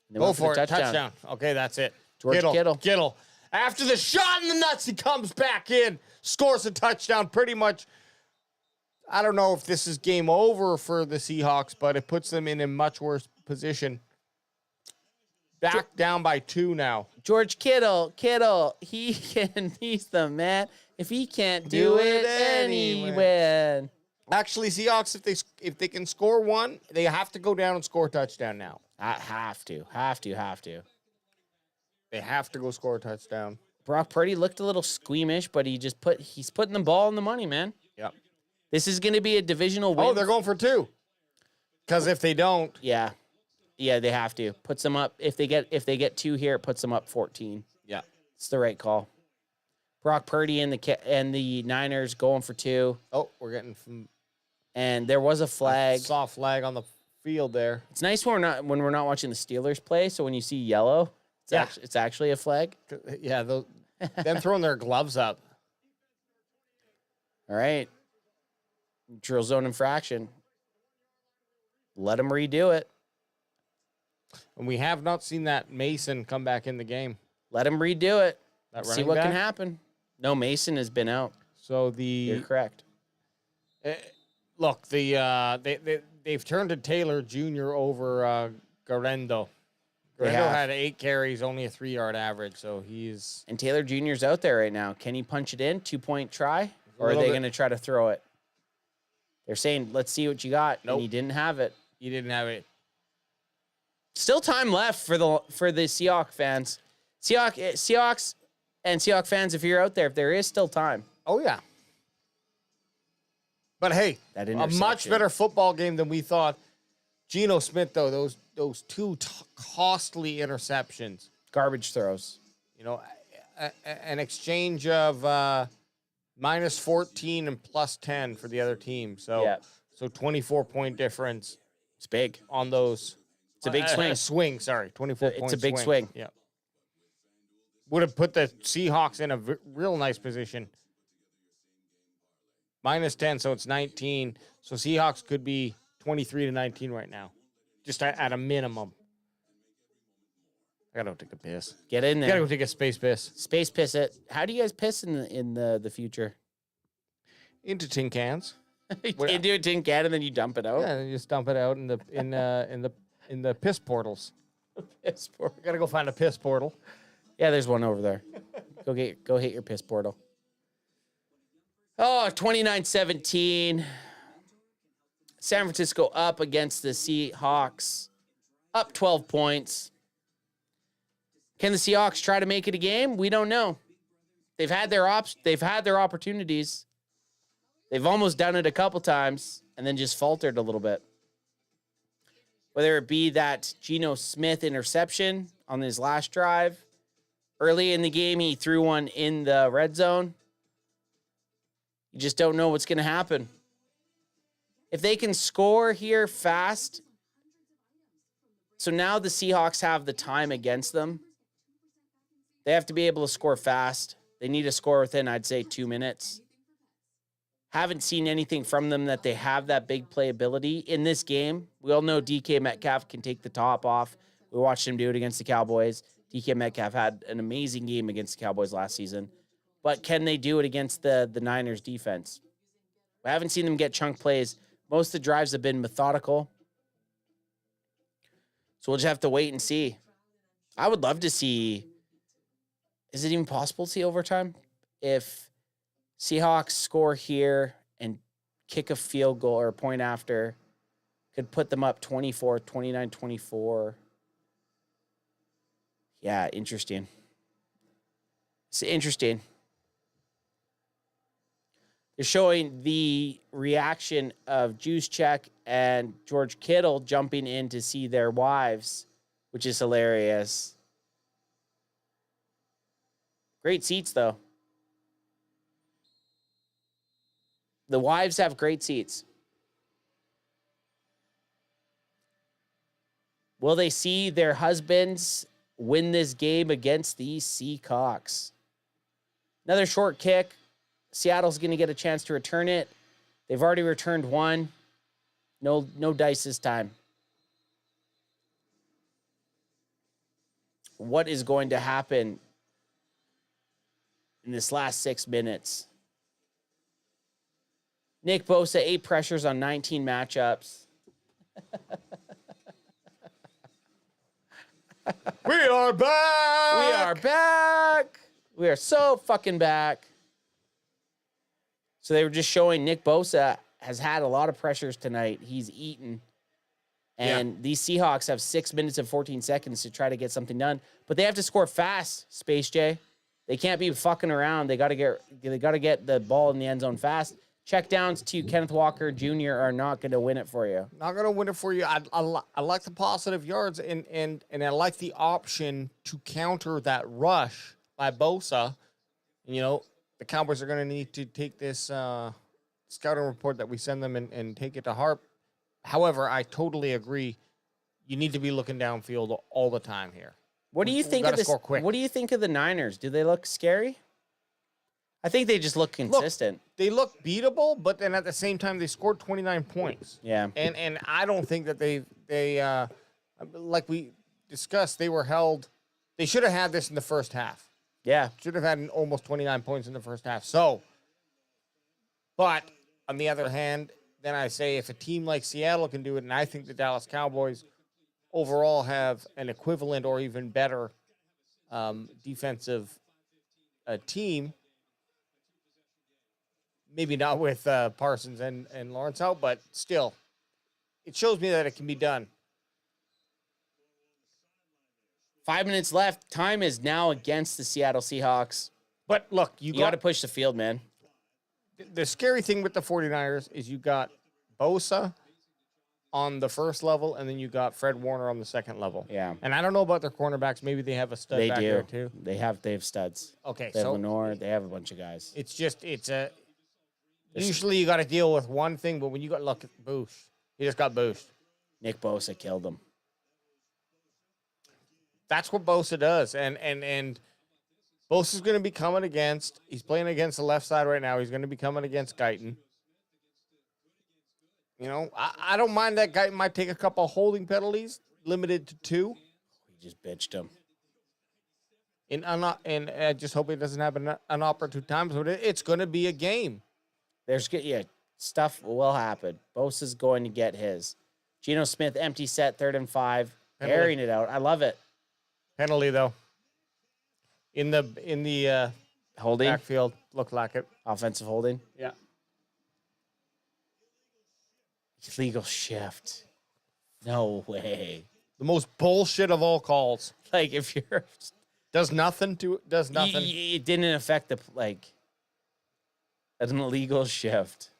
[SPEAKER 6] They
[SPEAKER 1] Go
[SPEAKER 6] went
[SPEAKER 1] for
[SPEAKER 6] the
[SPEAKER 1] it. Touchdown. Okay, that's it.
[SPEAKER 6] George
[SPEAKER 1] Kittle. After the shot in the nuts, he comes back in, scores a touchdown. Pretty much, I don't know if this is game over for the Seahawks, but it puts them in a much worse position. Back down by 2 now.
[SPEAKER 6] George Kittle, he's the man. If he can't do it anywhere.
[SPEAKER 1] Actually, Seahawks, if they can score 1, they have to go down and score a touchdown now.
[SPEAKER 6] Have to.
[SPEAKER 1] They have to go score a touchdown.
[SPEAKER 6] Brock Purdy looked a little squeamish, but he's putting the ball in the money, man.
[SPEAKER 1] Yep.
[SPEAKER 6] This is going to be a divisional win.
[SPEAKER 1] Oh, they're going for 2. Because if they don't,
[SPEAKER 6] yeah, they have to. Puts them up. If they get 2 here, it puts them up 14.
[SPEAKER 1] yeah.
[SPEAKER 6] It's the right call. Brock Purdy and the Niners going for 2.
[SPEAKER 1] Oh, we're getting from.
[SPEAKER 6] And there was a flag.
[SPEAKER 1] Soft flag on the field there.
[SPEAKER 6] It's nice when we're not watching the Steelers play. So when you see yellow, it's actually a flag.
[SPEAKER 1] Yeah, them throwing their gloves up.
[SPEAKER 6] All right. Drill zone infraction. Let them redo it.
[SPEAKER 1] And we have not seen that Mason come back in the game.
[SPEAKER 6] Let him redo it. See what can
[SPEAKER 1] back?
[SPEAKER 6] happen. No, Mason has been out.
[SPEAKER 1] So
[SPEAKER 6] You're correct.
[SPEAKER 1] Look, they've turned to Taylor Jr. over Garendo. Garendo had 8 carries, only a 3-yard average, so he's...
[SPEAKER 6] And Taylor Jr.'s out there right now. Can he punch it in? 2-point try? Or are they going to try to throw it? They're saying, let's see what you got.
[SPEAKER 1] Nope.
[SPEAKER 6] And he didn't have it.
[SPEAKER 1] He didn't have it.
[SPEAKER 6] Still time left for the Seahawks fans. Seahawks and Seahawks fans, if you're out there, if there is still time.
[SPEAKER 1] Oh, yeah. But hey,
[SPEAKER 6] That
[SPEAKER 1] a much
[SPEAKER 6] interception.
[SPEAKER 1] better football game than we thought. Geno Smith, though, those 2 costly interceptions.
[SPEAKER 6] Garbage throws.
[SPEAKER 1] You know, an exchange of minus 14 and plus 10 for the other team. So, so 24-point difference.
[SPEAKER 6] It's big
[SPEAKER 1] on those.
[SPEAKER 6] It's a big swing.
[SPEAKER 1] Swing, sorry, 24
[SPEAKER 6] It's a big swing.
[SPEAKER 1] Yeah. Would have put the Seahawks in a real nice position. Minus 10, so it's 19. So Seahawks could be 23-19 right now, just at a minimum. I gotta go take a piss.
[SPEAKER 6] Get in there.
[SPEAKER 1] Gotta go take a space piss.
[SPEAKER 6] Space piss it. How do you guys piss in the future?
[SPEAKER 1] Into tin cans.
[SPEAKER 6] You do a tin can and then you dump it out.
[SPEAKER 1] Yeah, and you just dump it out in the piss portals.
[SPEAKER 6] Piss portal.
[SPEAKER 1] Gotta go find a piss portal.
[SPEAKER 6] Yeah, there's one over there. Go hit your piss portal. Oh, 29-17. San Francisco up against the Seahawks. Up 12 points. Can the Seahawks try to make it a game? We don't know. They've had their opportunities. They've almost done it a couple times and then just faltered a little bit. Whether it be that Geno Smith interception on his last drive, Early in the game, he threw one in the red zone. You just don't know what's going to happen. If they can score here fast, so now the Seahawks have the time against them. They have to be able to score fast. They need to score within, I'd say, 2 minutes. Haven't seen anything from them that they have that big playability in this game. We all know DK Metcalf can take the top off. We watched him do it against the Cowboys. DK Metcalf had an amazing game against the Cowboys last season. But can they do it against the Niners defense? I haven't seen them get chunk plays. Most of the drives have been methodical. So we'll just have to wait and see. I would love to see, is it even possible to see overtime? If Seahawks score here and kick a field goal or a point after, could put them up 24, 29, 24. Yeah, interesting. It's interesting. They're showing the reaction of Juszczyk and George Kittle jumping in to see their wives, which is hilarious. Great seats, though. The wives have great seats. Will they see their husbands win this game against the Seahawks? Another short kick. Seattle's going to get a chance to return it. They've already returned one. No dice this time. What is going to happen in this last 6 minutes? Nick Bosa, 8 pressures on 19 matchups.
[SPEAKER 1] We are back!
[SPEAKER 6] We are back! We are so fucking back. So they were just showing Nick Bosa has had a lot of pressures tonight. He's eaten. And these Seahawks have 6 minutes and 14 seconds to try to get something done. But they have to score fast, Space J. They can't be fucking around. They gotta get the ball in the end zone fast. Check downs to Kenneth Walker Jr. are not gonna win it for you.
[SPEAKER 1] Not gonna win it for you. I like the positive yards and I like the option to counter that rush by Bosa. You know, the Cowboys are going to need to take this scouting report that we send them and take it to heart. However, I totally agree. You need to be looking downfield all the time here.
[SPEAKER 6] What do you think of this? What do you think of the Niners? Do they look scary? I think they just look consistent.
[SPEAKER 1] They look beatable, but then at the same time, they scored 29 points.
[SPEAKER 6] Yeah.
[SPEAKER 1] And I don't think that they like we discussed, they were held. They should have had this in the first half.
[SPEAKER 6] Yeah.
[SPEAKER 1] Should have had almost 29 points in the first half. So, but on the other hand, then I say if a team like Seattle can do it, and I think the Dallas Cowboys overall have an equivalent or even better defensive team, maybe not with Parsons and Lawrence out, but still, it shows me that it can be done.
[SPEAKER 6] 5 minutes left. Time is now against the Seattle Seahawks.
[SPEAKER 1] But look, you
[SPEAKER 6] got to push the field, man.
[SPEAKER 1] The scary thing with the 49ers is you got Bosa on the first level, and then you got Fred Warner on the second level.
[SPEAKER 6] Yeah.
[SPEAKER 1] And I don't know about their cornerbacks. Maybe they have a stud back there too.
[SPEAKER 6] They have studs.
[SPEAKER 1] Okay,
[SPEAKER 6] they have Lenore. They have a bunch of guys.
[SPEAKER 1] Usually you got to deal with one thing, but when you got Boosh, he just got Boosh.
[SPEAKER 6] Nick Bosa killed him.
[SPEAKER 1] That's what Bosa does, and Bosa's going to be coming against. He's playing against the left side right now. He's going to be coming against Guyton. You know, I don't mind that Guyton might take a couple holding penalties, limited to 2.
[SPEAKER 6] He just bitched him.
[SPEAKER 1] And I just hope it doesn't happen an opportune time. So it's going to be a game.
[SPEAKER 6] Stuff will happen. Bosa's going to get his. Geno Smith empty set, 3rd and 5, airing it out. I love it.
[SPEAKER 1] Penalty though. In the
[SPEAKER 6] holding
[SPEAKER 1] backfield, looked like it.
[SPEAKER 6] Offensive holding.
[SPEAKER 1] Yeah.
[SPEAKER 6] Illegal shift. No way.
[SPEAKER 1] The most bullshit of all calls.
[SPEAKER 6] Like if you're
[SPEAKER 1] does nothing.
[SPEAKER 6] It didn't affect the That's an illegal shift.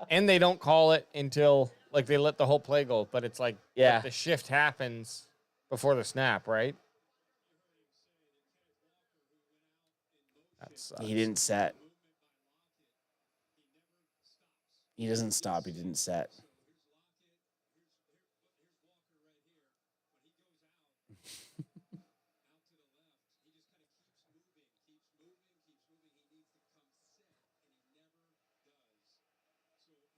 [SPEAKER 1] And they don't call it until they let the whole play go. But it's like
[SPEAKER 6] the
[SPEAKER 1] shift happens before the snap, right? sucks.
[SPEAKER 6] He didn't set. He doesn't stop. He didn't set.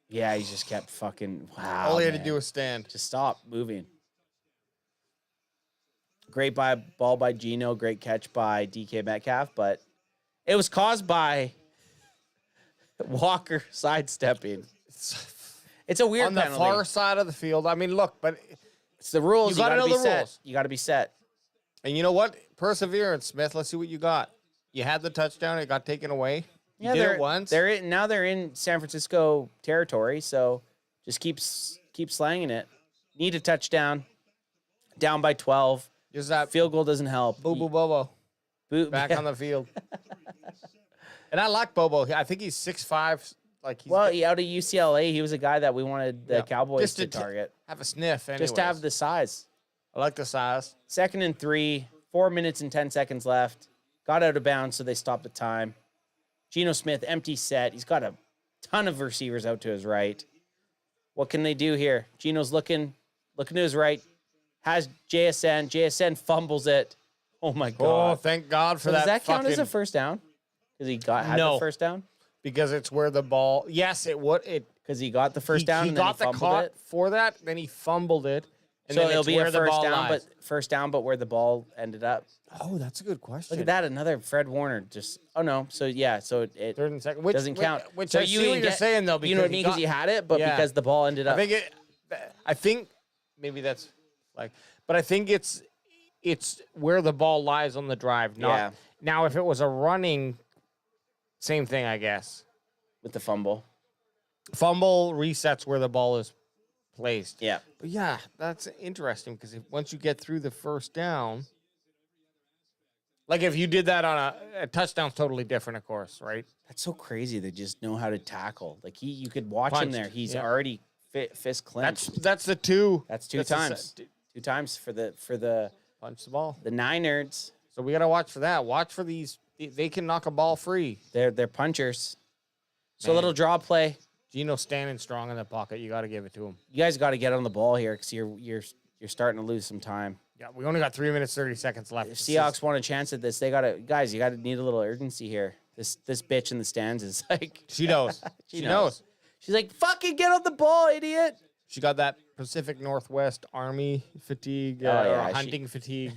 [SPEAKER 6] Yeah, he just kept fucking. Wow.
[SPEAKER 1] All he had to
[SPEAKER 6] man.
[SPEAKER 1] do was stand.
[SPEAKER 6] Just stop moving. Great ball by Geno. Great catch by DK Metcalf, but it was caused by Walker sidestepping. It's a weird
[SPEAKER 1] on the
[SPEAKER 6] penalty.
[SPEAKER 1] far side of the field. I mean, look, but
[SPEAKER 6] it's the rules.
[SPEAKER 1] You got to know the rules.
[SPEAKER 6] You got to be set.
[SPEAKER 1] And you know what? Perseverance, Smith. Let's see what you got. You had the touchdown. It got taken away. You did it once.
[SPEAKER 6] Now they're in San Francisco territory, so just keep slanging it. Need a touchdown. Down by 12.
[SPEAKER 1] Just that
[SPEAKER 6] field goal doesn't help.
[SPEAKER 1] Bobo Bobo. Back on the field. And I like Bobo. I think he's 6'5". Like he's
[SPEAKER 6] out of UCLA, he was a guy that we wanted the Cowboys
[SPEAKER 1] just
[SPEAKER 6] to target.
[SPEAKER 1] Have a sniff, anyways.
[SPEAKER 6] Just to have the size.
[SPEAKER 1] I like the size.
[SPEAKER 6] 2nd and 3, 4 minutes and 10 seconds left. Got out of bounds, so they stopped the time. Geno Smith, empty set. He's got a ton of receivers out to his right. What can they do here? Geno's looking to his right. Has JSN. JSN fumbles it. Oh, my God.
[SPEAKER 1] Oh, thank God for that.
[SPEAKER 6] Does that count as a first down? Because he had the first down?
[SPEAKER 1] Because it's where the ball... Yes, it would. Because
[SPEAKER 6] he got the first down and then he fumbled
[SPEAKER 1] caught
[SPEAKER 6] it?
[SPEAKER 1] for that, then he fumbled it. And
[SPEAKER 6] So
[SPEAKER 1] then
[SPEAKER 6] it'll
[SPEAKER 1] it's
[SPEAKER 6] be
[SPEAKER 1] where
[SPEAKER 6] a
[SPEAKER 1] the
[SPEAKER 6] first down, but where the ball ended up.
[SPEAKER 1] Oh, that's a good question.
[SPEAKER 6] Look at that. Another Fred Warner. Just, oh, no. So, yeah. So it
[SPEAKER 1] 3rd and 2nd.
[SPEAKER 6] doesn't count.
[SPEAKER 1] Which
[SPEAKER 6] so
[SPEAKER 1] I see what you're saying, though.
[SPEAKER 6] You know what I mean? Because he had it, but because the ball ended up.
[SPEAKER 1] I think maybe that's like, but I think it's where the ball lies on the drive. Not, Now, if it was a running, same thing, I guess.
[SPEAKER 6] With the fumble.
[SPEAKER 1] Fumble resets where the ball is placed.
[SPEAKER 6] Yeah.
[SPEAKER 1] But yeah, that's interesting because once you get through the first down, like if you did that on a touchdown's totally different, of course, right?
[SPEAKER 6] That's so crazy. They just know how to tackle. Like you could watch him
[SPEAKER 1] Punched,
[SPEAKER 6] there. He's already fist clenched.
[SPEAKER 1] That's the two.
[SPEAKER 6] That's two times. 2 times for the
[SPEAKER 1] punch the ball.
[SPEAKER 6] The Niners.
[SPEAKER 1] So we got to watch for that. Watch for these. They can knock a ball free.
[SPEAKER 6] They're punchers. So a little draw play.
[SPEAKER 1] Geno standing strong in the pocket. You got to give it to him.
[SPEAKER 6] You guys got to get on the ball here because you're starting to lose some time.
[SPEAKER 1] Yeah, we only got 3 minutes 30 seconds left.
[SPEAKER 6] If Seahawks want a chance at this, they gotta need a little urgency here. This bitch in the stands is like
[SPEAKER 1] she knows. she knows.
[SPEAKER 6] She's like, fucking get on the ball, idiot.
[SPEAKER 1] She got that Pacific Northwest Army fatigue, hunting fatigue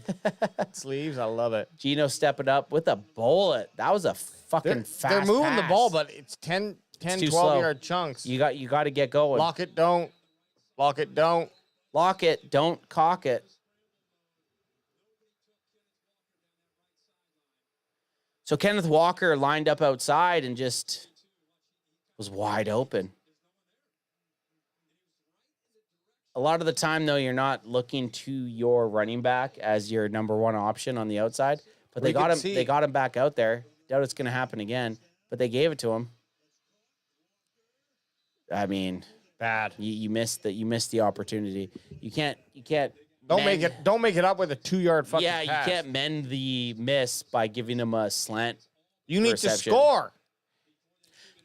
[SPEAKER 1] sleeves. I love it.
[SPEAKER 6] Geno stepping up with a bullet. That was a fucking fast
[SPEAKER 1] They're moving
[SPEAKER 6] pass.
[SPEAKER 1] the ball, but it's 10, 12
[SPEAKER 6] slow.
[SPEAKER 1] yard chunks.
[SPEAKER 6] You got to get going.
[SPEAKER 1] Lock it, don't. Lock it, don't.
[SPEAKER 6] Lock it, don't cock it. So Kenneth Walker lined up outside and just was wide open. A lot of the time, though, you're not looking to your running back as your number one option on the outside. But they got him. They got him back out there. Doubt it's going to happen again. But they gave it to him. I mean,
[SPEAKER 1] bad.
[SPEAKER 6] You missed the opportunity. You can't.
[SPEAKER 1] Don't make it up with a 2 yard fucking pass.
[SPEAKER 6] You can't mend the miss by giving him a slant.
[SPEAKER 1] You need to score.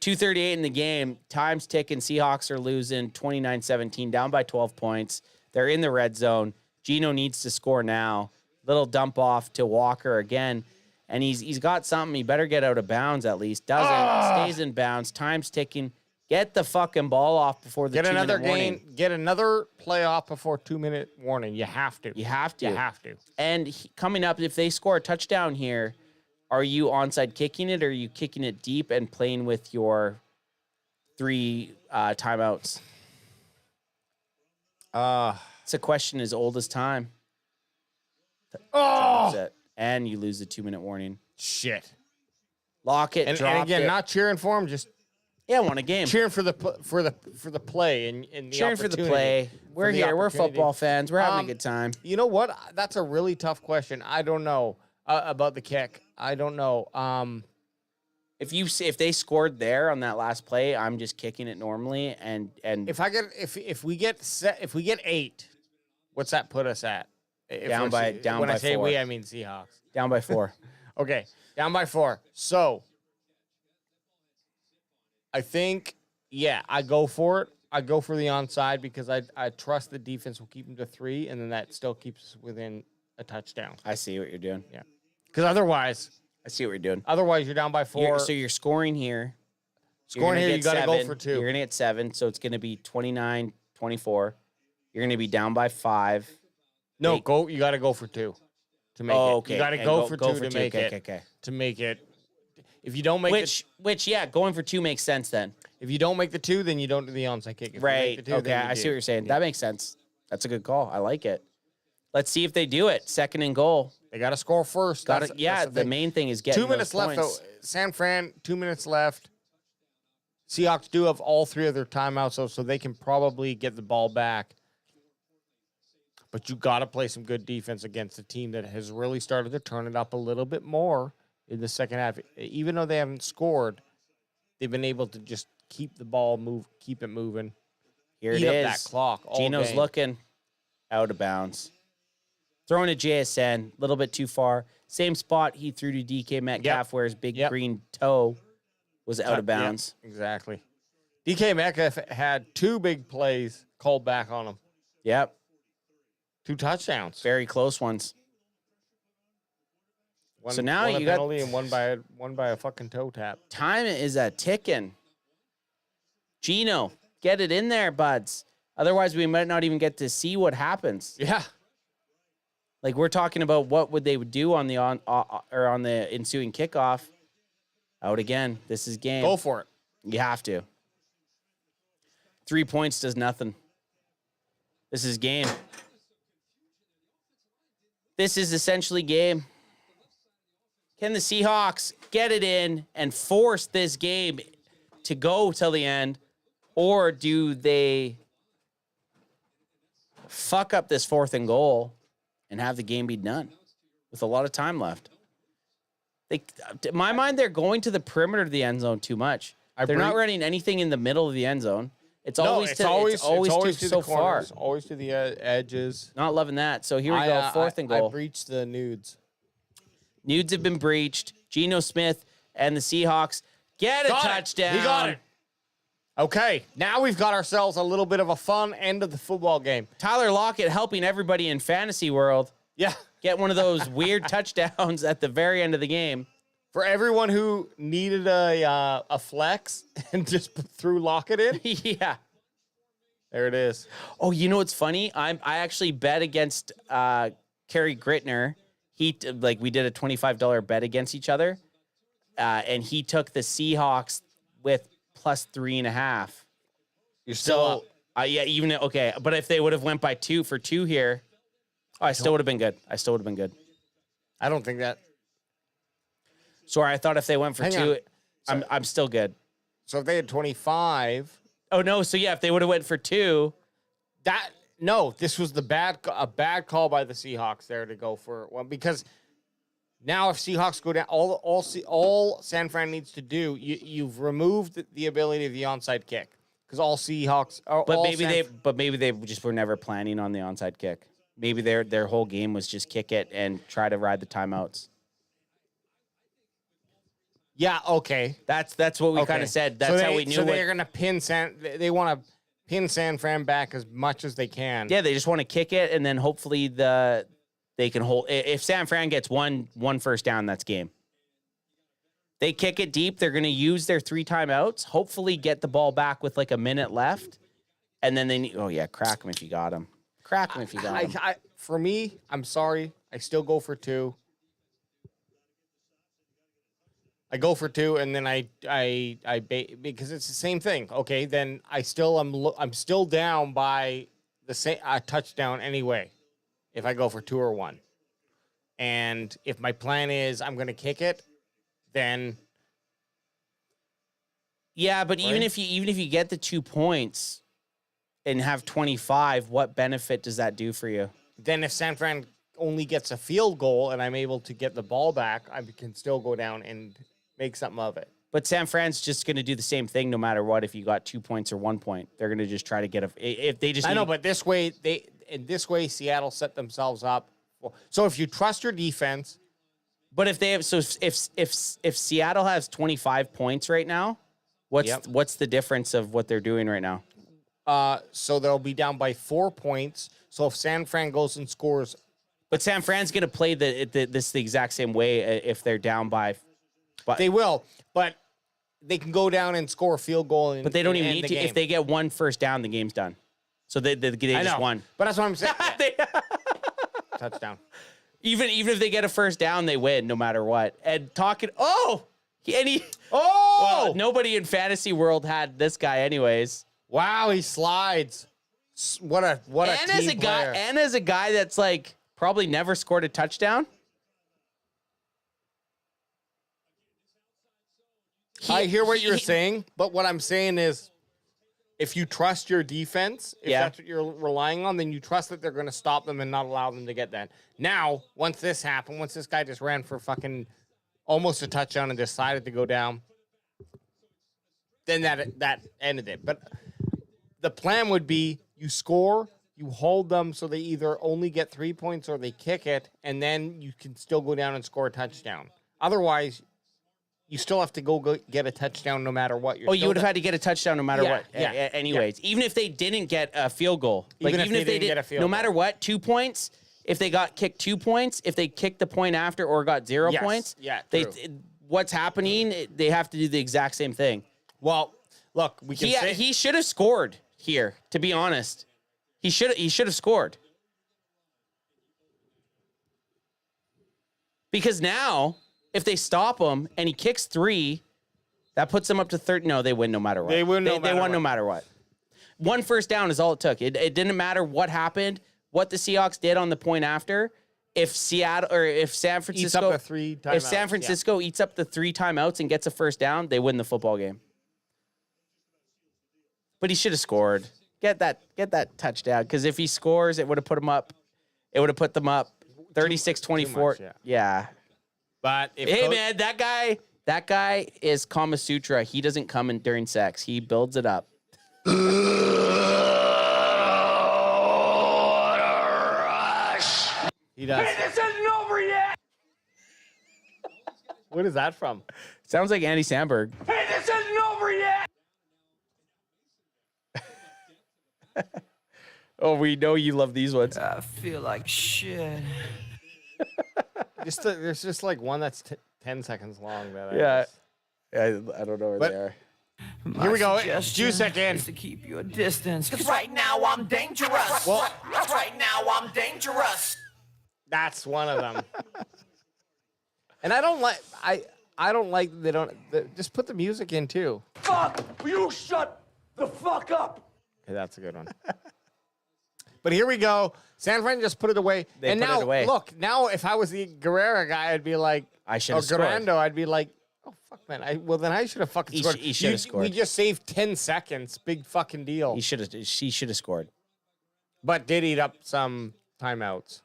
[SPEAKER 6] 2:38 in the game. Time's ticking. Seahawks are losing 29-17, down by 12 points. They're in the red zone. Geno needs to score now. Little dump off to Walker again. And he's got something. He better get out of bounds at least. Doesn't. Stays in bounds. Time's ticking. Get the fucking ball off before the 2-minute warning.
[SPEAKER 1] Get another play off before 2-minute warning. You have to.
[SPEAKER 6] You have to.
[SPEAKER 1] You have to.
[SPEAKER 6] And coming up, if they score a touchdown here, are you onside kicking it, or are you kicking it deep and playing with your 3 timeouts? It's a question as old as time. And you lose the 2-minute warning.
[SPEAKER 1] Shit.
[SPEAKER 6] Lock it.
[SPEAKER 1] And
[SPEAKER 6] drop
[SPEAKER 1] again,
[SPEAKER 6] it.
[SPEAKER 1] not cheering for him, just
[SPEAKER 6] won a game.
[SPEAKER 1] Cheering for the play and the
[SPEAKER 6] cheering for the
[SPEAKER 1] opportunity.
[SPEAKER 6] play. We're here. We're football fans. We're having a good time.
[SPEAKER 1] You know what? That's a really tough question. I don't know about the kick. I don't know.
[SPEAKER 6] If they scored there on that last play, I'm just kicking it normally. And
[SPEAKER 1] if we get 8, what's that put us at?
[SPEAKER 6] Down by
[SPEAKER 1] when I say
[SPEAKER 6] 4.
[SPEAKER 1] we, I mean Seahawks.
[SPEAKER 6] Down by 4.
[SPEAKER 1] Okay, down by 4. So, I think, yeah, I go for it. I go for the onside because I trust the defense will keep them to 3, and then that still keeps us within a touchdown.
[SPEAKER 6] I see what you're doing.
[SPEAKER 1] Yeah. Because otherwise,
[SPEAKER 6] I see what you're doing.
[SPEAKER 1] Otherwise, you're down by 4.
[SPEAKER 6] So you're scoring here.
[SPEAKER 1] Scoring here, you got to go for 2.
[SPEAKER 6] You're going to get 7, so it's going to be 29-24. You're going to be down by 5.
[SPEAKER 1] No, you got to go for 2 to make it.
[SPEAKER 6] Okay.
[SPEAKER 1] You got to go for 2 to make it.
[SPEAKER 6] Okay.
[SPEAKER 1] To make it. If you don't make
[SPEAKER 6] Which, yeah, going for 2 makes sense then.
[SPEAKER 1] If you don't make the 2, then you don't do the onside kick. If you
[SPEAKER 6] Right.
[SPEAKER 1] make the 2,
[SPEAKER 6] Okay,
[SPEAKER 1] then you
[SPEAKER 6] I see
[SPEAKER 1] do.
[SPEAKER 6] what you're saying. That makes sense. That's a good call. I like it. Let's see if they do it. 2nd and goal.
[SPEAKER 1] They got to score first.
[SPEAKER 6] The main thing is getting
[SPEAKER 1] 2 minutes left, though. San Fran, 2 minutes left. Seahawks do have all 3 of their timeouts, so they can probably get the ball back. But you got to play some good defense against a team that has really started to turn it up a little bit more in the second half. Even though they haven't scored, they've been able to just keep the ball keep it moving.
[SPEAKER 6] Here it
[SPEAKER 1] Eat up
[SPEAKER 6] is.
[SPEAKER 1] that clock all
[SPEAKER 6] Geno's
[SPEAKER 1] game.
[SPEAKER 6] looking out of bounds. Throwing to JSN, a little bit too far. Same spot he threw to DK Metcalf where his big green toe was out of bounds.
[SPEAKER 1] Yep, exactly. DK Metcalf had 2 big plays called back on him.
[SPEAKER 6] Yep.
[SPEAKER 1] 2 touchdowns.
[SPEAKER 6] Very close ones. So now
[SPEAKER 1] one
[SPEAKER 6] you got
[SPEAKER 1] penalty and one by a fucking toe tap.
[SPEAKER 6] Time is a ticking. Geno, get it in there, buds. Otherwise, we might not even get to see what happens.
[SPEAKER 1] Yeah.
[SPEAKER 6] Like we're talking about what would they do on the on the ensuing kickoff. Out again. This is game.
[SPEAKER 1] Go for it.
[SPEAKER 6] You have to. 3 points does nothing. This is game. This is essentially game. Can the Seahawks get it in and force this game to go till the end? Or do they fuck up this 4th and goal and have the game be done with a lot of time left? In my mind, they're going to the perimeter of the end zone too much. They're not running anything in the middle of the end zone. It's always
[SPEAKER 1] to
[SPEAKER 6] so
[SPEAKER 1] the
[SPEAKER 6] far.
[SPEAKER 1] corners, always to the edges.
[SPEAKER 6] Not loving that. So here we go, 4th and goal.
[SPEAKER 1] I breached the nudes.
[SPEAKER 6] Nudes have been breached. Geno Smith and the Seahawks get a touchdown.
[SPEAKER 1] He got it. Okay, now we've got ourselves a little bit of a fun end of the football game.
[SPEAKER 6] Tyler Lockett helping everybody in fantasy world.
[SPEAKER 1] Yeah.
[SPEAKER 6] Get one of those weird touchdowns at the very end of the game.
[SPEAKER 1] For everyone who needed a flex and just threw Lockett in.
[SPEAKER 6] Yeah.
[SPEAKER 1] There it is.
[SPEAKER 6] Oh, you know what's funny? I actually bet against Kerry Gritner. We did a $25 bet against each other. And he took the Seahawks with plus 3.5.
[SPEAKER 1] You're still up.
[SPEAKER 6] Yeah, even okay. But if they would have went by 2 for 2 here, I still would have been good.
[SPEAKER 1] I don't think that.
[SPEAKER 6] Sorry, I thought if they went for 2, I'm still good.
[SPEAKER 1] So if they had 25.
[SPEAKER 6] Oh no! So yeah, if they would have went for 2,
[SPEAKER 1] this was a bad call by the Seahawks there to go for one, because now if Seahawks go down, all San Fran needs to do, you've removed the ability of the onside kick, because all Seahawks.
[SPEAKER 6] But maybe they just were never planning on the onside kick. Maybe their whole game was just kick it and try to ride the timeouts.
[SPEAKER 1] Yeah, okay.
[SPEAKER 6] That's what we kind of said. That's how we knew.
[SPEAKER 1] So they're gonna pin they want to pin San Fran back as much as they can.
[SPEAKER 6] Yeah, they just want to kick it, and then hopefully they can hold. If San Fran gets one first down, that's game. They kick it deep. They're gonna use their 3 timeouts. Hopefully, get the ball back with like a minute left, and then they need. Oh yeah, crack them if you got them. Crack them if you got them.
[SPEAKER 1] For me, I'm sorry. I still go for 2. I go for 2, and then because it's the same thing. Okay, then I'm still down by the same touchdown anyway. If I go for 2 or 1, and if my plan is I'm going to kick it, then
[SPEAKER 6] yeah. But even if you get the 2 points and have 25, what benefit does that do for you?
[SPEAKER 1] Then if San Fran only gets a field goal and I'm able to get the ball back, I can still go down and make something of it.
[SPEAKER 6] But San Fran's just going to do the same thing no matter what. If you got 2 points or 1 point, they're going to just try to get if they just.
[SPEAKER 1] I know, but this way Seattle set themselves up. So if you trust your defense,
[SPEAKER 6] But if they have, so if Seattle has 25 points right now, what's the difference of what they're doing right now?
[SPEAKER 1] So they'll be down by 4 points. So if San Fran goes and scores,
[SPEAKER 6] but San Fran's going to play the exact same way if they're down by. But
[SPEAKER 1] they will, but they can go down and score a field goal.
[SPEAKER 6] But they don't even need to. If they get one first down, the game's done. So they just won.
[SPEAKER 1] But that's what I'm saying. Touchdown.
[SPEAKER 6] Even if they get a first down, they win no matter what. And well, nobody in fantasy world had this guy anyways.
[SPEAKER 1] Wow, he slides. What a team player.
[SPEAKER 6] And as a guy that's like probably never scored a touchdown.
[SPEAKER 1] I hear what you're saying, but what I'm saying is if you trust your defense, if that's what you're relying on, then you trust that they're going to stop them and not allow them to get that. Now, once this happened, once this guy just ran for fucking almost a touchdown and decided to go down, then that ended it. But the plan would be you score, you hold them so they either only get 3 points or they kick it, and then you can still go down and score a touchdown. Otherwise, you still have to go get a touchdown no matter what.
[SPEAKER 6] You would have had to get a touchdown no matter what. Yeah. Anyways, even if they didn't get a field goal,
[SPEAKER 1] even if they didn't get a field goal,
[SPEAKER 6] no matter what, 2 points. If they got kicked 2 points, if they kicked the point after or got 0 points, what's happening? They have to do the exact same thing.
[SPEAKER 1] Well, look,
[SPEAKER 6] he should have scored here. To be honest, he should have scored because now. If they stop him and he kicks 3, that puts them up to 30. No, they win no matter what.
[SPEAKER 1] They win no
[SPEAKER 6] matter what. One first down is all it took. It didn't matter what happened, what the Seahawks did on the point after. If San Francisco
[SPEAKER 1] eats up the 3 timeouts,
[SPEAKER 6] if San Francisco eats up the 3 timeouts and gets a first down, they win the football game. But he should have scored. Get that touchdown because if he scores, it would have put them up. It would have put them up 36-24. Yeah.
[SPEAKER 1] But
[SPEAKER 6] man, that guy is Kama Sutra. He doesn't come in during sex. He builds it up.
[SPEAKER 14] What a rush!
[SPEAKER 1] He does.
[SPEAKER 14] Hey, this isn't over yet!
[SPEAKER 1] What is that from?
[SPEAKER 6] Sounds like Andy Samberg.
[SPEAKER 14] Hey, this isn't over yet!
[SPEAKER 6] Oh, we know you love these ones.
[SPEAKER 14] I feel like shit.
[SPEAKER 1] There's just like one that's 10 seconds long.
[SPEAKER 6] I don't know where they are.
[SPEAKER 1] Here we go. Juice again.
[SPEAKER 14] To keep your distance. Because right now I'm dangerous.
[SPEAKER 1] Well,
[SPEAKER 14] right now I'm dangerous.
[SPEAKER 1] That's one of them. And I don't like they don't just put the music in too.
[SPEAKER 14] Fuck! You shut the fuck up.
[SPEAKER 1] Okay, that's a good one. But here we go. San Fran just put it away. Look, now if I was the Guerrera guy, I'd be like,
[SPEAKER 6] I should have scored.
[SPEAKER 1] Garando, I'd be like, oh, fuck, man. Then I should have fucking scored.
[SPEAKER 6] He should have scored.
[SPEAKER 1] We just saved 10 seconds. Big fucking deal.
[SPEAKER 6] He should have scored.
[SPEAKER 1] But did eat up some timeouts.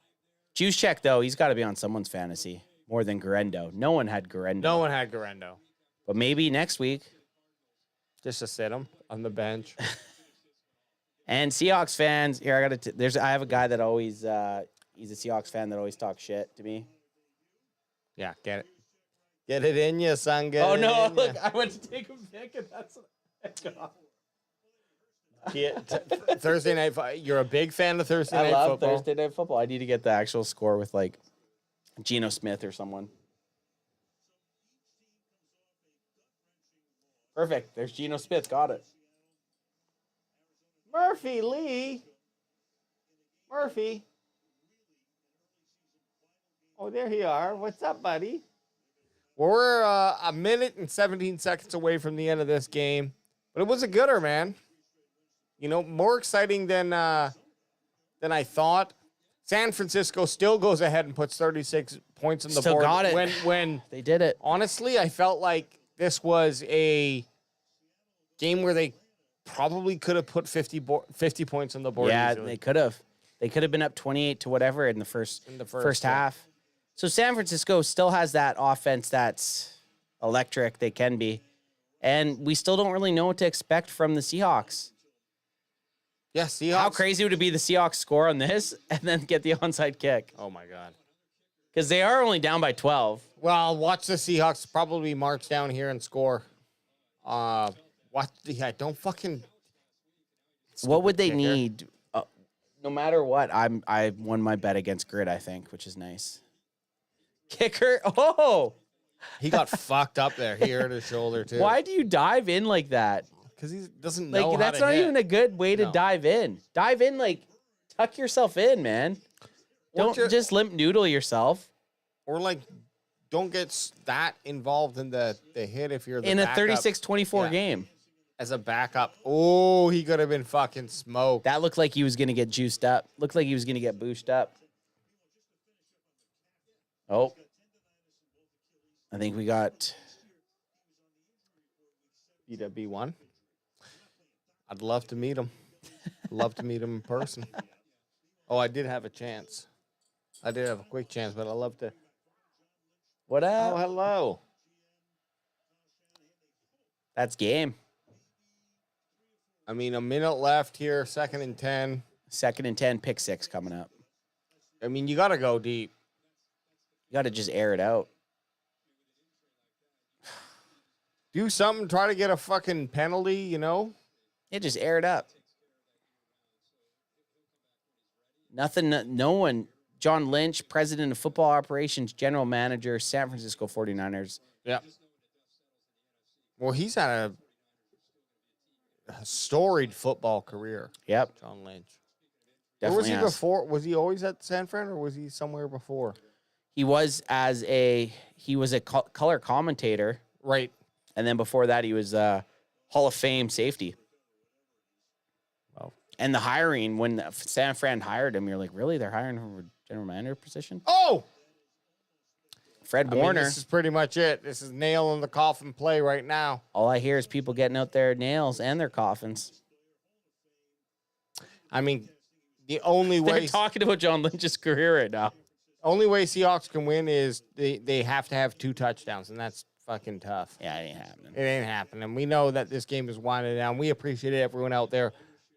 [SPEAKER 6] Juice check, though. He's got to be on someone's fantasy more than Garendo. No one had Garendo. But maybe next week.
[SPEAKER 1] Just to sit him on the bench.
[SPEAKER 6] And Seahawks fans, here I have a guy that always he's a Seahawks fan that always talks shit to me.
[SPEAKER 1] Yeah, get it in you, son.
[SPEAKER 6] Look, I went to take a pic and that's
[SPEAKER 1] Thursday night. You're a big fan of Thursday night football.
[SPEAKER 6] I love Thursday night football. I need to get the actual score with like Geno Smith or someone. Perfect. There's Geno Smith. Got it.
[SPEAKER 1] Murphy. Oh, there you are. What's up, buddy? Well, we're a minute and 17 seconds away from the end of this game. But it was a gooder, man. You know, more exciting than I thought. San Francisco still goes ahead and puts 36 points on the board.
[SPEAKER 6] Got it.
[SPEAKER 1] When
[SPEAKER 6] they did it.
[SPEAKER 1] Honestly, I felt like this was a game where they probably could have put 50 points on the board.
[SPEAKER 6] Yeah,
[SPEAKER 1] easily.
[SPEAKER 6] they could have. They could have been up 28 to whatever in the first half. So San Francisco still has that offense that's electric. They can be. And we still don't really know what to expect from the Seahawks.
[SPEAKER 1] Yeah, Seahawks.
[SPEAKER 6] How crazy would it be the Seahawks score on this and then get the onside kick?
[SPEAKER 1] Oh, my God.
[SPEAKER 6] Because they are only down by 12.
[SPEAKER 1] Well, watch the Seahawks probably march down here and score. Don't fucking.
[SPEAKER 6] What would they
[SPEAKER 1] kicker.
[SPEAKER 6] need? No matter what, I won my bet against Grit, I think, which is nice. Kicker. Oh,
[SPEAKER 1] he got fucked up there. He hurt his shoulder too.
[SPEAKER 6] Why do you dive in like that?
[SPEAKER 1] Because he doesn't know how
[SPEAKER 6] that's
[SPEAKER 1] to
[SPEAKER 6] not
[SPEAKER 1] hit.
[SPEAKER 6] even a good way to dive in. Dive in, like, tuck yourself in, man. Don't just limp noodle yourself.
[SPEAKER 1] Or like, don't get that involved in the hit if you're the
[SPEAKER 6] in a
[SPEAKER 1] backup.
[SPEAKER 6] 36-24 game.
[SPEAKER 1] As a backup. Oh, he could have been fucking smoked.
[SPEAKER 6] That looked like he was going to get juiced up. Looked like he was going to get boosted up. Oh. I think we got
[SPEAKER 1] BWB1. I'd love to meet him. Love to meet him in person. Oh, I did have a chance. I did have a quick chance, but I'd love to.
[SPEAKER 6] What up?
[SPEAKER 1] Oh, hello.
[SPEAKER 6] That's game.
[SPEAKER 1] I mean, a minute left here, 2nd and 10.
[SPEAKER 6] 2nd and 10, pick 6 coming up.
[SPEAKER 1] I mean, you got to go deep.
[SPEAKER 6] You got to just air it out.
[SPEAKER 1] Do something, try to get a fucking penalty, you know?
[SPEAKER 6] Yeah, just air it up. Nothing, no one. John Lynch, president of football operations, general manager, San Francisco 49ers.
[SPEAKER 1] Yeah. Well, he's had a storied football career.
[SPEAKER 6] Yep.
[SPEAKER 1] John Lynch.
[SPEAKER 6] Definitely
[SPEAKER 1] Or was he
[SPEAKER 6] has.
[SPEAKER 1] before? Was he always at San Fran, or was he somewhere before?
[SPEAKER 6] He was a color commentator.
[SPEAKER 1] Right.
[SPEAKER 6] And then before that, he was Hall of Fame safety.
[SPEAKER 1] Wow.
[SPEAKER 6] And the hiring, when San Fran hired him, you're like, really? They're hiring him for a general manager position?
[SPEAKER 1] Oh!
[SPEAKER 6] Fred
[SPEAKER 1] I mean,
[SPEAKER 6] Warner.
[SPEAKER 1] this is pretty much it. This is nail in the coffin play right now.
[SPEAKER 6] All I hear is people getting out their nails and their coffins.
[SPEAKER 1] I mean, the only way...
[SPEAKER 6] They're talking about John Lynch's career right now.
[SPEAKER 1] Only way Seahawks can win is they have to have 2 touchdowns, and that's fucking tough.
[SPEAKER 6] Yeah, it ain't happening.
[SPEAKER 1] It ain't happening. We know that this game is winding down. We appreciate everyone out there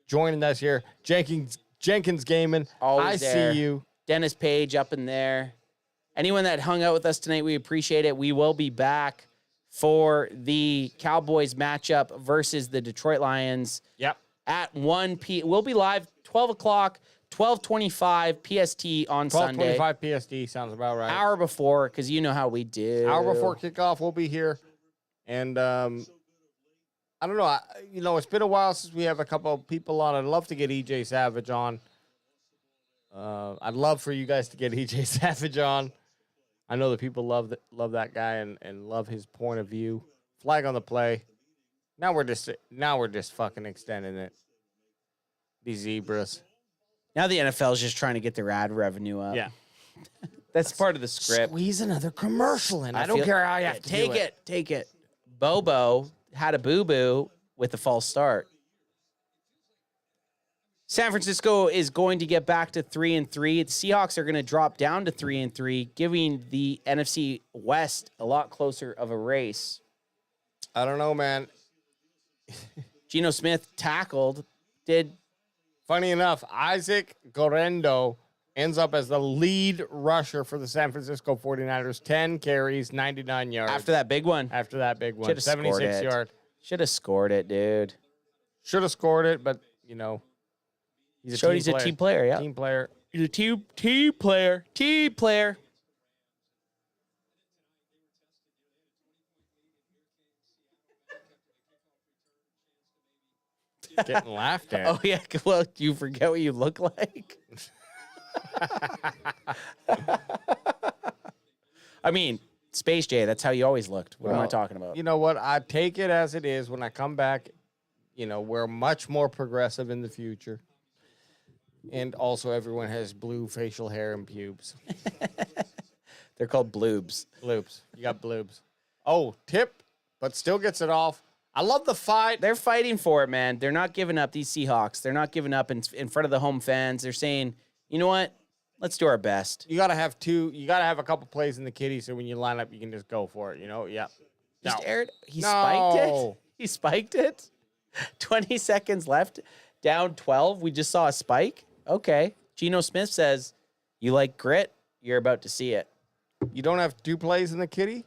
[SPEAKER 1] joining us here. Jenkins Gaming.
[SPEAKER 6] Always
[SPEAKER 1] I
[SPEAKER 6] there.
[SPEAKER 1] see you.
[SPEAKER 6] Dennis Page up in there. Anyone that hung out with us tonight, we appreciate it. We will be back for the Cowboys matchup versus the Detroit Lions.
[SPEAKER 1] Yep.
[SPEAKER 6] At 1 p.m. We'll be live 12 o'clock, 12:25 PST on Sunday.
[SPEAKER 1] 12:25 PST sounds about right.
[SPEAKER 6] Hour before, because you know how we do.
[SPEAKER 1] Hour before kickoff, we'll be here. And I don't know. It's been a while since we have a couple of people on. I'd love to get EJ Savage on. I'd love for you guys to get EJ Savage on. I know that people love that guy and love his point of view. Flag on the play. Now we're just fucking extending it. These zebras.
[SPEAKER 6] Now the NFL is just trying to get their ad revenue up.
[SPEAKER 1] Yeah.
[SPEAKER 6] That's part of the script.
[SPEAKER 1] Squeeze another commercial in. I don't care how you have to
[SPEAKER 6] take
[SPEAKER 1] do
[SPEAKER 6] it. Take it. Bobo had a boo-boo with a false start. San Francisco is going to get back to 3-3. The Seahawks are going to drop down to 3-3, giving the NFC West a lot closer of a race.
[SPEAKER 1] I don't know, man.
[SPEAKER 6] Geno Smith tackled.
[SPEAKER 1] Funny enough, Isaac Gorendo ends up as the lead rusher for the San Francisco 49ers. 10 carries, 99 yards.
[SPEAKER 6] After that big one.
[SPEAKER 1] 76 yard.
[SPEAKER 6] Should have scored it, dude.
[SPEAKER 1] Should have scored it, but, he's
[SPEAKER 6] a team player, yeah.
[SPEAKER 1] Team player.
[SPEAKER 6] He's a team player. Team player.
[SPEAKER 1] Getting laughed at.
[SPEAKER 6] Oh, yeah. Well, do you forget what you look like? I mean, Space J, that's how you always looked. What am I talking about?
[SPEAKER 1] You know what? I take it as it is. When I come back, we're much more progressive in the future. And also, everyone has blue facial hair and pubes.
[SPEAKER 6] They're called bloobs.
[SPEAKER 1] Bloobs. You got bloobs. Oh, tip, but still gets it off. I love the fight.
[SPEAKER 6] They're fighting for it, man. They're not giving up, these Seahawks. They're not giving up in front of the home fans. They're saying, you know what? Let's do our best.
[SPEAKER 1] You got to have a couple plays in the kitty so when you line up, you can just go for it, Yeah.
[SPEAKER 6] Just aired. He spiked it. He spiked it. 20 seconds left. Down 12. We just saw a spike. Okay. Geno Smith says, you like grit? You're about to see it.
[SPEAKER 1] You don't have 2 plays in the kitty?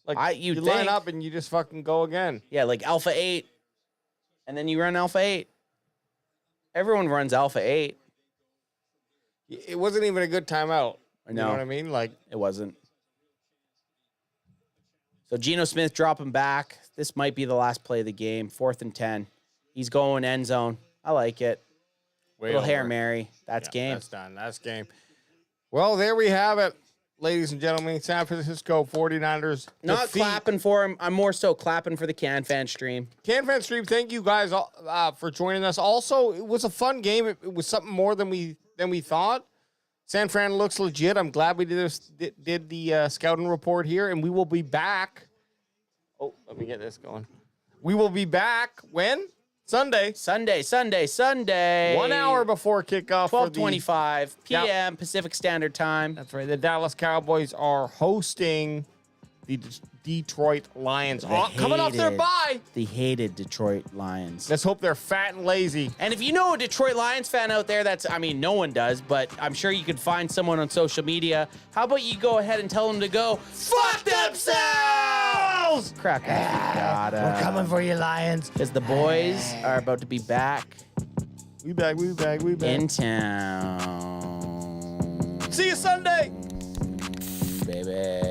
[SPEAKER 1] Like, you line
[SPEAKER 6] think.
[SPEAKER 1] up and you just fucking go again.
[SPEAKER 6] Yeah, like Alpha 8. And then you run Alpha 8. Everyone runs Alpha 8.
[SPEAKER 1] It wasn't even a good timeout.
[SPEAKER 6] I
[SPEAKER 1] You
[SPEAKER 6] know.
[SPEAKER 1] know what I mean? Like,
[SPEAKER 6] It wasn't. So Geno Smith dropping back. This might be the last play of the game. 4th and 10. He's going end zone. I like it. Little Hail Mary. That's game.
[SPEAKER 1] That's done. That's game. Well, there we have it, ladies and gentlemen. San Francisco 49ers.
[SPEAKER 6] Not
[SPEAKER 1] defeat.
[SPEAKER 6] clapping for him. I'm more so clapping for the CanFan stream.
[SPEAKER 1] CanFan stream, thank you guys for joining us. Also, it was a fun game. It was something more than we thought. San Fran looks legit. I'm glad we did the scouting report here, and we will be back. Oh, let me get this going. We will be back when? Sunday.
[SPEAKER 6] 1
[SPEAKER 1] hour before kickoff.
[SPEAKER 6] 12:25 p.m. Pacific Standard Time.
[SPEAKER 1] That's right. The Dallas Cowboys are hosting the Detroit Lions. Coming off their bye.
[SPEAKER 6] The hated Detroit Lions.
[SPEAKER 1] Let's hope they're fat and lazy.
[SPEAKER 6] And if you know a Detroit Lions fan out there, no one does, but I'm sure you could find someone on social media. How about you go ahead and tell them to go fuck themselves? Crack 'em if you gotta.
[SPEAKER 14] We're coming for you, Lions.
[SPEAKER 6] Because the boys are about to be back.
[SPEAKER 1] We back.
[SPEAKER 6] In town.
[SPEAKER 1] See you Sunday.
[SPEAKER 6] Baby.